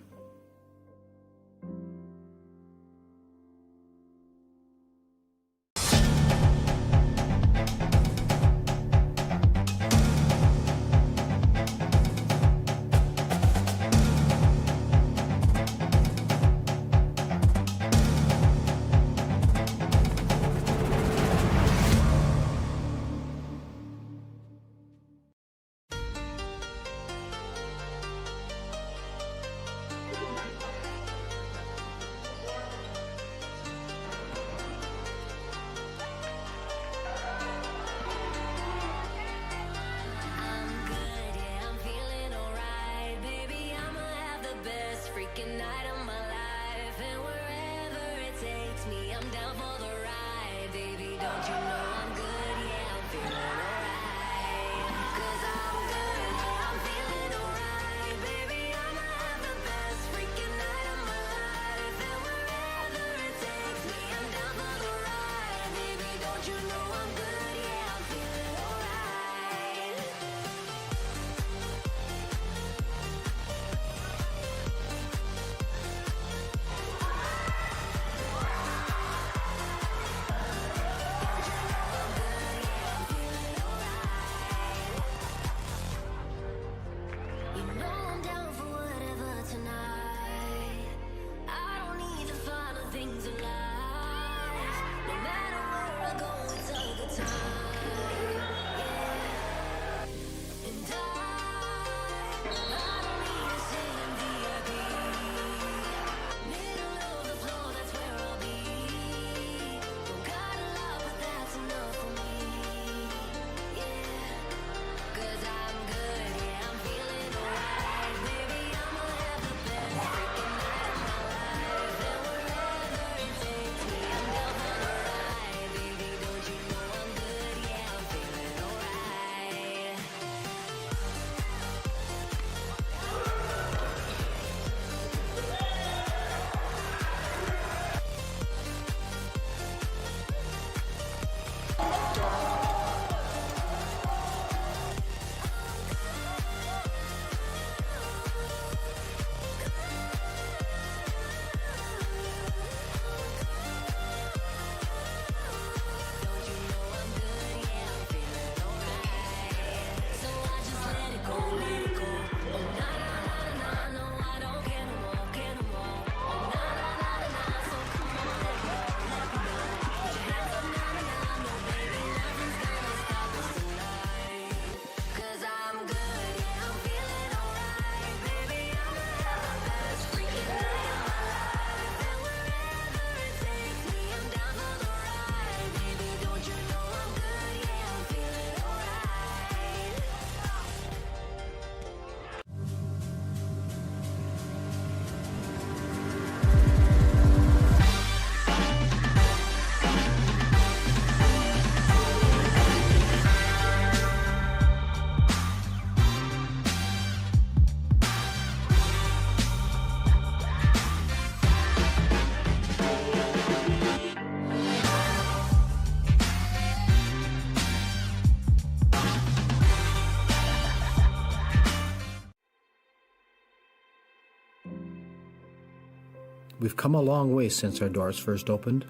We've come a long way since our doors first opened.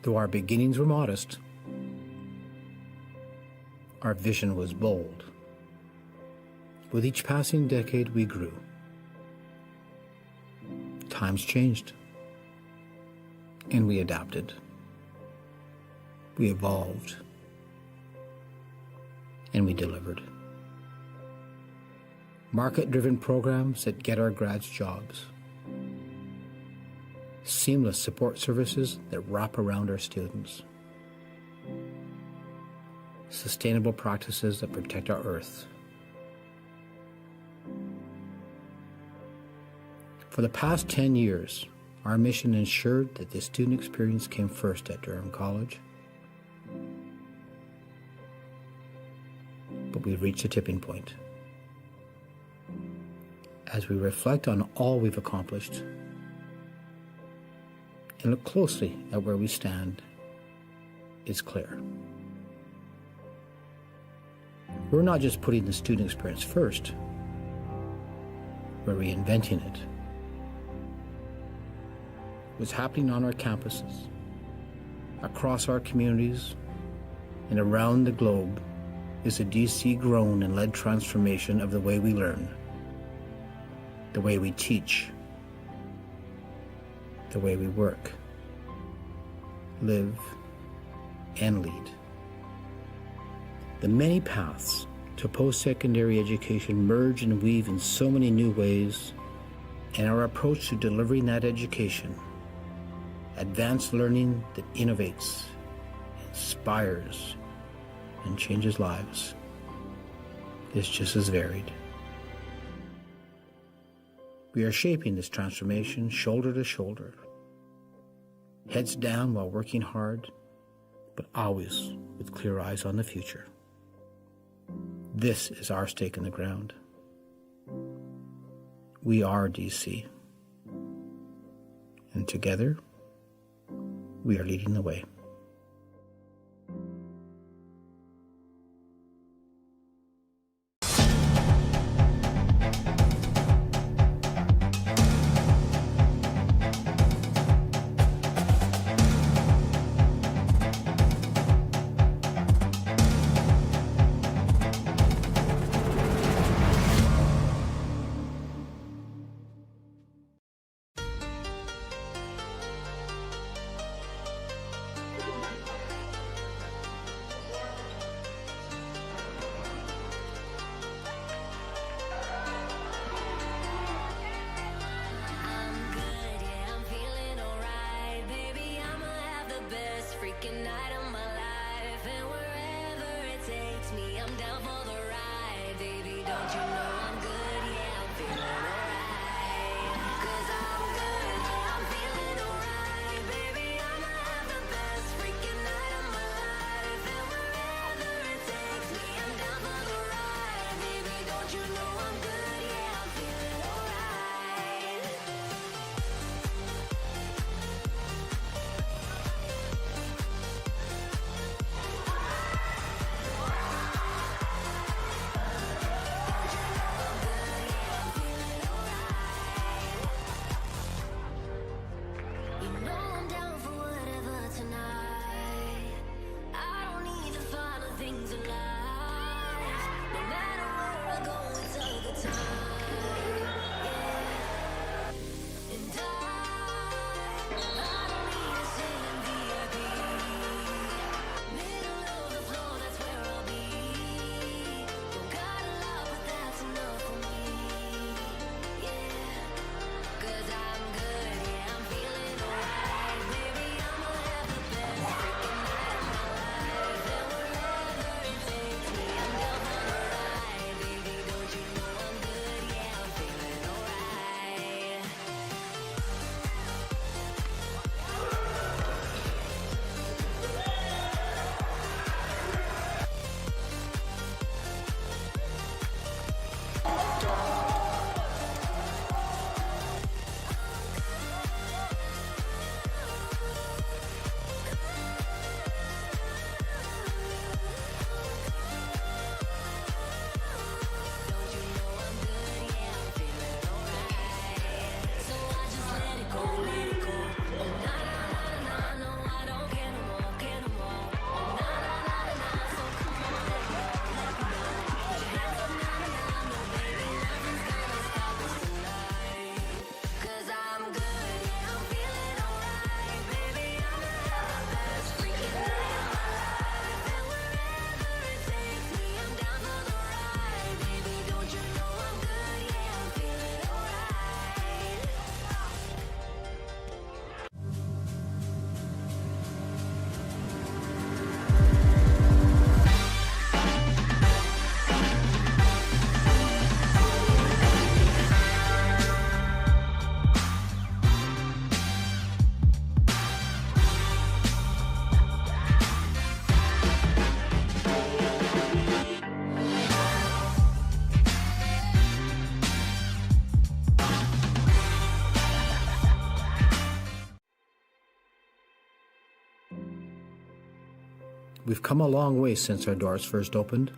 Though our beginnings were modest, our vision was bold. With each passing decade, we grew. Times changed, and we adapted. We evolved, and we delivered. Market-driven programs that get our grads jobs. Seamless support services that wrap around our students. Sustainable practices that protect our earth. For the past 10 years, our mission ensured that the student experience came first at Durham College. But we've reached a tipping point. As we reflect on all we've accomplished and look closely at where we stand, it's clear. We're not just putting the student experience first, we're reinventing it. What's happening on our campuses, across our communities, and around the globe is a DC-grown and led transformation of the way we learn, the way we teach, the way we work, live, and lead. The many paths to post-secondary education merge and weave in so many new ways, and our approach to delivering that education, advanced learning that innovates, inspires, and changes lives, is just as varied. We are shaping this transformation shoulder to shoulder, heads down while working hard, but always with clear eyes on the future. This is our stake in the ground. We are DC, and together, we are leading the way. We've come a long way since our doors first opened.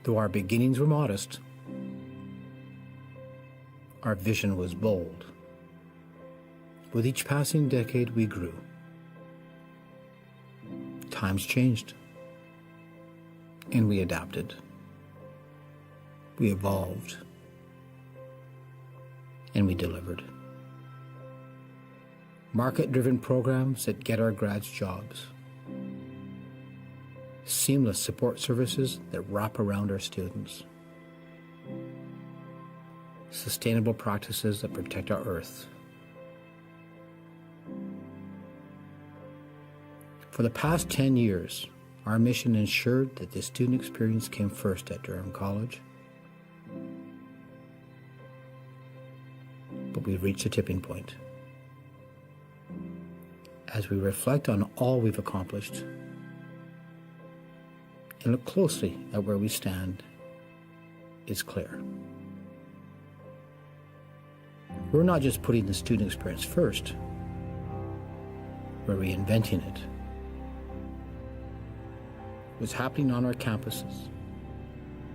Though our beginnings were modest, our vision was bold. With each passing decade, we grew. Times changed, and we adapted. We evolved, and we delivered. Market-driven programs that get our grads jobs. Seamless support services that wrap around our students. Sustainable practices that protect our earth. For the past 10 years, our mission ensured that the student experience came first at Durham College. But we've reached a tipping point. As we reflect on all we've accomplished and look closely at where we stand, it's clear. We're not just putting the student experience first, we're reinventing it. What's happening on our campuses,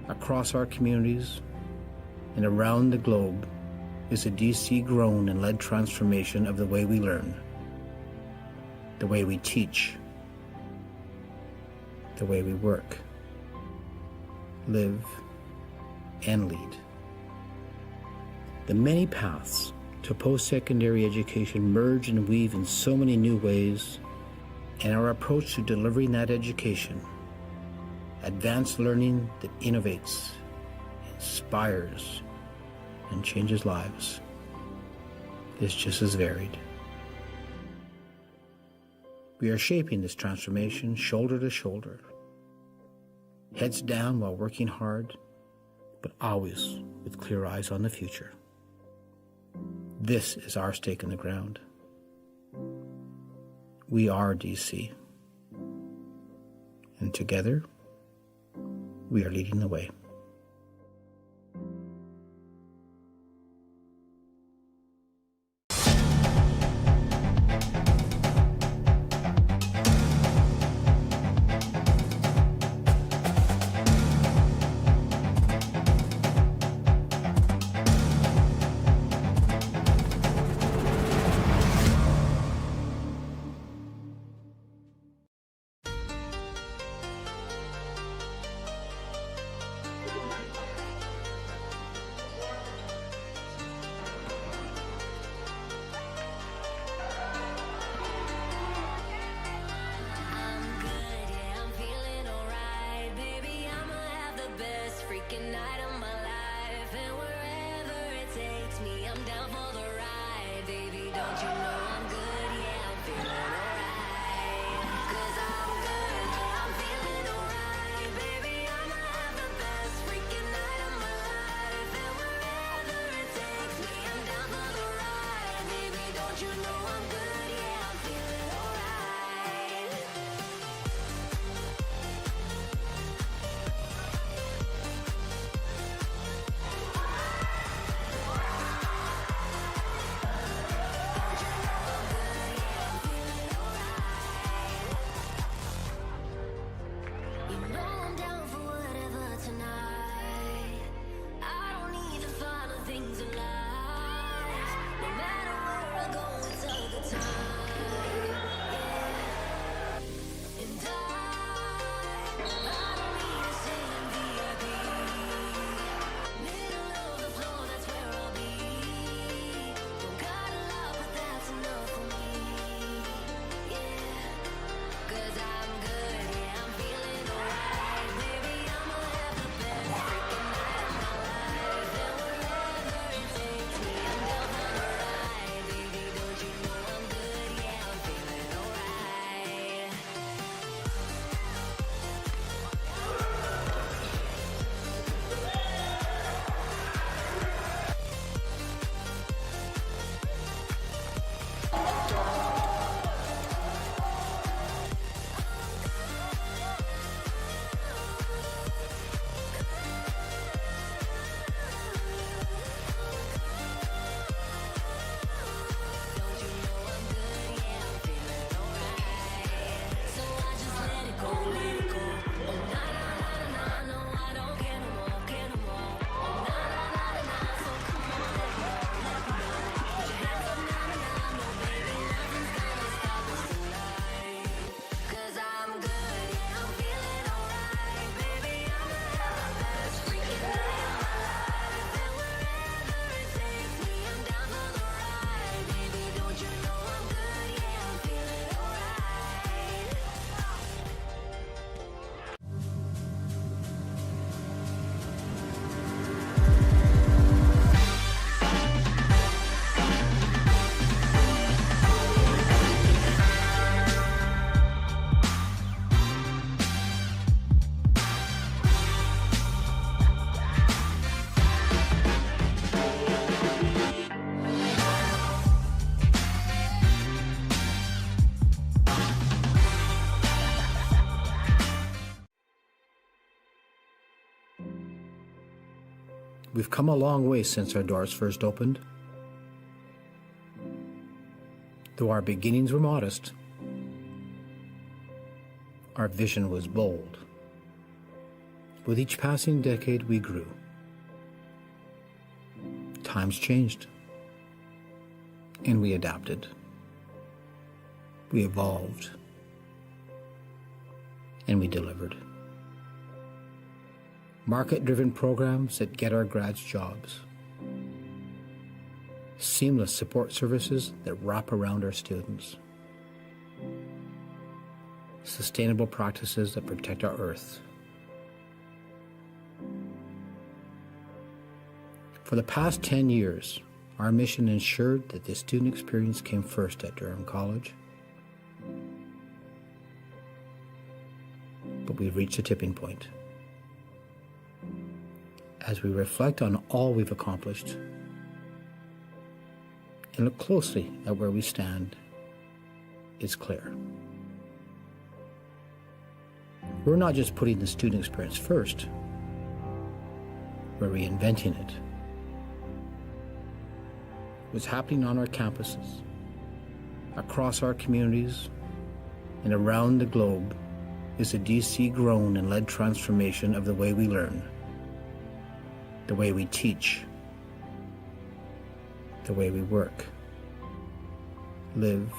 across our communities, and around the globe is a DC-grown and led transformation of the way we learn, the way we teach, the way we work, live, and lead. The many paths to post-secondary education merge and weave in so many new ways, and our approach to delivering that education, advanced learning that innovates, inspires, and changes lives, is just as varied. We are shaping this transformation shoulder to shoulder, heads down while working hard, but always with clear eyes on the future. This is our stake in the ground. We are DC, and together, we are leading the way. We've come a long way since our doors first opened. Though our beginnings were modest, our vision was bold. With each passing decade, we grew. Times changed, and we adapted. We evolved, and we delivered. Market-driven programs that get our grads jobs. Seamless support services that wrap around our students. Sustainable practices that protect our earth. For the past 10 years, our mission ensured that the student experience came first at Durham College. But we've reached a tipping point. As we reflect on all we've accomplished and look closely at where we stand, it's clear. We're not just putting the student experience first, we're reinventing it. What's happening on our campuses, across our communities, and around the globe is a DC-grown and led transformation of the way we learn, the way we teach, the way we work, live,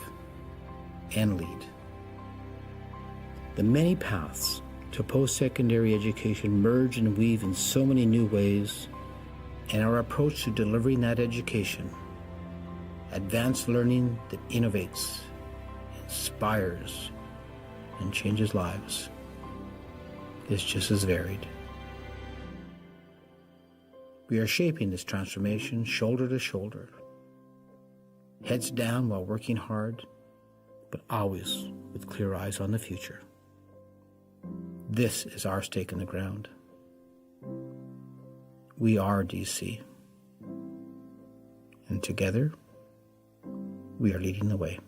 and lead. The many paths to post-secondary education merge and weave in so many new ways, and our approach to delivering that education, advanced learning that innovates, inspires, and changes lives, is just as varied. We are shaping this transformation shoulder to shoulder, heads down while working hard, but always with clear eyes on the future. This is our stake in the ground. We are DC, and together, we are leading the way.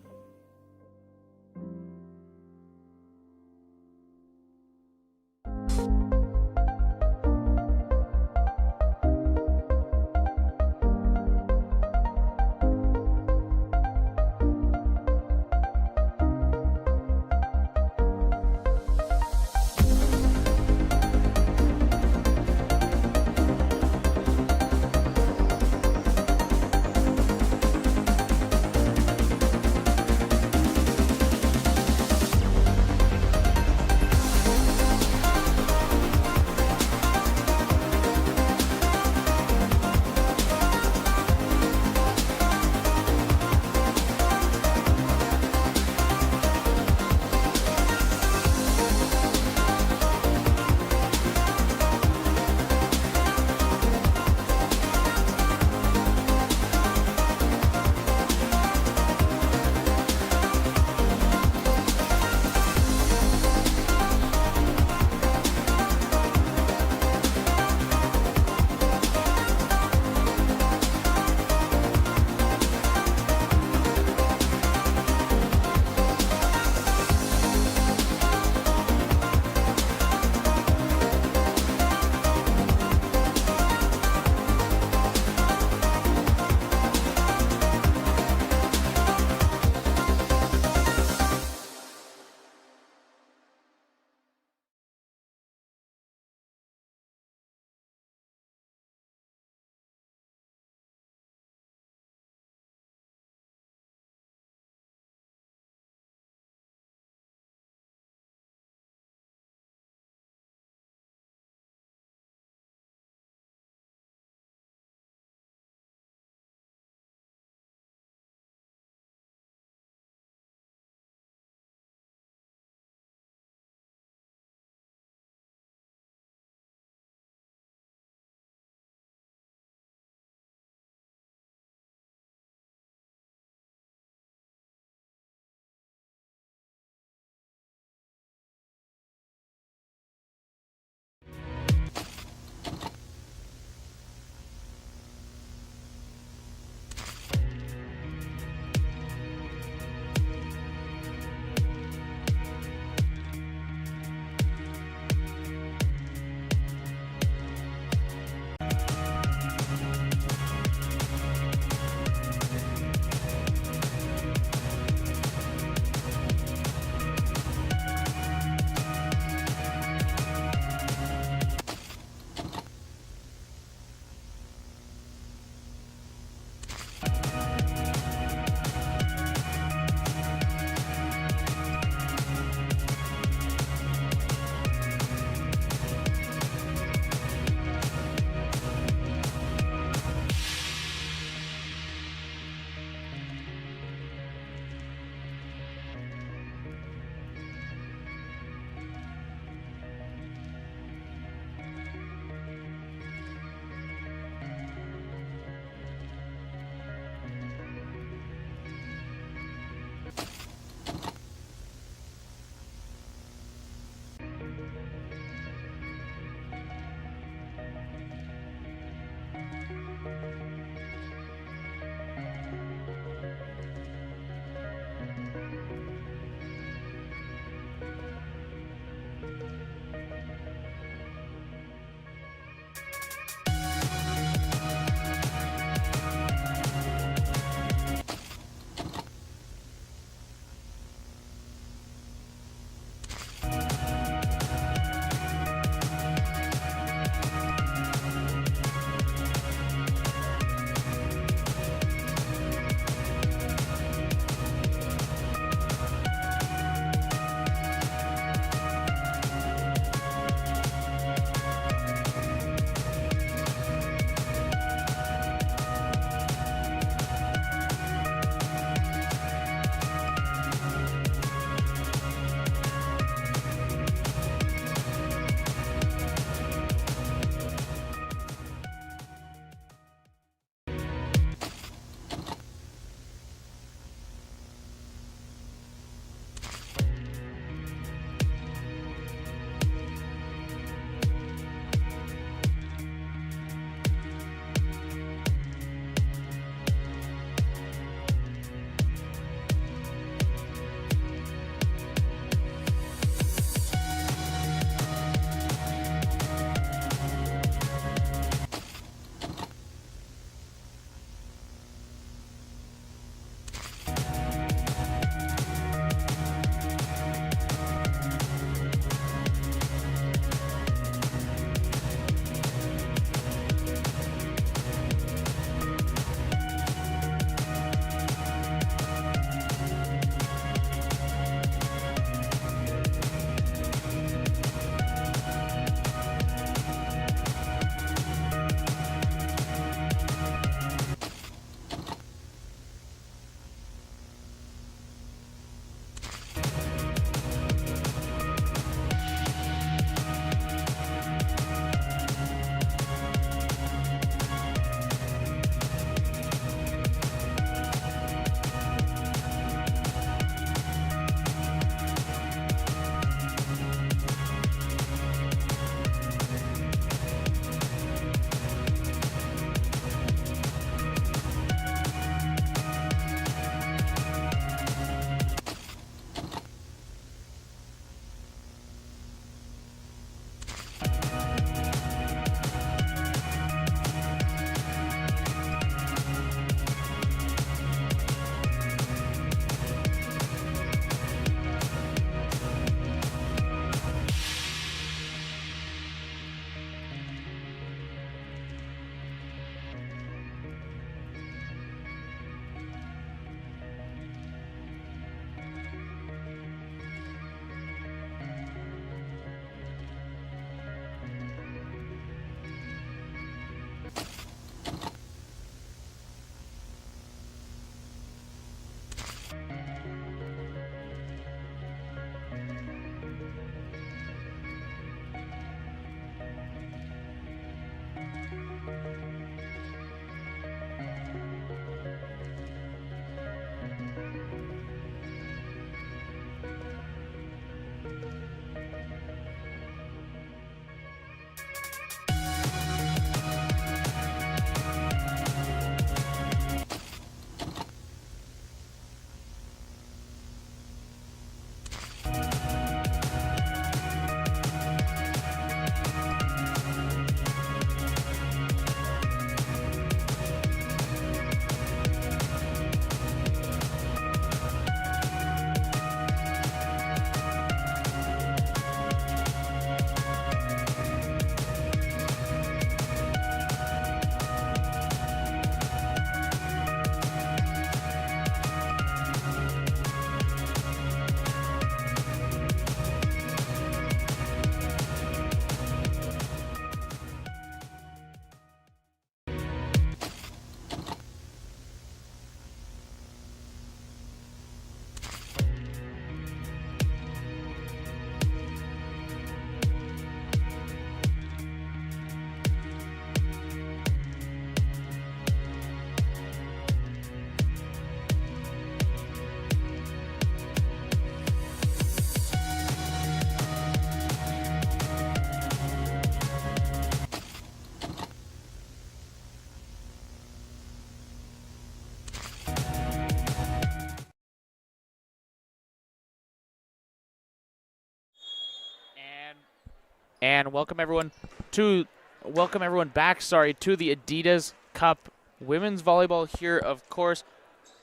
And welcome everyone back to the Adidas Cup Women's Volleyball here, of course.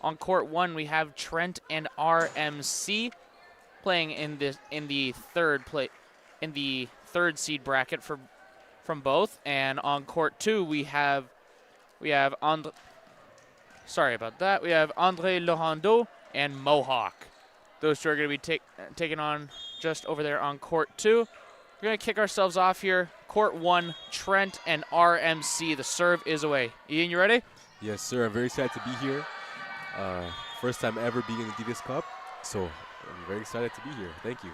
On court 1, we have Trent and RMC playing in the third seed bracket from both. And on court 2, we have Andre Laurando and Mohawk. Those two are going to be taken on just over there on court 2. We're going to kick ourselves off here. Court 1, Trent and RMC. The serve is away. Ian, you ready? Yes, sir. I'm very excited to be here. First time ever being in the Adidas Cup, so I'm very excited to be here. Thank you.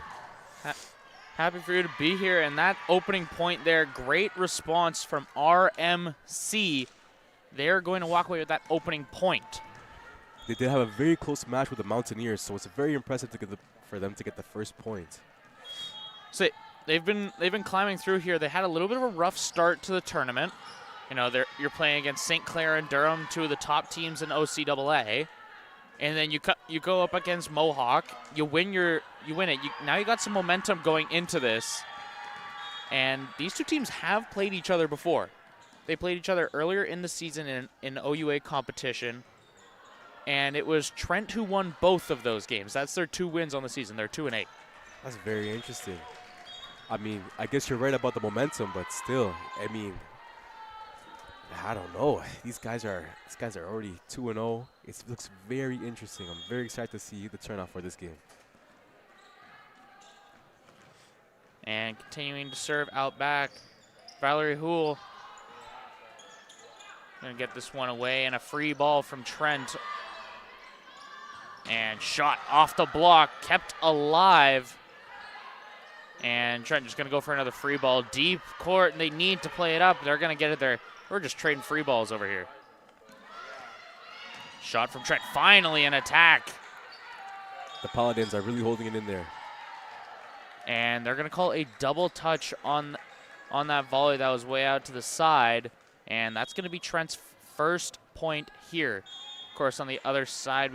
Happy for you to be here. And that opening point there, great response from RMC. They're going to walk away with that opening point. They did have a very close match with the Mountaineers, so it's very impressive for them to get the first point. So they've been climbing through here. They had a little bit of a rough start to the tournament. You know, you're playing against St. Clair and Durham, two of the top teams in OCAA, and then you go up against Mohawk. You win it. Now you got some momentum going into this, and these two teams have played each other before. They played each other earlier in the season in OUA competition, and it was Trent who won both of those games. That's their 2 wins on the season. They're 2-8. That's very interesting. I mean, I guess you're right about the momentum, but still, I mean, I don't know. These guys are already 2-0. It looks very interesting. I'm very excited to see the turnout for this game. And continuing to serve out back, Valerie Houle. Gonna get this one away, and a free ball from Trent. And shot off the block, kept alive. And Trent just gonna go for another free ball. Deep court, and they need to play it up. They're gonna get it there. We're just trading free balls over here. Shot from Trent, finally an attack. The Paladins are really holding it in there. And they're gonna call a double touch on that volley that was way out to the side. And that's gonna be Trent's first point here. Of course, on the other side,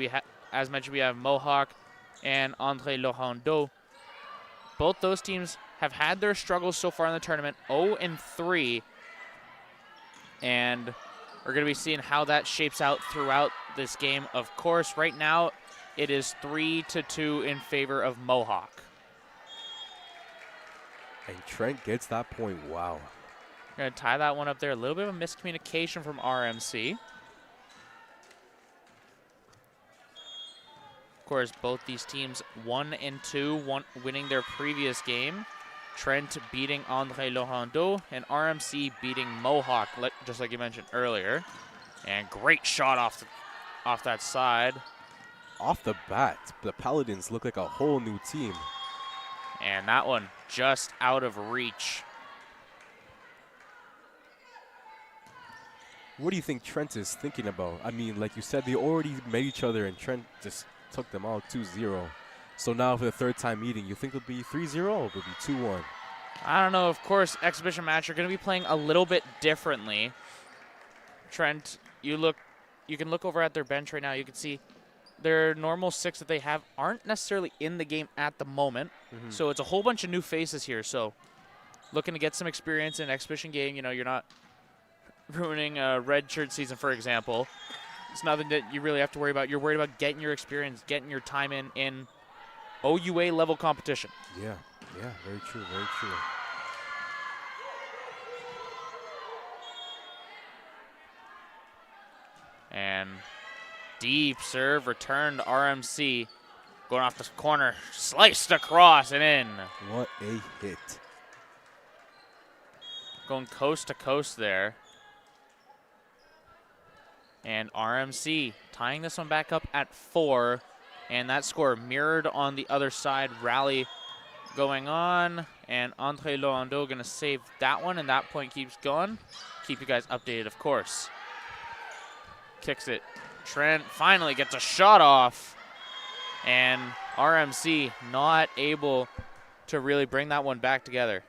as mentioned, we have Mohawk and Andre Laurando. Both those teams have had their struggles so far in the tournament, 0-3. And we're going to be seeing how that shapes out throughout this game. Of course, right now it is 3-2 in favor of Mohawk. And Trent gets that point. Wow. Going to tie that one up there. A little bit of a miscommunication from RMC. Of course, both these teams 1-2, winning their previous game. Trent beating Andre Laurando and RMC beating Mohawk, just like you mentioned earlier. And great shot off that side. Off the bat, the Paladins look like a whole new team. And that one just out of reach. What do you think Trent is thinking about? I mean, like you said, they already met each other and Trent just took them out 2-0. So now for the third time meeting, you think it'll be 3-0 or it'll be 2-1? I don't know. Of course, exhibition match, you're going to be playing a little bit differently. Trent, you can look over at their bench right now. You can see their normal 6 that they have aren't necessarily in the game at the moment. Mm-hmm. So it's a whole bunch of new faces here. So looking to get some experience in an exhibition game. You know, you're not ruining a red shirt season, for example. It's nothing that you really have to worry about. You're worried about getting your experience, getting your time in OUA level competition. Yeah, very true, very true. And deep serve returned RMC. Going off the corner, sliced across and in. What a hit. Going coast to coast there. And RMC tying this one back up at 4. And that score mirrored on the other side. Rally going on. And Andre Laurando going to save that one. And that point keeps going. Keep you guys updated, of course. Kicks it. Trent finally gets a shot off. And RMC not able to really bring that one back together.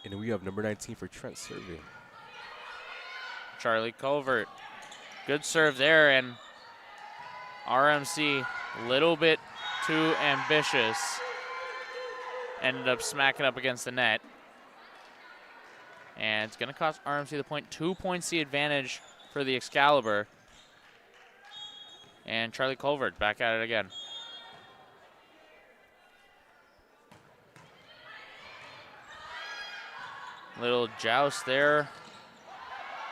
And we have number 19 for Trent serving. Charlie Culvert. Good serve there, and RMC, a little bit too ambitious. Ended up smacking up against the net. And it's going to cost RMC the point. 2 points the advantage for the Excalibur. And Charlie Culvert back at it again. Little joust there.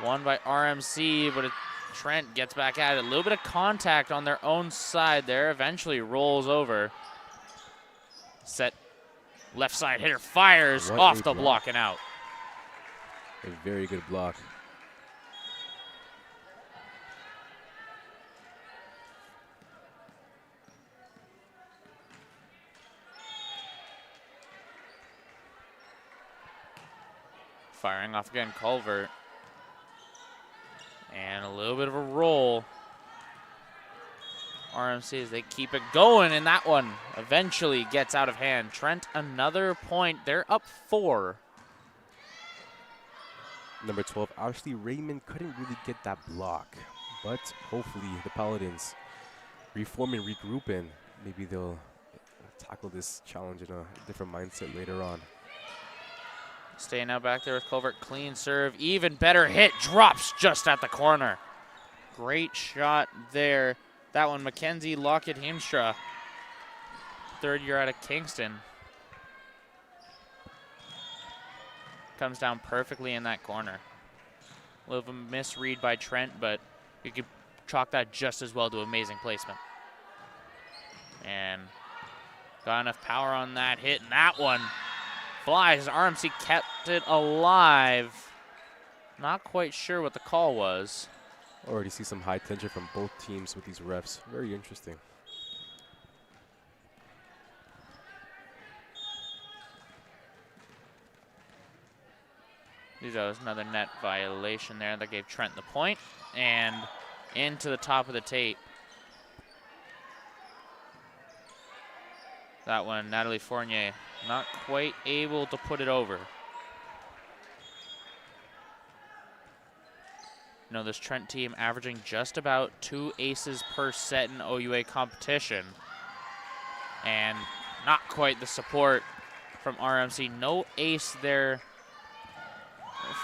Won by RMC, but Trent gets back at it. A little bit of contact on their own side there. Eventually rolls over. Set left side hitter fires off the block and out. A very good block. Firing off again, Culvert. And a little bit of a roll. RMC as they keep it going, and that one eventually gets out of hand. Trent, another point. They're up 4. Number 12, Ashley Raymond couldn't really get that block, but hopefully the Paladins reform and regroup, and maybe they'll tackle this challenge in a different mindset later on. Staying out back there with Culvert. Clean serve. Even better hit. Drops just at the corner. Great shot there. That one, Mackenzie Lockett-Heemstra. Third year out of Kingston. Comes down perfectly in that corner. A little of a misread by Trent, but you could chalk that just as well to amazing placement. And got enough power on that hit, and that one flies. RMC kept it alive. Not quite sure what the call was. Already see some high tension from both teams with these refs. Very interesting. That was another net violation there that gave Trent the point. And into the top of the tape. That one, Natalie Fournier, not quite able to put it over. You know, this Trent team averaging just about 2 aces per set in OUA competition. And not quite the support from RMC. No ace there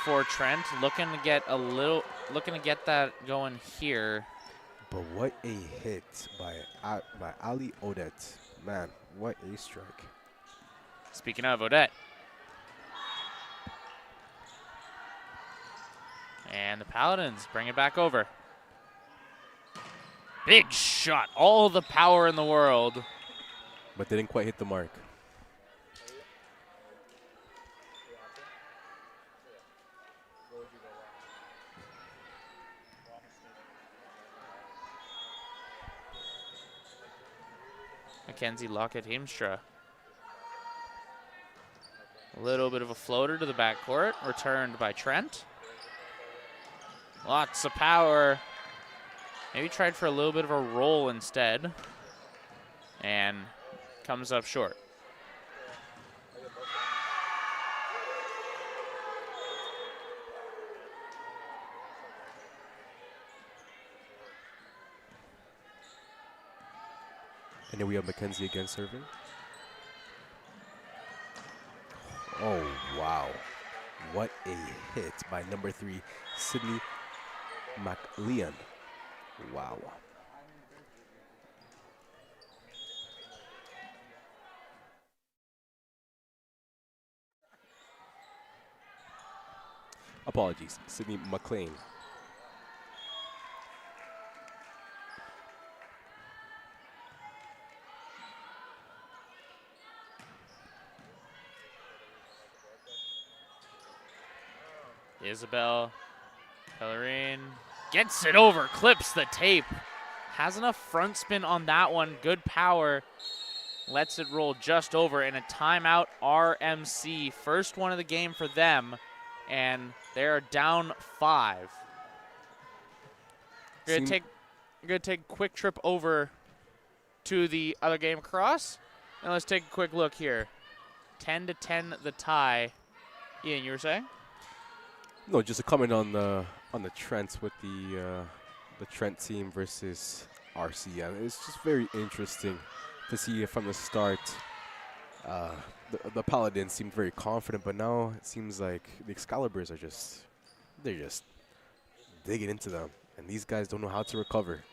for Trent. Looking to get that going here. But what a hit by Ali Odette. Man, what a strike. Speaking of Odette. And the Paladins bring it back over. Big shot. All the power in the world. But didn't quite hit the mark. Mackenzie Lockett-Heemstra. A little bit of a floater to the backcourt, returned by Trent. Lots of power. Maybe tried for a little bit of a roll instead. And comes up short. And then we have Mackenzie again serving. Oh, wow. What a hit by number 3, Sydney McLeon. Wow. Apologies, Sydney McLean. Isabel Pellerin gets it over, clips the tape. Has enough front spin on that one. Good power. Lets it roll just over, and a timeout RMC. First one of the game for them, and they're down 5. We're gonna take a quick trip over to the other game across, and let's take a quick look here. 10-10 the tie. Ian, you were saying? No, just a comment on the Trents with the Trent team versus RC. And it's just very interesting to see from the start. The Paladins seemed very confident, but now it seems like the Excaliburs are they're just digging into them, and these guys don't know how to recover.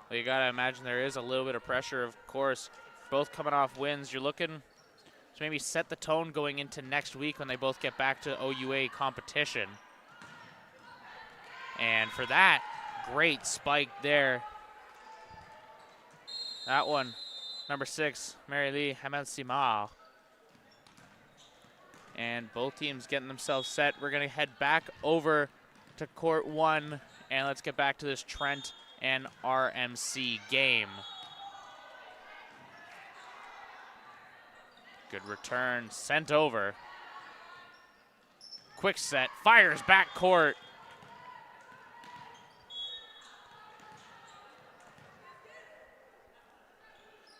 Well, you got to imagine there is a little bit of pressure, of course. Both coming off wins. You're looking to maybe set the tone going into next week when they both get back to OUA competition. And for that, great spike there. That one, number 6, Mary Lee Hamel Simar. And both teams getting themselves set. We're going to head back over to court 1, and let's get back to this Trent and RMC game. Good return, sent over. Quick set, fires back court.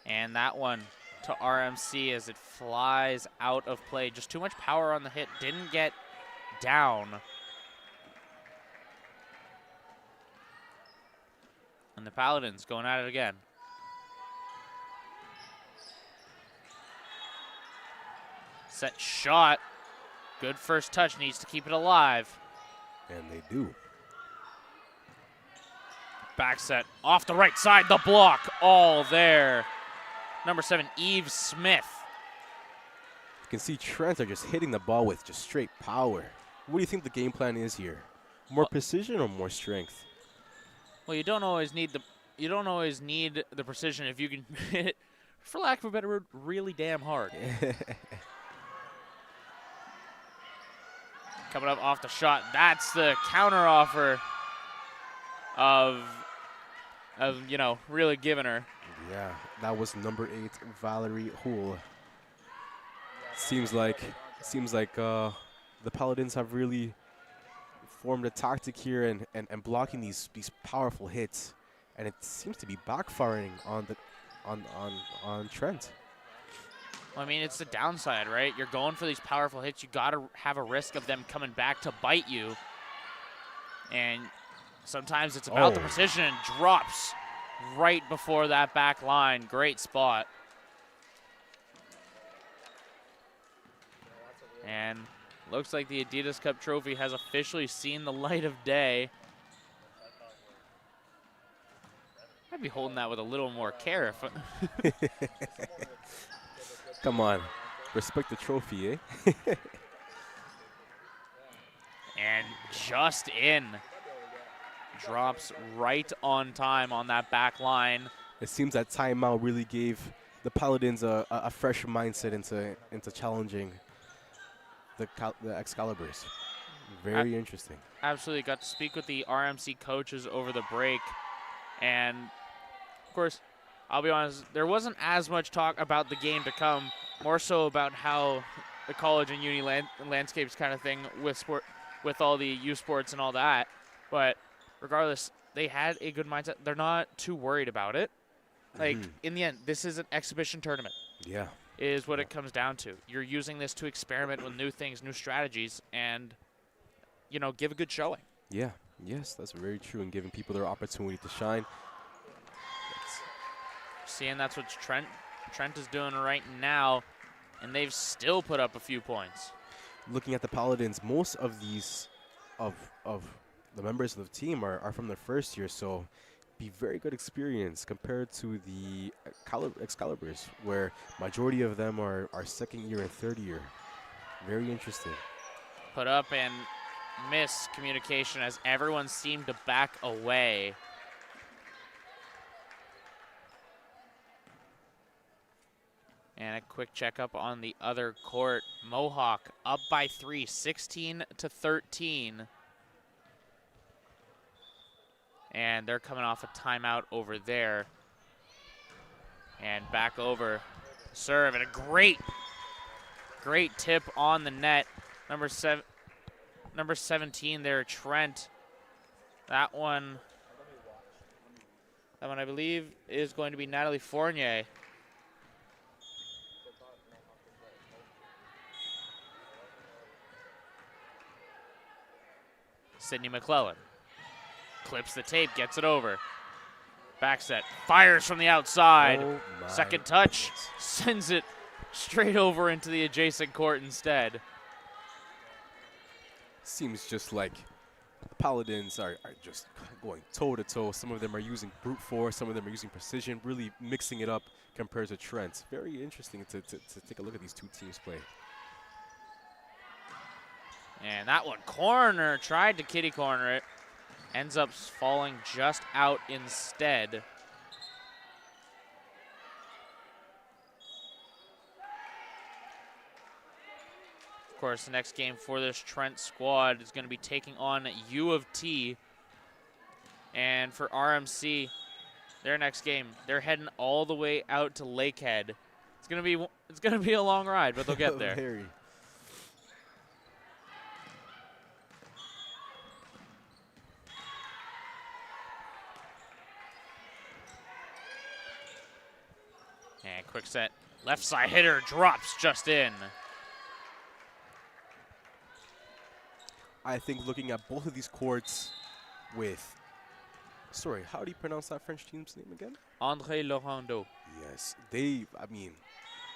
And that one to RMC as it flies out of play. Just too much power on the hit, didn't get down. And the Paladins going at it again. Set shot. Good first touch, needs to keep it alive. And they do. Back set off the right side, the block all there. Number 7, Eve Smith. You can see Trent are just hitting the ball with just straight power. What do you think the game plan is here? More precision or more strength? Well, you don't always need the precision if you can hit it, for lack of a better word, really damn hard. Coming up off the shot, that's the counter offer of really giving her. Yeah, that was number 8, Valerie Hull. Seems like the Paladins have really formed a tactic here and blocking these powerful hits, and it seems to be backfiring on Trent. Well, I mean, it's the downside, right? You're going for these powerful hits. You got to have a risk of them coming back to bite you, and sometimes it's about the precision. Drops right before that back line. Great spot. And looks like the Adidas Cup trophy has officially seen the light of day. I'd be holding that with a little more care. Come on, respect the trophy, eh? And just in. Drops right on time on that back line. It seems that timeout really gave the Paladins a fresh mindset into challenging the Excaliburs. Very interesting. Absolutely. Got to speak with the RMC coaches over the break. And, of course, I'll be honest, there wasn't as much talk about the game to come, more so about how the college and uni landscapes kind of thing with all the U sports and all that. But regardless, they had a good mindset. They're not too worried about it. Like, in the end, this is an exhibition tournament. Yeah. Is what it comes down to. You're using this to experiment with new things, new strategies, and, give a good showing. Yeah. Yes, that's very true, and giving people their opportunity to shine. Seeing that's what Trent is doing right now, and they've still put up a few points. Looking at the Paladins, most of these of the members of the team are from their first year, so be very good experience compared to the Excaliburs, where majority of them are second year and third year. Very interesting. Put up and miss communication as everyone seemed to back away. And a quick checkup on the other court. Mohawk up by 3, 16-13. And they're coming off a timeout over there. And back over. Serve and a great tip on the net. Number 17 there, Trent. That one I believe is going to be Natalie Fournier. Sydney McClellan. clips the tape, gets it over. Back set, fires from the outside. Oh my Second touch, goodness. sends it straight over into the adjacent court instead. Seems just like the Paladins are just going toe-to-toe. Some of them are using brute force, some of them are using precision, really mixing it up compared to Trent. Very interesting to take a look at these two teams play. And that one, corner, tried to kitty corner it. Ends up falling just out instead. Of course, the next game for this Trent squad is going to be taking on U of T. And for RMC, their next game, they're heading all the way out to Lakehead. It's going to be a long ride, but they'll get there. Very. And quick set, left side hitter drops just in. I think looking at both of these courts with, sorry, how do you pronounce that French team's name again? André Laurando. Yes, they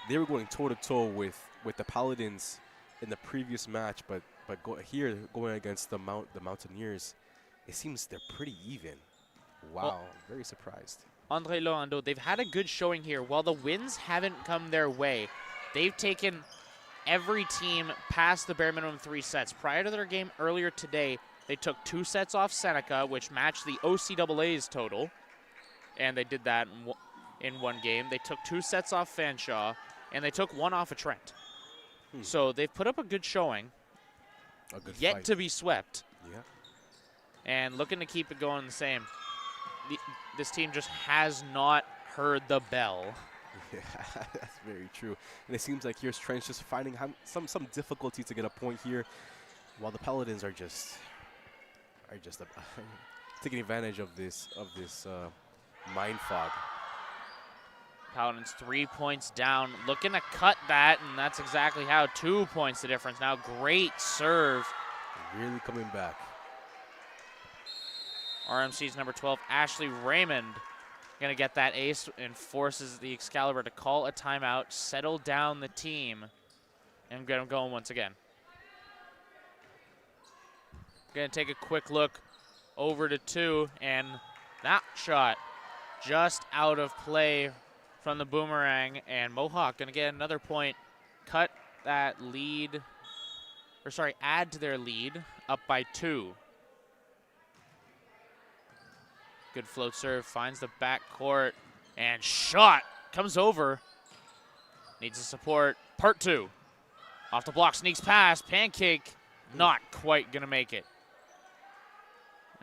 were going toe-to-toe with the Paladins in the previous match, but here going against the Mountaineers, it seems they're pretty even. Wow, Well, very surprised. André Laurando, they've had a good showing here. While the wins haven't come their way, they've taken every team past the bare minimum 3 sets. Prior to their game earlier today, they took 2 sets off Seneca, which matched the OCAA's total, and they did that in one game. They took 2 sets off Fanshawe, and they took 1 off of Trent. So they've put up a good showing, A good yet fight. to be swept, Yeah. and looking to keep it going the same. This team just has not heard the bell. Yeah, that's very true. And it seems like here's Trent just finding some difficulty to get a point here, while the Paladins are just taking advantage of this mind fog. Paladins 3 points down, looking to cut that, and that's exactly how. 2 points the difference. Now great serve. Really coming back. RMC's number 12, Ashley Raymond, gonna get that ace and forces the Excalibur to call a timeout, settle down the team, and get them going once again. Gonna take a quick look over to 2, and that shot just out of play from the Boomerang, and Mohawk gonna get another point, cut that lead, or sorry, add to their lead, up by 2. Good float serve, finds the back court, and shot comes over. Needs the support. Part 2. Off the block, sneaks past. Pancake, not quite gonna make it.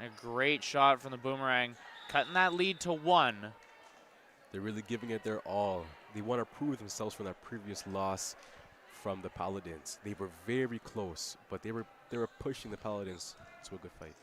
A great shot from the Boomerang, cutting that lead to 1. They're really giving it their all. They want to prove themselves from that previous loss from the Paladins. They were very close, but they were pushing the Paladins to a good fight.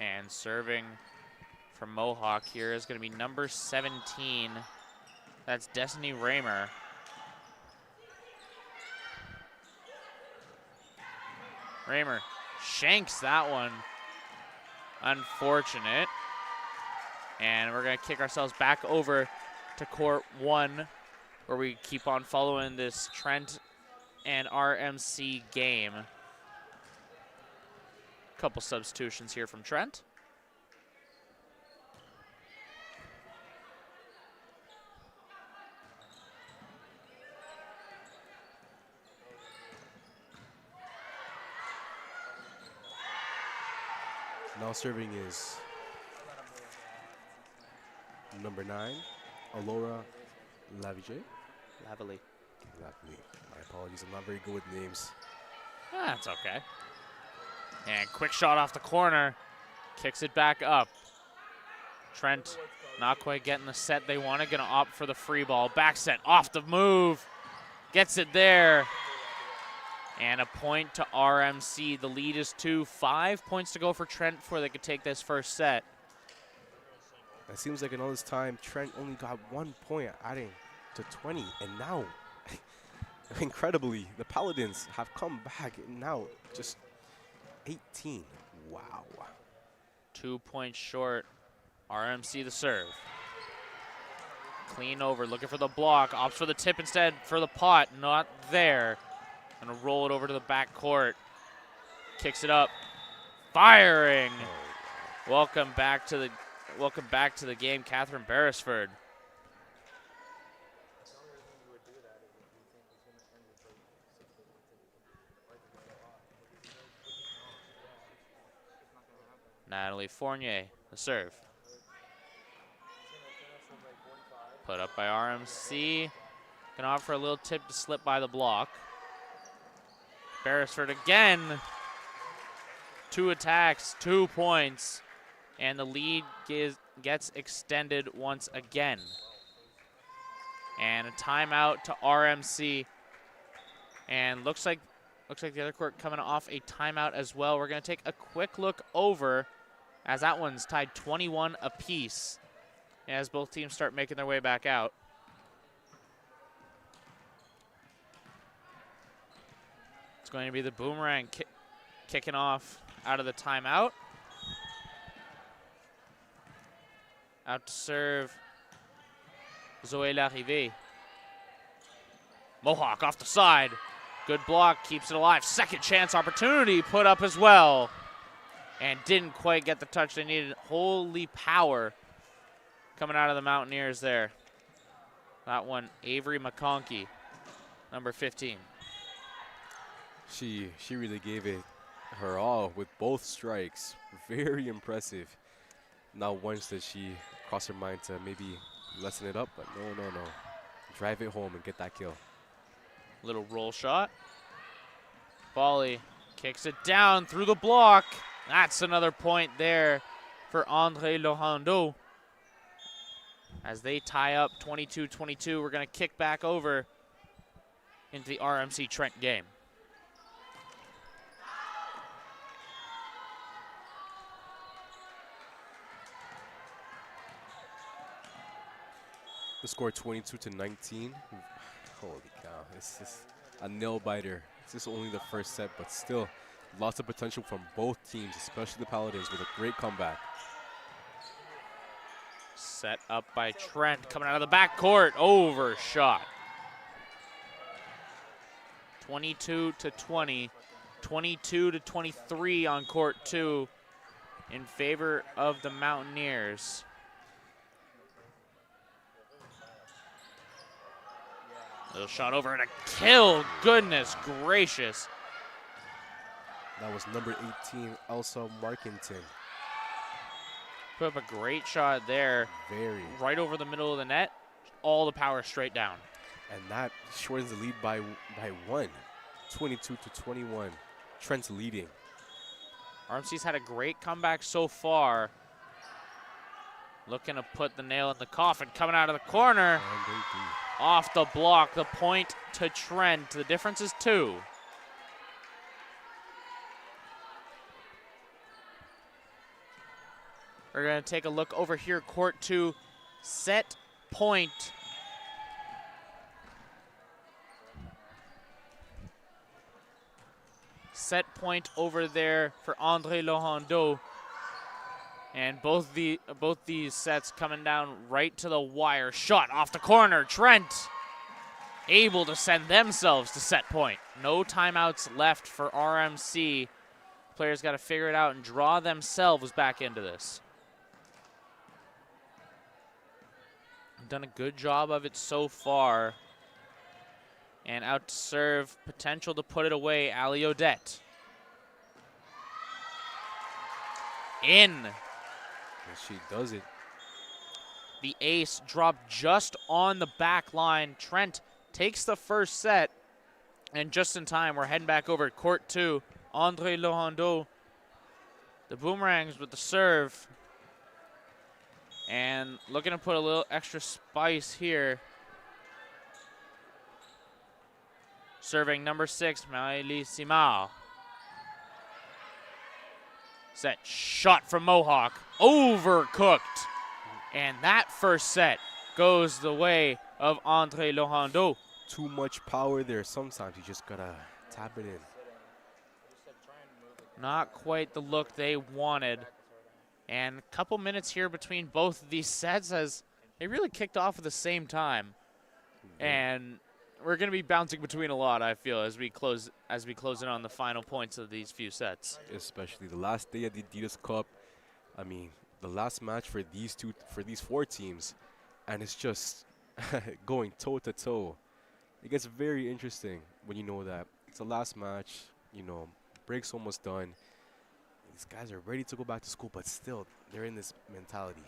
And serving from Mohawk here is going to be number 17. That's Destiny Raymer. Raymer shanks that one. Unfortunate. And we're going to kick ourselves back over to court 1, where we keep on following this Trent and RMC game. Couple substitutions here from Trent. Now serving is number 9, Alora Lavige. Lavely. My apologies, I'm not very good with names. That's okay. And quick shot off the corner. Kicks it back up. Trent not quite getting the set they wanted. Going to opt for the free ball. Back set off the move. Gets it there. And a point to RMC. The lead is 2. 5 points to go for Trent before they could take this first set. It seems like in all this time, Trent only got 1 point, adding to 20. And now, incredibly, the Paladins have come back. And now, just 18. Wow. 2 points short. RMC the serve. Clean over, looking for the block. Opts for the tip instead for the pot. Not there. Gonna roll it over to the back court. Kicks it up. Firing. Welcome back to the game, Catherine Beresford. Natalie Fournier, the serve. Put up by RMC. Gonna offer a little tip to slip by the block. Beresford again. 2 attacks, 2 points, and the lead gets extended once again. And a timeout to RMC. And looks like the other court coming off a timeout as well. We're gonna take a quick look over as that one's tied 21 apiece as both teams start making their way back out. It's going to be the Boomerang kicking off out of the timeout. Out to serve Zoé Larrivée. Mohawk off the side. Good block, keeps it alive. Second chance opportunity put up as well. And didn't quite get the touch they needed. Holy power coming out of the Mountaineers there. That one, Avery McConkey, number 15. She really gave it her all with both strikes. Very impressive. Not once did she cross her mind to maybe lessen it up, but no. Drive it home and get that kill. Little roll shot. Volley kicks it down through the block. That's another point there for André Lohando. As they tie up 22-22, we're going to kick back over into the RMC Trent game. The score 22-19. Holy cow, this is a nail biter. This is only the first set, but still lots of potential from both teams, especially the Paladins with a great comeback. Set up by Trent coming out of the backcourt. Overshot. 22-20. 22-23 on court 2 in favor of the Mountaineers. Little shot over and a kill. Goodness gracious. That was number 18, Elsa Markington. Put up a great shot there. Very. Right over the middle of the net. All the power straight down. And that shortens the lead by 1. 22-21. Trent's leading. RMC's had a great comeback so far. Looking to put the nail in the coffin. Coming out of the corner. And they do. Off the block. The point to Trent. The difference is 2. We're going to take a look over here. Court 2. Set point. Set point over there for André Lohando. And both these sets coming down right to the wire. Shot off the corner. Trent able to send themselves to set point. No timeouts left for RMC. Players got to figure it out and draw themselves back into this. Done a good job of it so far. And out to serve, potential to put it away, Ali Odette. In. And she does it. The ace dropped just on the back line. Trent takes the first set. And just in time, we're heading back over to court 2. André Lohando. The Boomerangs with the serve. And looking to put a little extra spice here. Serving number 6, Maëlys Simard. Set shot from Mohawk. Overcooked. And that first set goes the way of André Laurando. Too much power there. Sometimes you just gotta tap it in. Not quite the look they wanted. And a couple minutes here between both of these sets as they really kicked off at the same time. And we're going to be bouncing between a lot, I feel, as we close in on the final points of these few sets. Especially the last day of the Adidas Cup. I mean, the last match for these 4 teams, and it's just going toe to toe. It gets very interesting when you know that it's the last match. You know, break's almost done. These guys are ready to go back to school, but still, they're in this mentality.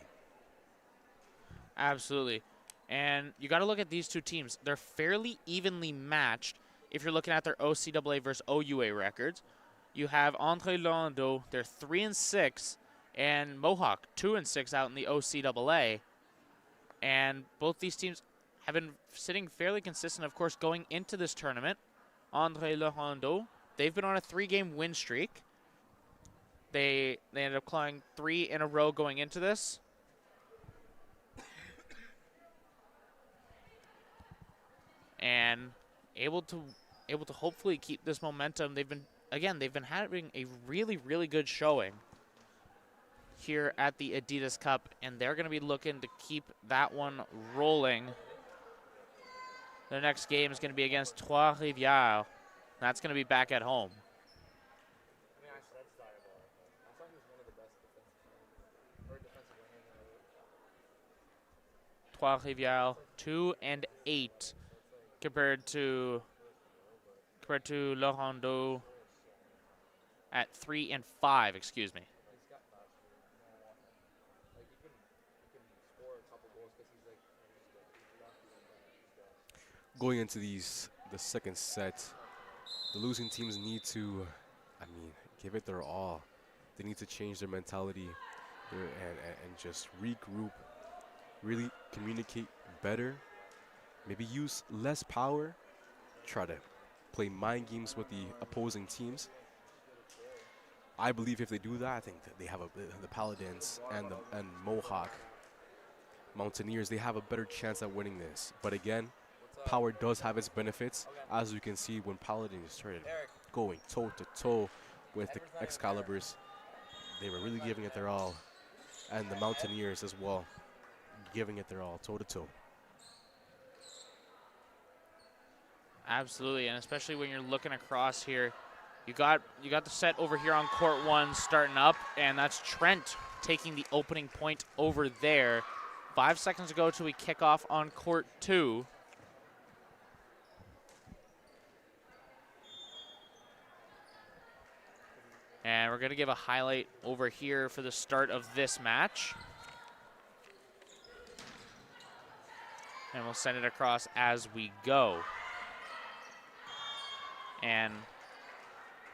Absolutely. And you got to look at these two teams. They're fairly evenly matched if you're looking at their OCAA versus OUA records. You have André Laurando, they're 3-6, and Mohawk 2-6 out in the OCAA. And both these teams have been sitting fairly consistent, of course, going into this tournament. André Laurando, they've been on a 3-game win streak. They ended up clawing 3 in a row going into this. And able to hopefully keep this momentum. They've been having a really, really good showing here at the Adidas Cup, and they're going to be looking to keep that one rolling. Their next game is going to be against Trois-Rivières. That's going to be back at home. Trois-Rivières 2-8. Compared to Laurando at 3-5, excuse me. Going into the second set, the losing teams need to, give it their all. They need to change their mentality and just regroup, really communicate better. Maybe use less power, try to play mind games with the opposing teams. I believe if they do that, I think that they have the Paladins and Mohawk Mountaineers, they have a better chance at winning this. But again, power does have its benefits, as you can see when Paladins started going toe-to-toe with the Excaliburs. They were really giving it their all, and the Mountaineers as well, giving it their all, toe-to-toe. Absolutely, and especially when you're looking across here, you got the set over here on court 1 starting up, and that's Trent taking the opening point over there. 5 seconds ago till we kick off on court 2. And we're going to give a highlight over here for the start of this match. And we'll send it across as we go. And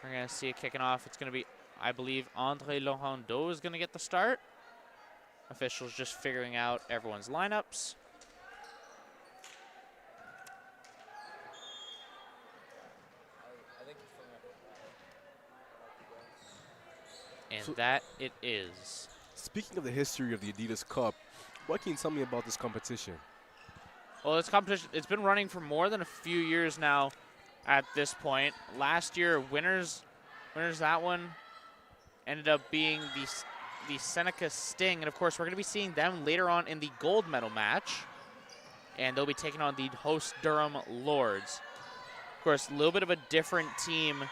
we're going to see it kicking off. It's going to be, I believe, André Laurando is going to get the start. Officials just figuring out everyone's lineups. And so that it is. Speaking of the history of the Adidas Cup, what can you tell me about this competition? Well, this competition, it's been running for more than a few years now at this point. Last year, winners that one ended up being the Seneca Sting. And, of course, we're going to be seeing them later on in the gold medal match. And they'll be taking on the host Durham Lords. Of course, a little bit of a different team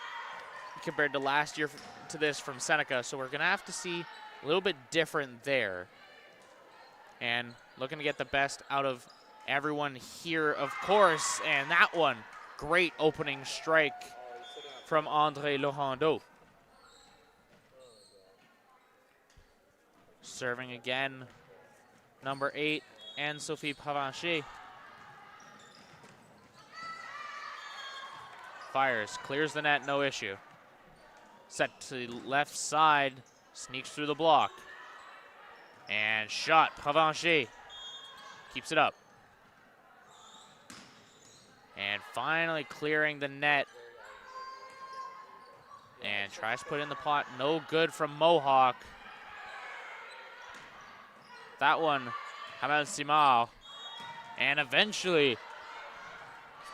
compared to last year to this from Seneca. So we're going to have to see a little bit different there. And looking to get the best out of everyone here, of course. And that one, great opening strike from André Laurando. Serving again, number 8, Anne-Sophie Provencher. Fires, clears the net, no issue. Set to the left side, sneaks through the block. And shot, Provencher keeps it up. And finally clearing the net. And tries to put in the pot. No good from Mohawk. That one, Hamel Simao. And eventually, of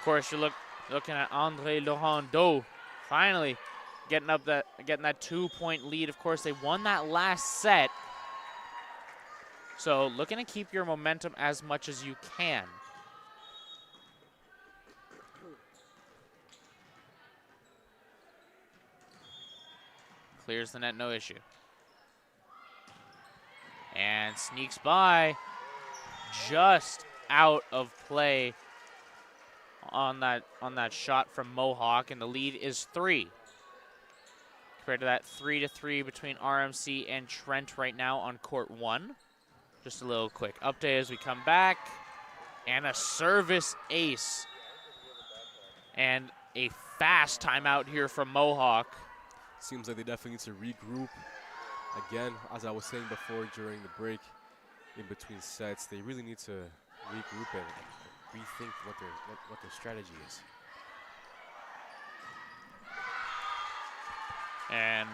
course, you're looking at Andre Laurent-Doe. Finally getting that 2-point lead. Of course, they won that last set. So looking to keep your momentum as much as you can. Clears the net, no issue. And sneaks by, just out of play on that shot from Mohawk, and the lead is 3. Compared to that 3-3 between RMC and Trent right now on court 1. Just a little quick update as we come back. And a service ace. And a fast timeout here from Mohawk. Seems like they definitely need to regroup. Again, as I was saying before during the break, in between sets, they really need to regroup and rethink what their strategy is. And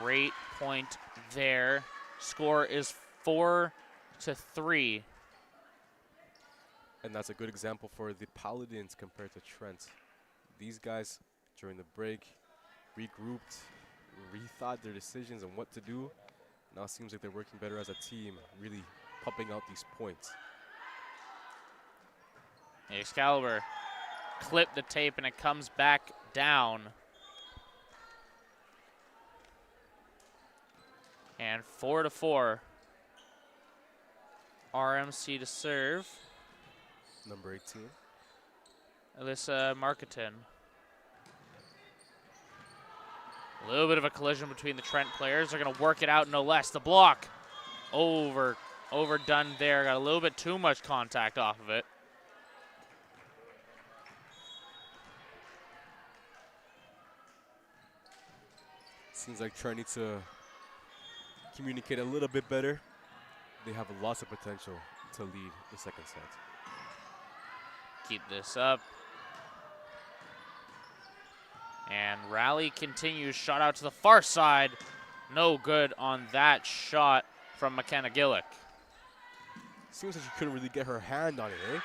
great point there. Score is 4-3. And that's a good example for the Paladins compared to Trent. These guys, during the break, regrouped, rethought their decisions and what to do. Now it seems like they're working better as a team, really pumping out these points. Excalibur clipped the tape and it comes back down. And 4-4. RMC to serve. Number 18. Alyssa Marketon. A little bit of a collision between the Trent players. They're going to work it out no less. The block overdone there. Got a little bit too much contact off of it. Seems like Trent needs to communicate a little bit better. They have lots of potential to lead the second set. Keep this up. And rally continues. Shot out to the far side. No good on that shot from McKenna Gillick. Seems like she couldn't really get her hand on it, eh?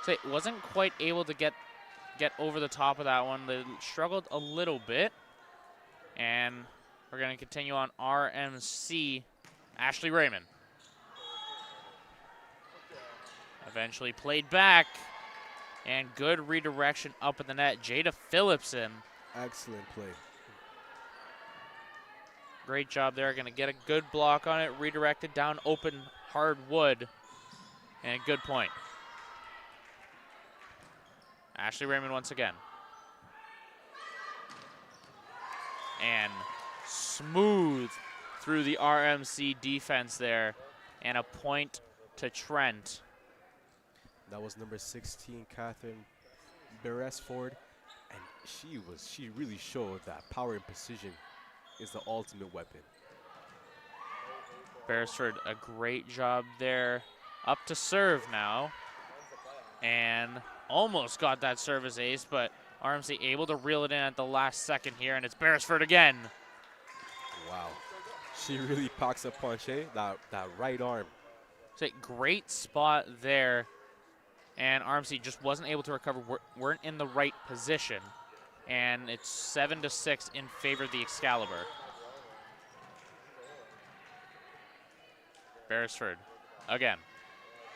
So it wasn't quite able to get over the top of that one. They struggled a little bit. And we're going to continue on RMC. Ashley Raymond. Eventually played back. And good redirection up in the net. Jada Phillipson. Excellent play. Great job there. Going to get a good block on it. Redirected down open hard wood. And good point. Ashley Raymond once again. And smooth through the RMC defense there. And a point to Trent. That was number 16, Catherine Beresford. And she really showed that power and precision is the ultimate weapon. Beresford, a great job there. Up to serve now. And almost got that service ace, but RMC able to reel it in at the last second here, and it's Beresford again. Wow. She really packs a punch, eh? That right arm. It's a great spot there. And RMC just wasn't able to recover, weren't in the right position. And it's 7-6 in favor of the Excalibur. Beresford, again,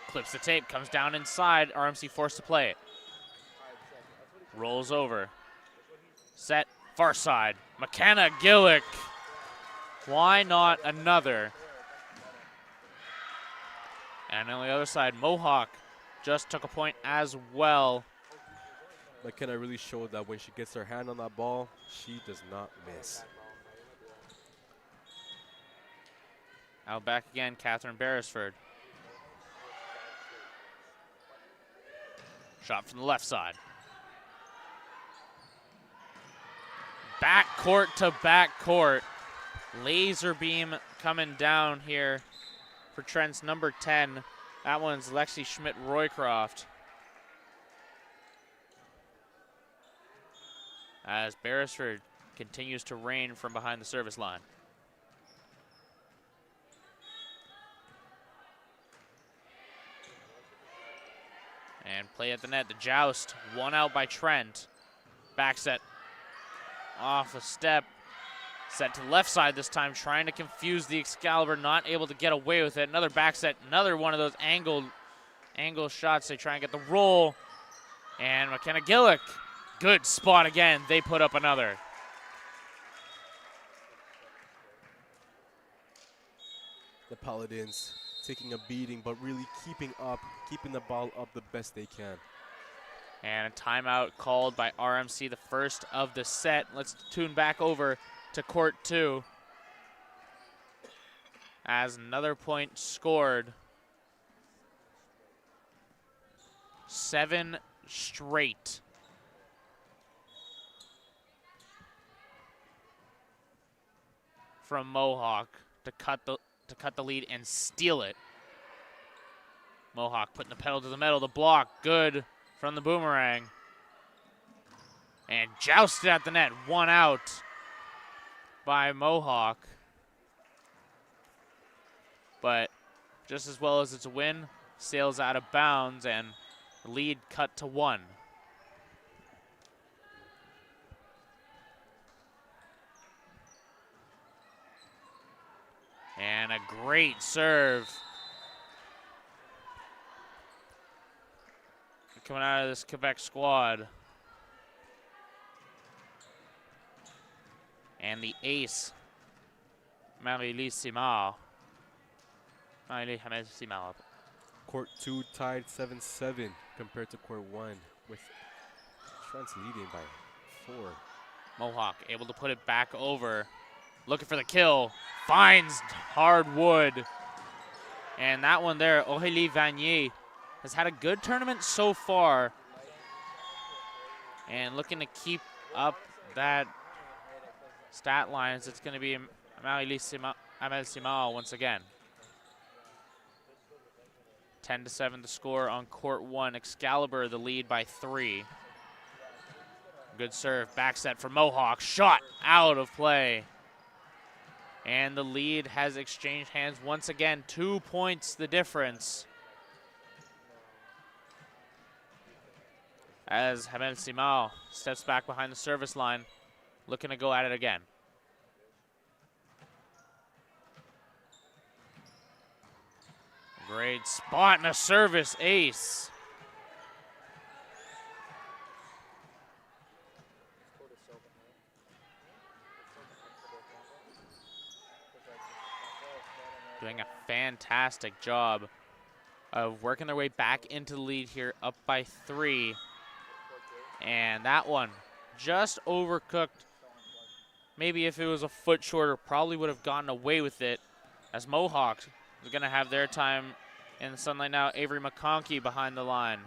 clips the tape, comes down inside, RMC forced to play it. Rolls over. Set, far side. McKenna Gillick. Why not another? And on the other side, Mohawk just took a point as well. McKenna really showed that when she gets her hand on that ball, she does not miss. Out back again, Catherine Beresford. Shot from the left side. Backcourt to backcourt. Laser beam coming down here for Trent's number 10. That one's Lexi Schmidt-Roycroft. as Beresford continues to reign from behind the service line. And play at the net, the joust, one out by Trent. Back set, off a step, set to left side this time, trying to confuse the Excalibur, not able to get away with it. Another back set, another one of those angle shots. They try and get the roll. And McKenna Gillick, good spot again. They put up another. The Paladins taking a beating, but really keeping the ball up the best they can. And a timeout called by RMC, the first of the set. Let's tune back over to court 2 as another point scored. 7 straight. From Mohawk to cut the lead and steal it. Mohawk putting the pedal to the metal. The block, good from the Boomerang. And jousted at the net, one out by Mohawk. But just as well as it's a win, sails out of bounds and the lead cut to 1. And a great serve coming out of this Quebec squad. And the ace, Marie-Lise Simard. Marie-Lise Simard. Court 2 tied 7-7 compared to court 1, with Trent's leading by 4. Mohawk able to put it back over. Looking for the kill. Finds hard wood. And that one there, Aurélie Vanier, has had a good tournament so far. And looking to keep up that stat lines, it's going to be Marie-Lise Simard once again. 10-7 the score on court 1. Excalibur the lead by 3. Good serve, back set for Mohawk. Shot out of play. And the lead has exchanged hands once again. 2 points the difference. As Hamel Simard steps back behind the service line, looking to go at it again. Great spot and a service ace. Doing a fantastic job of working their way back into the lead here, up by 3. And that one just overcooked. Maybe if it was a foot shorter, probably would have gotten away with it, as Mohawks are going to have their time in the sunlight now. Avery McConkey behind the line.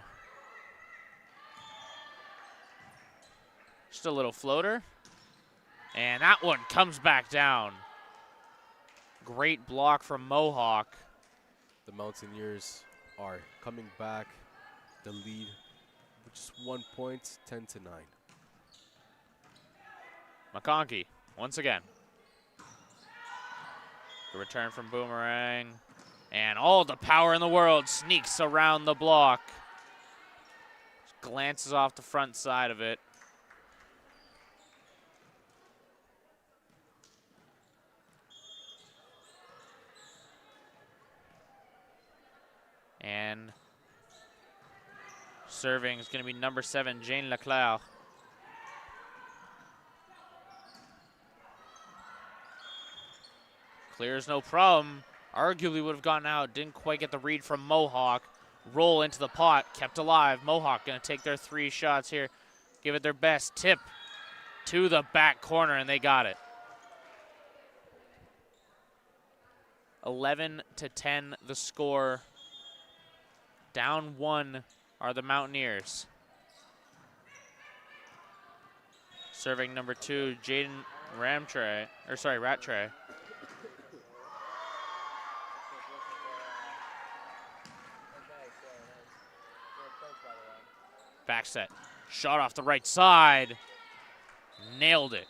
Just a little floater. And that one comes back down. Great block from Mohawk. The Mountaineers are coming back. The lead, with just 1 point, 10-9. McConkey, once again. The return from Boomerang. And all the power in the world sneaks around the block. Just glances off the front side of it. And serving is going to be number 7, Jane Leclerc. Clears no problem. Arguably would have gotten out. Didn't quite get the read from Mohawk. Roll into the pot. Kept alive. Mohawk going to take their 3 shots here. Give it their best. Tip to the back corner, and they got it. 11-10 the score. Down 1 are the Mountaineers. Serving number 2, Jaden Rattray. Back set. Shot off the right side. Nailed it.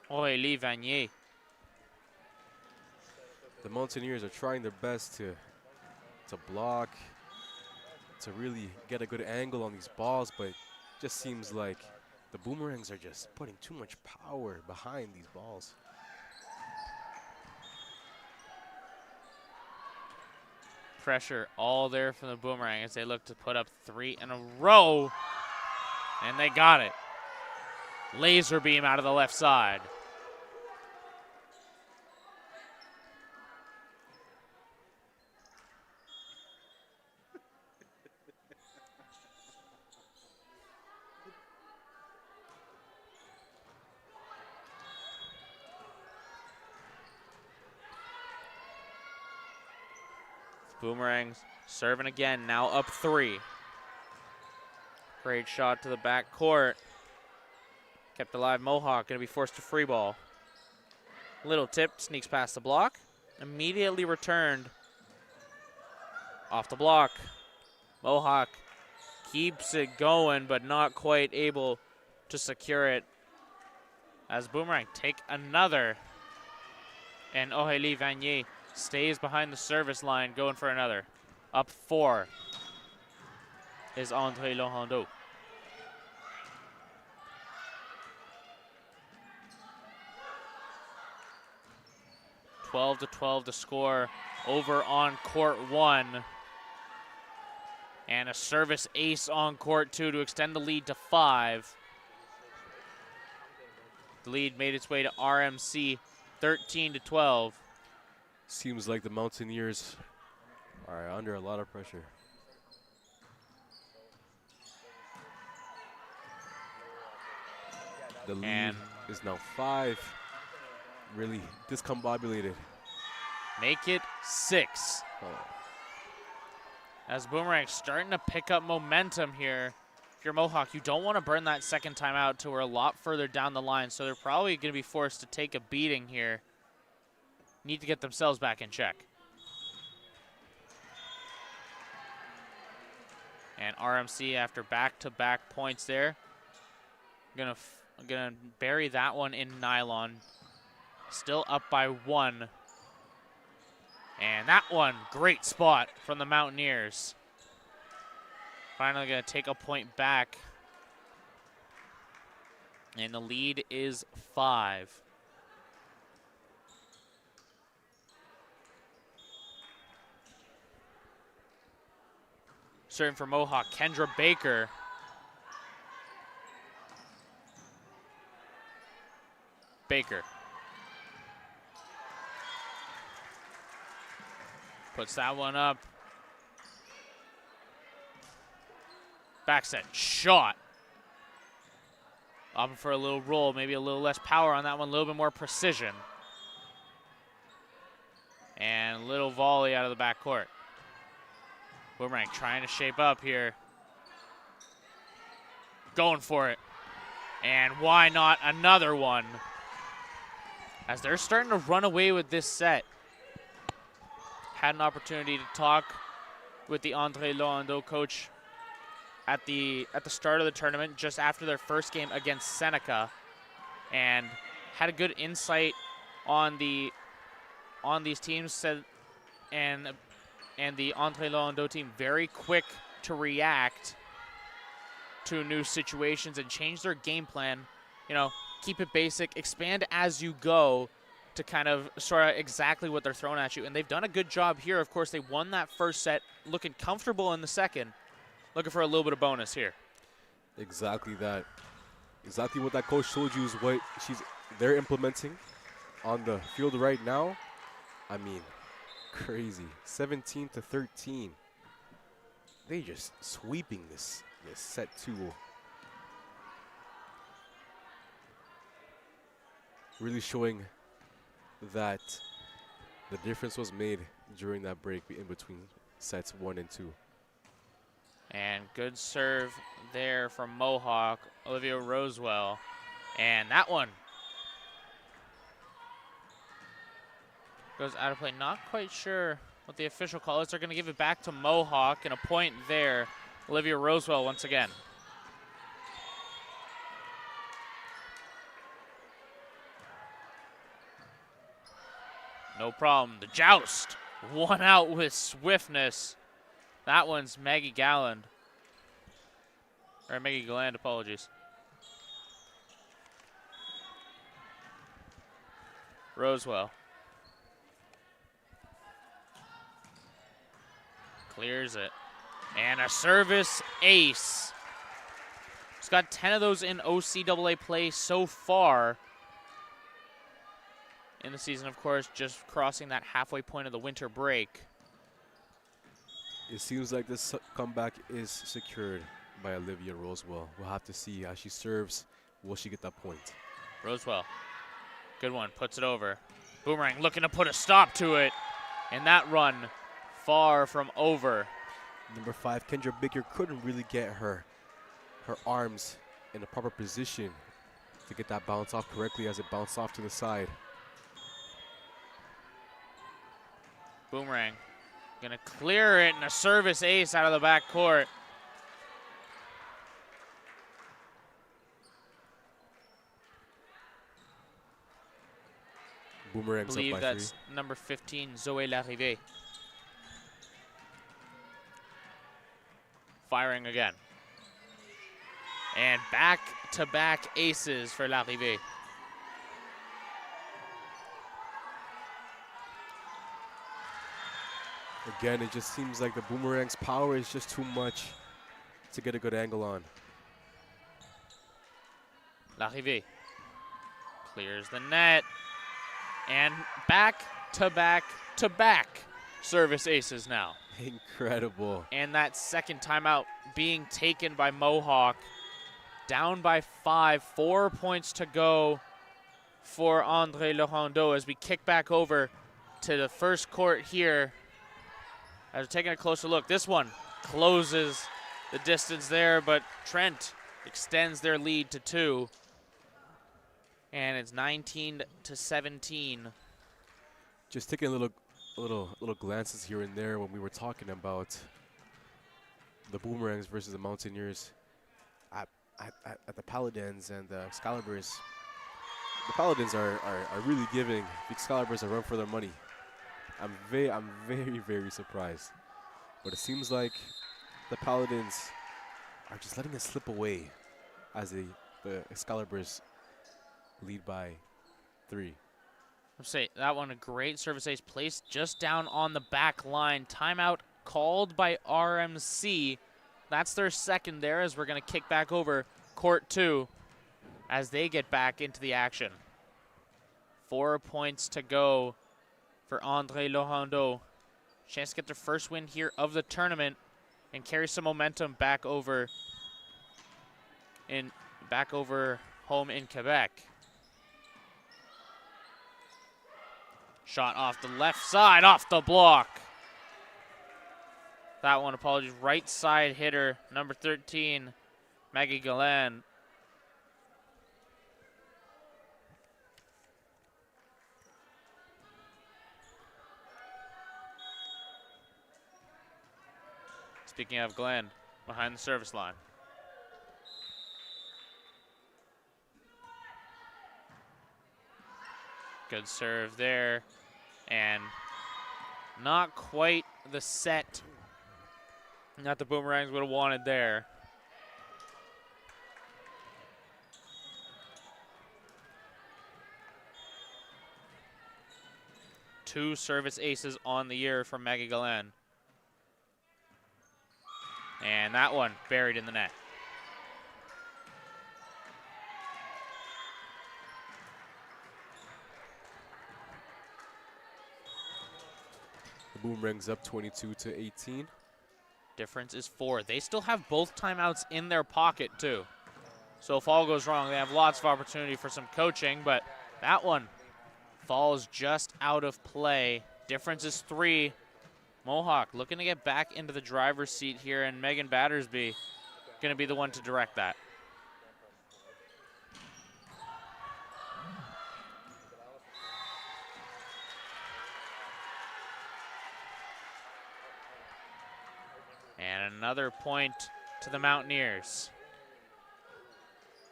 Aurélie Vanier. The Mountaineers are trying their best to block, to really get a good angle on these balls, but it just seems like the Boomerangs are just putting too much power behind these balls. Pressure all there from the Boomerang as they look to put up 3 in a row. And they got it. Laser beam out of the left side. Boomerangs serving again, now up 3. Great shot to the back court. Kept alive Mohawk, going to be forced to free ball. Little tip, sneaks past the block. Immediately returned off the block. Mohawk keeps it going, but not quite able to secure it. As Boomerang take another. And Aurélie Vanier stays behind the service line, going for another. Up 4 is André Lohandeau. (12-12) to score over on court 1. And a service ace on court 2 to extend the lead to 5. The lead made its way to RMC 13-12. Seems like the Mountaineers are under a lot of pressure. The lead is now 5. Really discombobulated. Make it 6. Oh. As Boomerang's starting to pick up momentum here. If you're Mohawk, you don't want to burn that second timeout till we're a lot further down the line, so they're probably going to be forced to take a beating here. Need to get themselves back in check. And RMC, after back-to-back points there, gonna bury that one in nylon. Still up by 1. And that one, great spot from the Mountaineers. Finally gonna take a point back. And the lead is 5. Serving for Mohawk, Kendra Baker. Baker. Puts that one up. Back set shot. Opting for a little roll, maybe a little less power on that one, a little bit more precision. And a little volley out of the backcourt. Boomerang trying to shape up here. Going for it. And why not another one? As they're starting to run away with this set. Had an opportunity to talk with the André Lohandeau coach at the start of the tournament, just after their first game against Seneca, and had a good insight on these teams. Said and the André Lohandeau team very quick to react to new situations and change their game plan. You know, keep it basic, expand as you go, to kind of sort of exactly what they're throwing at you. And they've done a good job here. Of course, they won that first set, looking comfortable in the second, looking for a little bit of bonus here. Exactly that. Exactly what that coach told you is what they're implementing on the field right now. I mean, crazy. 17-13. They just sweeping this set 2. Really showing that the difference was made during that break in between sets 1 and 2. And good serve there from Mohawk, Olivia Rosewell. And that one goes out of play. Not quite sure what the official call is. They're going to give it back to Mohawk, and a point there. Olivia Rosewell once again. No problem. The joust. One out with swiftness. That one's Maggie Galland. Or Maggie Galland, apologies. Rosewell. Clears it. And a service ace. He's got 10 of those in OCAA play so far in the season, of course, just crossing that halfway point of the winter break. It seems like this comeback is secured by Olivia Rosewell. We'll have to see how she serves. Will she get that point? Rosewell, good one, puts it over. Boomerang looking to put a stop to it. And that run far from over. Number 5, Kendra Baker couldn't really get her arms in the proper position to get that bounce off correctly as it bounced off to the side. Boomerang gonna clear it and a service ace out of the back court. Boomerang's I believe up by 3. that's number 15, Zoe Larrivée. Firing again. And back-to-back aces for Larrivée. Again, it just seems like the Boomerang's power is just too much to get a good angle on. Larrivée clears the net. And back-to-back-to-back service aces now. Incredible. And that second timeout being taken by Mohawk. Down by 5, 4 points to go for André Laurando as we kick back over to the first court here. As we're taking a closer look, this one closes the distance there, but Trent extends their lead to 2. And it's 19-17. Just taking little glances here and there when we were talking about the Boomerangs versus the Mountaineers at the Paladins and the Excaliburs. The Paladins are really giving the Excaliburs a run for their money. I'm very surprised. But it seems like the Paladins are just letting it slip away as the Excaliburs lead by 3. Let's say that one a great service ace placed just down on the back line. Timeout called by RMC. That's their second there as we're going to kick back over court 2 as they get back into the action. 4 points to go for André Laurando. Chance to get their first win here of the tournament and carry some momentum back over home in Quebec. Shot off the left side, off the block. That one, apologies, right side hitter, number 13, Maggie Galland. Speaking of Glenn, behind the service line. Good serve there. And not quite the set that the Boomerangs would have wanted there. Two service aces on the year from Maggie Galland. And that one buried in the net. The Boomerangs up 22-18. Difference is 4. They still have both timeouts in their pocket too. So if all goes wrong, they have lots of opportunity for some coaching, but that one falls just out of play. Difference is 3. Mohawk looking to get back into the driver's seat here, and Megan Battersby going to be the one to direct that. And another point to the Mountaineers.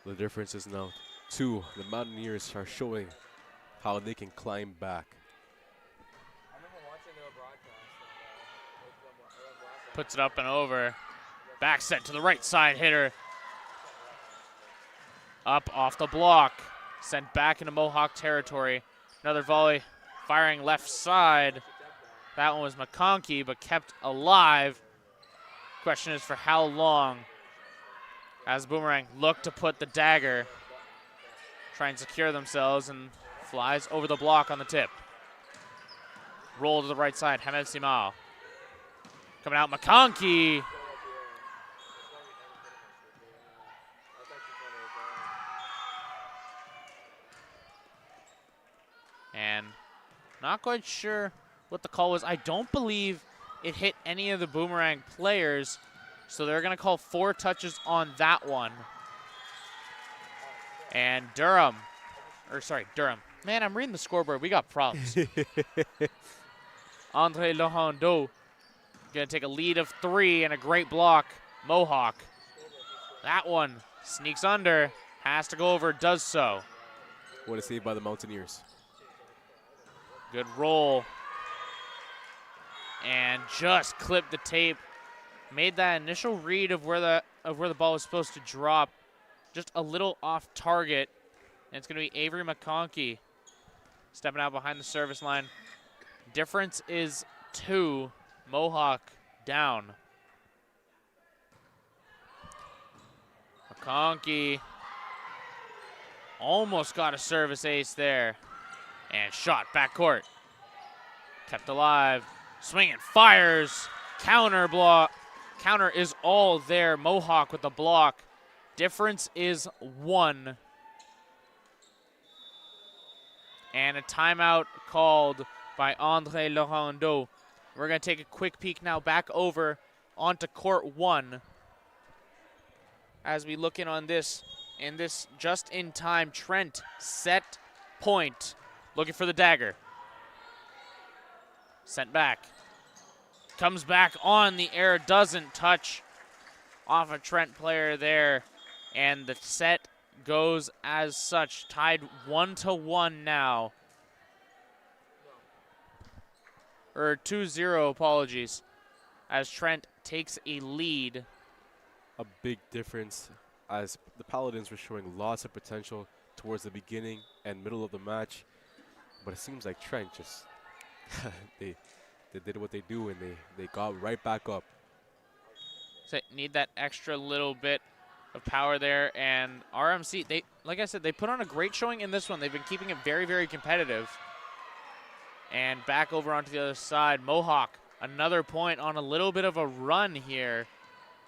The difference is now 2. The Mountaineers are showing how they can climb back. Puts it up and over. Back set to the right side hitter. Up off the block. Sent back into Mohawk territory. Another volley firing left side. That one was McConkey, but kept alive. Question is for how long, as Boomerang look to put the dagger, try and secure themselves, and flies over the block on the tip. Roll to the right side, Hamed Simao. Coming out, McConkey. And not quite sure what the call was. I don't believe it hit any of the Boomerang players, so they're going to call 4 touches on that one. And Durham. Man, I'm reading the scoreboard. We got problems. Andre Lohondo going to take a lead of 3 and a great block. Mohawk. That one sneaks under, has to go over, does so. What a save by the Mountaineers. Good roll. And just clipped the tape. Made that initial read of where the ball was supposed to drop. Just a little off target. And it's going to be Avery McConkey stepping out behind the service line. Difference is 2. Mohawk down. McConkey almost got a service ace there. And shot backcourt. Kept alive. Swinging, fires. Counter block. Counter is all there. Mohawk with the block. Difference is 1. And a timeout called by Andre Lohondo. We're going to take a quick peek now back over onto court 1 as we look in on this. And this just in time, Trent set point. Looking for the dagger. Sent back. Comes back on the air, doesn't touch off a Trent player there. And the set goes as such. Tied 1-1 now. Or 2-0, apologies. As Trent takes a lead. A big difference, as the Paladins were showing lots of potential towards the beginning and middle of the match. But it seems like Trent just, they did what they do, and they got right back up. So need that extra little bit of power there. And RMC, they, like I said, they put on a great showing in this one. They've been keeping it very, very competitive. And back over onto the other side, Mohawk, another point on a little bit of a run here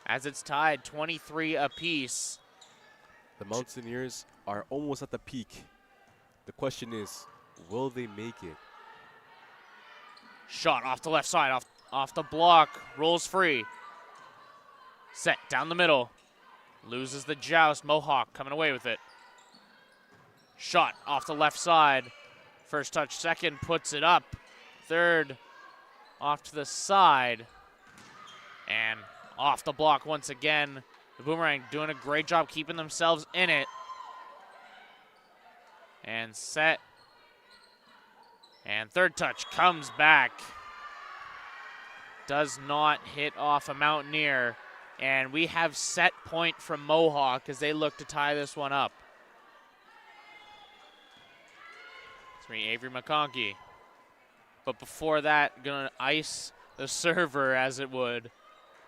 as it's tied 23 apiece. The Mountaineers are almost at the peak. The question is, will they make it? Shot off the left side, off the block, rolls free. Set down the middle. Loses the joust. Mohawk coming away with it. Shot off the left side. First touch, second, puts it up. Third, off to the side. And off the block once again. The Boomerang doing a great job keeping themselves in it. And set. And third touch comes back. Does not hit off a Mountaineer. And we have set point from Mohawk as they look to tie this one up. It's going to be Avery McConkey. But before that, going to ice the server as it would.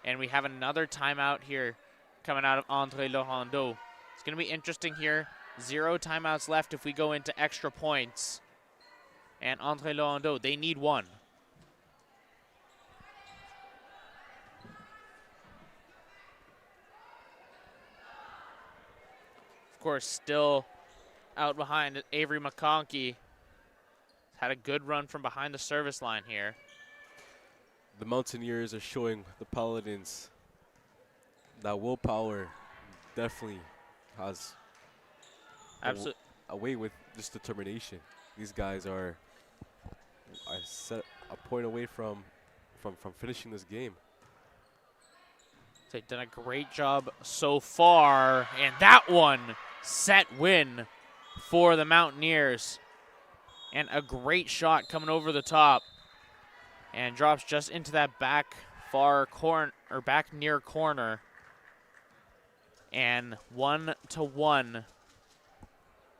And we have another timeout here coming out of Andre Lohondo. It's going to be interesting here. 0 timeouts left if we go into extra points. And Andre Lohondo, they need 1. Of course, still out behind Avery McConkey. Had a good run from behind the service line here. The Mountaineers are showing the Paladins that willpower definitely has a way with just determination. These guys are set a point away from finishing this game. They've done a great job so far, and that one set win for the Mountaineers. And a great shot coming over the top and drops just into that back far corner or back near corner. And 1-1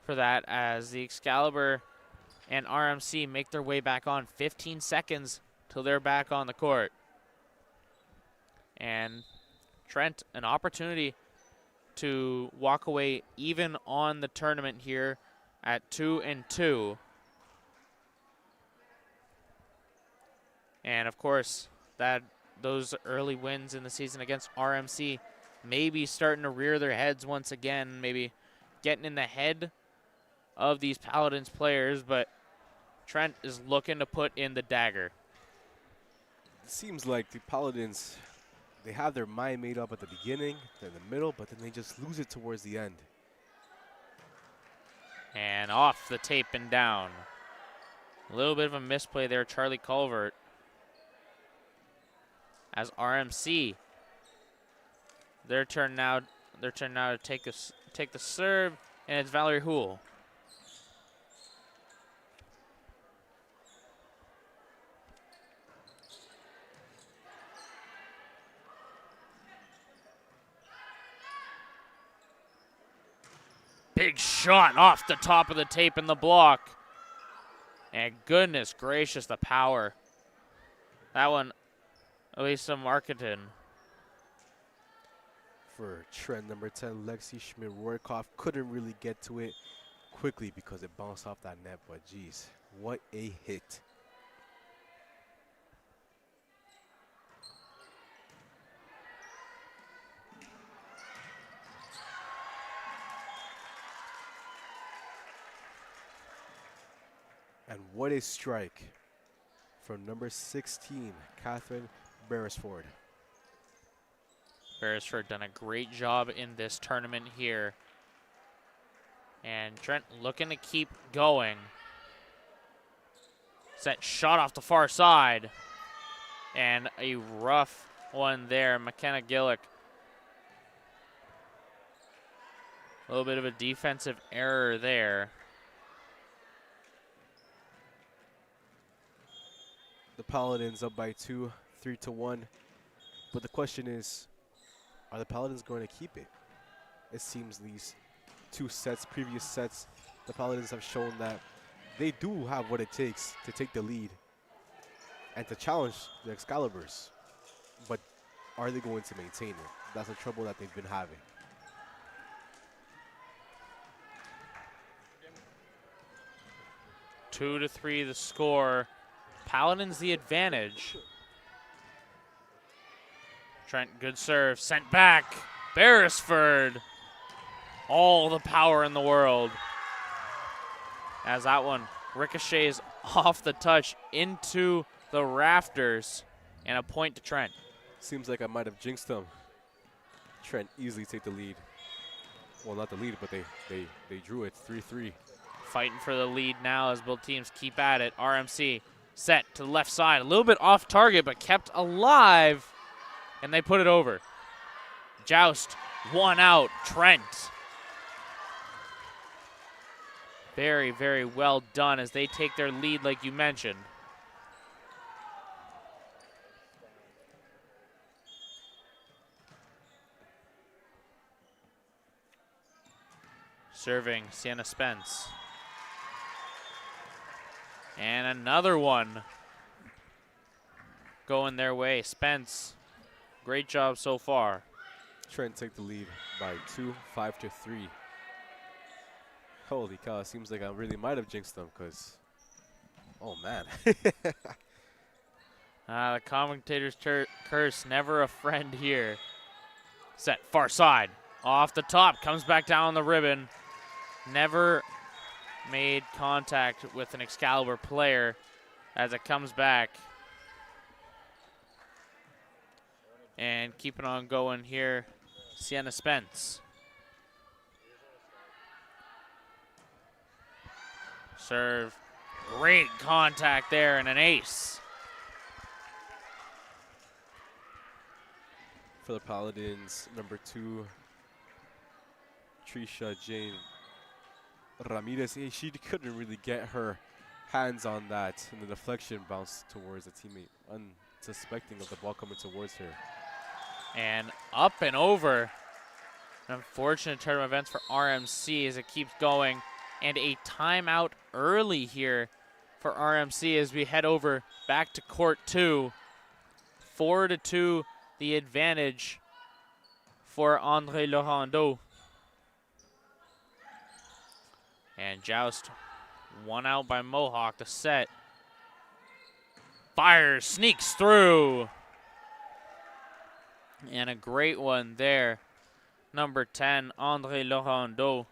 for that as the Excalibur and RMC make their way back on. 15 seconds till they're back on the court. And Trent, an opportunity to walk away even on the tournament here at 2-2. And of course, those early wins in the season against RMC maybe starting to rear their heads once again, maybe getting in the head of these Paladins players, but Trent is looking to put in the dagger. It seems like the Paladins, they have their mind made up at the beginning, then the middle, but then they just lose it towards the end. And off the tape and down. A little bit of a misplay there, Charlie Culvert. As RMC, their turn now to take the serve, and it's Valerie Houle. Big shot off the top of the tape in the block. And goodness gracious, the power. That one, Elisa Marketing. For Trent, number 10, Lexi Schmidt-Roykoff couldn't really get to it quickly because it bounced off that net, but geez, what a hit. And what a strike from number 16, Catherine Beresford. Beresford done a great job in this tournament here. And Trent looking to keep going. Set shot off the far side. And a rough one there, McKenna Gillick. A little bit of a defensive error there. The Paladins up by 2, 3-1. But the question is, are the Paladins going to keep it? It seems these previous sets, the Paladins have shown that they do have what it takes to take the lead and to challenge the Excaliburs. But are they going to maintain it? That's the trouble that they've been having. Two to 3 the score. Paladins the advantage. Trent, good serve, sent back. Beresford, all the power in the world. As that one ricochets off the touch into the rafters, and a point to Trent. Seems like I might have jinxed them. Trent easily take the lead. Well, not the lead, but they drew it 3-3. Fighting for the lead now as both teams keep at it. RMC set to the left side, a little bit off target, but kept alive, and they put it over. Joust, one out, Trent. Very, very well done as they take their lead like you mentioned. Serving Sienna Spence. And another one going their way. Spence, great job so far. Trent take the lead by 2, 5-3. Holy cow, it seems like I really might have jinxed them because, oh man. The commentator's curse, never a friend here. Set, far side, off the top, comes back down the ribbon. Never made contact with an Excalibur player as it comes back. And keeping on going here, Sienna Spence. Serve, great contact there and an ace. For the Paladins, number 2, Trisha Jane Ramirez. She couldn't really get her hands on that, and the deflection bounced towards a teammate. suspecting of the ball coming towards her. And up and over. An unfortunate turn of events for RMC as it keeps going. And a timeout early here for RMC as we head over back to court 2. 4-2 the advantage for André Laurando. And Joust one out by Mohawk to set. Fires, sneaks through. And a great one there. Number 10, André Laurando.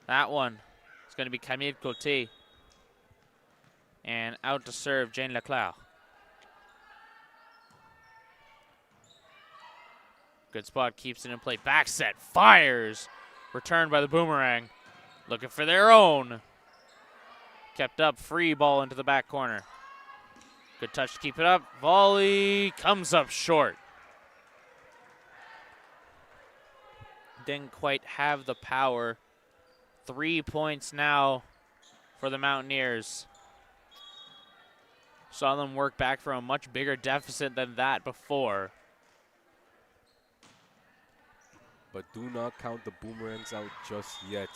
That one is going to be Camille Coté. And out to serve Jane Leclerc. Good spot, keeps it in play. Back set, fires. Returned by the Boomerang. Looking for their own. Kept up, free ball into the back corner. Good touch to keep it up. Volley comes up short. Didn't quite have the power. 3 points now for the Mountaineers. Saw them work back from a much bigger deficit than that before. But do not count the Boomerangs out just yet.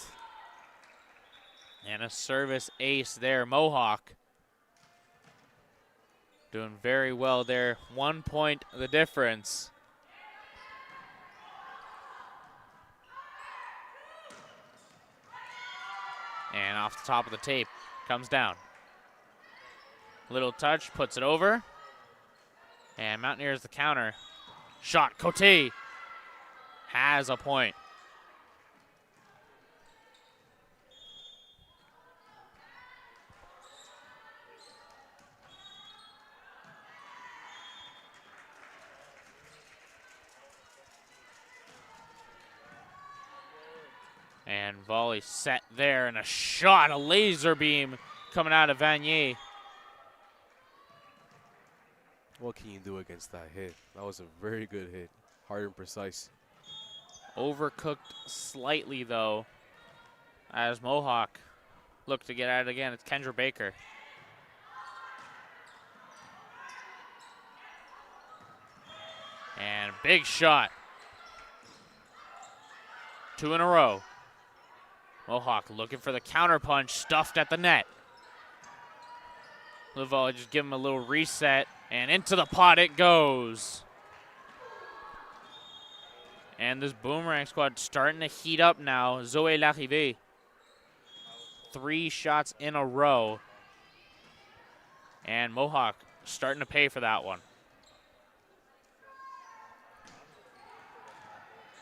And a service ace there, Mohawk. Doing very well there. 1 point the difference. And off the top of the tape, comes down. Little touch, puts it over. And Mountaineers the counter. Shot, Coté has a point. And volley set there, and a shot, a laser beam coming out of Vanier. What can you do against that hit? That was a very good hit, hard and precise. Overcooked slightly, though, as Mohawk look to get at it again. It's Kendra Baker. And big shot. 2 in a row. Mohawk looking for the counterpunch, stuffed at the net. Laval just give him a little reset, and into the pot it goes. And this Boomerang squad starting to heat up now. Zoé Larrivée. 3 shots in a row. And Mohawk starting to pay for that one.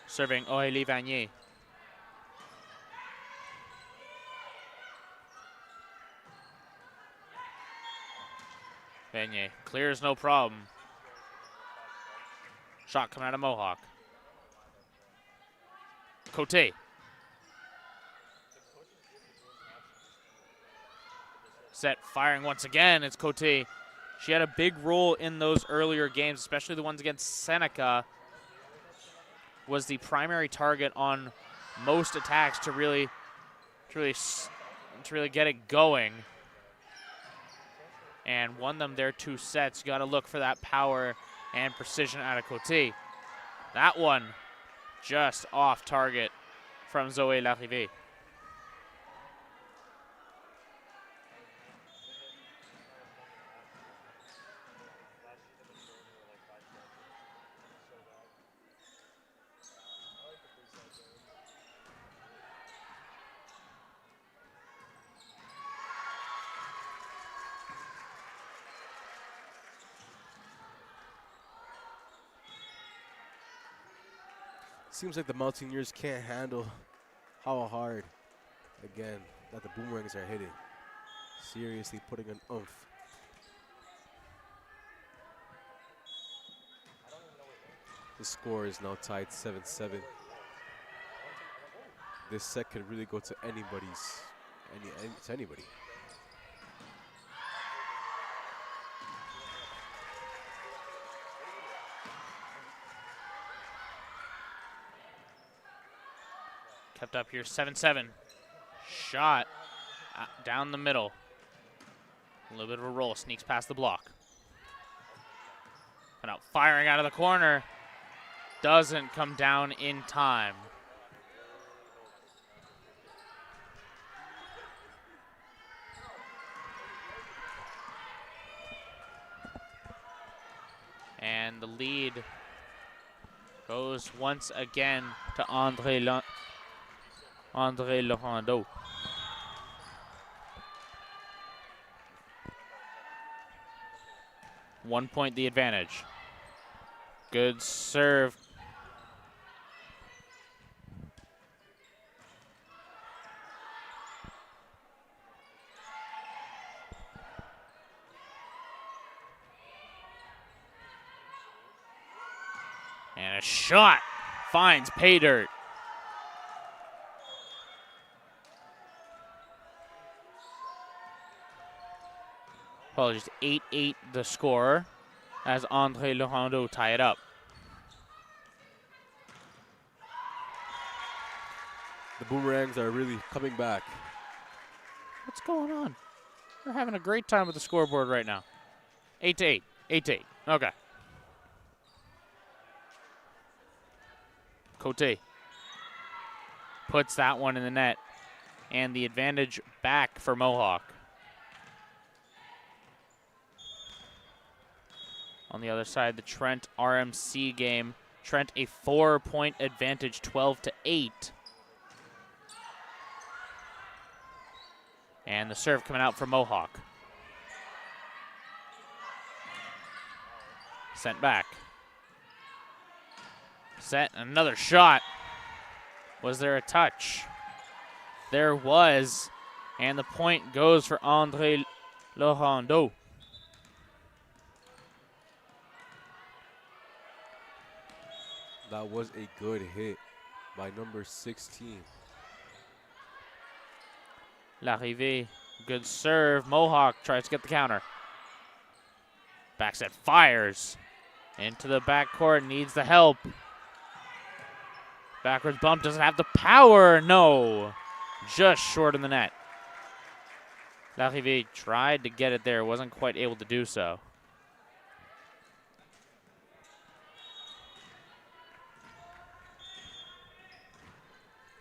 Serving Aurélie Vanier. Vanier clears no problem. Shot coming out of Mohawk. Coté. Set firing once again. It's Coté. She had a big role in those earlier games, especially the ones against Seneca. Was the primary target on most attacks to really get it going. And won them their 2 sets. You got to look for that power and precision out of Coté. That one just off target from Zoé Larrivée. Seems like the Mountaineers can't handle how hard, again, that the Boomerangs are hitting. Seriously putting an oomph. The score is now tied 7-7. This set could really go to anybody. Kept up here, 7-7. Shot down the middle. A little bit of a roll, sneaks past the block. Coming out, firing out of the corner. Doesn't come down in time. And the lead goes once again to André Laurando. One point the advantage. Good serve. And a shot finds pay dirt. Apologies, 8-8 the score as André Laurando tie it up. The Boomerangs are really coming back. What's going on? We're having a great time with the scoreboard right now. 8-8, 8-8, okay. Cote puts that one in the net, and the advantage back for Mohawk. On the other side, the Trent RMC game. Trent a 4-point advantage, 12-8. And the serve coming out for Mohawk. Sent back. Set, another shot. Was there a touch? There was. And the point goes for André Laurando. That was a good hit by number 16. L'arrivée, good serve. Mohawk tries to get the counter. Back set, fires. Into the backcourt, needs the help. Backwards bump, doesn't have the power. No, just short in the net. L'arrivée tried to get it there, wasn't quite able to do so.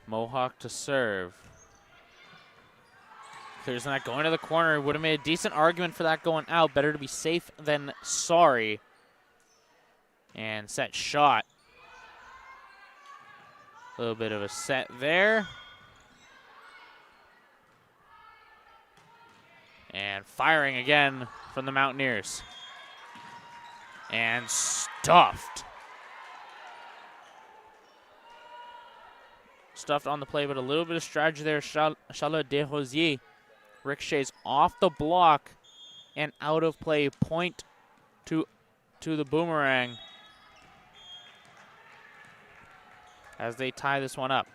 Mohawk to serve. Clears the net, going to the corner. Would have made a decent argument for that going out. Better to be safe than sorry. And set shot. A little bit of a set there. And firing again from the Mountaineers. And stuffed. Stuffed on the play, but a little bit of strategy there. Charlotte Desrosiers ricochets off the block and out of play. Point to the Boomerang as they tie this one up.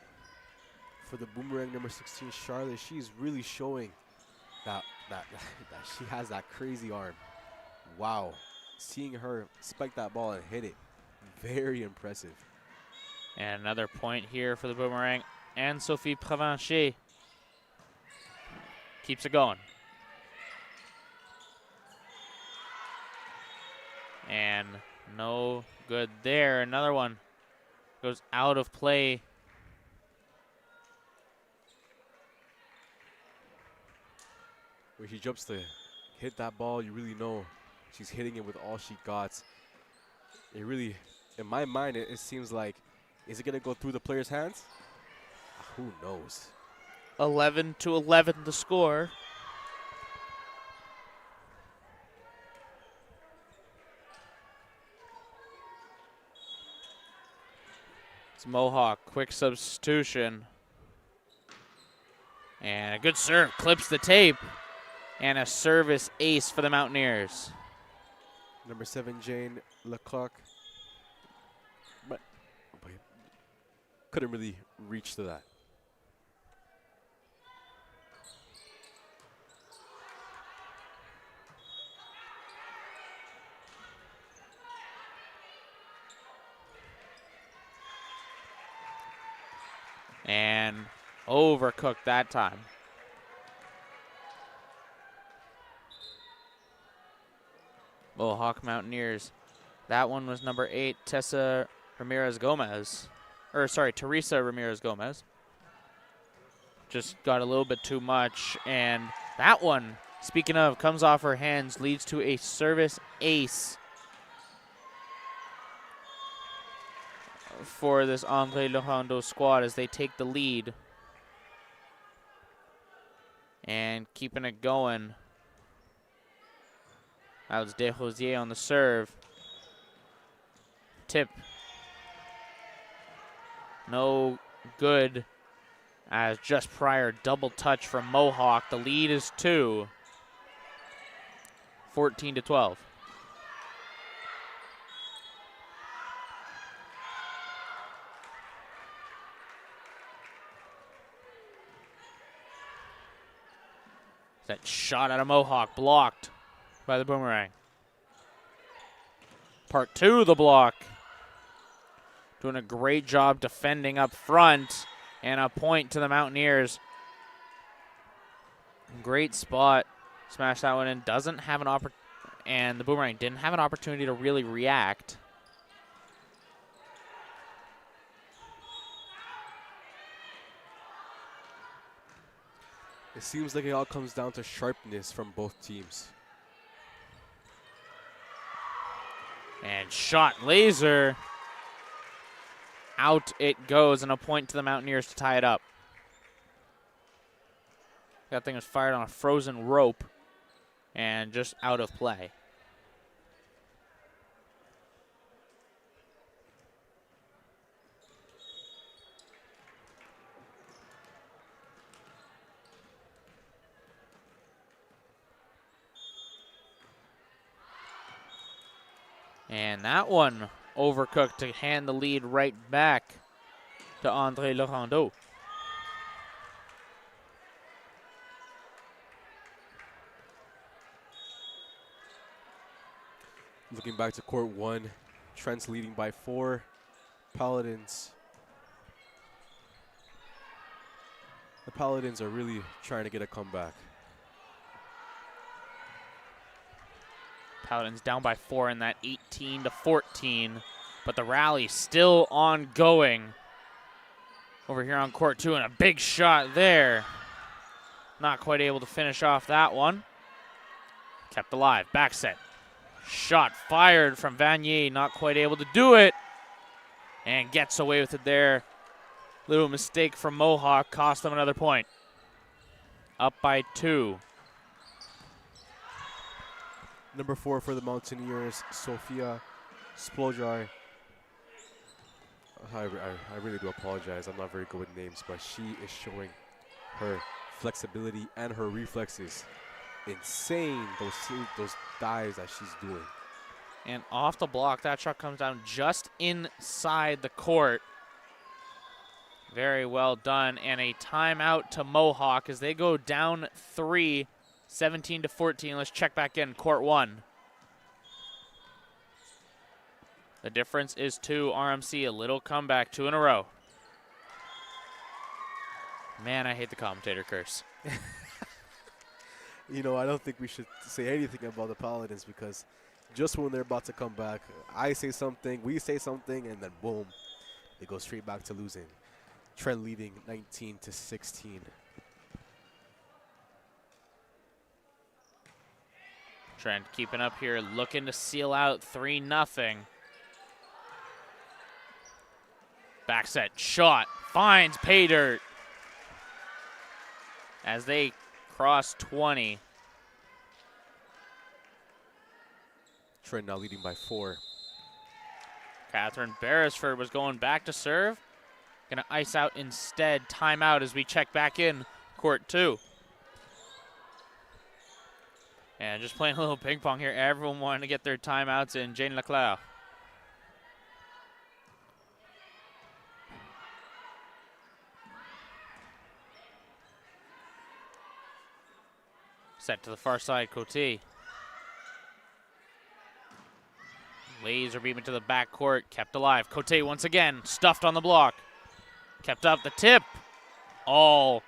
For the Boomerang, number 16, Charlotte, she's really showing that she has that crazy arm. Wow. Seeing her spike that ball and hit it, very impressive. And another point here for the Boomerang. And Sophie Provencher keeps it going. And no good there. Another one goes out of play. When she jumps to hit that ball, you really know she's hitting it with all she got. It really, in my mind, it seems like, is it going to go through the player's hands? Who knows? 11-11 the score. It's Mohawk, quick substitution. And a good serve, clips the tape. And a service ace for the Mountaineers. Number 7, Jane Leclerc. But couldn't really reach to that. And overcooked that time. Mohawk Mountaineers That one was number 8, Teresa Ramirez Gomez. Just got a little bit too much. And that one, speaking of, comes off her hands, leads to a service ace for this André Lorando squad as they take the lead. And keeping it going. That was Desrosiers on the serve. Tip. No good, as just prior double touch from Mohawk. The lead is 2. 14-12. That shot out of Mohawk blocked by the Boomerang. Part 2 of the block. Doing a great job defending up front, and a point to the Mountaineers. Great spot. Smash that one in. Doesn't have an opportunity, and the Boomerang didn't have an opportunity to really react. It seems like it all comes down to sharpness from both teams. And shot laser. Out it goes, and a point to the Mountaineers to tie it up. That thing was fired on a frozen rope and just out of play. And that one overcooked to hand the lead right back to André Lorando. Looking back to court 1, Trent's leading by 4. Paladins. The Paladins are really trying to get a comeback. Paladins down by 4 in that 18-14, but the rally still ongoing. Over here on court 2, and a big shot there. Not quite able to finish off that one. Kept alive, back set. Shot fired from Vanier, not quite able to do it. And gets away with it there. Little mistake from Mohawk, cost them another point. Up by 2. Number 4 for the Mountaineers, Sofia Splojar. I really do apologize. I'm not very good with names, but she is showing her flexibility and her reflexes. Insane, those dives that she's doing. And off the block, that shot comes down just inside the court. Very well done. And a timeout to Mohawk as they go down 3, 17-14. Let's check back in, court 1. The difference is 2. RMC, a little comeback, 2 in a row. Man, I hate the commentator curse. You know, I don't think we should say anything about the Paladins because just when they're about to come back, I say something, we say something, and then boom, they go straight back to losing. Trent leading 19-16. Trent keeping up here, looking to seal out 3-0. Back set, shot, finds pay dirt. As they cross 20. Trent now leading by 4. Catherine Beresford was going back to serve. Gonna ice out instead. Timeout as we check back in court 2. And just playing a little ping pong here. Everyone wanting to get their timeouts in. Jane Leclerc. Set to the far side, Cote. Laser beam into the back court, kept alive. Cote once again, stuffed on the block. Kept up the tip. All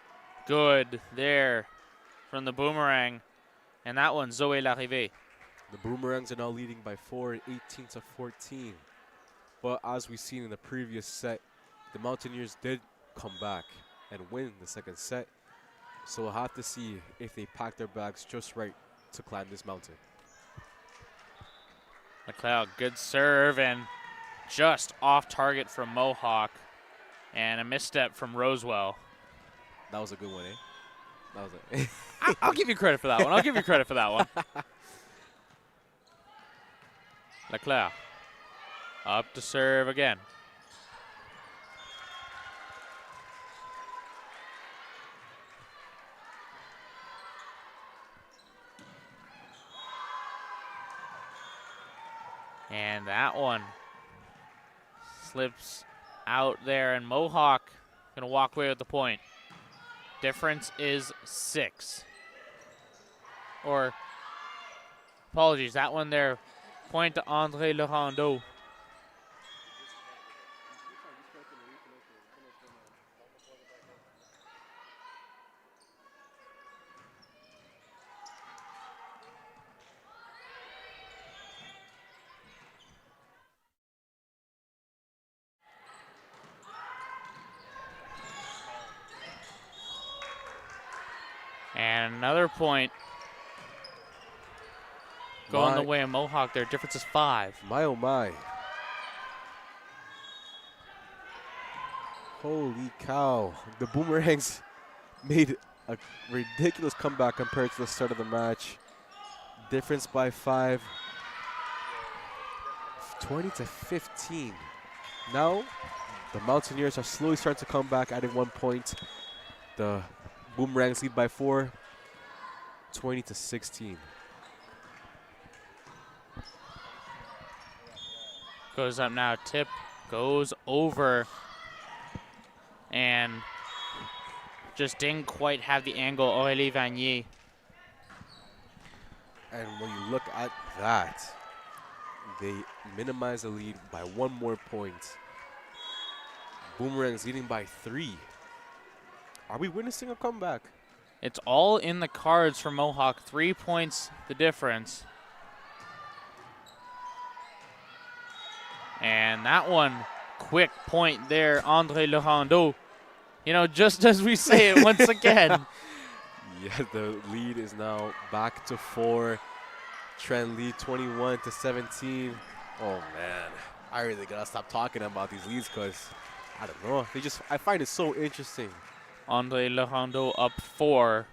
good there from the Boomerang. And that one, Zoe Larrivée. The Boomerangs are now leading by 4, 18-14. But as we've seen in the previous set, the Mountaineers did come back and win the second set. So we'll have to see if they pack their bags just right to climb this mountain. McLeod, good serve and just off target from Mohawk. And a misstep from Rosewell. That was a good one, eh? That was I'll give you credit for that one. I'll give you credit for that one. Leclerc up to serve again. And that one slips out there, and Mohawk gonna walk away with the point. Difference is 6. Or, apologies, that one there, point to André Laurando. And another point going the way of Mohawk there. Difference is 5. My, oh my. Holy cow. The Boomerangs made a ridiculous comeback compared to the start of the match. Difference by 5. 20-15. Now, the Mountaineers are slowly starting to come back, adding 1 point. The Boomerangs lead by 4. 20-16. Goes up now, tip goes over, and just didn't quite have the angle, Aurélie Vanier. And when you look at that, they minimize the lead by 1 more point. Boomerangs leading by 3. Are we witnessing a comeback? It's all in the cards for Mohawk. 3 points the difference. And that one, quick point there, André Laurando. You know, just as we say it once again. Yeah, the lead is now back to 4. Trent lead 21-17. Oh man, I really gotta stop talking about these leads because I don't know. I find it so interesting. André Laurando up 4.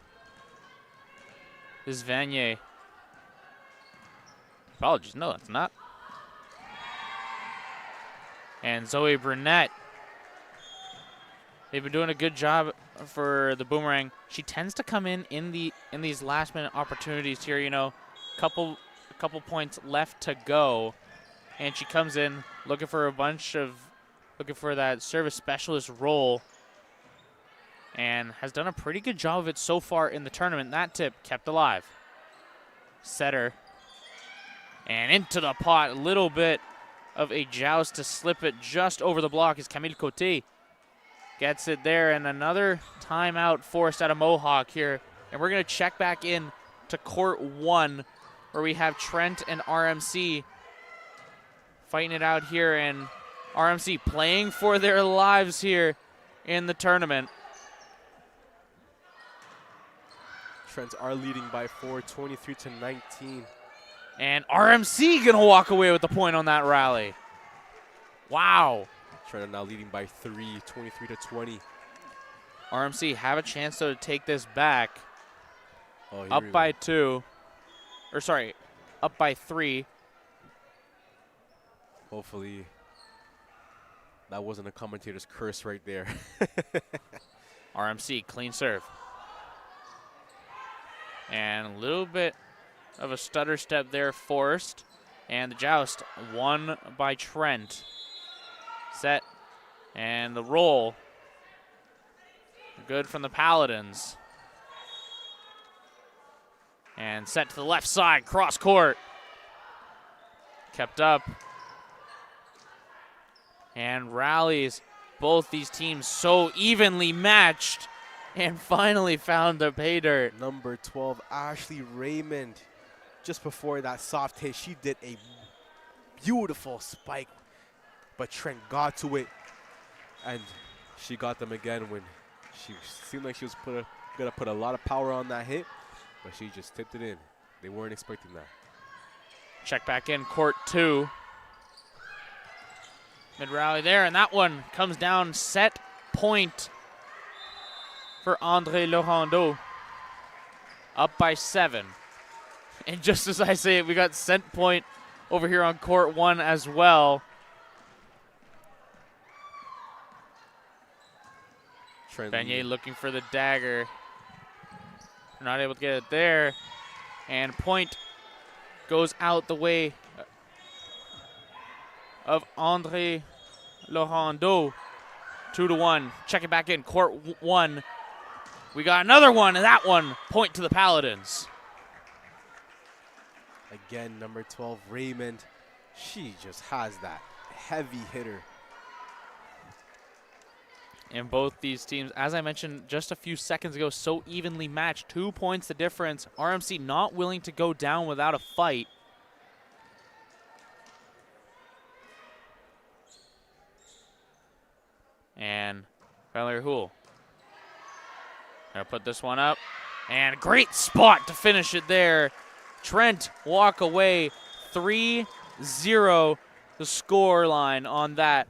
This is Vanier. Apologies, no, it's not. And Zoe Burnett. They've been doing a good job for the Boomerang. She tends to come in these last minute opportunities here, you know, couple points left to go, and she comes in looking for that service specialist role, and has done a pretty good job of it so far in the tournament. That tip kept alive. Setter. And into the pot, a little bit of a joust to slip it just over the block is Camille Coté. Gets it there, and another timeout forced out of Mohawk here. And we're going to check back in to court 1, where we have Trent and RMC fighting it out here, and RMC playing for their lives here in the tournament. Trent are leading by 4, 23-19. And RMC gonna walk away with the point on that rally. Wow. Trent are now leading by 3, 23-20. RMC have a chance though to take this back. Oh, up by 2. Or sorry, up by 3. Hopefully that wasn't a commentator's curse right there. RMC, clean serve. And a little bit of a stutter step there forced. And the joust won by Trent. Set. And the roll. Good from the Paladins. And set to the left side, cross court. Kept up. And rallies. Both these teams so evenly matched. And finally found the pay dirt. Number 12, Ashley Raymond. just before that soft hit, she did a beautiful spike, but Trent got to it, and she got them again when she seemed like she was gonna put a lot of power on that hit, but she just tipped it in. They weren't expecting that. Check back in, court 2. Mid-rally there, and that one comes down. Set point for André Laurando. Up by 7. And just as I say it, we got set point over here on court 1 as well. Beignet looking for the dagger. Not able to get it there. And point goes out the way of André Laurando. 2-1. Check it back in. Court 1. We got another one, and that one point to the Paladins. Again, number 12, Raymond. She just has that heavy hitter. And both these teams, as I mentioned just a few seconds ago, so evenly matched. 2 points the difference. RMC not willing to go down without a fight. And Valerie Houle. Gonna put this one up. And great spot to finish it there. Trent walk away 3-0 the score line on that.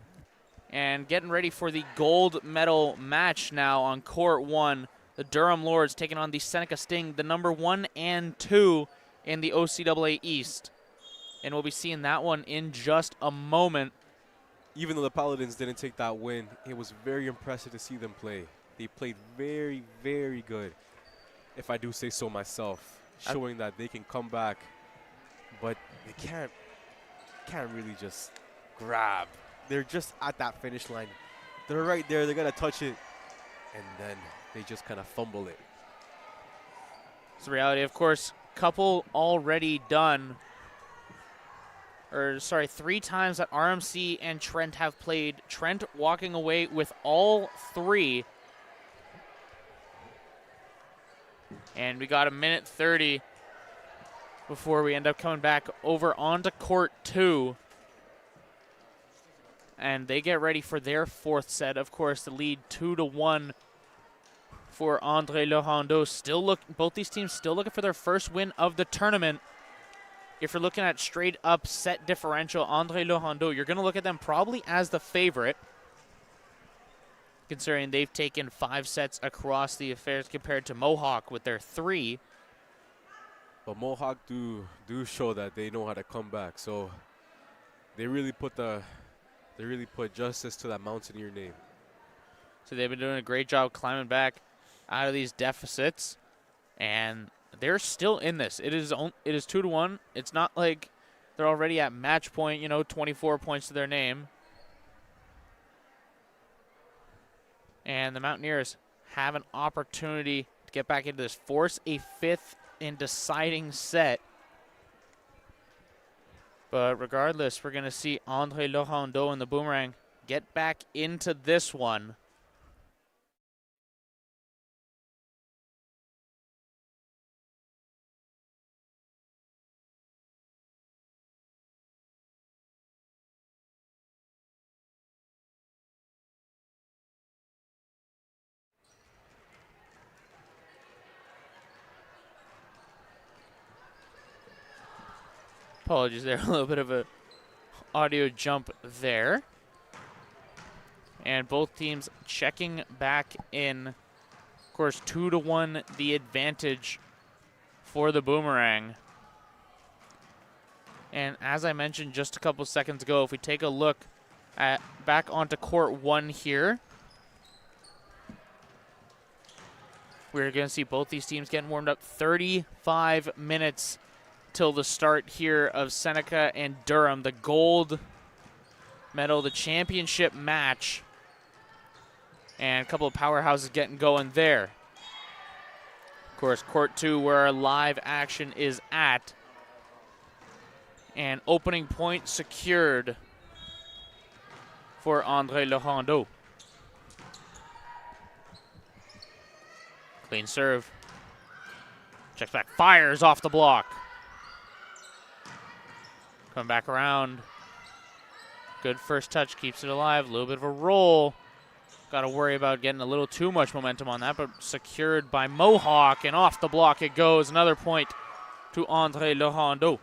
And getting ready for the gold medal match now on court 1. The Durham Lords taking on the Seneca Sting, the number 1 and 2 in the OCAA East. And we'll be seeing that one in just a moment. Even though the Paladins didn't take that win, it was very impressive to see them play. They played very, very good, if I do say so myself, showing that they can come back, but they can't really just grab. They're just at that finish line. They're right there. They're going to touch it, and then they just kind of fumble it. It's the reality, of course. Couple already done. Or, sorry, 3 times that RMC and Trent have played. Trent walking away with all 3. And we got a minute 30 before we end up coming back over onto court 2. And they get ready for their 4th set. Of course, the lead 2-1 for André Laurando. Both these teams still looking for their first win of the tournament. If you're looking at straight up set differential, André Laurando, you're going to look at them probably as the favorite, considering they've taken 5 sets across the affairs compared to Mohawk with their 3. But Mohawk do show that they know how to come back. So they really put justice to that Mountaineer name. So they've been doing a great job climbing back out of these deficits, and they're still in this. It is 2-1. It's not like they're already at match point, 24 points to their name. And the Mountaineers have an opportunity to get back into this, force a 5th and deciding set. But regardless, we're going to see André Laurando and the Boomerang get back into this one. Apologies there, a little bit of a audio jump there. And both teams checking back in. Of course, 2-1 the advantage for the Boomerang. And as I mentioned just a couple seconds ago, if we take a look at back onto court 1 here, we're going to see both these teams getting warmed up. 35 minutes till the start here of Seneca and Durham, the gold medal, the championship match. And a couple of powerhouses getting going there. Of course, court 2 where our live action is at. And opening point secured for André Laurando. Clean serve. Checks back, fires off the block. Coming back around. Good first touch, keeps it alive. A little bit of a roll. Got to worry about getting a little too much momentum on that, but secured by Mohawk, and off the block it goes. Another point to André Laurando.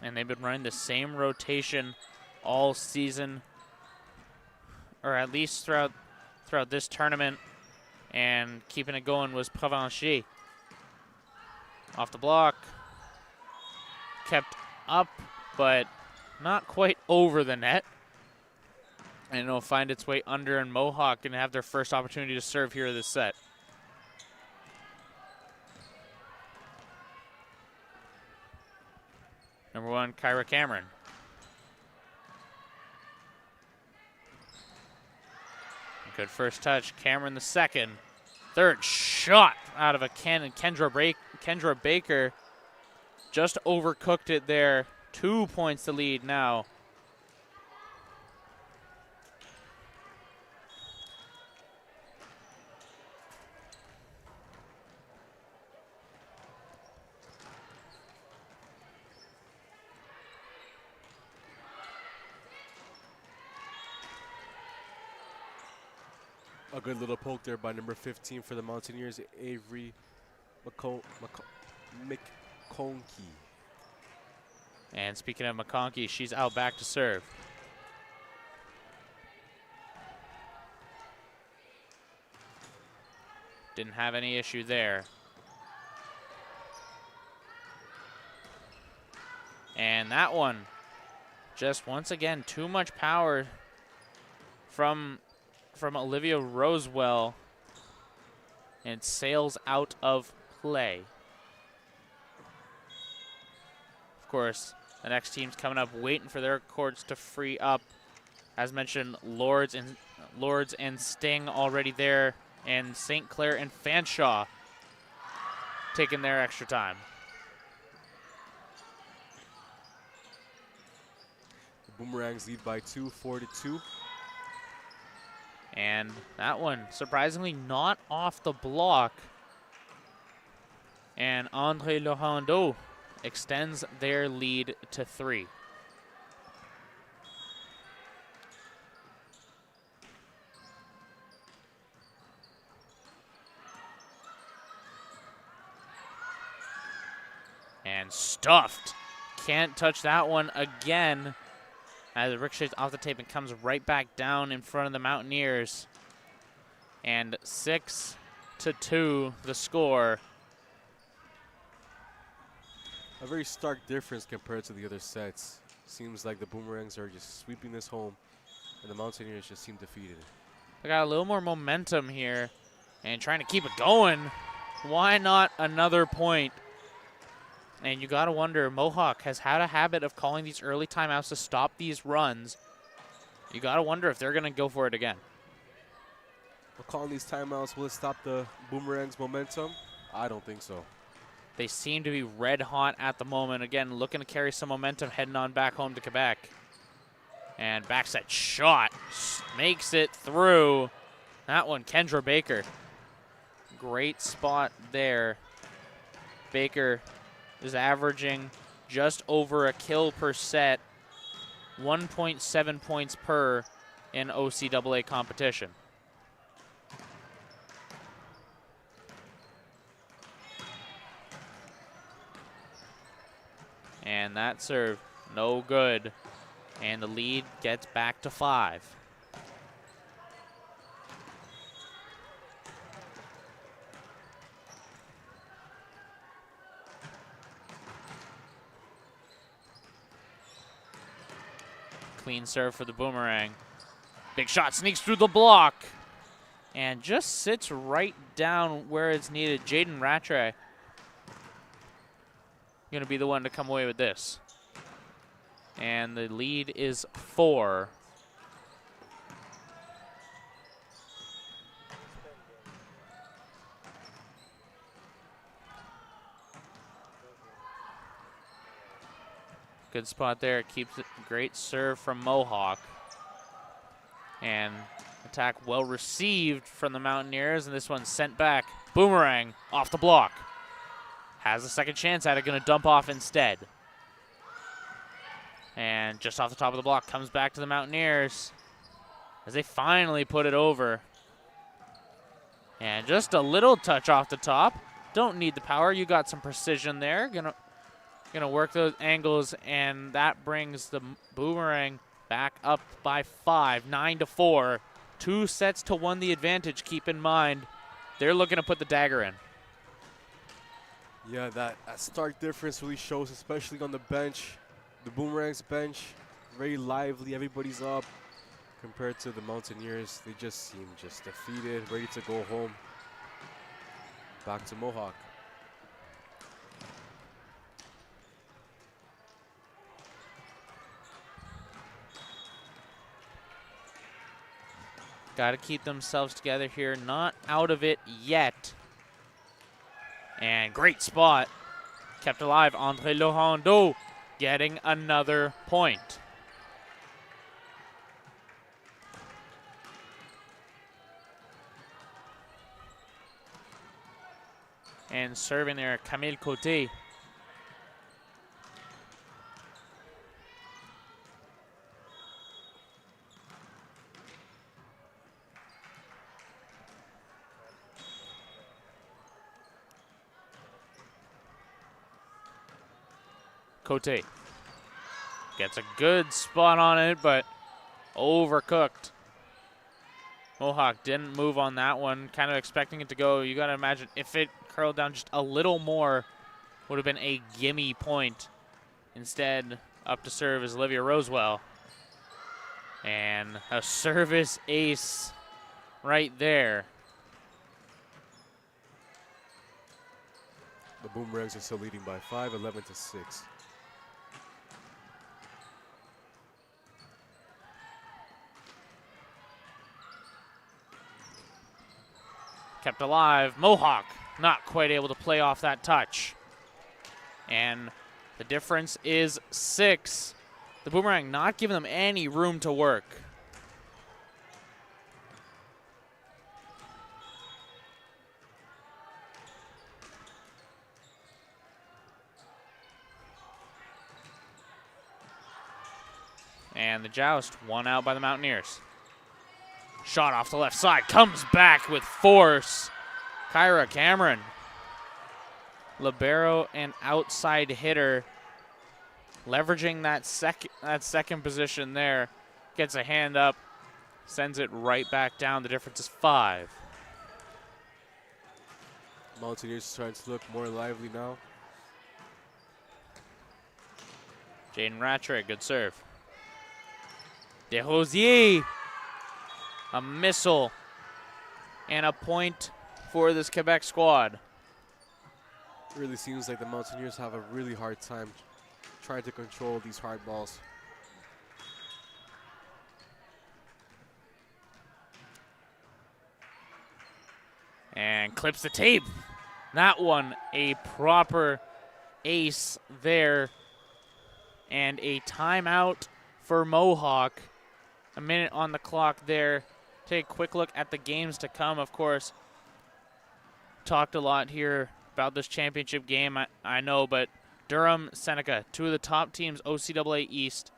And they've been running the same rotation all season, or at least throughout this tournament, and keeping it going was Provencher. Off the block, kept up, but not quite over the net. And it'll find its way under, and Mohawk going to have their first opportunity to serve here this set. Number 1, Kyra Cameron. Good first touch. Cameron the second. Third shot out of a cannon. Kendra Baker just overcooked it there. 2 points to lead now. A good little poke there by number 15 for the Mountaineers, Avery McConkey. And speaking of McConkey, she's out back to serve. Didn't have any issue there. And that one, just once again, too much power from Olivia Rosewell, and it sails out of play. Of course, the next team's coming up, waiting for their courts to free up. As mentioned, Lords and Sting already there, and St. Clair and Fanshawe taking their extra time. The Boomerangs lead by 2, 4-2. And that one, surprisingly, not off the block. And André Laurando extends their lead to 3. And stuffed. Can't touch that one again, as it ricochets off the tape and comes right back down in front of the Mountaineers. And 6-2 the score. A very stark difference compared to the other sets. Seems like the Boomerangs are just sweeping this home, and the Mountaineers just seem defeated. They got a little more momentum here and trying to keep it going. Why not another point? And you got to wonder, Mohawk has had a habit of calling these early timeouts to stop these runs. You got to wonder if they're going to go for it again. But calling these timeouts, will it stop the Boomerangs' momentum? I don't think so. They seem to be red hot at the moment. Again, looking to carry some momentum heading on back home to Quebec. And backset shot makes it through. That one, Kendra Baker. Great spot there. Baker is averaging just over a kill per set, 1.7 points per in OCAA competition. And that serve, no good. And the lead gets back to 5. Clean serve for the Boomerang. Big shot sneaks through the block and just sits right down where it's needed. Jaden Rattray going to be the one to come away with this. And the lead is 4. Good spot there. It keeps it. Great serve from Mohawk. And Attack well received from the Mountaineers, and this one's sent back. Boomerang off the block. Has a second chance at it, going to dump off instead. And just off the top of the block, comes back to the Mountaineers as they finally put it over. And just a little touch off the top. Don't need the power. You got some precision there. Gonna work those angles, and that brings the Boomerang back up by 5, 9-4. 2 sets to 1 the advantage. Keep in mind, they're looking to put the dagger in. Yeah, that stark difference really shows, especially on the bench. The Boomerang's bench, very lively. Everybody's up. Compared to the Mountaineers, they just seem just defeated, ready to go home. Back to Mohawk. Got to keep themselves together here. Not out of it yet. And great spot. Kept alive. Andre Lohando getting another point. And serving there, Camille Cote. Cote gets a good spot on it, but overcooked. Mohawk didn't move on that one, kind of expecting it to go. You got to imagine if it curled down just a little more, would have been a gimme point. Instead, up to serve is Olivia Rosewell. And a service ace right there. The Boomerangs are still leading by 5, 11-6. Kept alive. Mohawk not quite able to play off that touch. And the difference is 6. The Boomerang not giving them any room to work. And the joust won out by the Mountaineers. Shot off the left side, comes back with force. Kyra Cameron, libero and outside hitter, leveraging that second position there, gets a hand up, sends it right back down. The difference is 5. Mountaineers starting to look more lively now. Jaden Rattray, good serve. Desrosiers. A missile and a point for this Quebec squad. Really seems like the Mountaineers have a really hard time trying to control these hard balls. And clips the tape. That one, a proper ace there. And a timeout for Mohawk. A minute on the clock there. Take a quick look at the games to come, of course. Talked a lot here about this championship game, I know, but Durham, Seneca, 2 of the top teams, OCAA East.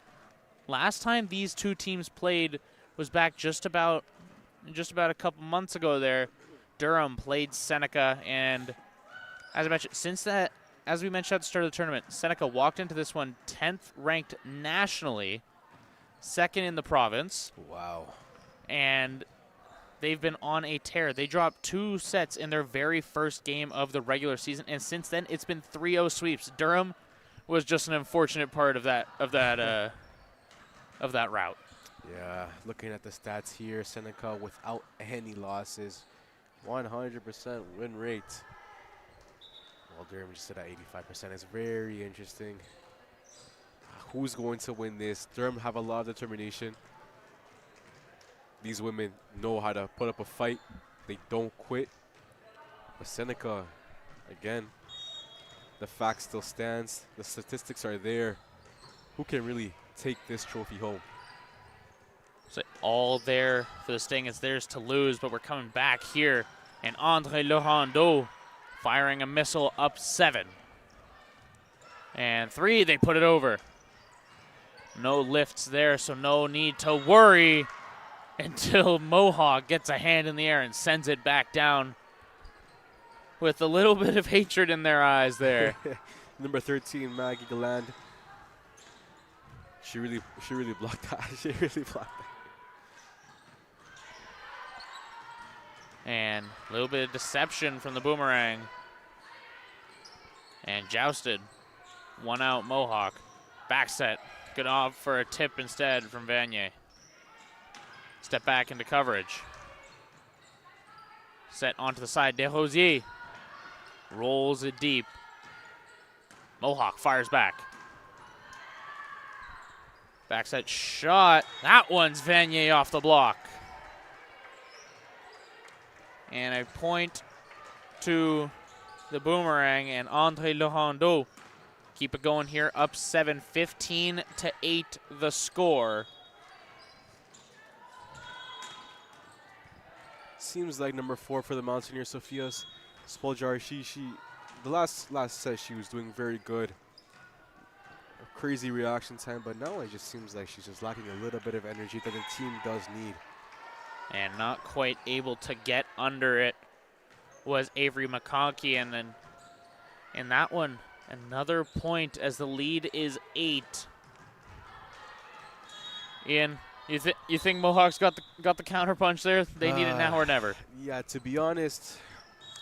Last time these 2 teams played was back just about a couple months ago there. Durham played Seneca, and as I mentioned, as we mentioned at the start of the tournament, Seneca walked into this one 10th ranked nationally, 2nd in the province. Wow. And they've been on a tear. They dropped 2 sets in their very first game of the regular season, and since then it's been 3-0 sweeps. Durham was just an unfortunate part of that route. Yeah, looking at the stats here, Seneca without any losses, 100% win rate. Well, Durham just at 85%. It's very interesting. Who's going to win this? Durham have a lot of determination. These women know how to put up a fight. They don't quit. But Seneca, again, the fact still stands. The statistics are there. Who can really take this trophy home? So all there for the Sting. It's theirs to lose, but we're coming back here. And Andre Lohando firing a missile up 7. And 3, they put it over. No lifts there, so no need to worry until Mohawk gets a hand in the air and sends it back down with a little bit of hatred in their eyes there. Number 13, Maggie Galand. She really blocked that. She really blocked that. And a little bit of deception from the Boomerang. And jousted. 1 out Mohawk. Back set. Good off for a tip instead from Vanier. Step back into coverage. Set onto the side. Desrosiers rolls it deep. Mohawk fires back. Back set shot. That one's Vanier off the block. And a point to the Boomerang and Andre Lohando. Keep it going here, up 7, 15-8 the score. Seems like number 4 for the Mountaineers, Sophia's Spoljar. The last set she was doing very good. A crazy reaction time, but now it just seems like she's just lacking a little bit of energy that the team does need. And not quite able to get under it was Avery McConkey, and then in that one, another point as the lead is 8. Ian, you think Mohawk's got the counter punch there? They need it now or never. Yeah, to be honest,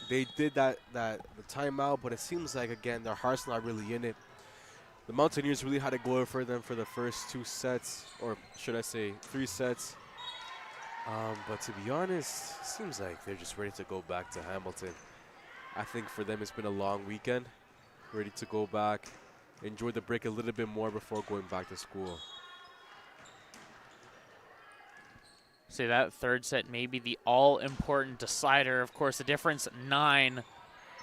they did the timeout, but it seems like again their heart's not really in it. The Mountaineers really had to go for them for the first 2 sets, or should I say 3 sets. But to be honest, it seems like they're just ready to go back to Hamilton. I think for them it's been a long weekend. Ready to go back, enjoy the break a little bit more before going back to school. See, that third set may be the all-important decider. Of course, the difference 9.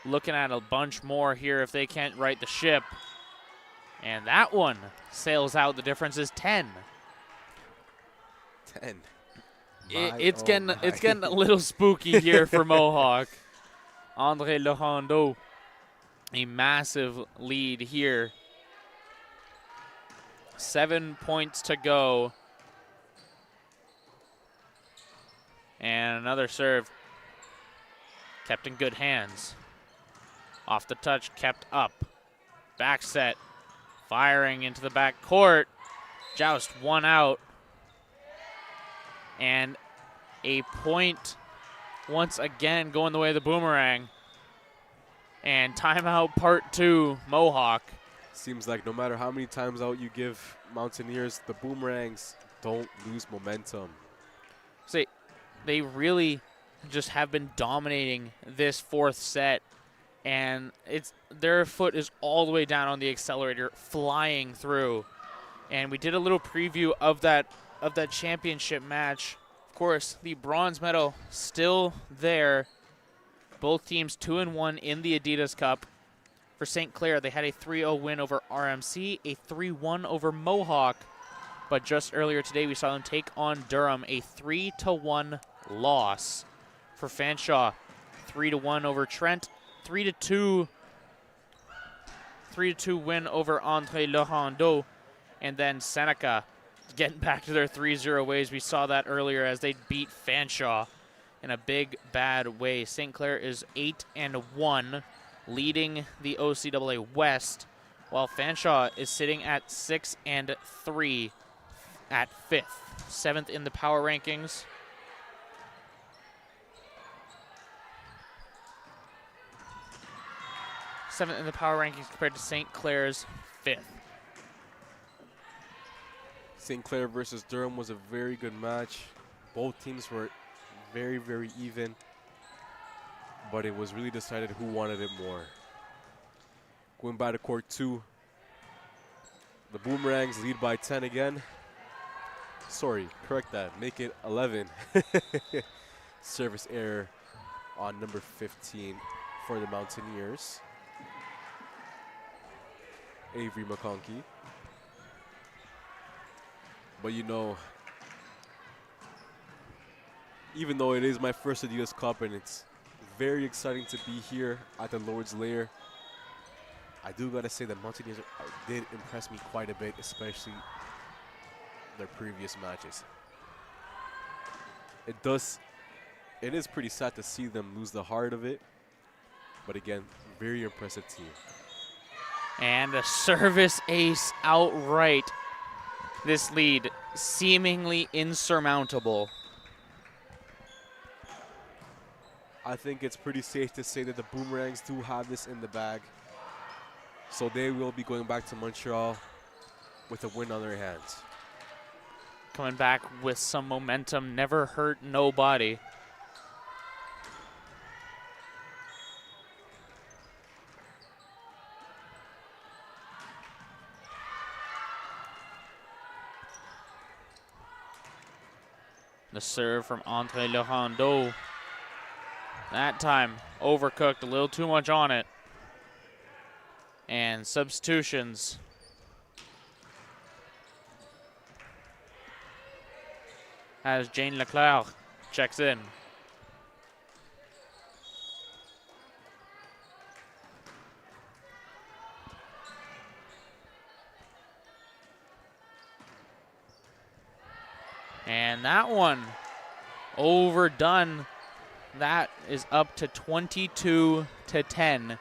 Looking at a bunch more here if they can't right the ship. And that one sails out. The difference is 10. 10. It's getting a little spooky here for Mohawk. Andre Lohando, a massive lead here. 7 points to go. And another serve. Kept in good hands. Off the touch, kept up. Back set. Firing into the back court. Joust 1 out. And a point once again going the way of the Boomerang. And timeout part 2, Mohawk. Seems like no matter how many times out you give Mountaineers, the Boomerangs don't lose momentum. See, they really just have been dominating this 4th set. And their foot is all the way down on the accelerator, flying through. And we did a little preview of that championship match. Of course, the bronze medal still there. Both teams 2-1 in the Adidas Cup. For St. Clair, they had a 3-0 win over RMC, a 3-1 over Mohawk. But just earlier today, we saw them take on Durham, a 3-1 loss. For Fanshawe, 3-1 over Trent, 3-2 win over Andre Lohando. And then Seneca getting back to their 3-0 ways. We saw that earlier as they beat Fanshawe in a big, bad way. St. Clair is 8-1, leading the OCAA West, while Fanshawe is sitting at 6-3 at 5th. 7th in the power rankings. Seventh in the power rankings compared to St. Clair's 5th. St. Clair versus Durham was a very good match. Both teams were very, very even, but it was really decided who wanted it more. Going by to court 2, the Boomerangs lead by 10 again. Sorry, correct that, make it 11. Service error on number 15 for the Mountaineers. Avery McConkey. But you know, even though it is my first Adidas Cup and it's very exciting to be here at the Lord's Lair, I do got to say that Mountaineers did impress me quite a bit, especially their previous matches. It is pretty sad to see them lose the heart of it, but again, very impressive team. And a service ace outright. This lead seemingly insurmountable. I think it's pretty safe to say that the Boomerangs do have this in the bag. So they will be going back to Montreal with a win on their hands. Coming back with some momentum, never hurt nobody. The serve from Andre Lerando. That time, overcooked, a little too much on it. And substitutions. As Jane Leclerc checks in. And that one overdone. That is up to 22-10.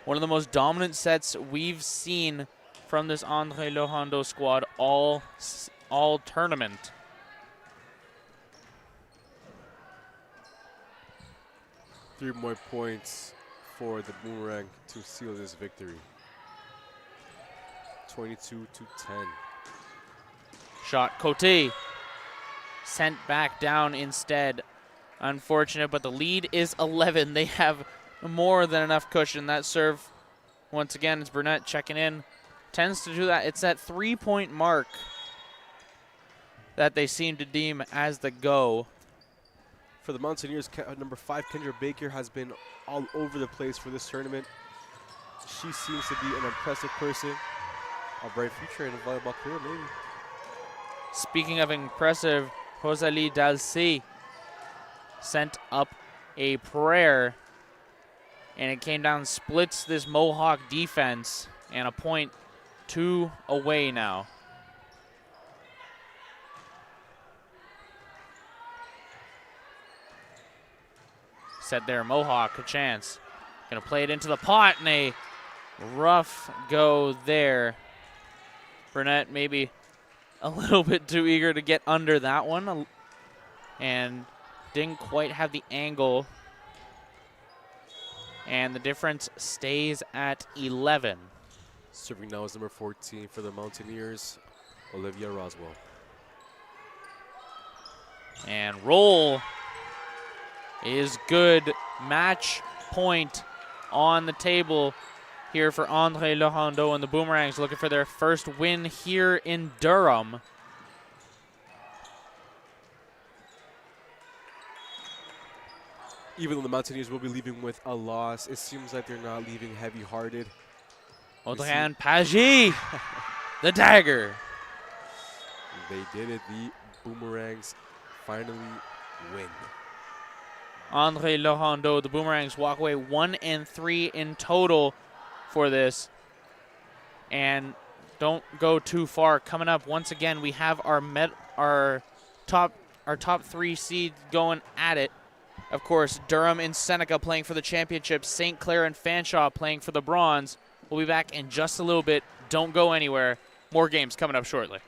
One of the most dominant sets we've seen from this Andre Lerando squad all tournament. Three more points for the Boomerang to seal this victory. 22-10. Shot Cote. Sent back down instead. Unfortunate, but the lead is 11. They have more than enough cushion. That serve, once again, is Burnett checking in. Tends to do that. It's that 3-point mark that they seem to deem as the go. For the Mountaineers, number 5, Kendra Baker, has been all over the place for this tournament. She seems to be an impressive person. A bright future in a volleyball career, maybe. Speaking of impressive, Rosalie Dalcy sent up a prayer, and it came down, splits this Mohawk defense, and a point 2 away now. Set there, Mohawk, a chance. Gonna play it into the pot, and a rough go there. Burnett maybe a little bit too eager to get under that one, and didn't quite have the angle. And the difference stays at 11. Serving now is number 14 for the Mountaineers, Olivia Roswell. And roll is good. Match point on the table here for Andre Lerando, and the Boomerangs looking for their first win here in Durham. Even though the Mountaineers will be leaving with a loss, it seems like they're not leaving heavy-hearted. Audrey-Anne Pagé, the dagger. They did it. The Boomerangs finally win. Andre Lerando, the Boomerangs walk away 1-3 in total for this. And don't go too far. Coming up, once again, we have our top 3 seed going at it. Of course, Durham and Seneca playing for the championship. St. Clair and Fanshawe playing for the bronze. We'll be back in just a little bit. Don't go anywhere. More games coming up shortly.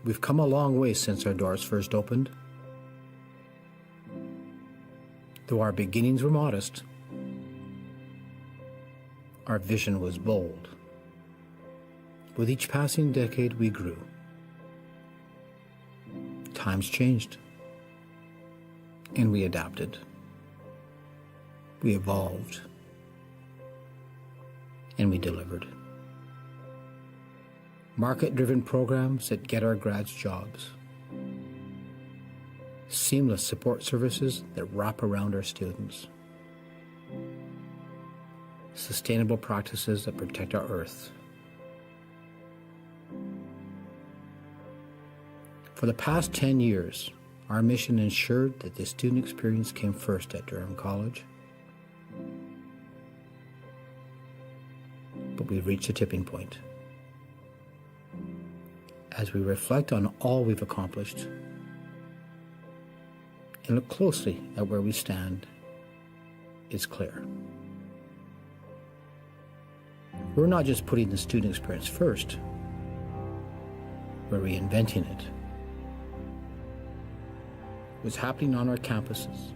We've come a long way since our doors first opened. Though our beginnings were modest, our vision was bold. With each passing decade, we grew. Times changed, and we adapted. We evolved, and we delivered. Market-driven programs that get our grads jobs. Seamless support services that wrap around our students. Sustainable practices that protect our earth. For the past 10 years, our mission ensured that the student experience came first at Durham College. But we've reached a tipping point. As we reflect on all we've accomplished and look closely at where we stand, it's clear. We're not just putting the student experience first, we're reinventing it. What's happening on our campuses,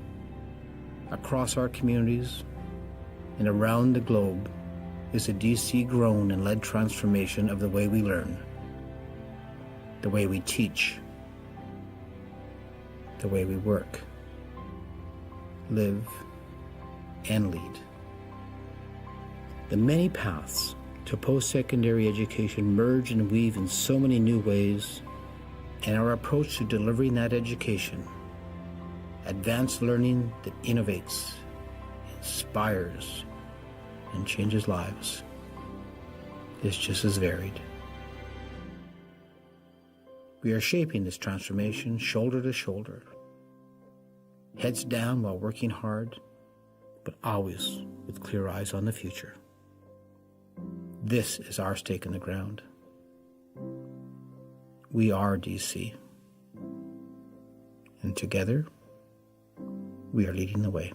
across our communities, and around the globe is a DC-grown and led transformation of the way we learn, the way we teach, the way we work, live, and lead. The many paths to post-secondary education merge and weave in so many new ways, and our approach to delivering that education, advanced learning that innovates, inspires, and changes lives, is just as varied. We are shaping this transformation shoulder to shoulder, heads down while working hard, but always with clear eyes on the future. This is our stake in the ground. We are DC, and together, we are leading the way.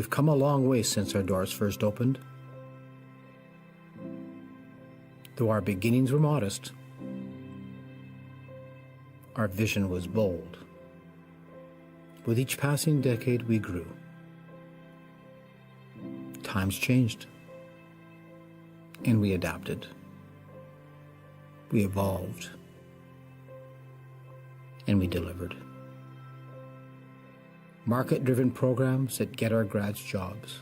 We've come a long way since our doors first opened. Though our beginnings were modest, our vision was bold. With each passing decade, we grew. Times changed, and we adapted. We evolved, and we delivered. Market-driven programs that get our grads jobs.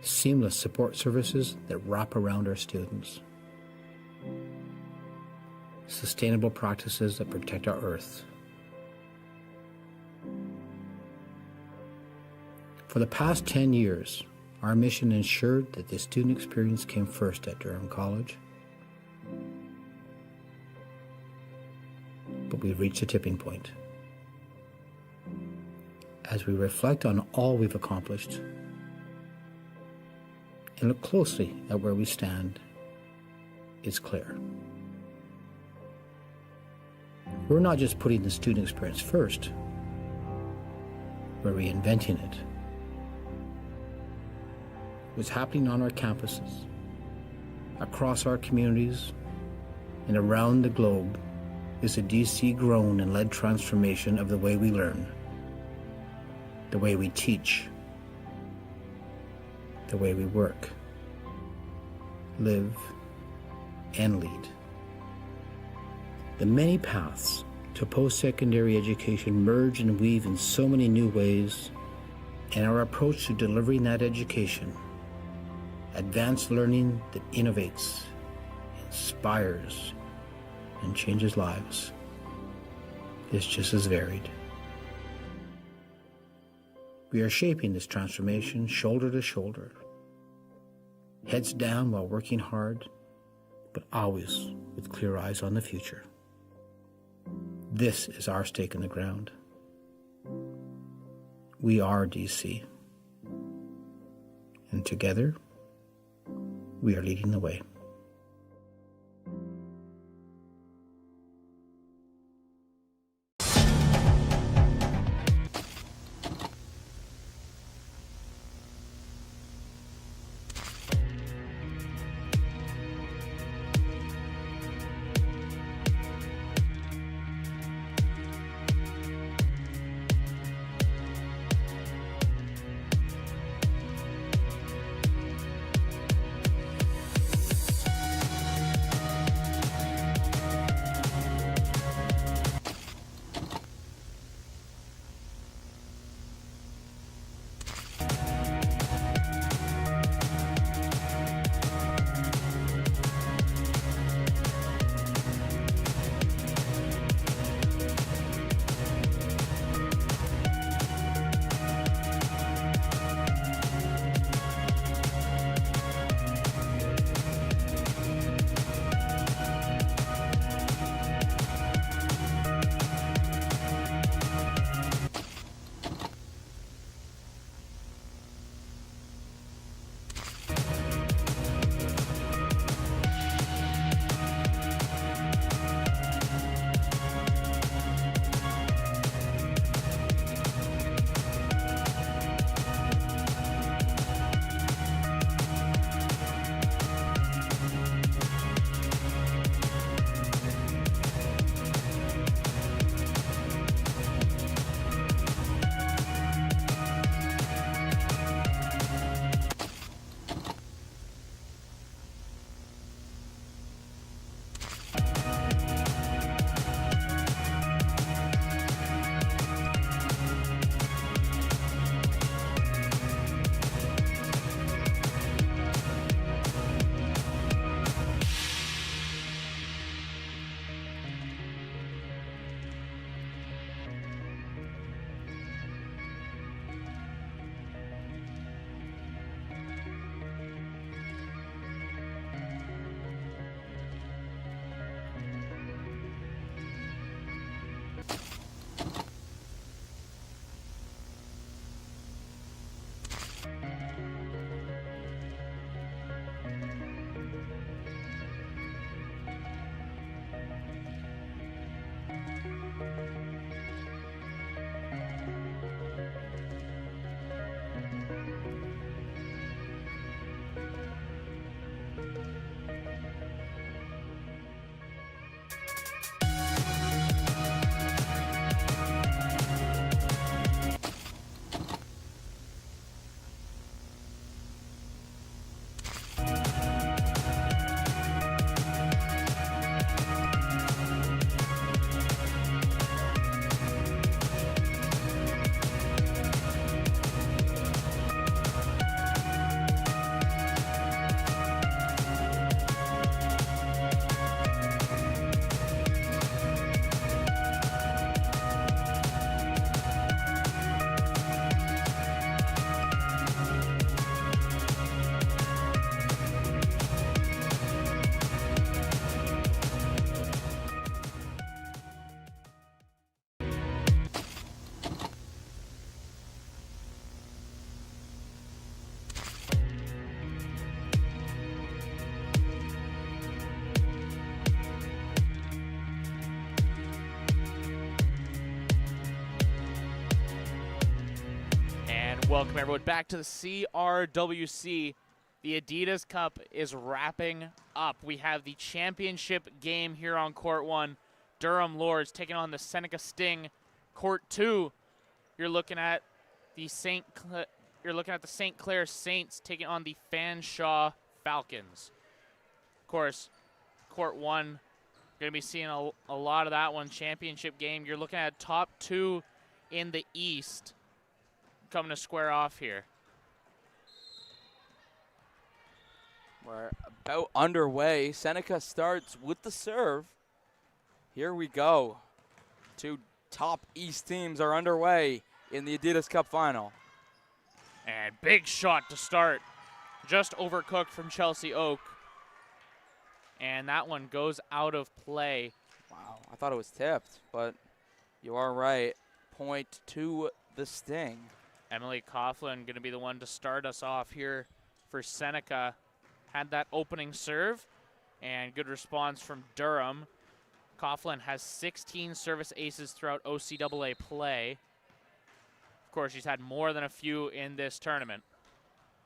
Seamless support services that wrap around our students. Sustainable practices that protect our earth. For the past 10 years, our mission ensured that the student experience came first at Durham College. But we've reached a tipping point. As we reflect on all we've accomplished and look closely at where we stand, it's clear. We're not just putting the student experience first, we're reinventing it. What's happening on our campuses, across our communities, and around the globe is a DC-grown and led transformation of the way we learn, the way we teach, the way we work, live, and lead. The many paths to post-secondary education merge and weave in so many new ways, and our approach to delivering that education, advanced learning that innovates, inspires, and changes lives, is just as varied. We are shaping this transformation shoulder to shoulder, heads down while working hard, but always with clear eyes on the future. This is our stake in the ground. We are DC, and together, we are leading the way. Welcome everyone back to the CRWC. The Adidas Cup is wrapping up. We have the championship game here on Court 1. Durham Lords taking on the Seneca Sting. Court 2, you're looking at the St. Clair Saints taking on the Fanshawe Falcons. Of course, Court 1, going to be seeing a lot of that one. Championship game. You're looking at top 2 in the East coming to square off here. We're about underway. Seneca starts with the serve. Here we go. 2 top East teams are underway in the Adidas Cup final. And big shot to start. Just overcooked from Chelsea Oak. And that one goes out of play. Wow, I thought it was tipped, but you are right. Point to the Sting. Emily Coughlin going to be the one to start us off here for Seneca. Had that opening serve, and good response from Durham. Coughlin has 16 service aces throughout OCAA play. Of course, she's had more than a few in this tournament.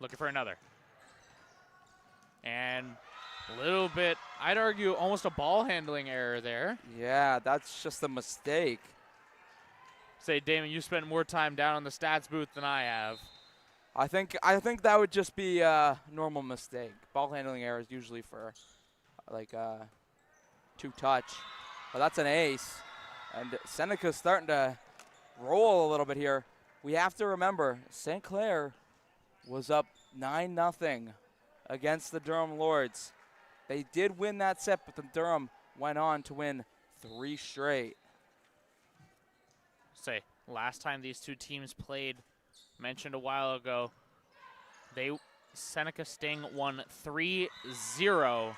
Looking for another. And a little bit, I'd argue, almost a ball handling error there. Yeah, that's just a mistake. Say, Damon, you spent more time down on the stats booth than I have. I think that would just be a normal mistake. Ball handling error is usually for like 2-touch. But that's an ace. And Seneca's starting to roll a little bit here. We have to remember, St. Clair was up 9-0 against the Durham Lords. They did win that set, but the Durham went on to win 3 straight. Say, last time these two teams played, mentioned a while ago, Seneca Sting won 3-0.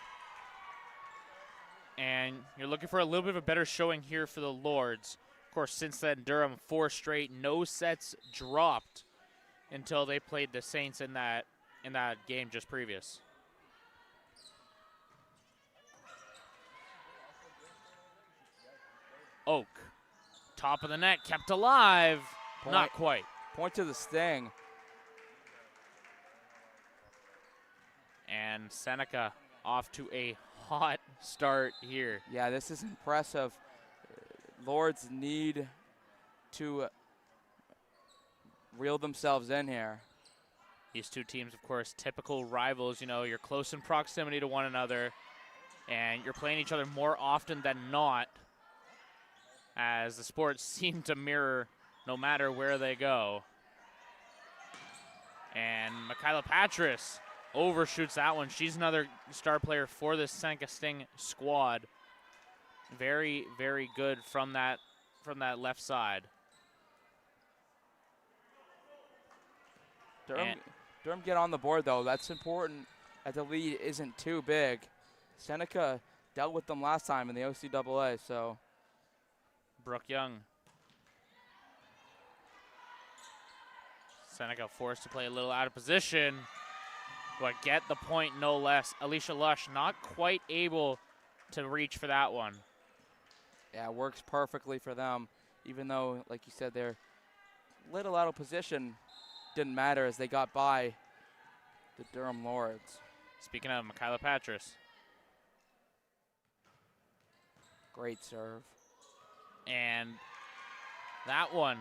And you're looking for a little bit of a better showing here for the Lords. Of course, since then, Durham 4 straight, no sets dropped until they played the Saints in that game just previous. Oak, top of the net, kept alive. Not quite. Point to the Sting. And Seneca off to a hot start here. Yeah, this is impressive. Lords need to reel themselves in here. These two teams, of course, typical rivals. You know, you're close in proximity to one another, and you're playing each other more often than not, as the sports seem to mirror no matter where they go. And Michaela Patras overshoots that one. She's another star player for this Seneca Sting squad. Very, very good from that left side. Durham get on the board, though. That's important that the lead isn't too big. Seneca dealt with them last time in the OCAA, so. Brooke Young. Seneca forced to play a little out of position, but get the point no less. Alicia Lush not quite able to reach for that one. Yeah, it works perfectly for them, even though, like you said, they're a little out of position. Didn't matter as they got by the Durham Lords. Speaking of Michaela Patras. Great serve. And that one,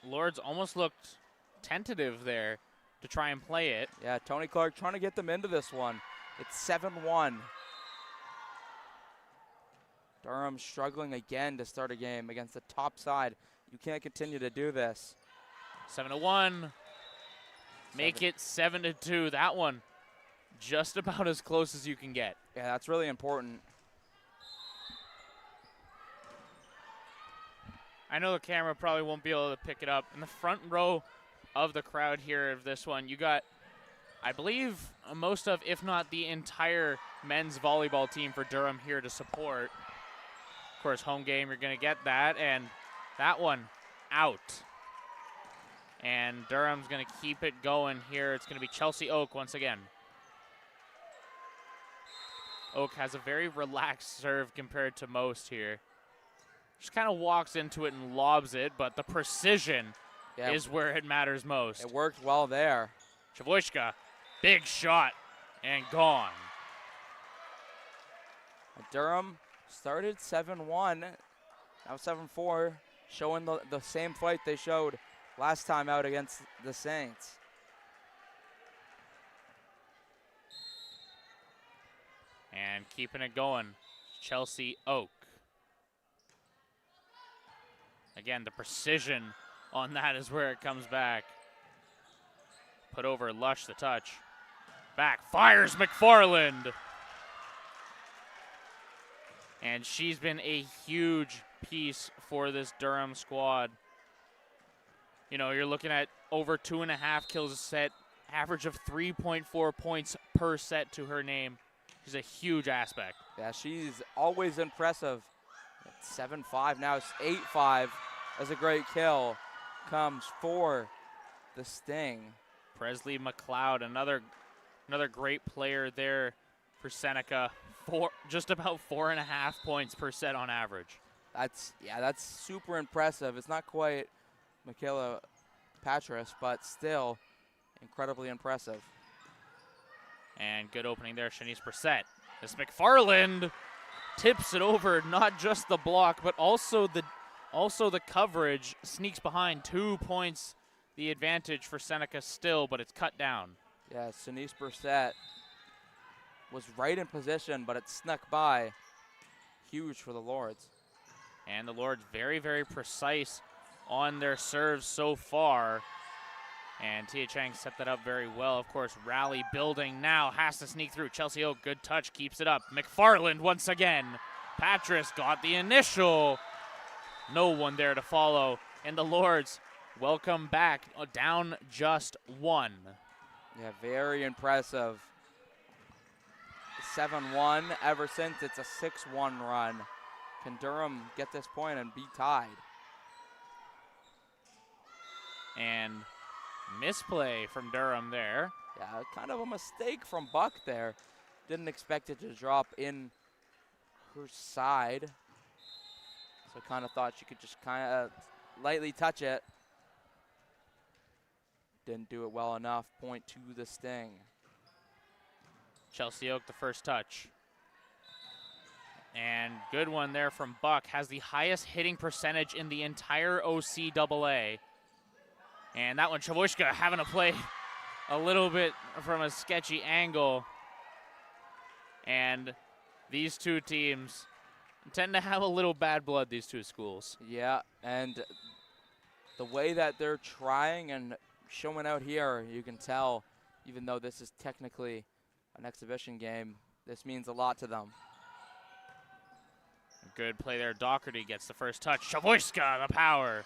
Lords almost looked tentative there to try and play it. Yeah, Tony Clark trying to get them into this one. It's 7-1. Durham struggling again to start a game against the top side. You can't continue to do this. 7-1. Make it 7-2. That one just about as close as you can get. Yeah, that's really important. I know the camera probably won't be able to pick it up. In the front row of the crowd here of this one, you got, I believe, most of, if not the entire men's volleyball team for Durham here to support. Of course, home game, you're going to get that, and that one out. And Durham's going to keep it going here. It's going to be Chelsea Oak once again. Oak has a very relaxed serve compared to most here. Just kind of walks into it and lobs it, but the precision is where it matters most. It worked well there. Chavoyska, big shot, and gone. Durham started 7-1, now 7-4, showing the same fight they showed last time out against the Saints. And keeping it going, Chelsea Oak. Again, the precision on that is where it comes back. Put over Lush, the touch. Back, fires McFarland. And she's been a huge piece for this Durham squad. You know, you're looking at over 2.5 kills a set, average of 3.4 points per set to her name. She's a huge aspect. Yeah, she's always impressive. 7-5, now it's 8-5 as a great kill comes for the Sting. Presley McLeod, another great player there for Seneca. Just about 4.5 points per set on average. That's super impressive. It's not quite Michaela Patras, but still incredibly impressive. And good opening there, Shanice Brissett. This McFarland tips it over, not just the block, but also the coverage. Sneaks behind, 2 points the advantage for Seneca still, but it's cut down. Yeah, Shanice Brissett was right in position, but it snuck by. Huge for the Lords. And the Lords very, very precise on their serves so far. And Tia Chang set that up very well. Of course, rally building now, has to sneak through. Chelsea Oak, good touch, keeps it up. McFarland once again. Patras got the initial. No one there to follow. And the Lords welcome back, down just 1. Yeah, very impressive. 7-1 ever since it's a 6-1 run. Can Durham get this point and be tied? And misplay from Durham there. Yeah, kind of a mistake from Buck there. Didn't expect it to drop in her side. So kind of thought she could just kind of lightly touch it. Didn't do it well enough. Point to the Sting. Chelsea Oak, the first touch. And good one there from Buck. Has the highest hitting percentage in the entire OCAA. And that one, Chavoyska having to play a little bit from a sketchy angle. And these two teams tend to have a little bad blood, these two schools. Yeah, and the way that they're trying and showing out here, you can tell, even though this is technically an exhibition game, this means a lot to them. Good play there. Doherty gets the first touch. Chavoyska, the power.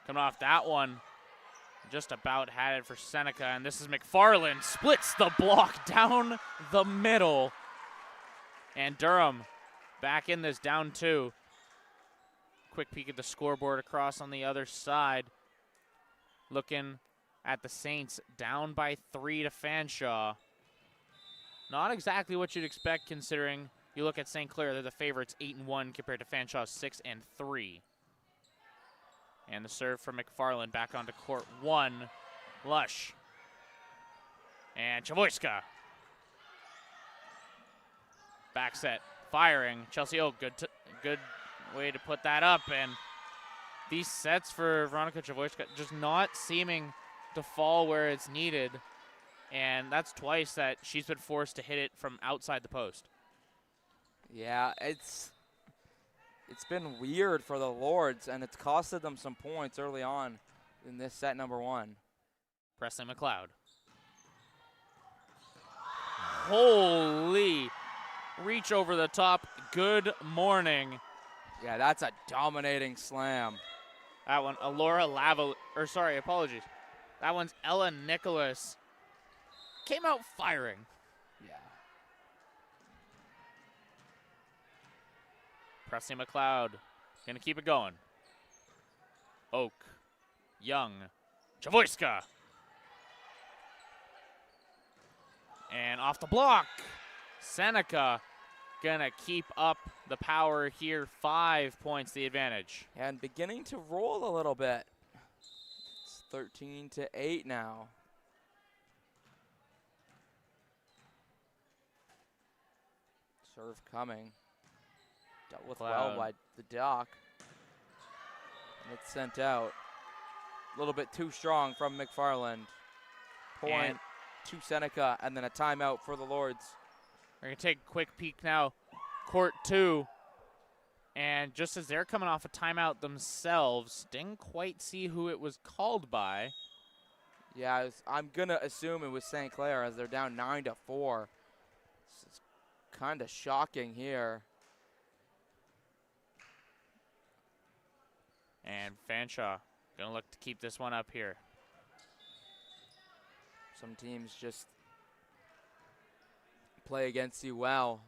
Coming off that one, just about had it for Seneca, and this is McFarland. Splits the block down the middle. And Durham back in this, down 2. Quick peek at the scoreboard across on the other side. Looking at the Saints, down by 3 to Fanshawe. Not exactly what you'd expect considering you look at St. Clair, they're the favorites 8-1 compared to Fanshawe's 6-3. And the serve for McFarland back onto court 1. Lush. And Chavoyska. Back set, firing. Chelsea Oak, good way to put that up. And these sets for Veronica Chavoyska just not seeming to fall where it's needed. And that's twice that she's been forced to hit it from outside the post. Yeah, it's been weird for the Lords, and it's costed them some points early on in this set number 1. Presley McLeod. Holy, reach over the top. Good morning. Yeah, that's a dominating slam. That one, Alora Lava, or sorry, apologies. That one's Ella Nicholas. Came out firing. Yeah. Presley McLeod gonna keep it going. Oak, Young, Chavoyska. And off the block, Seneca gonna keep up the power here. 5 points the advantage. And beginning to roll a little bit. It's 13-8 now. Serve coming. Dealt with well by the Doc. And it's sent out. A little bit too strong from McFarland. Point to Seneca, and then a timeout for the Lords. We're going to take a quick peek now. Court 2. And just as they're coming off a timeout themselves, didn't quite see who it was called by. Yeah, I'm going to assume it was St. Clair as they're down 9-4. This is kind of shocking here. And Fanshawe going to look to keep this one up here. Some teams just play against you well.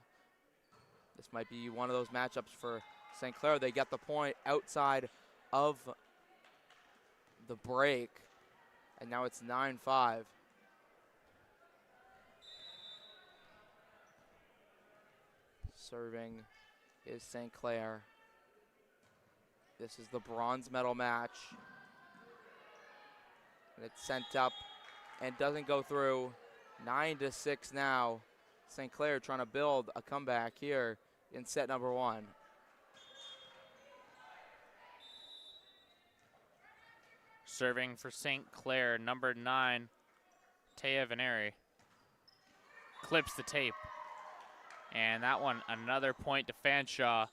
This might be one of those matchups for St. Clair. They get the point outside of the break, and now it's 9-5. Serving is St. Clair. This is the bronze medal match. And it's sent up and doesn't go through. 9-6 now. St. Clair trying to build a comeback here in set number 1. Serving for St. Clair, number 9, Taya Veneri. Clips the tape. And that one, another point to Fanshawe.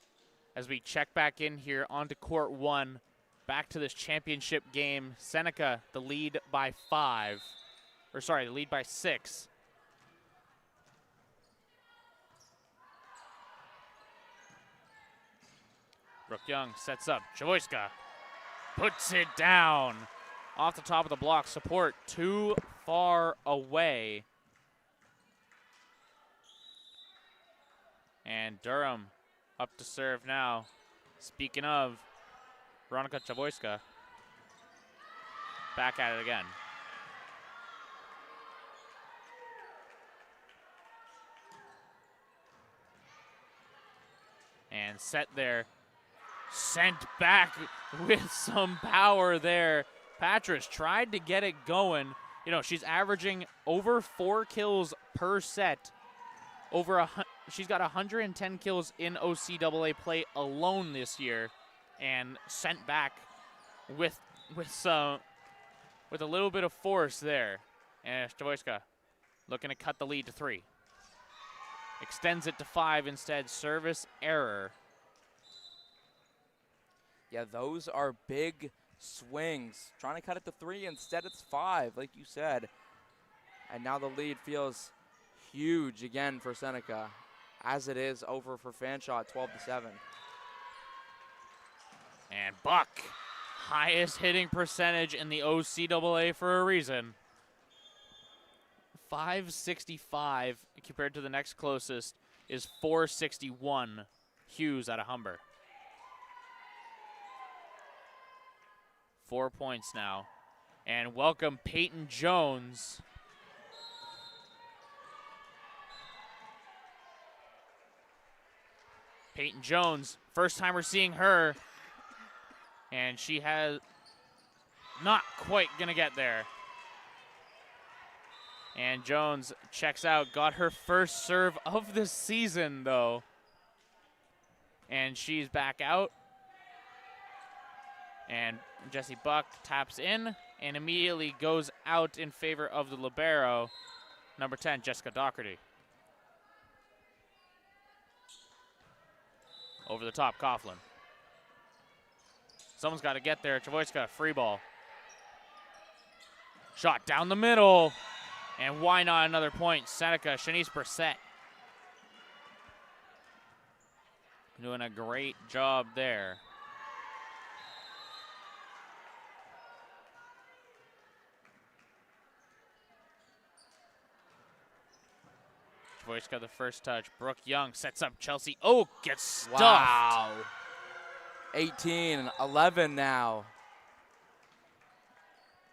As we check back in here onto court 1, back to this championship game. Seneca, the lead by 5. Or sorry, the lead by 6. Brooke Young sets up. Chavoyska puts it down. Off the top of the block. Support too far away. And Durham up to serve now. Speaking of, Veronica Chavoyska back at it again. And set there. Sent back with some power there. Patras tried to get it going. You know, she's averaging over 4 kills per set. She's got 110 kills in OCAA play alone this year, and sent back with a little bit of force there. And Chavoyska looking to cut the lead to 3. Extends it to 5 instead. Service error. Yeah, those are big swings. Trying to cut it to 3, instead it's 5, like you said. And now the lead feels huge again for Seneca, as it is over for Fanshawe at 12-7. And Buck, highest hitting percentage in the OCAA for a reason. 565 compared to the next closest is 461. Hughes out of Humber. 4 points now. And welcome Peyton Jones. Peyton Jones, first time we're seeing her. And she has not quite gonna get there. And Jones checks out, got her first serve of the season though. And she's back out. And Jesse Buck taps in and immediately goes out in favor of the libero, number 10, Jessica Doherty. Over the top, Coughlin. Someone's got to get there. Chavoyska, free ball. Shot down the middle. And why not another point? Seneca, Shanice Brissett. Doing a great job there. Chavoyska the first touch. Brooke Young sets up Chelsea. Oh, gets stuffed. Wow. 18-11 now.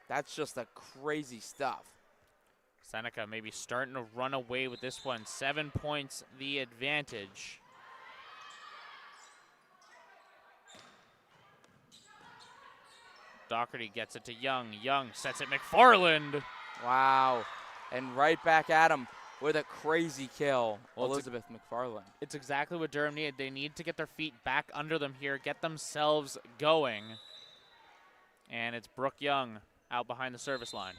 That's just the crazy stuff. Seneca maybe starting to run away with this one. 7 points the advantage. Doherty gets it to Young. Young sets it McFarland. Wow. And right back at him with a crazy kill, Well, Elizabeth McFarland. It's exactly what Durham needed. They need to get their feet back under them here, get themselves going. And it's Brooke Young out behind the service line.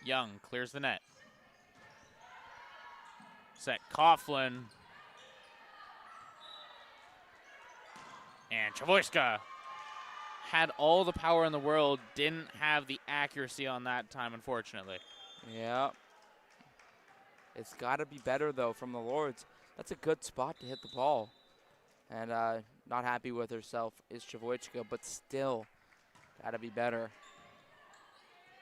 Young clears the net. Set Coughlin. And Chavoyska had all the power in the world, didn't have the accuracy on that time, unfortunately. Yeah. It's got to be better, though, from the Lords. That's a good spot to hit the ball. And not happy with herself is Chavoyska, but still got to be better.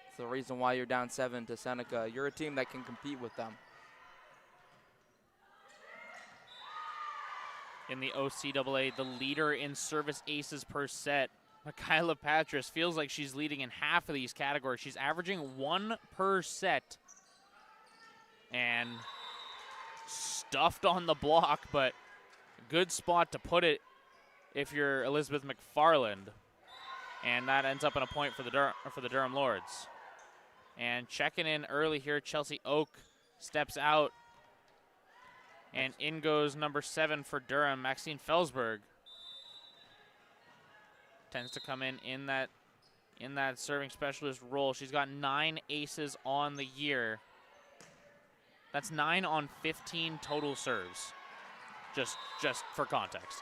It's the reason why you're down 7 to Seneca. You're a team that can compete with them. In the OCAA, the leader in service aces per set, Michaela Patras, feels like she's leading in half of these categories. She's averaging 1 per set. And stuffed on the block, but a good spot to put it if you're Elizabeth McFarland. And that ends up in a point for the Durham Lords. And checking in early here, Chelsea Oak steps out. And in goes number 7 for Durham, Maxine Felsberg. Tends to come in that serving specialist role. She's got 9 aces on the year. That's 9 on 15 total serves. Just for context.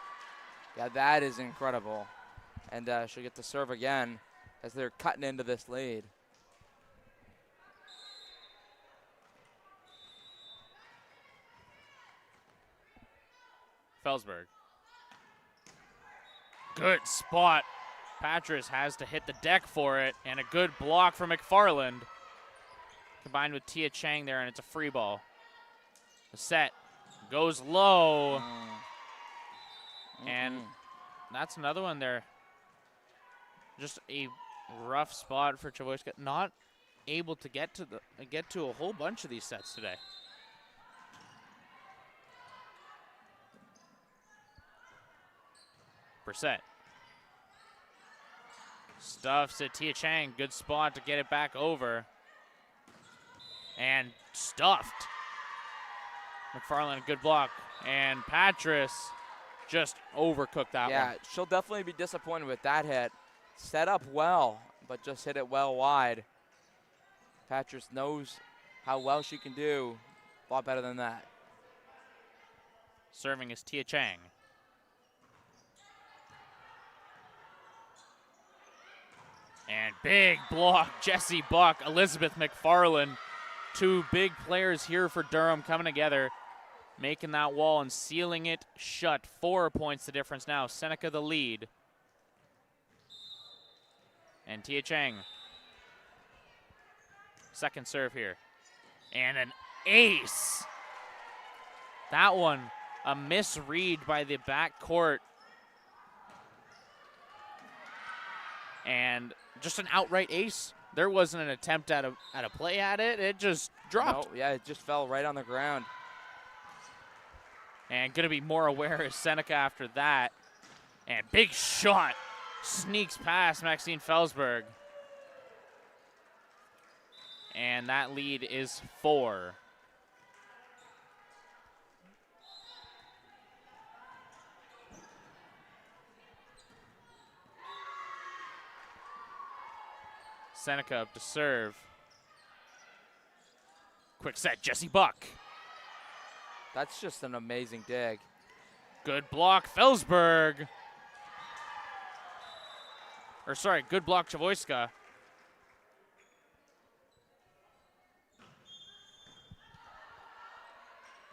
Yeah, that is incredible. And she'll get to serve again as they're cutting into this lead. Felsberg. Good spot. Patras has to hit the deck for it, and a good block for McFarland. Combined with Tia Chang there, and it's a free ball. The set goes low. And that's another one there. Just a rough spot for Chavoyska. Not able to get to a whole bunch of these sets today. Brissett. Stuffs it. Tia Chang, good spot to get it back over. And stuffed. McFarland, good block. And Patras just overcooked that one. Yeah, she'll definitely be disappointed with that hit. Set up well, but just hit it well wide. Patras knows how well she can do. A lot better than that. Serving is Tia Chang. And big block, Jessie Buck, Elizabeth McFarland. 2 big players here for Durham coming together, making that wall and sealing it shut. 4 points the difference now. Seneca the lead. And Tia Chang. Second serve here. And an ace. That one, a misread by the back court. And just an outright ace. There wasn't an attempt at a play at it. It just dropped. No, yeah, it just fell right on the ground. And going to be more aware is Seneca after that. And big shot. Sneaks past Maxine Felsberg. And that lead is 4. Seneca up to serve. Quick set, Jessie Buck. That's just an amazing dig. Good block, Felsberg. Or sorry, good block, Chavoyska.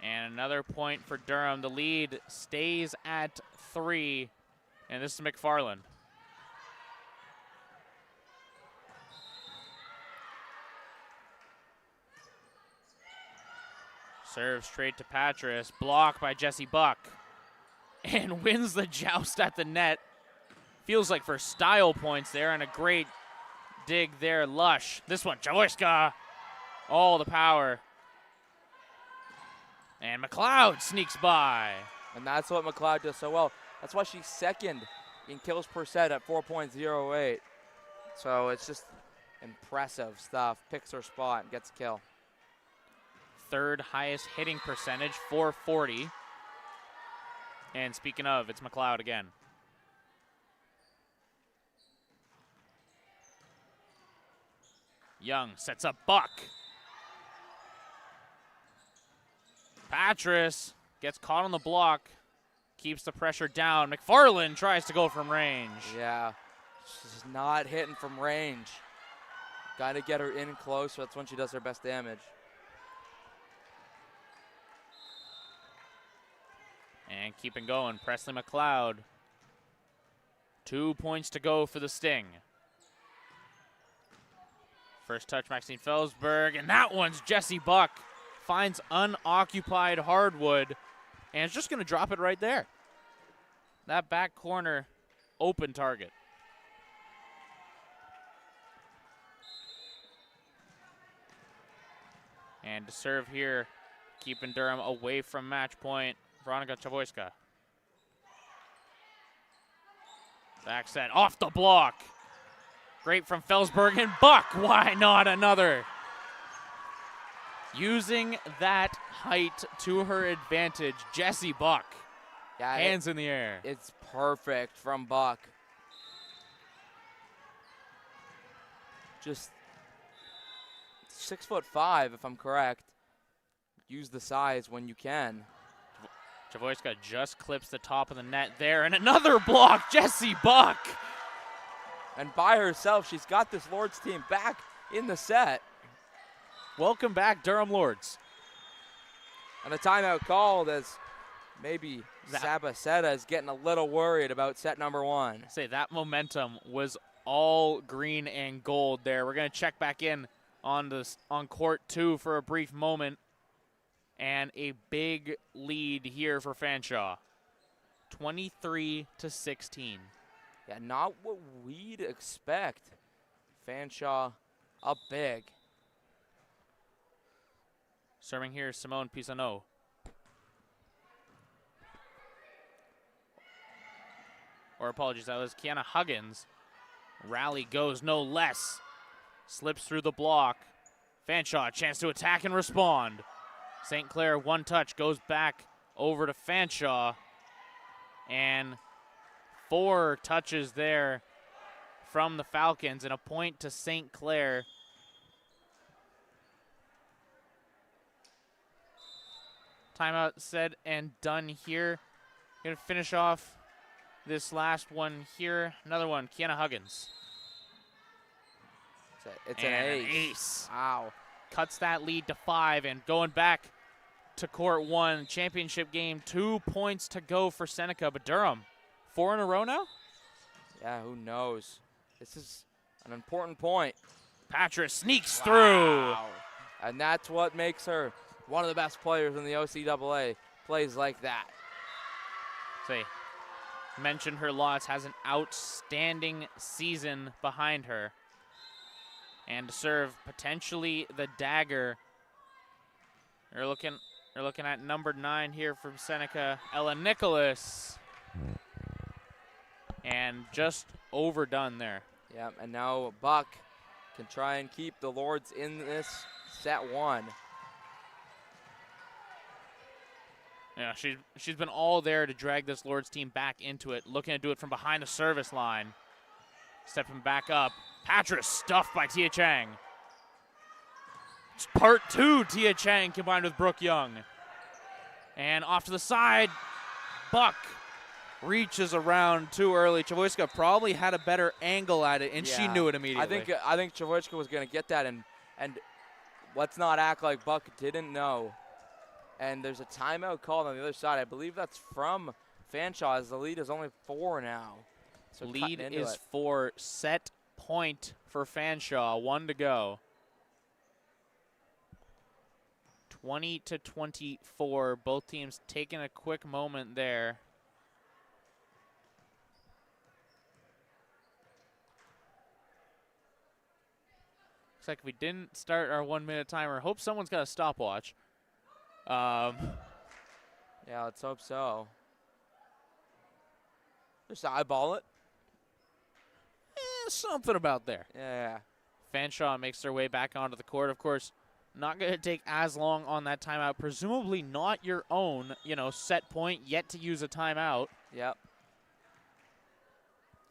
And another point for Durham. The lead stays at 3. And this is McFarland. Serve straight to Patras. Blocked by Jessie Buck. And wins the joust at the net. Feels like for style points there, and a great dig there. Lush. This one, Chavoyska. All the power. And McLeod sneaks by. And that's what McLeod does so well. That's why she's second in kills per set at 4.08. So it's just impressive stuff. Picks her spot and gets a kill. Third highest hitting percentage, 440. And speaking of, it's McLeod again. Young sets up Buck. Patras gets caught on the block, keeps the pressure down. McFarland tries to go from range. Yeah, she's not hitting from range. Got to get her in close, so that's when she does her best damage. And keeping going, Presley McLeod. 2 points to go for the Sting. First touch, Maxine Felsberg, and that one's Jessie Buck. Finds unoccupied hardwood, and it's just going to drop it right there. That back corner, open target. And to serve here, keeping Durham away from match point, Veronica Chavoyska. Back set, off the block. Great from Felsberg, and Buck, why not another? Using that height to her advantage, Jessie Buck. Yeah, hands in the air. It's perfect from Buck. Just 6'5", if I'm correct. Use the size when you can. Chavoyska just clips the top of the net there, and another block, Jessie Buck. And by herself, she's got this Lords team back in the set. Welcome back, Durham Lords. And a timeout called as maybe Sabaceta is getting a little worried about set number one. Say that momentum was all green and gold there. We're going to check back in on court two for a brief moment. And a big lead here for Fanshawe. 23-16. Yeah, not what we'd expect. Fanshawe up big. Serving here, Simone Pisano. Or apologies, that was Kiana Huggins. Rally goes no less. Slips through the block. Fanshawe, chance to attack and respond. St. Clair, one touch, goes back over to Fanshawe. And 4 touches there from the Falcons and a point to St. Clair. Timeout said and done here. Gonna finish off this last one here. Another one, Kiana Huggins. It's an ace. Wow. Cuts that lead to 5 and going back to court 1. Championship game, 2 points to go for Seneca, but Durham, 4 in a row now? Yeah, who knows? This is an important point. Patra sneaks through. And that's what makes her one of the best players in the OCAA. Plays like that. Say, mentioned her loss, has an outstanding season behind her. And to serve potentially the dagger. They're looking at number 9 here from Seneca, Ella Nicholas. And just overdone there. Yeah, and now Buck can try and keep the Lords in this set 1. Yeah, she's been all there to drag this Lords team back into it, looking to do it from behind the service line. Stepping back up. Patra stuffed by Tia Chang. It's part 2, Tia Chang combined with Brooke Young. And off to the side, Buck reaches around too early. Chavoyska probably had a better angle at it, and she knew it immediately. I think Chavoyska was going to get that, and let's not act like Buck didn't know. And there's a timeout called on the other side. I believe that's from Fanshawe, as the lead is only 4 now. So lead is 4. Set point for Fanshawe. 1 to go. 20-24. Both teams taking a quick moment there. Looks like we didn't start our 1-minute timer. Hope someone's got a stopwatch. Yeah, let's hope so. Just eyeball it. Something about there. Yeah. Fanshawe makes their way back onto the court. Of course, not going to take as long on that timeout. Presumably not your own, set point yet to use a timeout. Yep.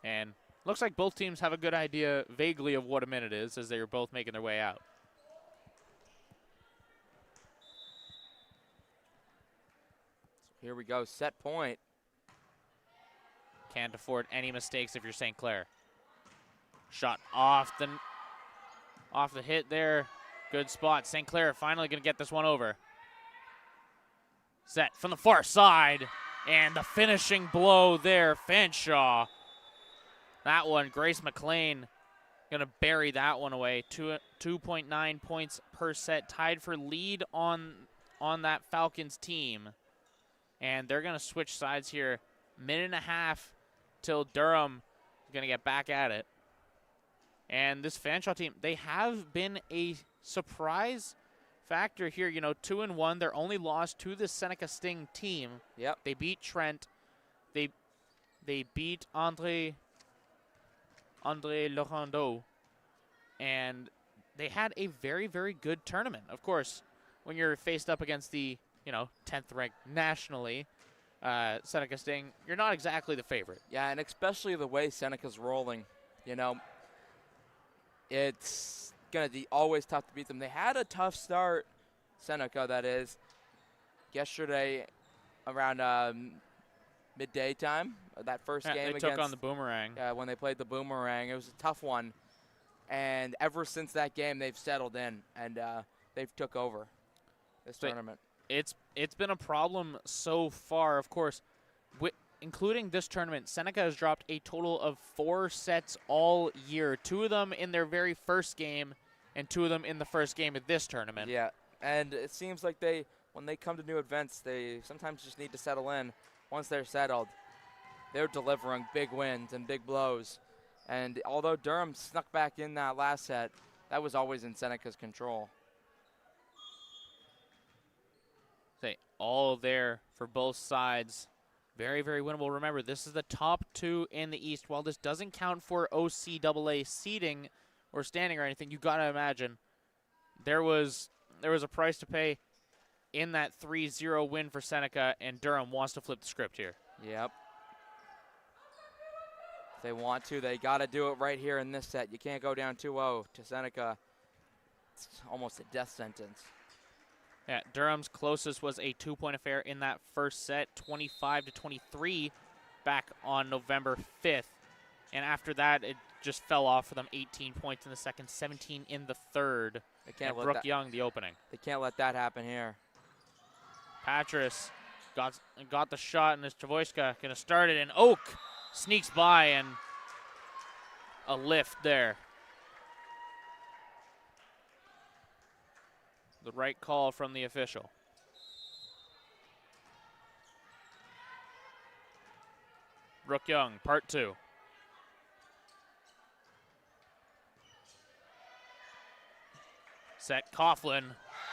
And looks like both teams have a good idea vaguely of what a minute is as they are both making their way out. So here we go, set point. Can't afford any mistakes if you're St. Clair. Shot off the hit there. Good spot. St. Clair finally going to get this one over. Set from the far side. And the finishing blow there, Fanshawe. That one, Grace McLean going to bury that one away. 2.9 points per set, tied for lead on that Falcons team. And they're going to switch sides here. Minute and a half till Durham is going to get back at it. And this Fanshawe team, they have been a surprise factor here. 2-1. They're only lost to the Seneca Sting team. Yep. They beat Trent. They beat Andre Lorando. And they had a very, very good tournament. Of course, when you're faced up against the, 10th ranked nationally, Seneca Sting, you're not exactly the favorite. Yeah, and especially the way Seneca's rolling. It's going to be always tough to beat them. They had a tough start, Seneca, that is, yesterday around midday time, that first game they against. took on the Boomerang. Yeah, when they played the Boomerang. It was a tough one. And ever since that game, they've settled in, and they've took over this tournament. It's been a problem so far, of course. Including this tournament, Seneca has dropped a total of 4 sets all year. 2 of them in their very first game, and 2 of them in the first game of this tournament. Yeah, and it seems like when they come to new events, they sometimes just need to settle in. Once they're settled, they're delivering big wins and big blows. And although Durham snuck back in that last set, that was always in Seneca's control. All there for both sides. Very, very winnable. Remember, this is the top 2 in the East. While this doesn't count for OCAA seeding or standing or anything, you got to imagine there was a price to pay in that 3-0 win for Seneca, and Durham wants to flip the script here. Yep. If they want to, they got to do it right here in this set. You can't go down 2-0 to Seneca. It's almost a death sentence. Yeah, Durham's closest was a 2-point affair in that first set, 25-23 back on November 5th. And after that, it just fell off for them. 18 points in the second, 17 in the third. They can't let Brooke Young, the opening. They can't let that happen here. Patras got the shot, and it's Travoiska going to start it, and Oak sneaks by, and a lift there. The right call from the official. Brooke Young, part 2. Set Coughlin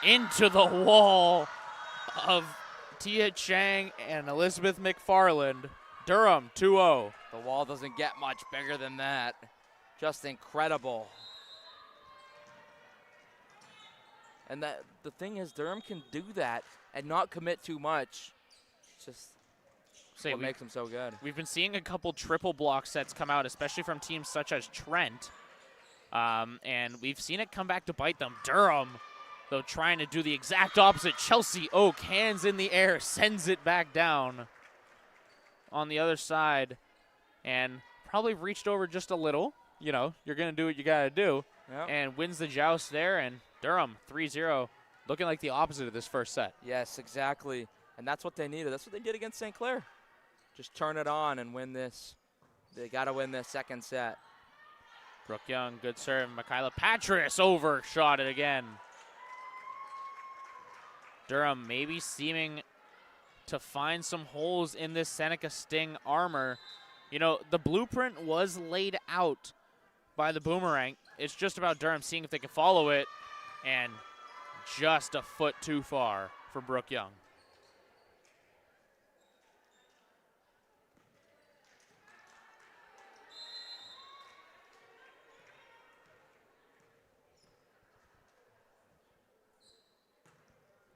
into the wall of Tia Chang and Elizabeth McFarland. Durham, 2-0. The wall doesn't get much bigger than that. Just incredible. And the thing is, Durham can do that and not commit too much. It's just what makes them so good. We've been seeing a couple triple block sets come out, especially from teams such as Trent. And we've seen it come back to bite them. Durham, though, trying to do the exact opposite. Chelsea Oak, hands in the air, sends it back down on the other side. And probably reached over just a little. You're going to do what you got to do. Yep. And wins the joust there. And Durham, 3-0, looking like the opposite of this first set. Yes, exactly. And that's what they needed. That's what they did against St. Clair. Just turn it on and win this. They got to win this second set. Brooke Young, good serve. Michaela Patras overshot it again. Durham maybe seeming to find some holes in this Seneca Sting armor. The blueprint was laid out by the Boomerang. It's just about Durham seeing if they can follow it. And just a foot too far for Brooke Young.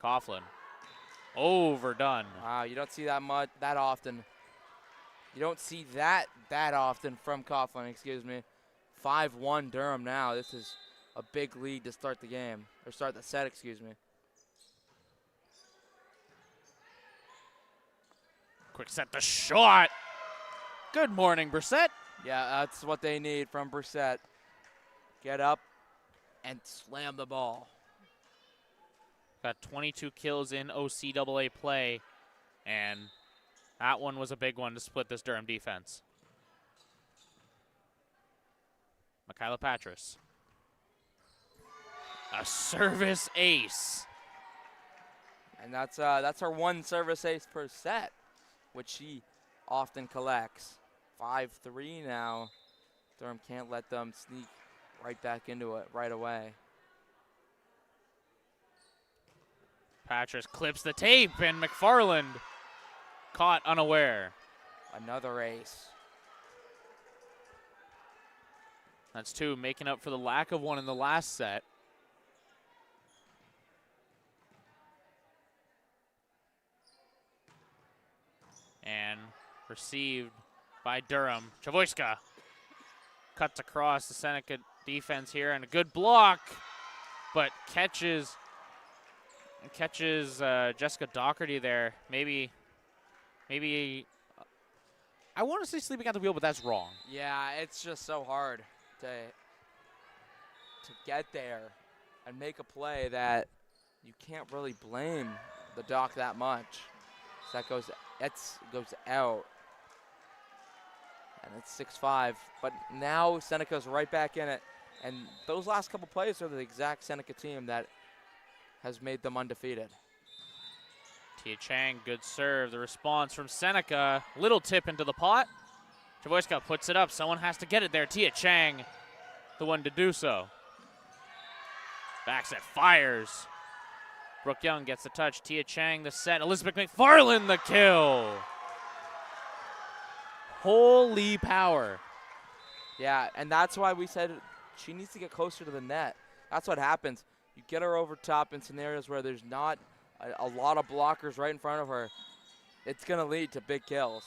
Coughlin. Overdone. Wow, you don't see that often. You don't see that often from Coughlin, excuse me. 5-1 Durham now. This is a big lead to start the game, or start the set, excuse me. Quick set the shot. Good morning, Brissett. Yeah, that's what they need from Brissett. Get up and slam the ball. Got 22 kills in OCAA play, and that one was a big one to split this Durham defense. Michaela Patras. A service ace. And that's her one service ace per set, which she often collects. 5-3 now. Durham can't let them sneak right back into it right away. Patras clips the tape, and McFarland caught unaware. Another ace. That's 2, making up for the lack of one in the last set. And received by Durham. Chavoyska cuts across the Seneca defense here, and a good block, but catches Jessica Doherty there. Maybe I want to say sleeping at the wheel, but that's wrong. Yeah, it's just so hard to get there and make a play that you can't really blame the Doc that much. So that goes out. And it's 6-5. But now Seneca's right back in it. And those last couple plays are the exact Seneca team that has made them undefeated. Tia Chang, good serve. The response from Seneca. Little tip into the pot. Chavoyska puts it up. Someone has to get it there. Tia Chang, the one to do so. Back set fires. Brooke Young gets the touch. Tia Chang the set. Elizabeth McFarland the kill. Holy power. Yeah, and that's why we said she needs to get closer to the net. That's what happens. You get her over top in scenarios where there's not a lot of blockers right in front of her. It's going to lead to big kills.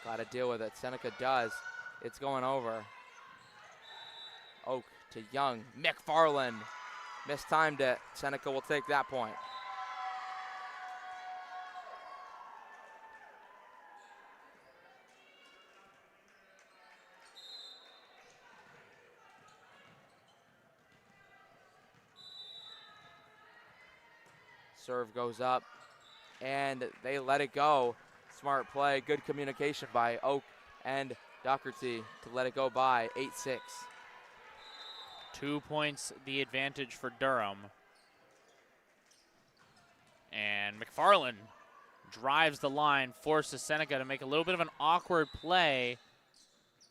Got to deal with it. Seneca does. It's going over. Oak to Young. McFarland mistimed it. Seneca will take that point. Serve goes up, and they let it go. Smart play, good communication by Oak and Doherty to let it go by 8-6. 2 points the advantage for Durham. And McFarland drives the line, forces Seneca to make a little bit of an awkward play.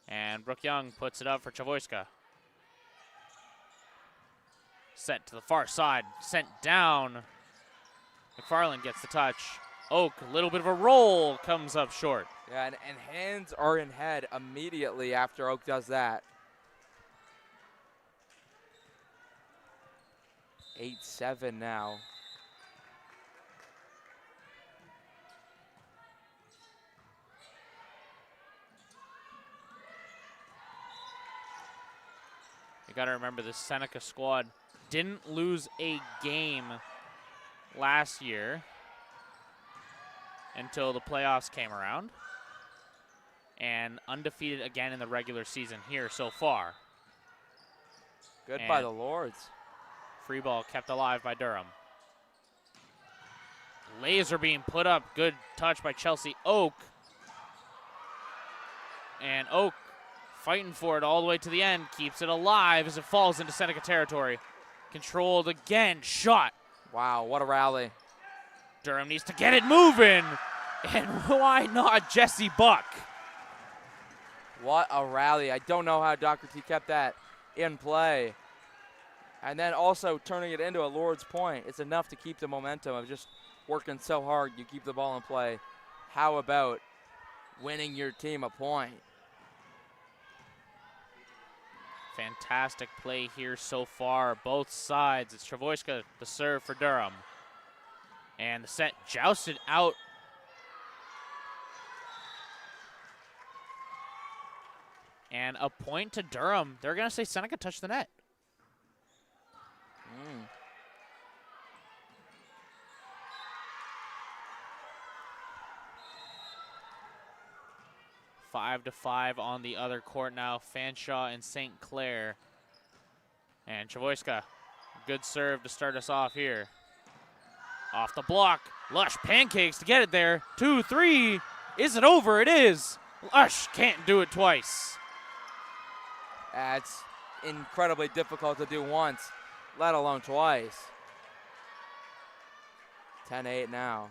And Brooke Young puts it up for Chavoyska. Set to the far side, sent down. McFarland gets the touch. Oak, a little bit of a roll, comes up short. Yeah, and hands are in head immediately after Oak does that. 8-7 now. You got to remember the Seneca squad didn't lose a game last year until the playoffs came around, and undefeated again in the regular season here so far. Good by the Lords. Free ball kept alive by Durham. Laser beam put up. Good touch by Chelsea Oak. And Oak fighting for it all the way to the end. Keeps it alive as it falls into Seneca territory. Controlled again. Shot. Wow, what a rally. Durham needs to get it moving. And why not Jesse Buck? What a rally. I don't know how Doherty kept that in play. And then also turning it into a Lord's point. It's enough to keep the momentum of just working so hard. You keep the ball in play. How about winning your team a point? Fantastic play here so far, both sides. It's Travoiska, the serve for Durham. And the set jousted out. And a point to Durham. They're going to say Seneca touched the net. 5-5 on the other court now. Fanshawe and St. Clair. And Travoiska, good serve to start us off here. Off the block. Lush pancakes to get it there. 2-3. Is it over? It is. Lush can't do it twice. It's incredibly difficult to do once, let alone twice. 10-8 now.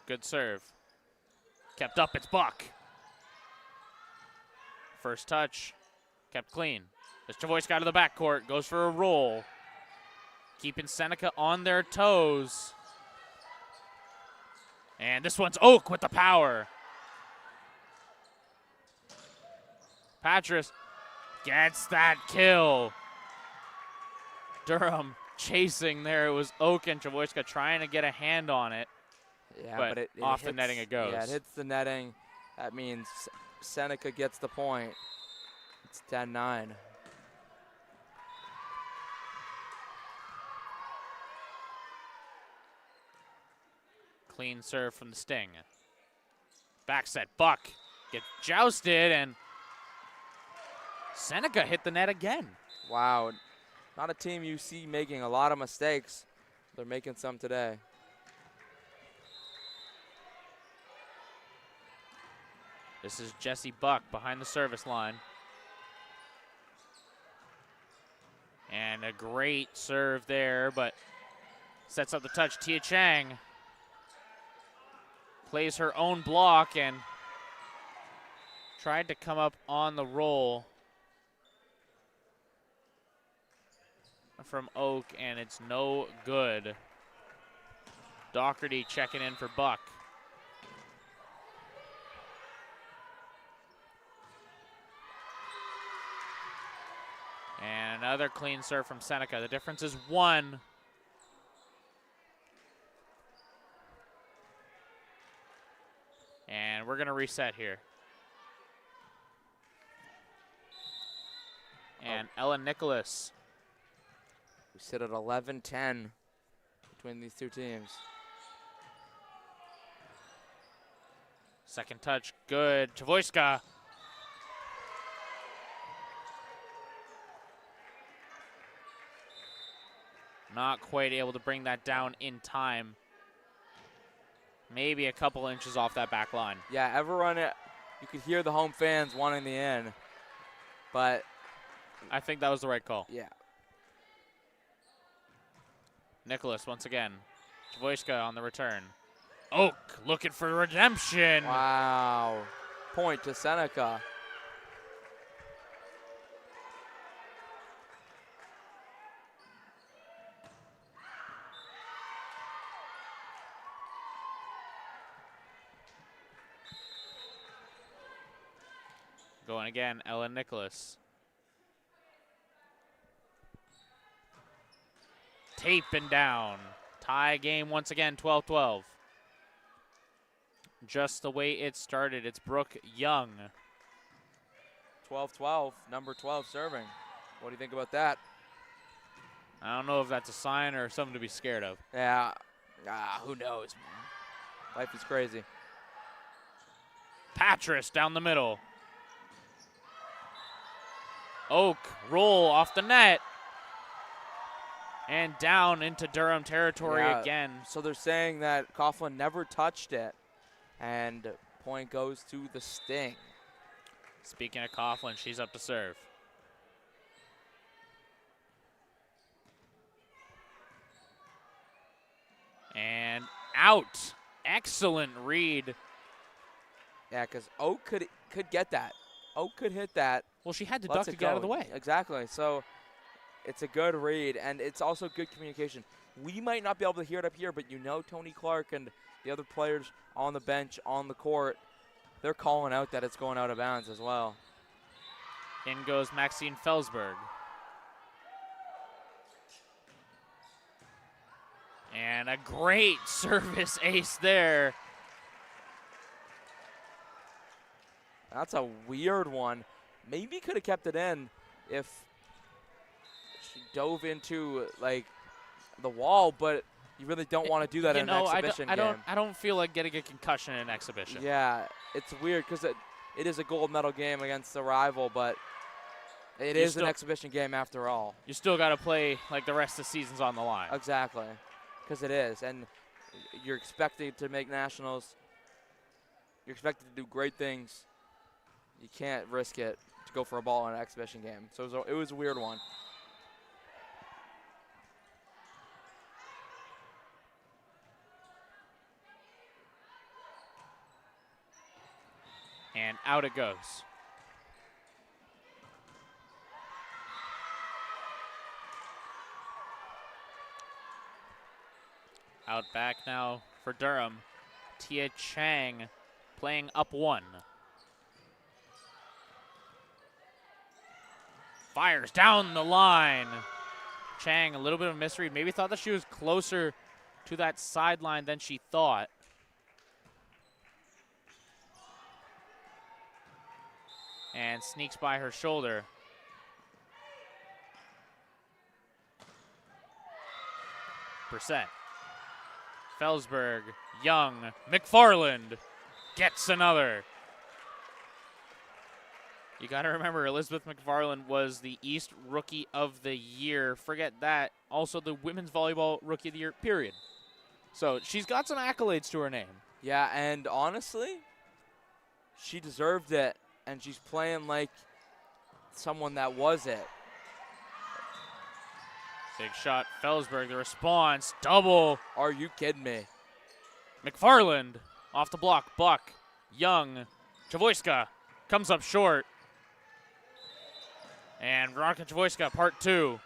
Good serve. Kept up, it's Buck. First touch, kept clean. As Travoiska out of the backcourt, goes for a roll. Keeping Seneca on their toes. And this one's Oak with the power. Patras gets that kill. Durham chasing there. It was Oak and Travoiska trying to get a hand on it. Yeah, but it off hits, the netting it goes. Yeah, it hits the netting. That means Seneca gets the point. It's 10-9. Clean serve from the Sting. Back set, Buck gets jousted, and Seneca hit the net again. Wow, not a team you see making a lot of mistakes. They're making some today. This is Jesse Buck behind the service line. And a great serve there, but sets up the touch. Tia Chang plays her own block and tried to come up on the roll from Oak, and it's no good. Doherty checking in for Buck. And another clean serve from Seneca. The difference is 1. And we're going to reset here. And Ellen Nicholas. We sit at 11-10 between these two teams. Second touch, good. Travoiska. Not quite able to bring that down in time. Maybe a couple inches off that back line. Yeah, everyone, you could hear the home fans wanting the in, but I think that was the right call. yeah. Nicholas once again. Travoiska on the return. Oak looking for redemption. Wow. Point to Seneca. Going again, Ellen Nicholas. Taping down. Tie game once again, 12-12. Just the way it started. It's Brooke Young. 12-12, number 12 serving. What do you think about that? I don't know if that's a sign or something to be scared of. Yeah, who knows, man. Life is crazy. Patras down the middle. Oak, roll off the net. And down into Durham territory again. So they're saying that Coughlin never touched it. And point goes to the Sting. Speaking of Coughlin, she's up to serve. And out. Excellent read. Yeah, because Oak could get that. Oak could hit that. Well, she had to duck to get out of the way. Exactly. So it's a good read, and it's also good communication. We might not be able to hear it up here, but you know Tony Clark and the other players on the bench, on the court, they're calling out that it's going out of bounds as well. In goes Maxine Felsberg. And a great service ace there. That's a weird one. Maybe could have kept it in if she dove into like the wall, but you really don't want to do that in an exhibition game. I don't feel like getting a concussion in an exhibition. Yeah, it's weird because it is a gold medal game against a rival, but it is an exhibition game after all. You still got to play like the rest of the season's on the line. Exactly, because it is, and you're expected to make nationals. You're expected to do great things. You can't risk it to go for a ball in an exhibition game. So it was a weird one. And out it goes. Out back now for Durham. Tia Chang playing up 1. Fires down the line. Chang, a little bit of a misread. Maybe thought that she was closer to that sideline than she thought. And sneaks by her shoulder. Brissett. Felsberg, Young, McFarland gets another. You got to remember, Elizabeth McFarland was the East Rookie of the Year. Forget that. Also the Women's Volleyball Rookie of the Year, period. So she's got some accolades to her name. Yeah, and honestly, she deserved it, and she's playing like someone that was it. Big shot, Felsberg, the response, double. Are you kidding me? McFarland off the block, Buck, Young, Chavoyska comes up short. And Veronica Chavoyska, part 2.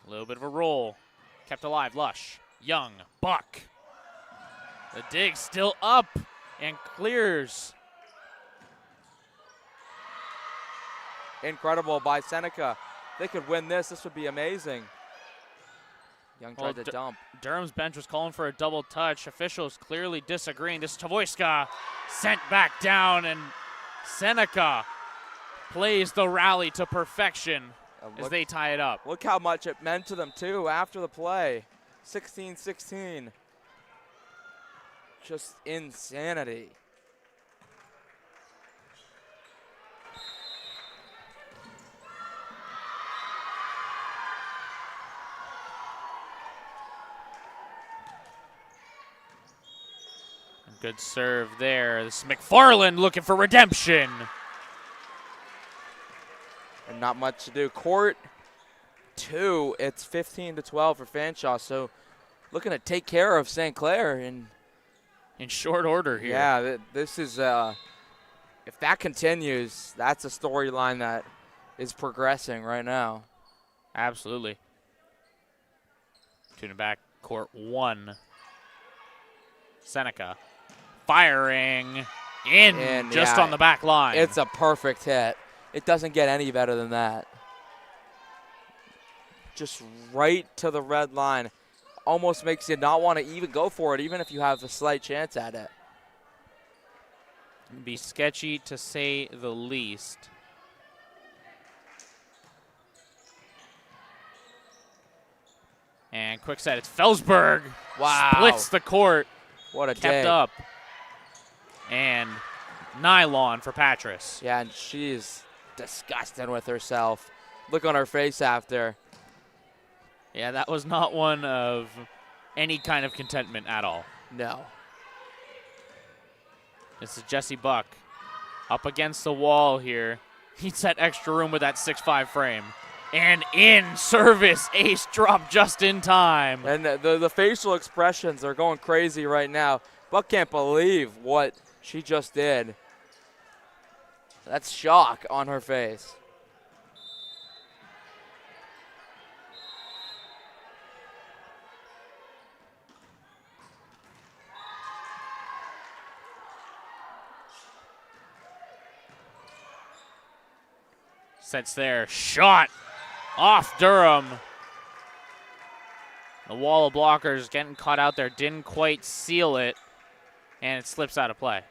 A little bit of a roll. Kept alive, Lush, Young, Buck. The dig still up and clears. Incredible by Seneca. They could win this. This would be amazing. Young tried to dump. Durham's bench was calling for a double touch. Officials clearly disagreeing. This Chavoyska sent back down, and Seneca plays the rally to perfection as they tie it up. Look how much it meant to them, too, after the play. 16-16. Just insanity. Good serve there. This is McFarland looking for redemption. And not much to do. Court 2, it's 15-12 for Fanshawe. So looking to take care of St. Clair in short order here. Yeah, this is, if that continues, that's a storyline that is progressing right now. Absolutely. Tune it back, court 1. Seneca firing in just on the back line. It's a perfect hit. It doesn't get any better than that. Just right to the red line. Almost makes you not want to even go for it, even if you have a slight chance at it. It'd be sketchy to say the least. And quick set, it's Felsberg. Wow. Splits the court. What a Kept dig. up. And nylon for Patras. Yeah, and she's disgusted with herself. Look on her face after. Yeah, that was not one of any kind of contentment at all. No. This is Jesse Buck up against the wall here. Needs that extra room with that 6'5" frame. And in service, ace drop just in time. And the facial expressions are going crazy right now. Buck can't believe what she just did. That's shock on her face. Sets there. Shot off Durham. The wall of blockers getting caught out there. Didn't quite seal it. And it slips out of play.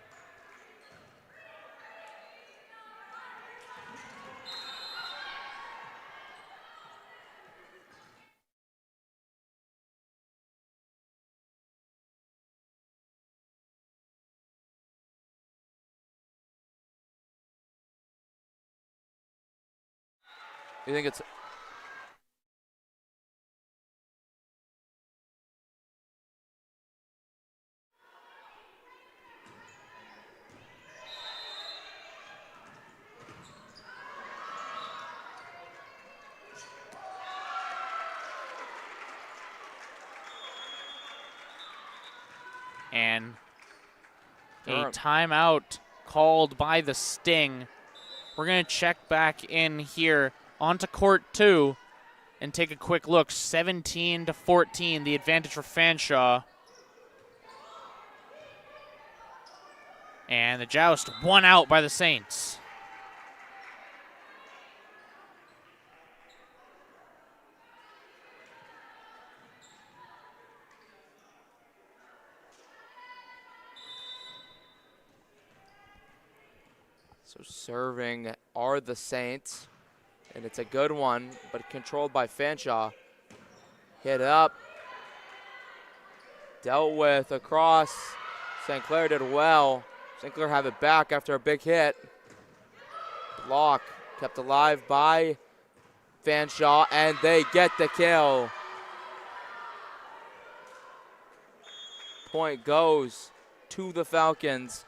You think it's and a Durham. timeout called by the Sting. We're going to check back in here onto court 2 and take a quick look. 17-14, the advantage for Fanshawe. And the joust won out by the Saints. So serving are the Saints, and it's a good one, but controlled by Fanshawe. Hit up, dealt with across. St. Clair did well. St. Clair have it back after a big hit. Block kept alive by Fanshawe, and they get the kill. Point goes to the Falcons.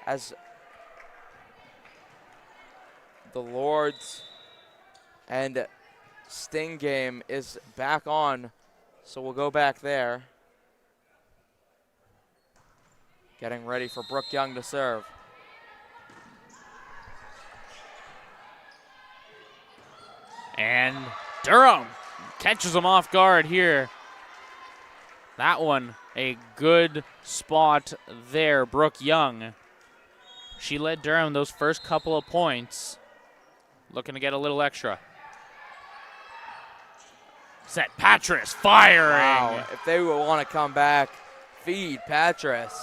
As the Lords and Sting game is back on, so we'll go back there. Getting ready for Brooke Young to serve. And Durham catches him off guard here. That one, a good spot there, Brooke Young. She led Durham those first couple of points. Looking to get a little extra. Set Patras firing. Wow, if they would want to come back, feed Patras.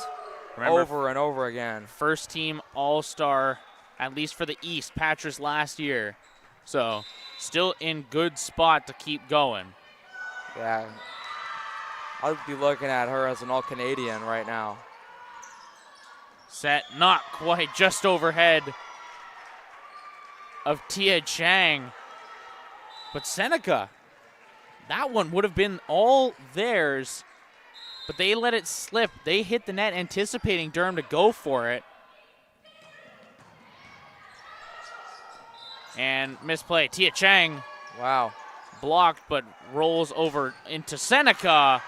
Remember, over and over again. First team All-Star, at least for the East, Patras last year. So still in good spot to keep going. Yeah, I'll be looking at her as an All-Canadian right now. Set not quite, just overhead of Tia Chang. But Seneca, that one would have been all theirs, but they let it slip. They hit the net anticipating Durham to go for it. And misplay. Tia Chang. Wow. Blocked, but rolls over into Seneca.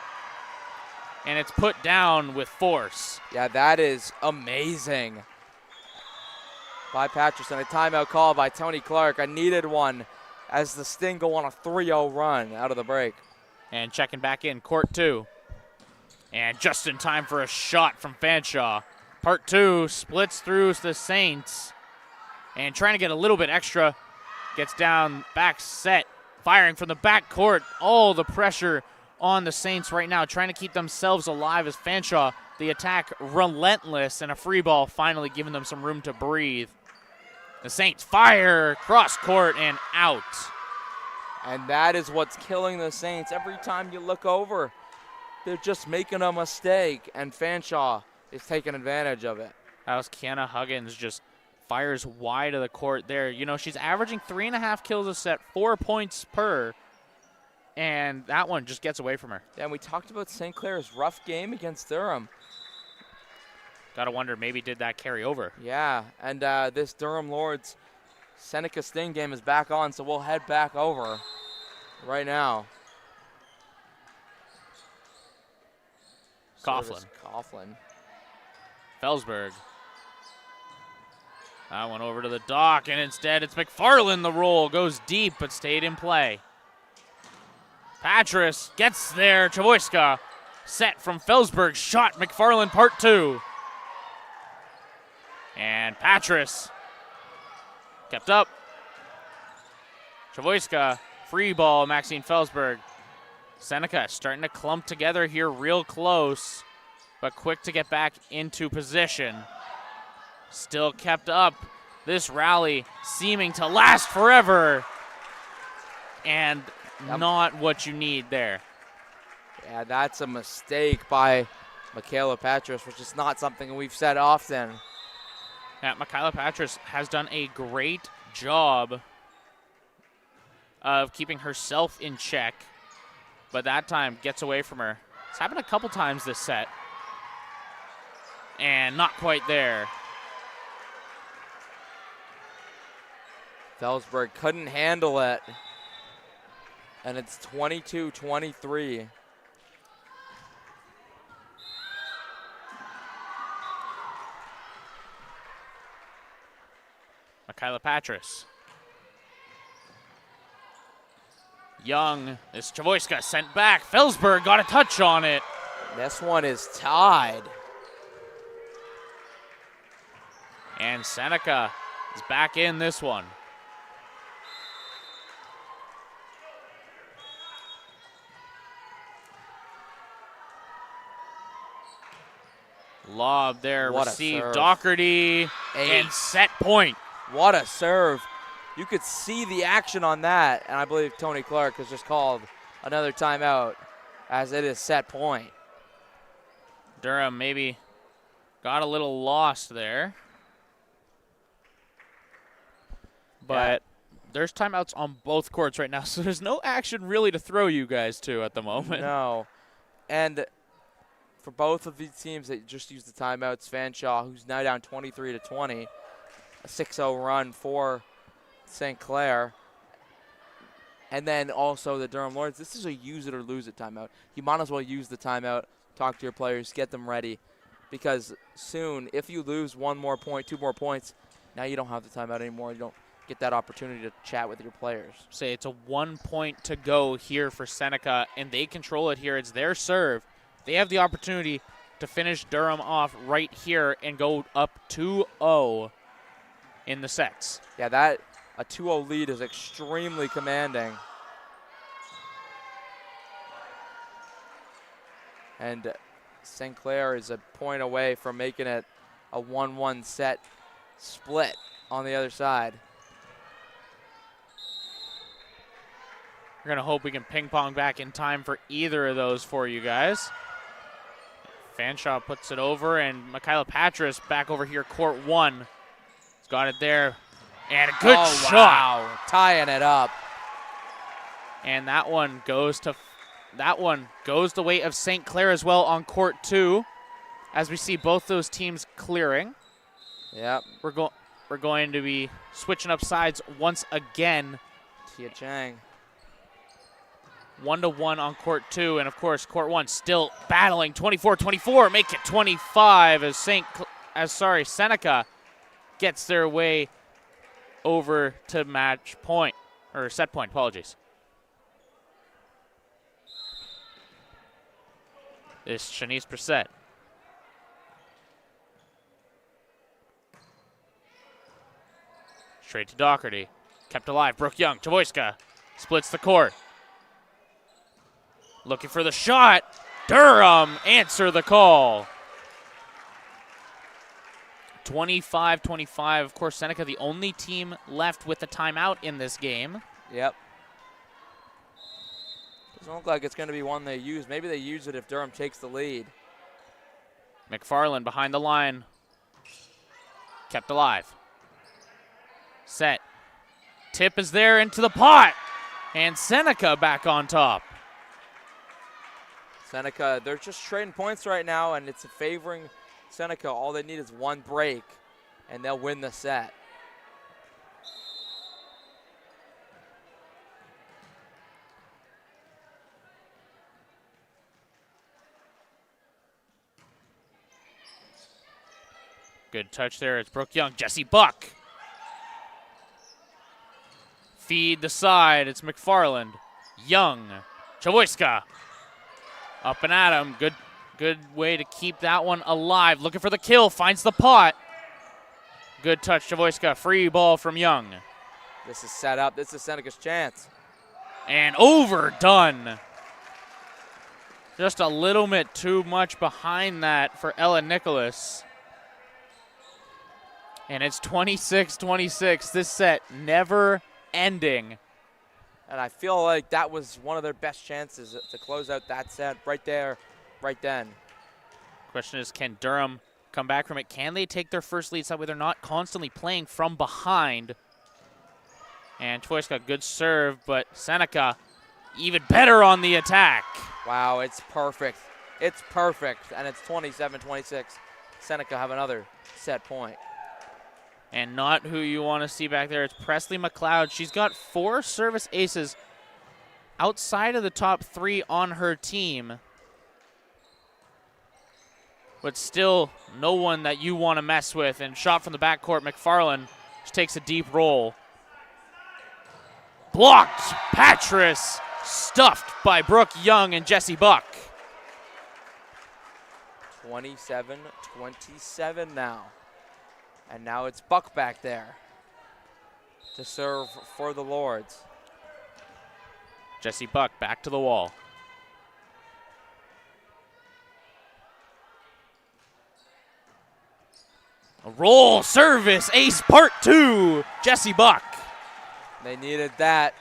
And it's put down with force. Yeah, that is amazing. By Patterson. A timeout call by Tony Clark. I needed one as the Sting go on a 3-0 run out of the break. And checking back in, court 2. And just in time for a shot from Fanshawe. Part 2 splits through the Saints. And trying to get a little bit extra. Gets down, back set. Firing from the back court. All the pressure on the Saints right now, trying to keep themselves alive as Fanshawe, the attack relentless, and a free ball finally giving them some room to breathe. The Saints fire, cross court, and out. And that is what's killing the Saints. Every time you look over, they're just making a mistake, and Fanshawe is taking advantage of it. That was Kiana Huggins, just fires wide of the court there. You know, she's averaging 3.5 kills a set, 4 points per. And that one just gets away from her. Yeah, and we talked about St. Clair's rough game against Durham. Gotta wonder, maybe did that carry over? Yeah, and this Durham Lords Seneca Sting game is back on, so we'll head back over right now. Coughlin. Coughlin. Felsberg. That one over to the dock, and instead it's McFarland. The roll goes deep, but stayed in play. Patras gets there. Chavoyska set from Felsberg. Shot McFarland part 2. And Patras Kept up. Chavoyska, free ball, Maxine Felsberg. Seneca starting to clump together here real close, but quick to get back into position. Still kept up. This rally seeming to last forever, and not what you need there. Yeah, that's a mistake by Michaela Patras, which is not something we've said often. Yeah, Michaela Patras has done a great job of keeping herself in check, but that time gets away from her. It's happened a couple times this set, and not quite there. Felsberg couldn't handle it, and it's 22-23. Michaela Patras. Young is Chavoyska sent back. Felsberg got a touch on it. This one is tied. And Seneca is back in this one. Lob there, What a received serve. Doherty, and set point. What a serve. You could see the action on that, and I believe Tony Clark has just called another timeout as it is set point. Durham maybe got a little lost there. But there's timeouts on both courts right now, so there's no action really to throw you guys to at the moment. No. And for both of these teams that just used the timeouts, Fanshawe, who's now down 23-20, a 6-0 run for St. Clair. And then also the Durham Lords. This is a use it or lose it timeout. You might as well use the timeout, talk to your players, get them ready. Because soon, if you lose one more point, 2 more points, now you don't have the timeout anymore. You don't get that opportunity to chat with your players. Say it's a 1 point to go here for Seneca, and they control it here. It's their serve. They have the opportunity to finish Durham off right here and go up 2-0 in the sets. Yeah, that a 2-0 lead is extremely commanding. And St. Clair is a point away from making it a 1-1 set split on the other side. We're going to hope we can ping pong back in time for either of those for you guys. Fanshawe puts it over, and Michaela Patras back over here, court 1. He's got it there. And a good shot. Wow. Tying it up. And that one goes the way of St. Clair as well on court 2. As we see both those teams clearing. Yep. We're going to be switching up sides once again. Tia Chang. 1-1 on court 2, and of course court 1 still battling. 24-24, make it 25 as Seneca gets their way over to match point, or set point, apologies. This Shanice Brissett. Straight to Doherty. Kept alive, Brooke Young. Chavoyska splits the court. Looking for the shot. Durham answer the call. 25-25. Of course, Seneca the only team left with the timeout in this game. Yep. Doesn't look like it's going to be one they use. Maybe they use it if Durham takes the lead. McFarland behind the line. Kept alive. Set. Tip is there into the pot. And Seneca back on top. Seneca, they're just trading points right now, and it's favoring Seneca. All they need is one break, and they'll win the set. Good touch there. It's Brooke Young. Jesse Buck. Feed the side. It's McFarland. Young. Chavoyska. Up and at him. Good way to keep that one alive. Looking for the kill. Finds the pot. Good touch to Voiska. Free ball from Young. This is set up. This is Seneca's chance. And overdone. Just a little bit too much behind that for Ella Nicholas. And it's 26-26. This set never ending. And I feel like that was one of their best chances to close out that set right there, right then. Question is, can Durham come back from it? Can they take their first lead set where they're not constantly playing from behind? And Voiska, good serve, but Seneca even better on the attack. Wow, it's perfect. It's perfect, and it's 27-26. Seneca have another set point. And not who you want to see back there. It's Presley McLeod. She's got 4 service aces outside of the top 3 on her team. But still no one that you want to mess with. And shot from the backcourt, McFarland just takes a deep roll. Blocked. Patras stuffed by Brooke Young and Jessie Buck. 27-27 now. And now it's Buck back there to serve for the Lords. Jessie Buck back to the wall. A roll service ace part 2. Jessie Buck. They needed that.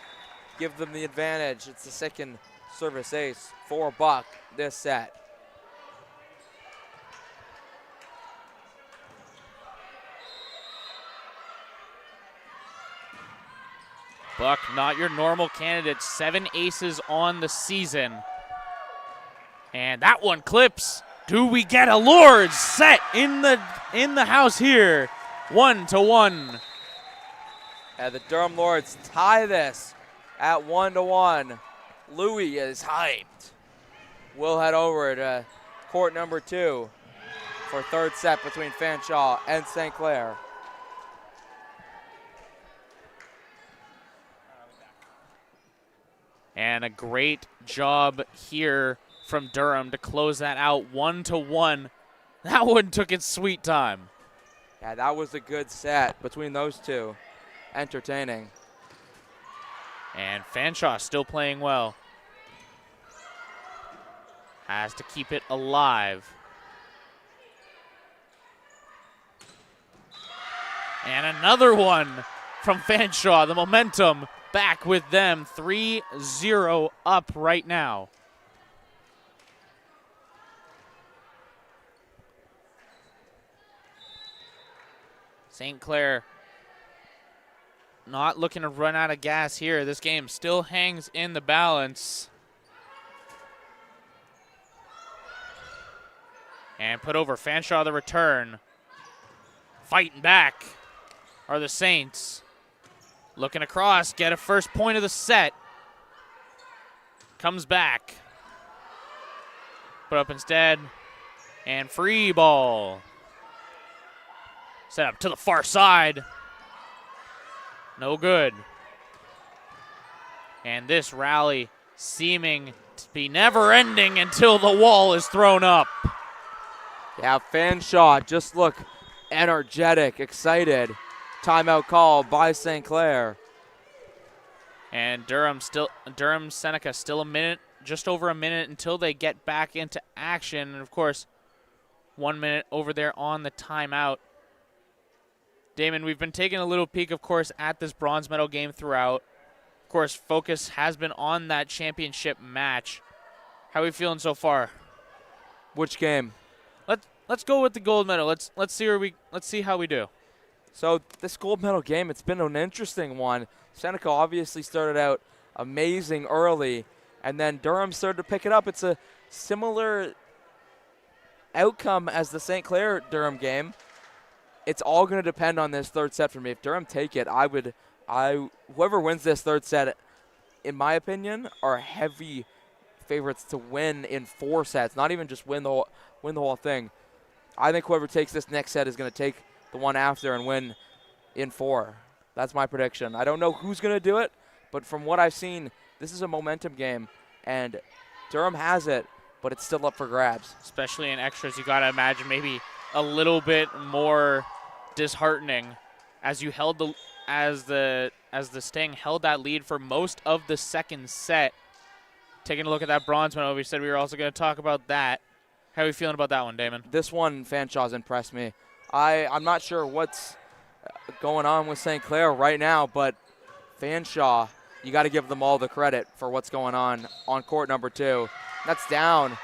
Give them the advantage. It's the second service ace for Buck this set. Buck, not your normal candidate. 7 aces on the season. And that one clips. Do we get a Lords set in the house here? 1-1. And the Durham Lords tie this at 1-1. Louis is hyped. We'll head over to court number 2 for third set between Fanshawe and St. Clair. And a great job here from Durham to close that out 1-1. That one took its sweet time. Yeah, that was a good set between those two. Entertaining. And Fanshawe still playing well. Has to keep it alive. And another one from Fanshawe. The momentum back with them. 3-0 up right now. St. Clair not looking to run out of gas here. This game still hangs in the balance. And put over. Fanshawe the return. Fighting back are the Saints. Looking across, get a first point of the set. Comes back. Put up instead. And free ball. Set up to the far side. No good. And this rally seeming to be never ending until the wall is thrown up. Yeah, Fanshawe just look energetic, excited. Timeout call by St. Clair. And Durham Seneca still a minute, just over a minute until they get back into action. And of course, 1 minute over there on the timeout. Damon, we've been taking a little peek, of course, at this bronze medal game throughout. Of course, focus has been on that championship match. How are we feeling so far? Which game? Let's go with the gold medal. Let's see how we do. So this gold medal game, it's been an interesting one. Seneca obviously started out amazing early, and then Durham started to pick it up. It's a similar outcome as the St. Clair Durham game. It's all going to depend on this third set for me. If Durham take it, whoever wins this third set, in my opinion, are heavy favorites to win in 4 sets. Not even just win the whole thing. I think whoever takes this next set is going to take the one after and win in 4. That's my prediction. I don't know who's going to do it, but from what I've seen, this is a momentum game, and Durham has it, but it's still up for grabs. Especially in extras, you got to imagine maybe a little bit more disheartening as you held as the Sting held that lead for most of the second set. Taking a look at that bronze medal, we said we were also going to talk about that. How are we feeling about that one, Damon? This one, Fanshaw's impressed me. I'm not sure what's going on with St. Clair right now, but Fanshawe, you got to give them all the credit for what's going on court number 2. That's down,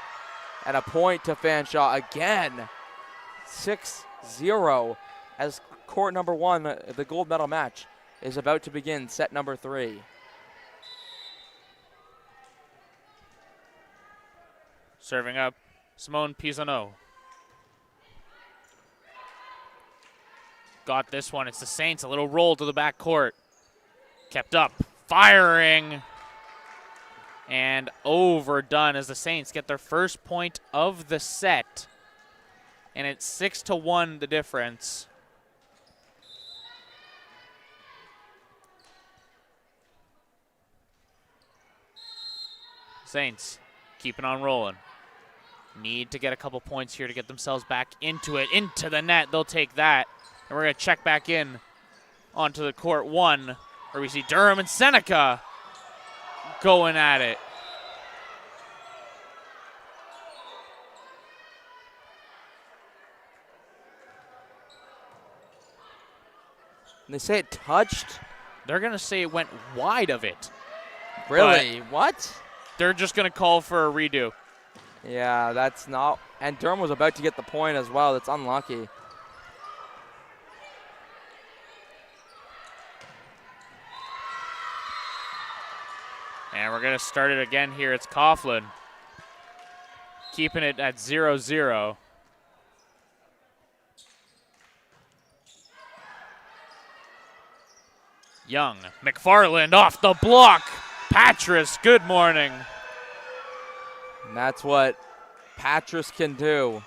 and a point to Fanshawe again. 6-0 as court number 1, the gold medal match, is about to begin set number 3. Serving up, Simone Pisano. Got this one. It's the Saints. A little roll to the back court. Kept up. Firing. And overdone as the Saints get their first point of the set. And it's 6-1 the difference. Saints keeping on rolling. Need to get a couple points here to get themselves back into it. Into the net. They'll take that. And we're going to check back in onto the court 1, where we see Durham and Seneca going at it. And they say it touched? They're going to say it went wide of it. Really? What? They're just going to call for a redo. Yeah, that's not. And Durham was about to get the point as well. That's unlucky. And we're going to start it again here. It's Coughlin keeping it at 0-0. Young, McFarland off the block. Patras, good morning. And that's what Patras can do.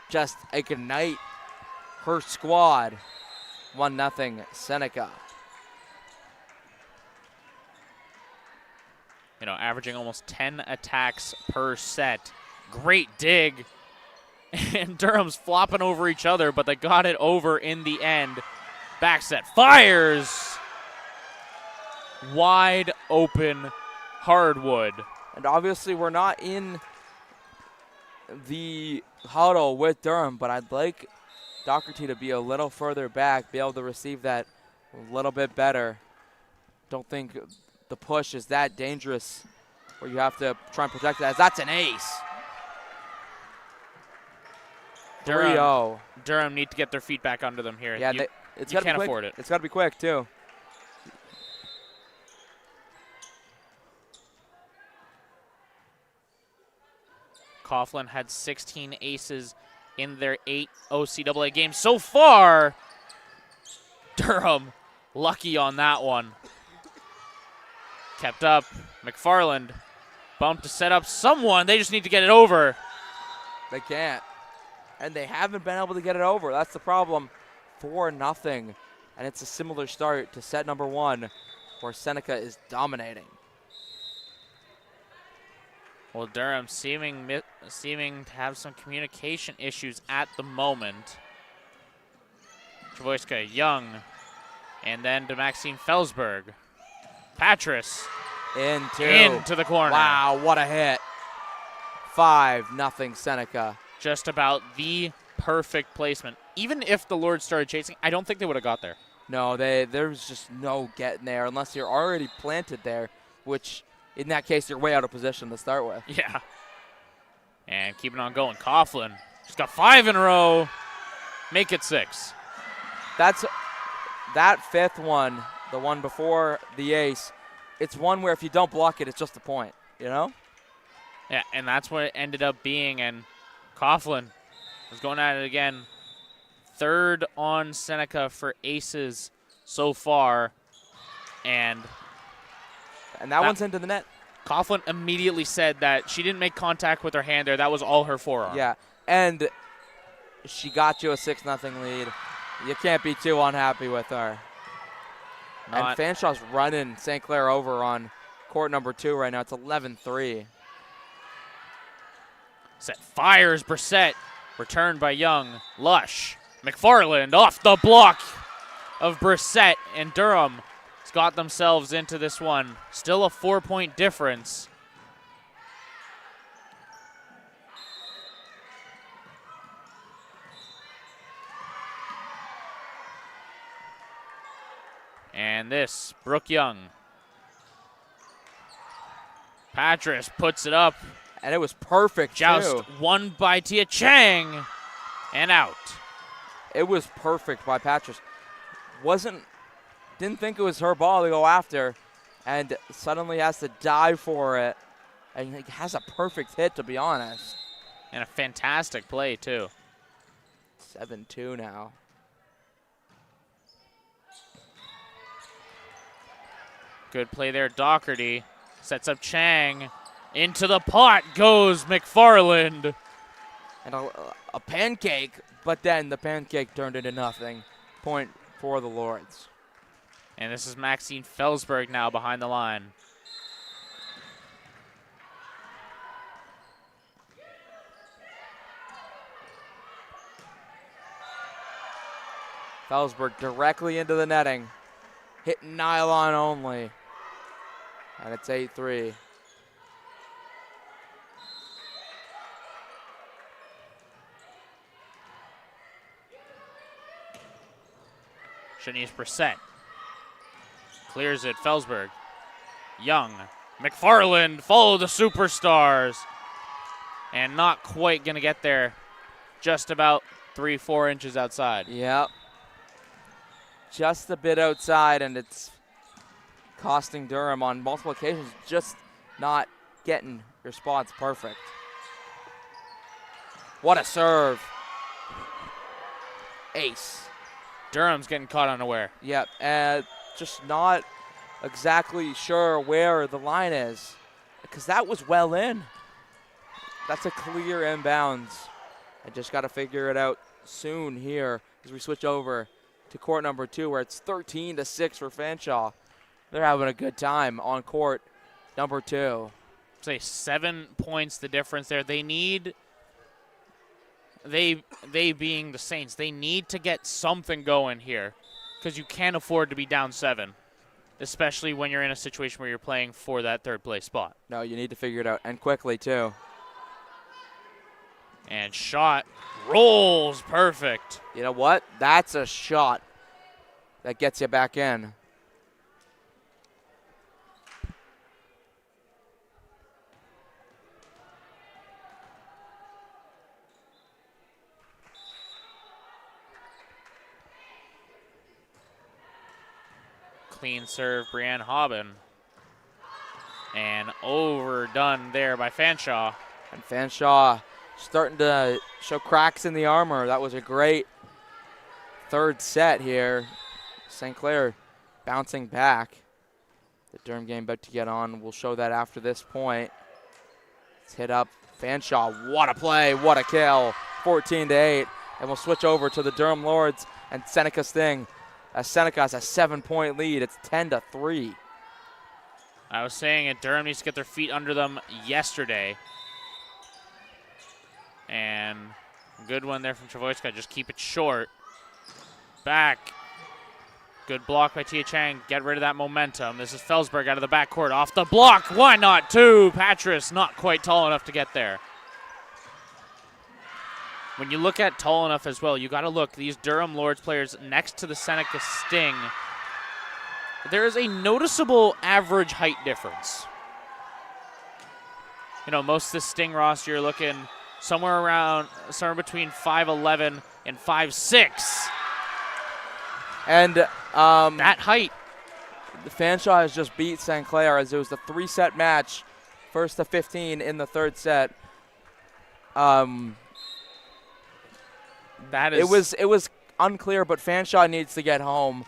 Just ignite her squad. 1-0 Seneca. You know, averaging almost 10 attacks per set. Great dig. And Durham's flopping over each other, but they got it over in the end. Back set fires. Wide open hardwood. And obviously we're not in the huddle with Durham, but I'd like Doherty to be a little further back, be able to receive that a little bit better. Don't think the push is that dangerous where you have to try and protect that. That's an ace. 3-0. Durham need to get their feet back under them here. Yeah, you can't can't afford it. It's got to be quick, too. Coughlin had 16 aces in their 8 OCAA games so far. Durham lucky on that one. Kept up. McFarland bumped to set up someone. They just need to get it over. They can't. And they haven't been able to get it over. That's the problem. 4-0. And it's a similar start to set number 1 where Seneca is dominating. Well, Durham seeming to have some communication issues at the moment. Travoiska, Young, and then to Maxine Felsberg. Patras into the corner. Wow, what a hit. 5-0 Seneca. Just about the perfect placement. Even if the Lords started chasing, I don't think they would have got there. No, there's just no getting there unless you're already planted there, which in that case you're way out of position to start with. Yeah. And keeping on going. Coughlin just got 5 in a row. Make it 6. That 5th one, the one before the ace, it's one where if you don't block it, it's just a point, you know? Yeah, and that's what it ended up being. And Coughlin was going at it again. 3rd on Seneca for aces so far. And that one's into the net. Coughlin immediately said that she didn't make contact with her hand there. That was all her forearm. Yeah, and she got you a 6-0 lead. You can't be too unhappy with her. And Fanshaw's running St. Clair over on court number 2 right now. It's 11-3. Set fires Brissett. Returned by Young. Lush. McFarland off the block of Brissett, and Durham has got themselves into this one. Still a 4-point difference. And this, Brooke Young. Patras puts it up. And it was perfect, Joust too. won by Tia Chang and out. It was perfect by Patras. Didn't think it was her ball to go after, and suddenly has to dive for it. And he has a perfect hit, to be honest. And a fantastic play, too. 7-2 now. Good play there, Doherty. Sets up Chang. Into the pot goes McFarland. And a pancake, but then the pancake turned into nothing. Point for the Lords. And this is Maxine Felsberg now behind the line. Felsberg directly into the netting. Hitting nylon only. And it's 8-3. Shanice Brissett clears it. Felsberg. Young. McFarland follow the superstars. And not quite going to get there. Just about 3-4 inches outside. Yep. Just a bit outside, and it's costing Durham on multiple occasions just not getting your spots perfect. What a serve. Ace. Durham's getting caught unaware. Yep, and just not exactly sure where the line is, because that was well in. That's a clear inbounds. I just got to figure it out soon here as we switch over to court number 2, where it's 13-6 for Fanshawe. They're having a good time on court number 2. Say 7 points the difference there. They need, they being the Saints, they need to get something going here, because you can't afford to be down 7, especially when you're in a situation where you're playing for that third place spot. No, you need to figure it out, and quickly too. And shot rolls perfect. You know what? That's a shot that gets you back in. Clean serve, Brianne Hobbin. And overdone there by Fanshawe. And Fanshawe starting to show cracks in the armor. That was a great third set here. St. Clair bouncing back. The Durham game about to get on. We'll show that after this point. It's hit up. Fanshawe, what a play, what a kill. 14-8. And we'll switch over to the Durham Lords and Seneca Sting. As Seneca has a 7-point lead. It's 10-3. I was saying it, Durham needs to get their feet under them yesterday. And good one there from Travoiska. Just keep it short. Back. Good block by Tia Chang. Get rid of that momentum. This is Felsberg out of the backcourt. Off the block. Why not two? Patras not quite tall enough to get there. When you look at tall enough as well, you got to look. These Durham Lords players next to the Seneca Sting, there is a noticeable average height difference. You know, most of the Sting roster, you're looking somewhere between 5'11 and 5'6. And that height. The Fanshawe has just beat St. Clair as it was the 3-set match, first to 15 in the third set. It was unclear, but Fanshawe needs to get home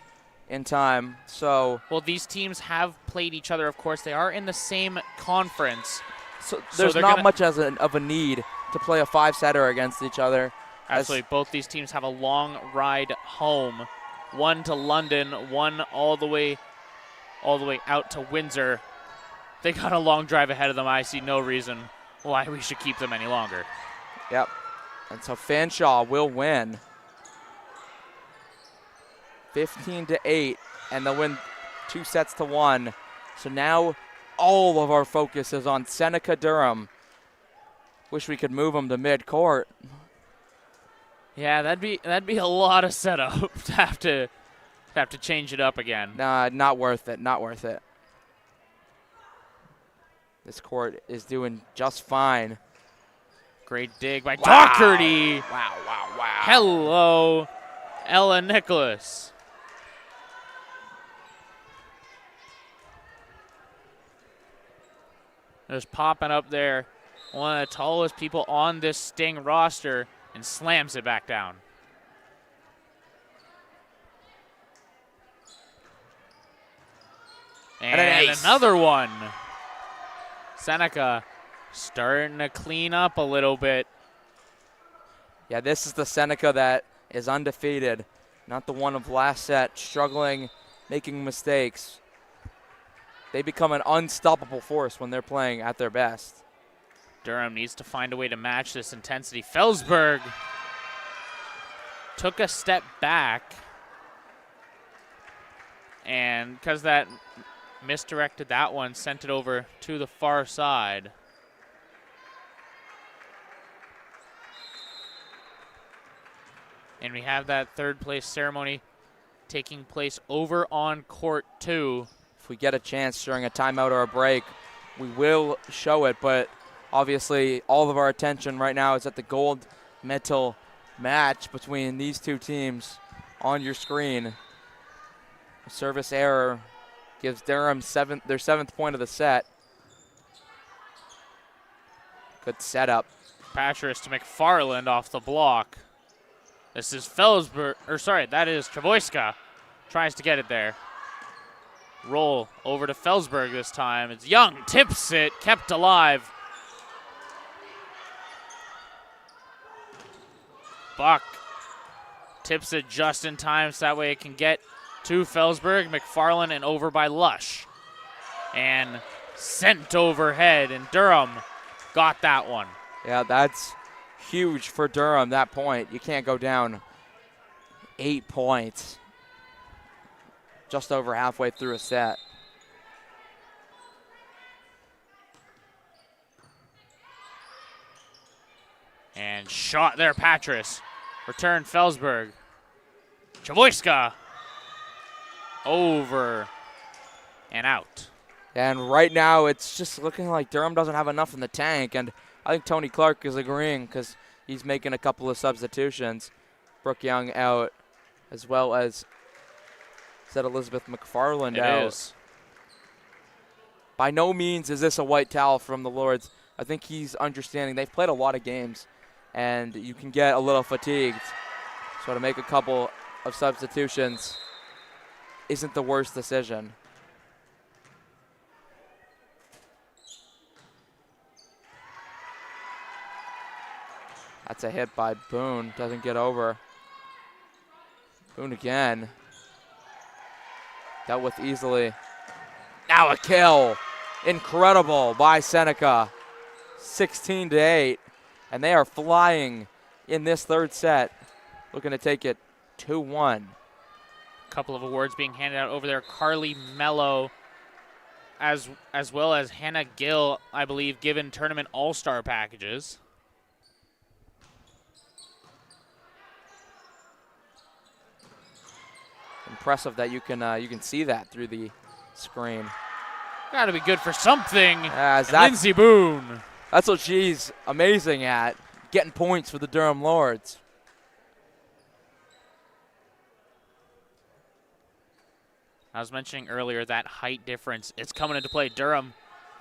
in time. So well, these teams have played each other. Of course, they are in the same conference. So there's not much of a need to play a 5-setter against each other. Absolutely, both these teams have a long ride home. One to London, one all the way out to Windsor. They got a long drive ahead of them. I see no reason why we should keep them any longer. Yep. And so Fanshawe will win 15-8, and they'll win 2-1. So now all of our focus is on Seneca Durham. Wish we could move them to mid-court. Yeah, that'd be a lot of setup to have to change it up again. Nah, not worth it. Not worth it. This court is doing just fine. Great dig by Wow. Doherty. Wow, wow, wow. Hello, Ella Nicholas. Just popping up there, one of the tallest people on this Sting roster, and slams it back down. And an ace. Another one. Seneca starting to clean up a little bit. Yeah, this is the Seneca that is undefeated, not the one of last set, struggling, making mistakes. They become an unstoppable force when they're playing at their best. Durham needs to find a way to match this intensity. Felsberg took a step back, and because that misdirected that one, sent it over to the far side. And we have that third place ceremony taking place over on court 2. If we get a chance during a timeout or a break, we will show it, but obviously all of our attention right now is at the gold medal match between these two teams on your screen. A service error gives Durham their 7th point of the set. Good setup. Patras to McFarland off the block. This is Felsberg, or sorry, that is Travoiska. Tries to get it there. Roll over to Felsberg this time. It's Young, tips it, kept alive. Buck tips it just in time so that way it can get to Felsberg, McFarland, and over by Lush. And sent overhead, and Durham got that one. Yeah, that's huge for Durham, that point. You can't go down 8 points just over halfway through a set. And shot there, Patras. Return Felsberg. Travoiska. Over and out. And right now it's just looking like Durham doesn't have enough in the tank, and I think Tony Clark is agreeing because he's making a couple of substitutions. Brooke Young out, as well as said Elizabeth McFarland out. It is. By no means is this a white towel from the Lords. I think he's understanding they've played a lot of games, and you can get a little fatigued. So to make a couple of substitutions isn't the worst decision. That's a hit by Boone. Doesn't get over. Boone again. Dealt with easily. Now a kill. Incredible by Seneca. 16-8. And they are flying in this third set. Looking to take it 2-1. Couple of awards being handed out over there. Carly Mello, as well as Hannah Gill, I believe, given tournament all-star packages. Impressive that you can see that through the screen. Got to be good for something. As And Lindsey Boone. That's what she's amazing at, getting points for the Durham Lords. I was mentioning earlier that height difference. It's coming into play. Durham,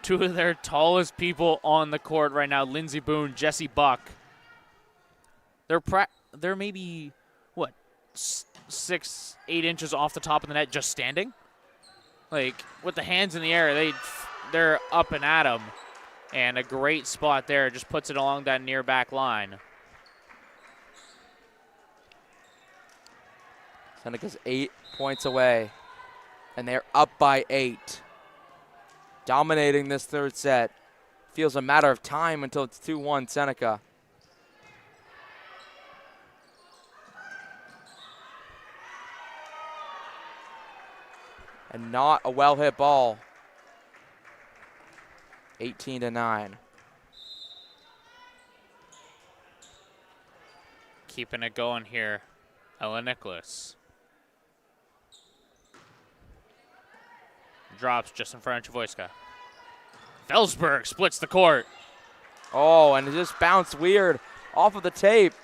two of their tallest people on the court right now, Lindsey Boone, Jesse Buck. They're maybe, what, 6-8 inches off the top of the net just standing? Like, with the hands in the air, they're up and at them. And a great spot there, just puts it along that near back line. Seneca's 8 points away, and they're up by 8. Dominating this third set. Feels a matter of time until it's 2-1 Seneca. And not a well-hit ball. 18-9. Keeping it going here. Ella Nicholas. Drops just in front of Chavoyska. Felsberg splits the court. Oh, and it just bounced weird off of the tape.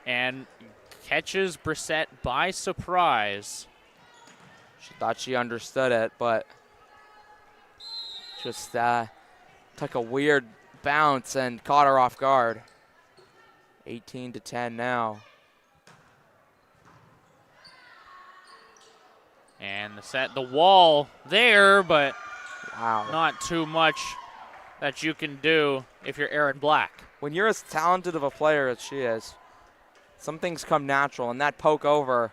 And catches Brissette by surprise. She thought she understood it, but just took a weird bounce and caught her off guard. 18-10 now. And the wall there, but wow, not too much that you can do if you're Aaron Black. When you're as talented of a player as she is, some things come natural, and that poke over,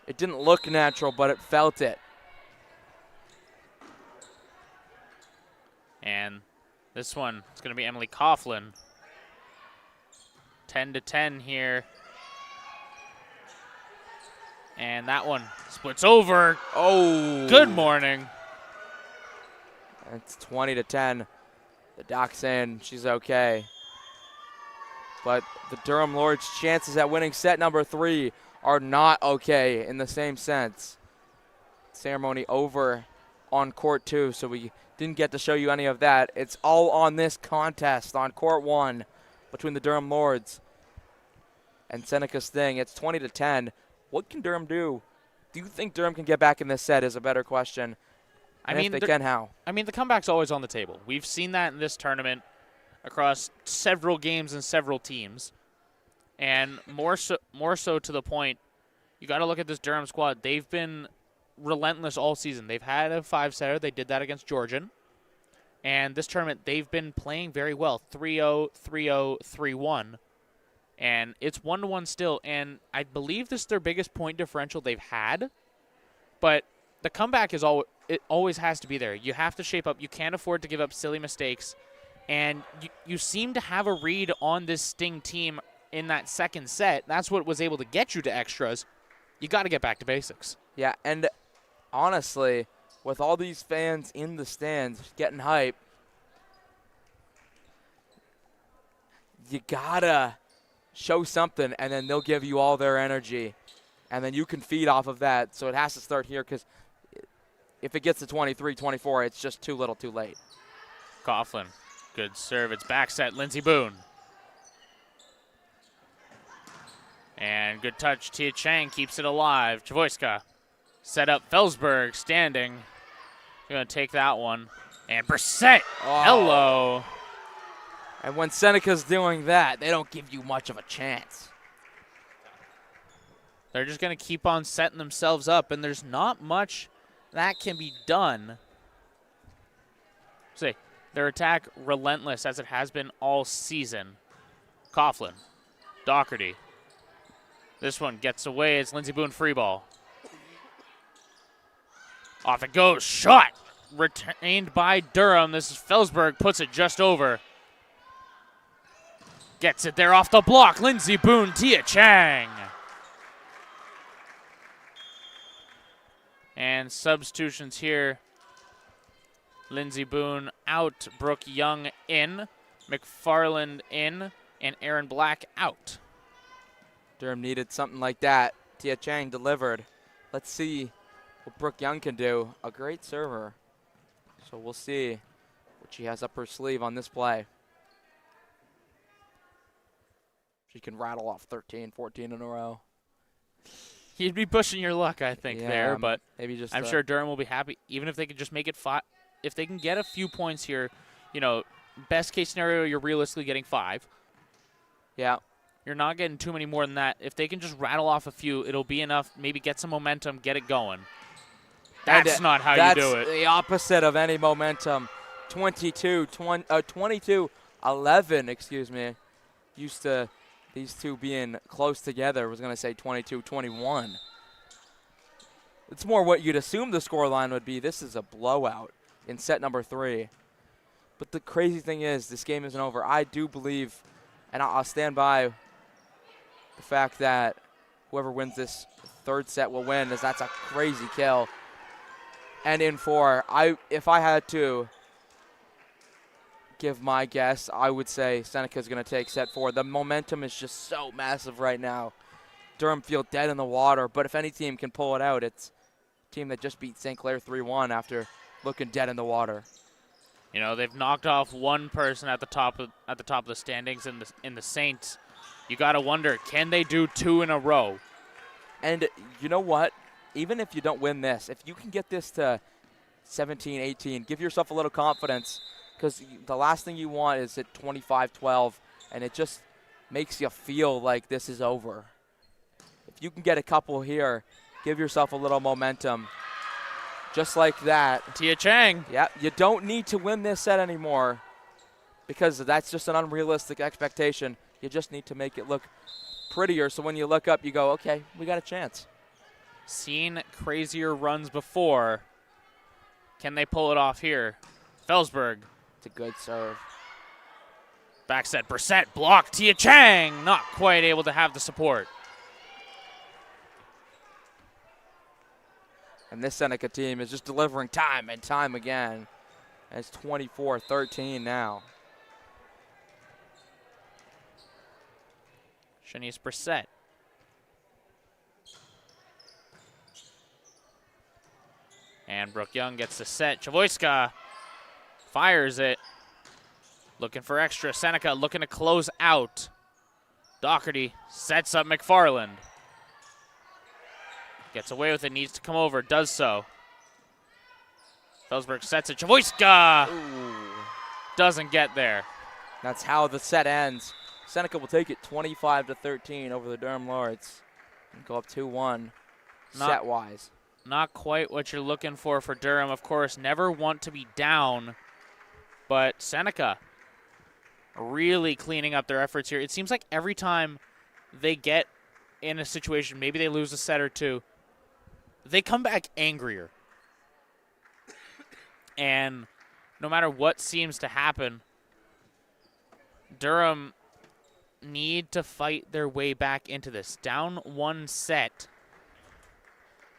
it didn't look natural, but it felt it. And this one, it's going to be Emily Coughlin. 10-10 here. And that one splits over. Oh. Good morning. It's 20-10. The doc saying she's okay. But the Durham Lords' chances at winning set number 3 are not okay in the same sense. Ceremony over on court 2, so we didn't get to show you any of that. It's all on this contest on court 1 between the Durham Lords and Seneca Sting. It's 20-10. What can Durham do? Do you think Durham can get back in this set is a better question. And if they can, how? I mean, the comeback's always on the table. We've seen that in this tournament across several games and several teams. And more so to the point, you got to look at this Durham squad. They've been relentless all season. They've had a 5-setter. They did that against Georgian. And this tournament, they've been playing very well. 3-0, 3-0, 3-1. And it's 1-1 still. And I believe this is their biggest point differential they've had. But the comeback is it always has to be there. You have to shape up. You can't afford to give up silly mistakes. And you seem to have a read on this Sting team in that second set. That's what was able to get you to extras. You got to get back to basics. Yeah, and honestly, with all these fans in the stands getting hype, you got to show something, and then they'll give you all their energy. And then you can feed off of that. So it has to start here because if it gets to 23-24, it's just too little too late. Coughlin, good serve. It's back set, Lindsey Boone. And good touch, Tia Chang keeps it alive. Chavoyska set up, Felsberg standing. Going to take that one. And Brissette, hello. And when Seneca's doing that, they don't give you much of a chance. They're just going to keep on setting themselves up, and there's not much that can be done. See, their attack relentless as it has been all season. Coughlin, Doherty. This one gets away. It's Lindsey Boone free ball. Off it goes. Shot. Retained by Durham. This is Felsberg. Puts it just over. Gets it there off the block. Lindsey Boone, Tia Chang. And substitutions here. Lindsey Boone out. Brooke Young in. McFarland in. And Aaron Black out. Durham needed something like that. Tia Chang delivered. Let's see what Brooke Young can do. A great server. So we'll see what she has up her sleeve on this play. She can rattle off 13, 14 in a row. You'd be pushing your luck, I think, there, but maybe just I'm sure Durham will be happy, even if they could just make it 5. If they can get a few points here, you know, best case scenario, you're realistically getting 5. Yeah. You're not getting too many more than that. If they can just rattle off a few, it'll be enough. Maybe get some momentum, get it going. That's not how you do it. That's the opposite of any momentum. 22-11, excuse me. Used to these two being close together. I was going to say 22-21. It's more what you'd assume the scoreline would be. This is a blowout in set number 3. But the crazy thing is, this game isn't over. I do believe, and I'll stand by the fact that whoever wins this third set will win, as that's a crazy kill. and in 4. If I had to give my guess, I would say Seneca's going to take set 4. The momentum is just so massive right now. Durham feel dead in the water, but if any team can pull it out, it's a team that just beat St. Clair 3-1 after looking dead in the water. You know, they've knocked off one person at the top of the standings in the Saints. You got to wonder, can they do 2 in a row? And you know what? Even if you don't win this, if you can get this to 17, 18, give yourself a little confidence, because the last thing you want is at 25-12, and it just makes you feel like this is over. If you can get a couple here, give yourself a little momentum. Just like that. Tia Chang. Yeah, you don't need to win this set anymore because that's just an unrealistic expectation. You just need to make it look prettier, so when you look up, you go, okay, we got a chance. Seen crazier runs before. Can they pull it off here? Felsberg. It's a good serve. Back set, Brissett blocked. Tia Chang not quite able to have the support. And this Seneca team is just delivering time and time again. And it's 24-13 now. Shanice Brissett. And Brooke Young gets the set. Chavoyska fires it. Looking for extra. Seneca looking to close out. Doherty sets up McFarland. Gets away with it, needs to come over, does so. Felsberg sets it. Chavoyska doesn't get there. That's how the set ends. Seneca will take it 25-13 over the Durham Lords and go up 2-1 set-wise. Not quite what you're looking for Durham. Of course, never want to be down, but Seneca really cleaning up their efforts here. It seems like every time they get in a situation, maybe they lose a set or two, they come back angrier. And no matter what seems to happen, Durham need to fight their way back into this. Down 1 set,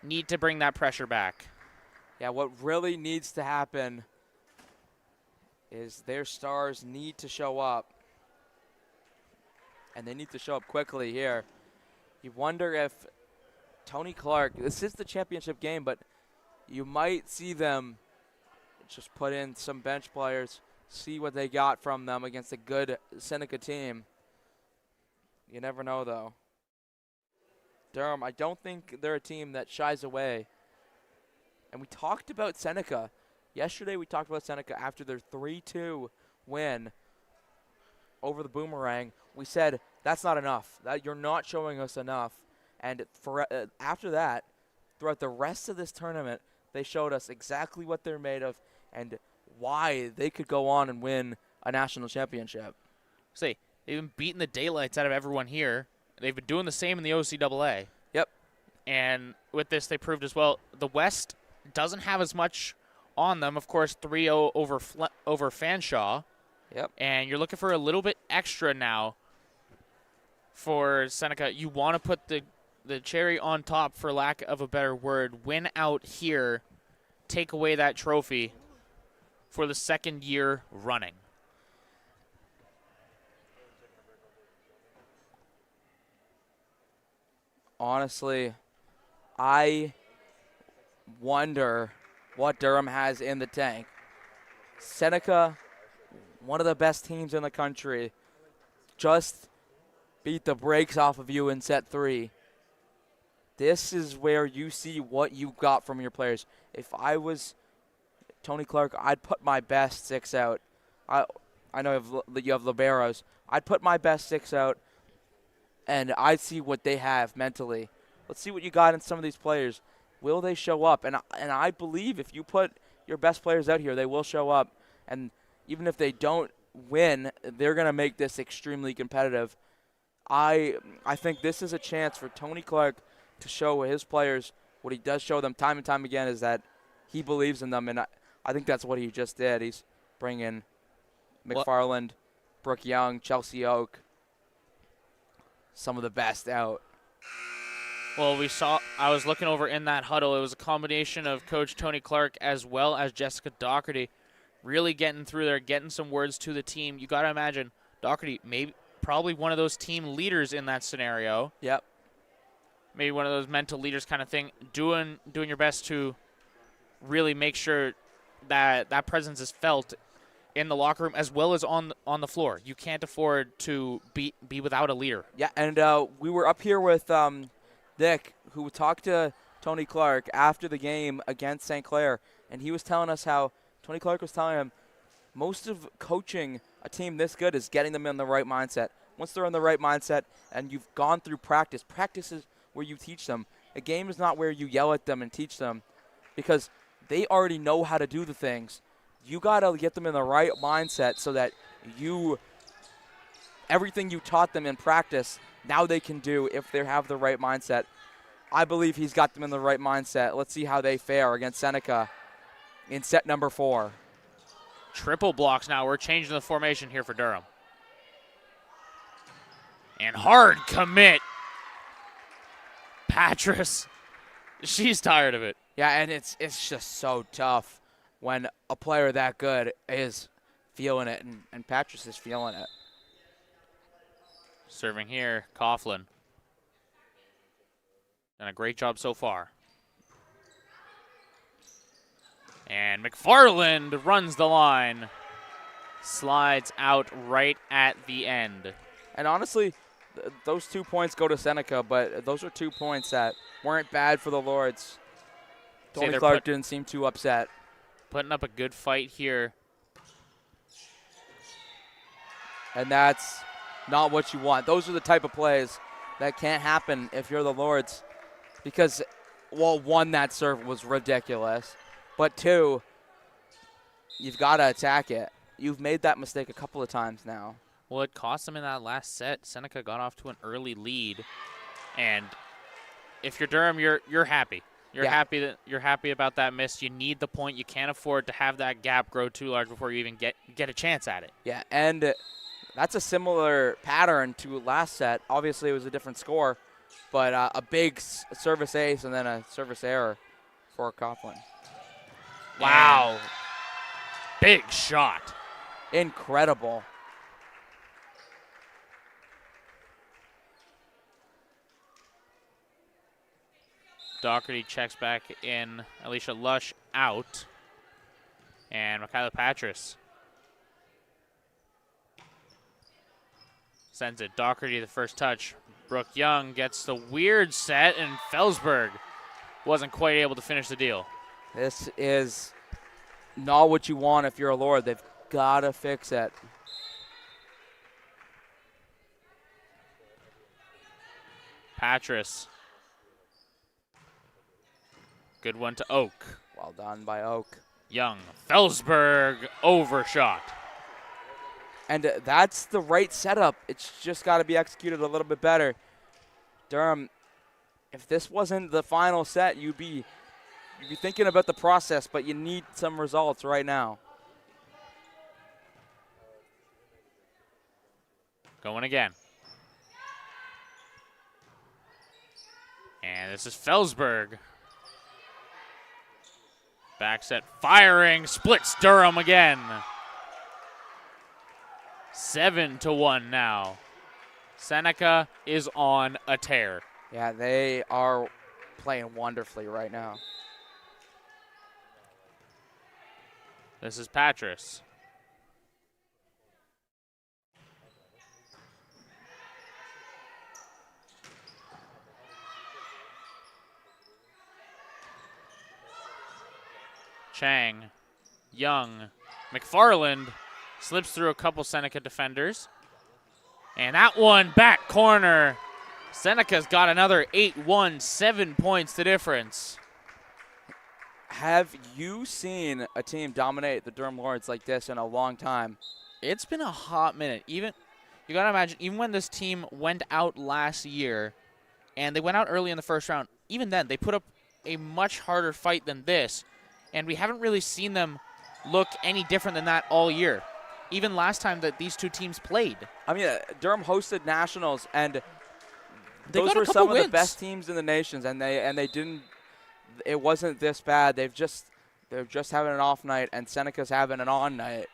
need to bring that pressure back. Yeah, what really needs to happen is their stars need to show up. And they need to show up quickly here. You wonder if Tony Clark, this is the championship game, but you might see them just put in some bench players, see what they got from them against a good Seneca team. You never know, though. Durham, I don't think they're a team that shies away. And we talked about Seneca. Yesterday we talked about Seneca after their 3-2 win over the Boomerang. We said, that's not enough. That you're not showing us enough. And for after that, throughout the rest of this tournament, they showed us exactly what they're made of and why they could go on and win a national championship. They've been beating the daylights out of everyone here. They've been doing the same in the OCAA. Yep. And with this, they proved as well, the West doesn't have as much on them. Of course, 3-0 over Fanshawe. Yep. And you're looking for a little bit extra now for Seneca. You want to put the cherry on top, for lack of a better word, win out here, take away that trophy for the second year running. Honestly, I wonder what Durham has in the tank. Seneca, one of the best teams in the country, just beat the brakes off of you in set 3. This is where you see what you got from your players. If I was Tony Clark, I'd put my best 6 out. I know you have liberos. I'd put my best 6 out, and I'd see what they have mentally. Let's see what you got in some of these players. Will they show up? And I believe if you put your best players out here, they will show up. And even if they don't win, they're going to make this extremely competitive. I think this is a chance for Tony Clark to show his players what he does show them time and time again, is that he believes in them. And I think that's what he just did. He's bringing McFarland, Brooke Young, Chelsea Oak, some of the best out. Well, I was looking over in that huddle. It was a combination of Coach Tony Clark as well as Jessica Doherty really getting through there, getting some words to the team. You got to imagine Doherty probably one of those team leaders in that scenario. Yep. Maybe one of those mental leaders kind of thing, doing your best to really make sure that presence is felt in the locker room as well as on the floor. You can't afford to be without a leader. Yeah, and we were up here with Nick, who talked to Tony Clark after the game against St. Clair, and he was telling us how Tony Clark was telling him most of coaching a team this good is getting them in the right mindset. Once they're in the right mindset and you've gone through practice is where you teach them. A game is not where you yell at them and teach them, because they already know how to do the things. You got to get them in the right mindset so that everything you taught them in practice, now they can do if they have the right mindset. I believe he's got them in the right mindset. Let's see how they fare against Seneca in set number 4. Triple blocks now. We're changing the formation here for Durham. And hard commit. Patras, she's tired of it. Yeah, and it's just so tough when a player that good is feeling it, and Patras is feeling it. Serving here, Coughlin. Done a great job so far. And McFarland runs the line. Slides out right at the end. And honestly, those 2 points go to Seneca, but those are 2 points that weren't bad for the Lords. Tony Clark didn't seem too upset. Putting up a good fight here. And that's not what you want. Those are the type of plays that can't happen if you're the Lords, because, well, 1, that serve was ridiculous, but 2, you've got to attack it. You've made that mistake a couple of times now. Well, it cost them in that last set. Seneca got off to an early lead, and if you're Durham, you're happy. You're happy about that miss. You need the point. You can't afford to have that gap grow too large before you even get a chance at it. Yeah, and that's a similar pattern to last set. Obviously, it was a different score, but a big service ace and then a service error for Coughlin. Wow. Big shot. Incredible. Doherty checks back in. Alicia Lush out. And Michaela Patras sends it. Doherty the first touch. Brooke Young gets the weird set, and Felsberg wasn't quite able to finish the deal. This is not what you want if you're a Lord. They've got to fix it. Patras. Good one to Oak. Well done by Oak. Young. Felsberg overshot. And that's the right setup. It's just got to be executed a little bit better. Durham, if this wasn't the final set, you'd be thinking about the process, but you need some results right now. Going again. And this is Felsberg. Back set firing, splits Durham again. 7-1 now. Seneca is on a tear. Yeah, they are playing wonderfully right now. This is Patras. Chang, Young, McFarland slips through a couple Seneca defenders. And that one back corner. Seneca's got another 8-1, 7 points the difference. Have you seen a team dominate the Durham Lords like this in a long time? It's been a hot minute. You got to imagine, even when this team went out last year, and they went out early in the first round, even then they put up a much harder fight than this. And we haven't really seen them look any different than that all year, even last time that these two teams played. I mean, Durham hosted nationals, and They those got a were couple some of the wins. best teams in the nations, and they didn't. It wasn't this bad. They're just having an off night, and Seneca's having an on night.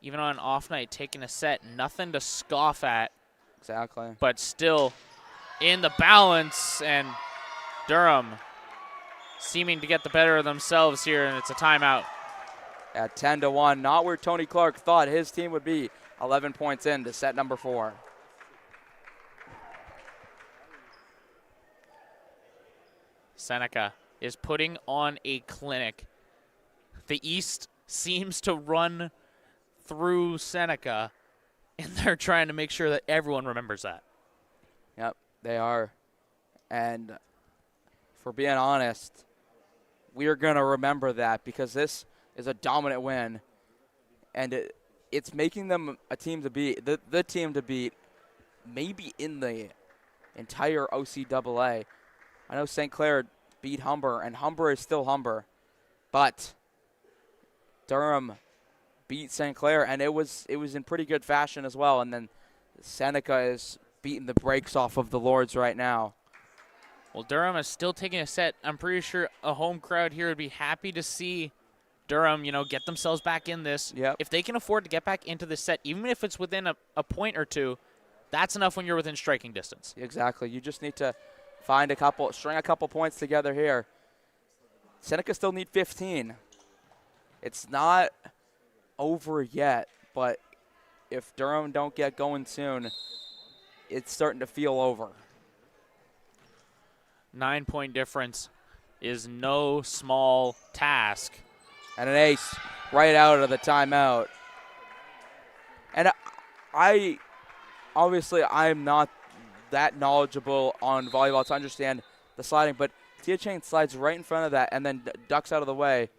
Even on an off night, taking a set, nothing to scoff at, Exactly. but still in the balance, and Durham seeming to get the better of themselves here, and it's a timeout. At 10-1, not where Tony Clark thought his team would be. 11 points into set number 4. Seneca is putting on a clinic. The East seems to run through Seneca, and they're trying to make sure that everyone remembers that. Yep, they are. And for being honest, we are going to remember that because this is a dominant win, and it's making them a team to beat, the team to beat, maybe in the entire OCAA. I know St. Clair beat Humber, and Humber is still Humber, but Durham beat St. Clair, and it was in pretty good fashion as well. And then Seneca is beating the brakes off of the Lords right now. Well, Durham is still taking a set. I'm pretty sure a home crowd here would be happy to see Durham, get themselves back in this. Yep. If they can afford to get back into this set, even if it's within a point or two, that's enough when you're within striking distance. Exactly. You just need to string a couple points together here. Seneca still need 15. It's not over yet, but if Durham don't get going soon, it's starting to feel over. 9-point difference is no small task. And an ace right out of the timeout. And I'm not that knowledgeable on volleyball to understand the sliding, but Tia Chain slides right in front of that and then ducks out of the way.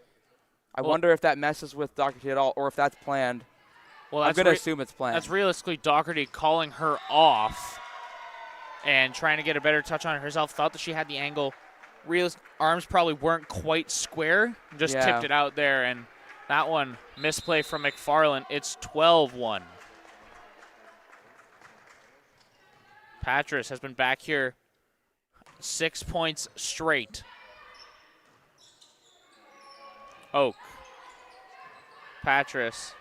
I wonder if that messes with Doherty at all, or if that's planned. Well, I'm going to assume it's planned. That's realistically Doherty calling her off and trying to get a better touch on it herself. Thought that she had the angle. Arms probably weren't quite square. Just tipped it out there, and that one, misplay from McFarland. It's 12-1. Patras has been back here 6 points straight. Oak. Patras.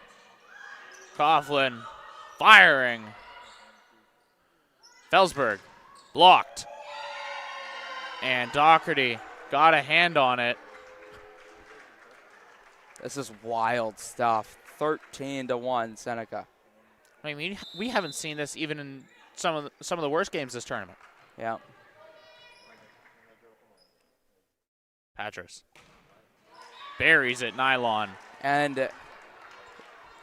Coughlin firing. Felsberg blocked. And Doherty got a hand on it. This is wild stuff. 13-1 Seneca. I mean, we haven't seen this even in some of the worst games this tournament. Yeah. Patras buries it nylon. And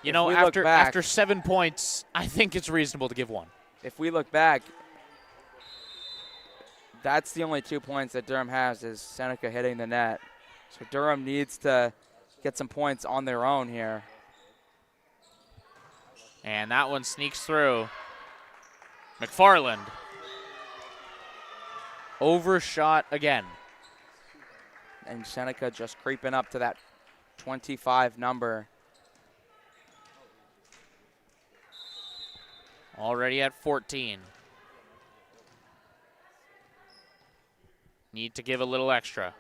after 7 points, I think it's reasonable to give one. If we look back, that's the only 2 points that Durham has is Seneca hitting the net. So Durham needs to get some points on their own here. And that one sneaks through. McFarland. Overshot again. And Seneca just creeping up to that 25 number. Already at 14. Need to give a little extra.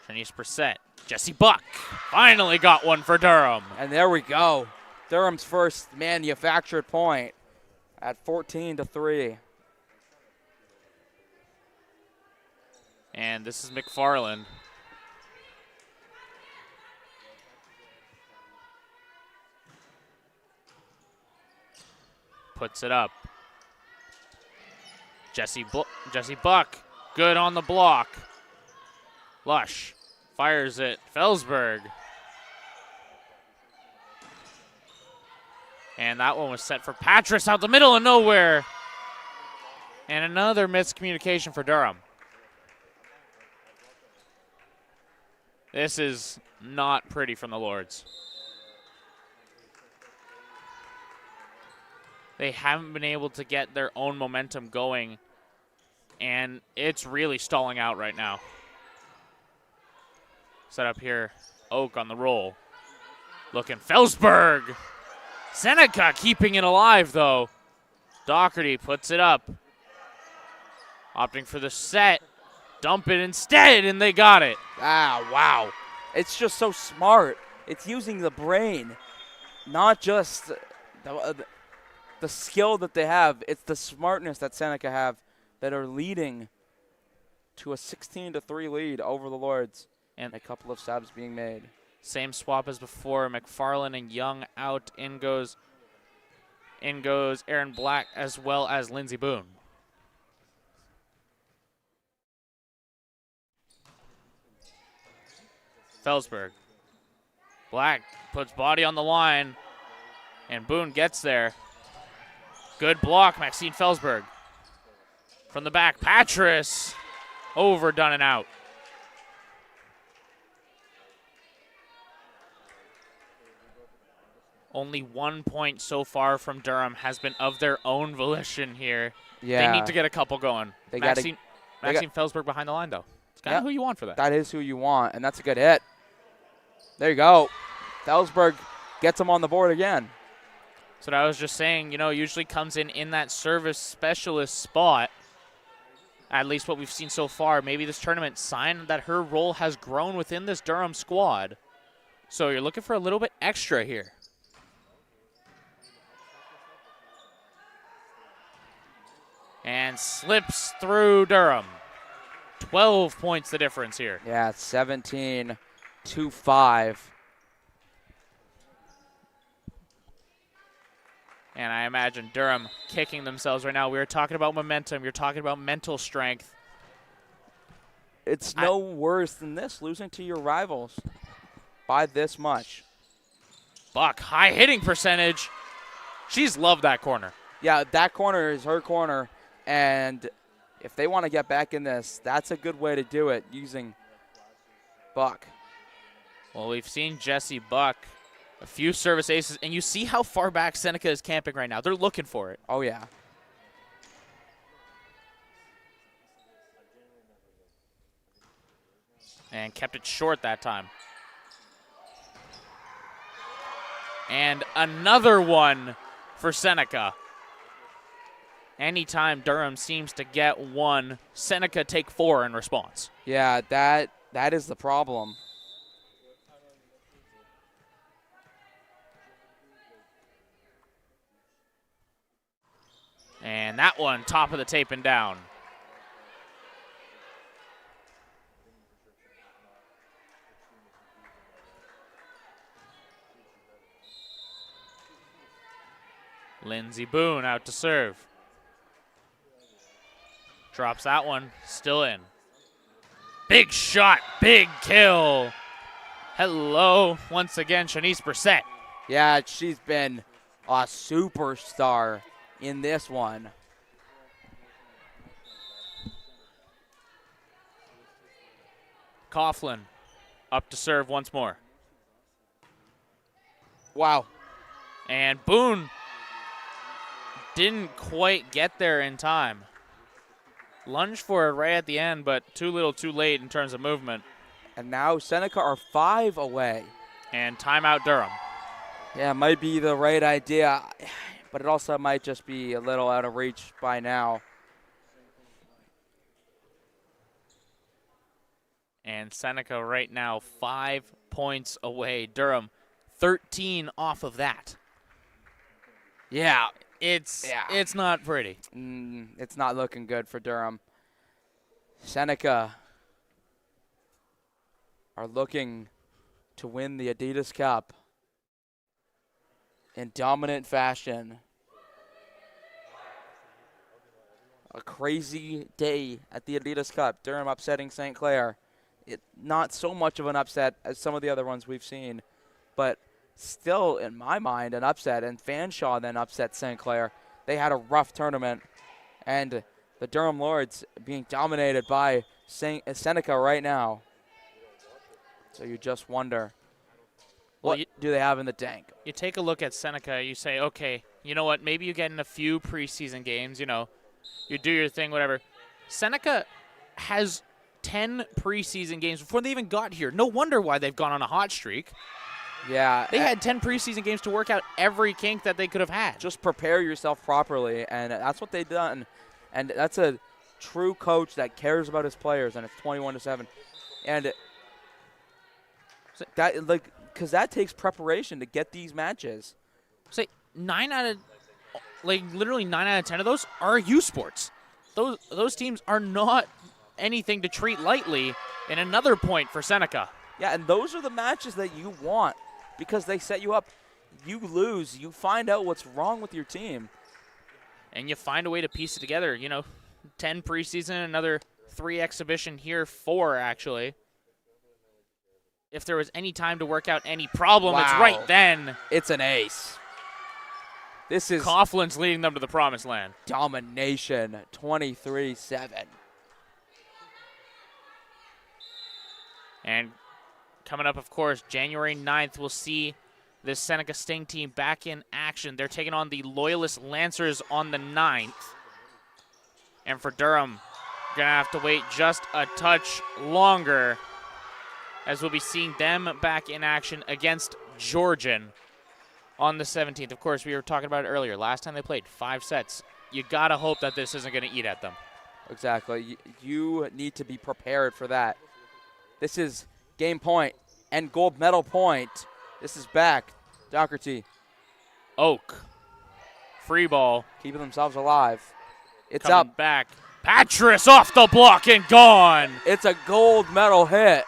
Shanice Brissett. Jesse Buck finally got one for Durham. And there we go. Durham's first manufactured point at 14-3. And this is McFarland. Puts it up. Jesse Buck, good on the block. Lush fires it. Felsberg. And that one was set for Patras out the middle of nowhere. And another miscommunication for Durham. This is not pretty from the Lords. They haven't been able to get their own momentum going, and it's really stalling out right now. Set up here, Oak on the roll. Looking, Felsberg. Seneca keeping it alive, though. Doherty puts it up. Opting for the set. Dump it instead, and they got it. Ah, wow. It's just so smart. It's using the brain, not just the skill that they have. It's the smartness that Seneca have that are leading to a 16-3 lead over the Lords, and a couple of subs being made. Same swap as before. McFarland and Young out. In goes Aaron Black as well as Lindsey Boone. Felsberg. Black puts body on the line, and Boone gets there. Good block, Maxine Felsberg. From the back, Patras. Overdone and out. Only 1 point so far from Durham has been of their own volition here. Yeah. They need to get a couple going. Maxine Felsberg behind the line, though. It's kind of who you want for that. That is who you want, and that's a good hit. There you go. Felsberg gets him on the board again. So I was just saying, usually comes in that service specialist spot. At least what we've seen so far. Maybe this tournament sign that her role has grown within this Durham squad. So you're looking for a little bit extra here. And slips through Durham. 12 points the difference here. Yeah, 17-5. And I imagine Durham kicking themselves right now. We were talking about momentum. You're talking about mental strength. It's no worse than this, losing to your rivals by this much. Buck, high hitting percentage. She's loved that corner. Yeah, that corner is her corner. And if they want to get back in this, that's a good way to do it, using Buck. Well, we've seen Jesse Buck, a few service aces, and you see how far back Seneca is camping right now. They're looking for it. Oh, yeah. And kept it short that time. And another one for Seneca. Anytime Durham seems to get one, Seneca take 4 in response. Yeah, that is the problem. And that one, top of the tape and down. Lindsey Boone out to serve. Drops that one, still in. Big shot, big kill. Hello, once again, Shanice Brissett. Yeah, she's been a superstar in this one. Coughlin up to serve once more. Wow. And Boone didn't quite get there in time. Lunged for it right at the end, but too little too late in terms of movement. And now Seneca are 5 away. And timeout Durham. Yeah, it might be the right idea, but it also might just be a little out of reach by now. And Seneca right now 5 points away. Durham 13 off of that. Yeah. It's not pretty. It's not looking good for Durham. Seneca are looking to win the Adidas Cup in dominant fashion. A crazy day at the Adidas Cup. Durham upsetting St. Clair. Not so much of an upset as some of the other ones we've seen, but still, in my mind, an upset. And Fanshawe then upset St. Clair. They had a rough tournament, and the Durham Lords being dominated by Seneca right now. So you just wonder, what do they have in the tank? You take a look at Seneca, you say, okay, you know what, maybe you get in a few preseason games, you do your thing, whatever. Seneca has 10 preseason games before they even got here. No wonder why they've gone on a hot streak. Yeah. They had 10 preseason games to work out every kink that they could have had. Just prepare yourself properly, and that's what they've done. And that's a true coach that cares about his players, and it's 21-7. And that, like, because that takes preparation to get these matches. Say literally 9 out of 10 of those are U Sports. Those teams are not anything to treat lightly. And another point for Seneca. Yeah, and those are the matches that you want because they set you up. You lose, you find out what's wrong with your team. And you find a way to piece it together. 10 preseason, another 3 exhibition here, 4 actually. If there was any time to work out any problem, It's right then. It's an ace. This is Coughlin's leading them to the promised land. domination, 23-7. And coming up, of course, January 9th, we'll see this Seneca Sting team back in action. They're taking on the Loyalist Lancers on the 9th. And for Durham, going to have to wait just a touch longer as we'll be seeing them back in action against Georgian on the 17th. Of course, we were talking about it earlier. Last time they played 5 sets. You got to hope that this isn't going to eat at them. Exactly. You need to be prepared for that. This is game point and gold medal point. This is back. Doherty. Oak. Free ball. Keeping themselves alive. It's Coming up. back. Patras off the block and gone. It's a gold medal hit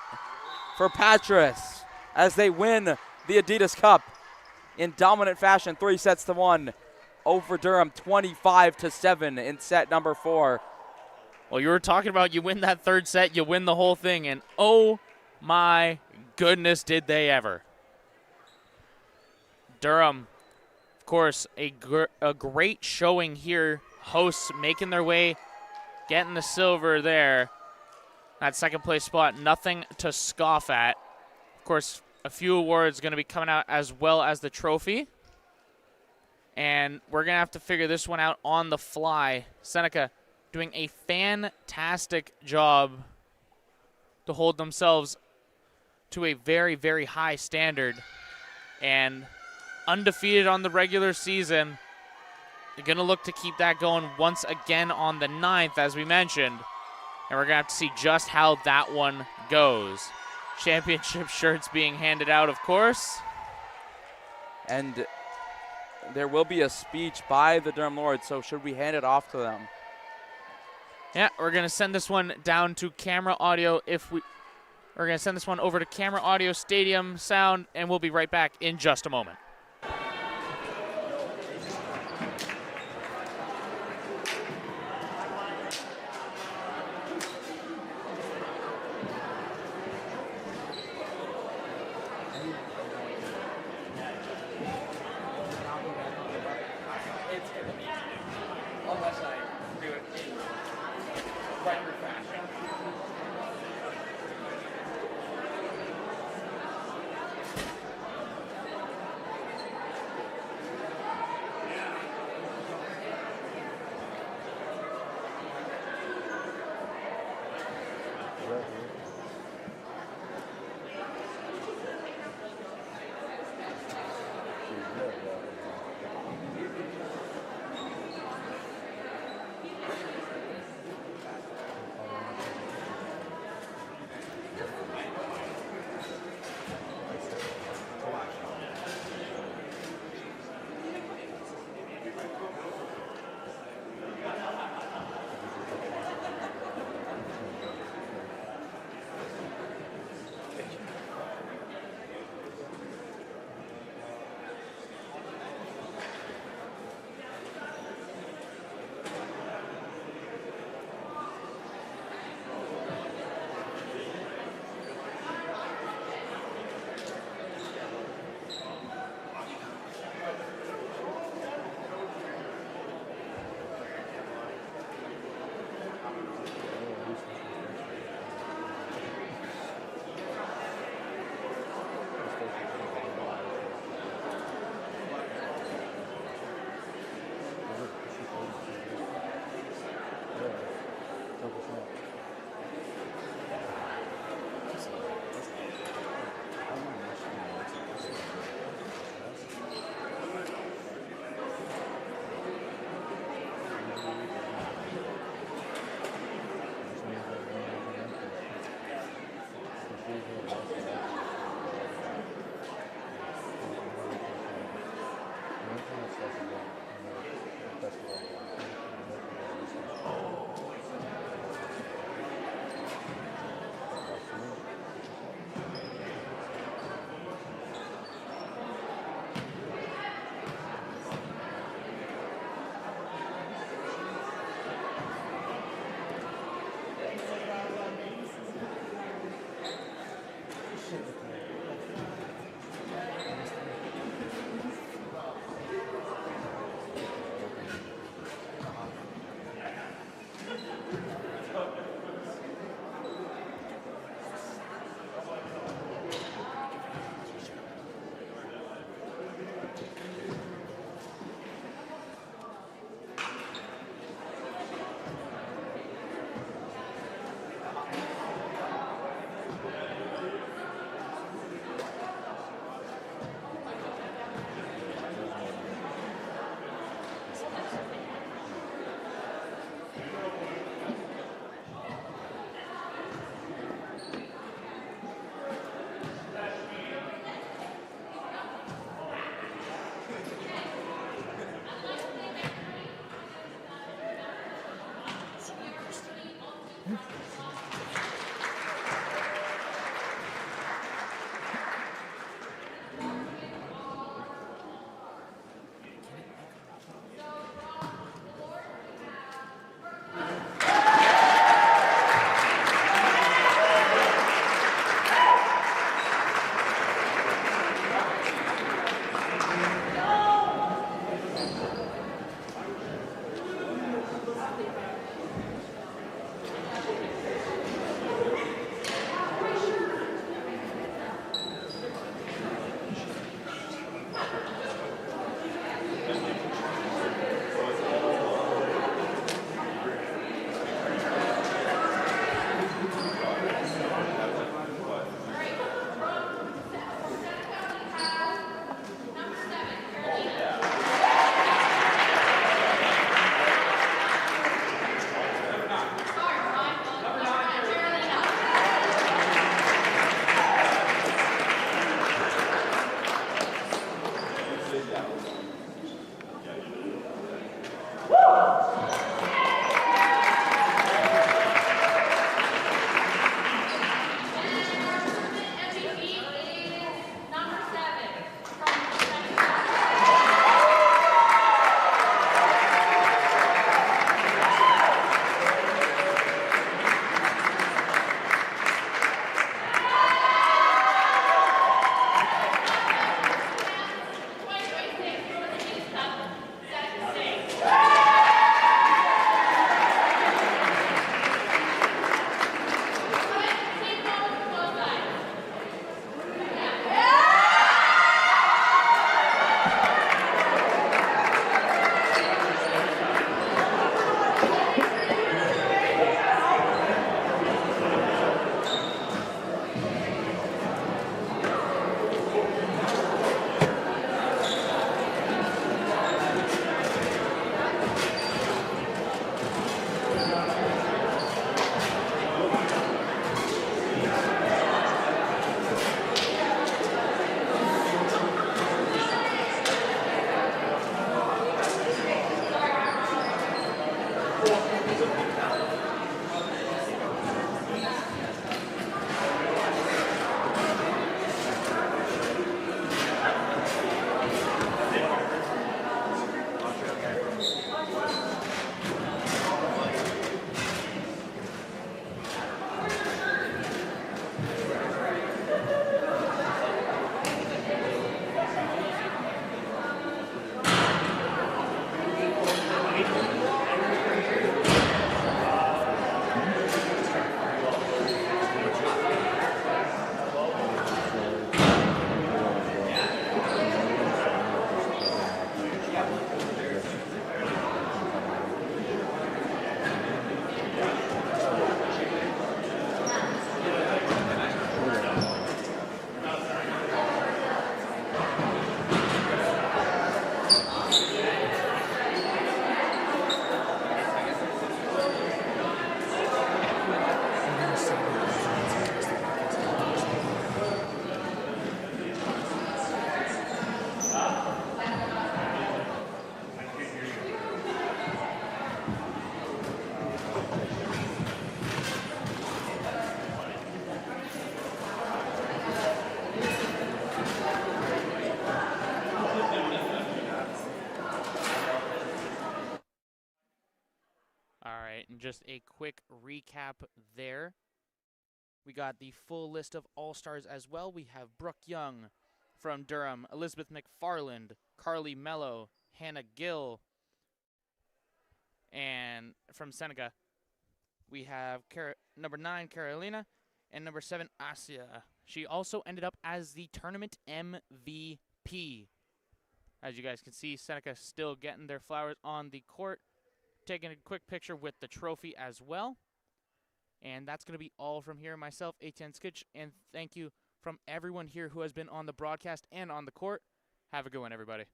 for Patras as they win the Adidas Cup in dominant fashion, 3-1 over Durham, 25-7 in set number 4. Well, you were talking about you win that 3rd set, you win the whole thing, and oh my goodness, did they ever. Durham, of course, a great showing here. Hosts making their way, getting the silver there. That 2nd place spot, nothing to scoff at. Of course, a few awards going to be coming out as well as the trophy. And we're going to have to figure this one out on the fly. Seneca doing a fantastic job to hold themselves to a very, very high standard. And undefeated on the regular season. They're going to look to keep that going once again on the 9th, as we mentioned. And we're going to have to see just how that one goes. Championship shirts being handed out, of course. And there will be a speech by the Durham Lords, so should we hand it off to them? Yeah, we're going to send this one down to camera audio we're going to send this one over to camera audio stadium sound, and we'll be right back in just a moment. just a quick recap there. We got the full list of all-stars as well. We have Brooke Young from Durham, Elizabeth McFarland, Carly Mello, Hannah Gill, and from Seneca, we have number 9, Carolina, and number 7, Asia. She also ended up as the tournament MVP. As you guys can see, Seneca still getting their flowers on the court, taking a quick picture with the trophy as well. And that's going to be all from here. Myself, Etienne Skitch, and thank you from everyone here who has been on the broadcast and on the court. Have a good one, everybody.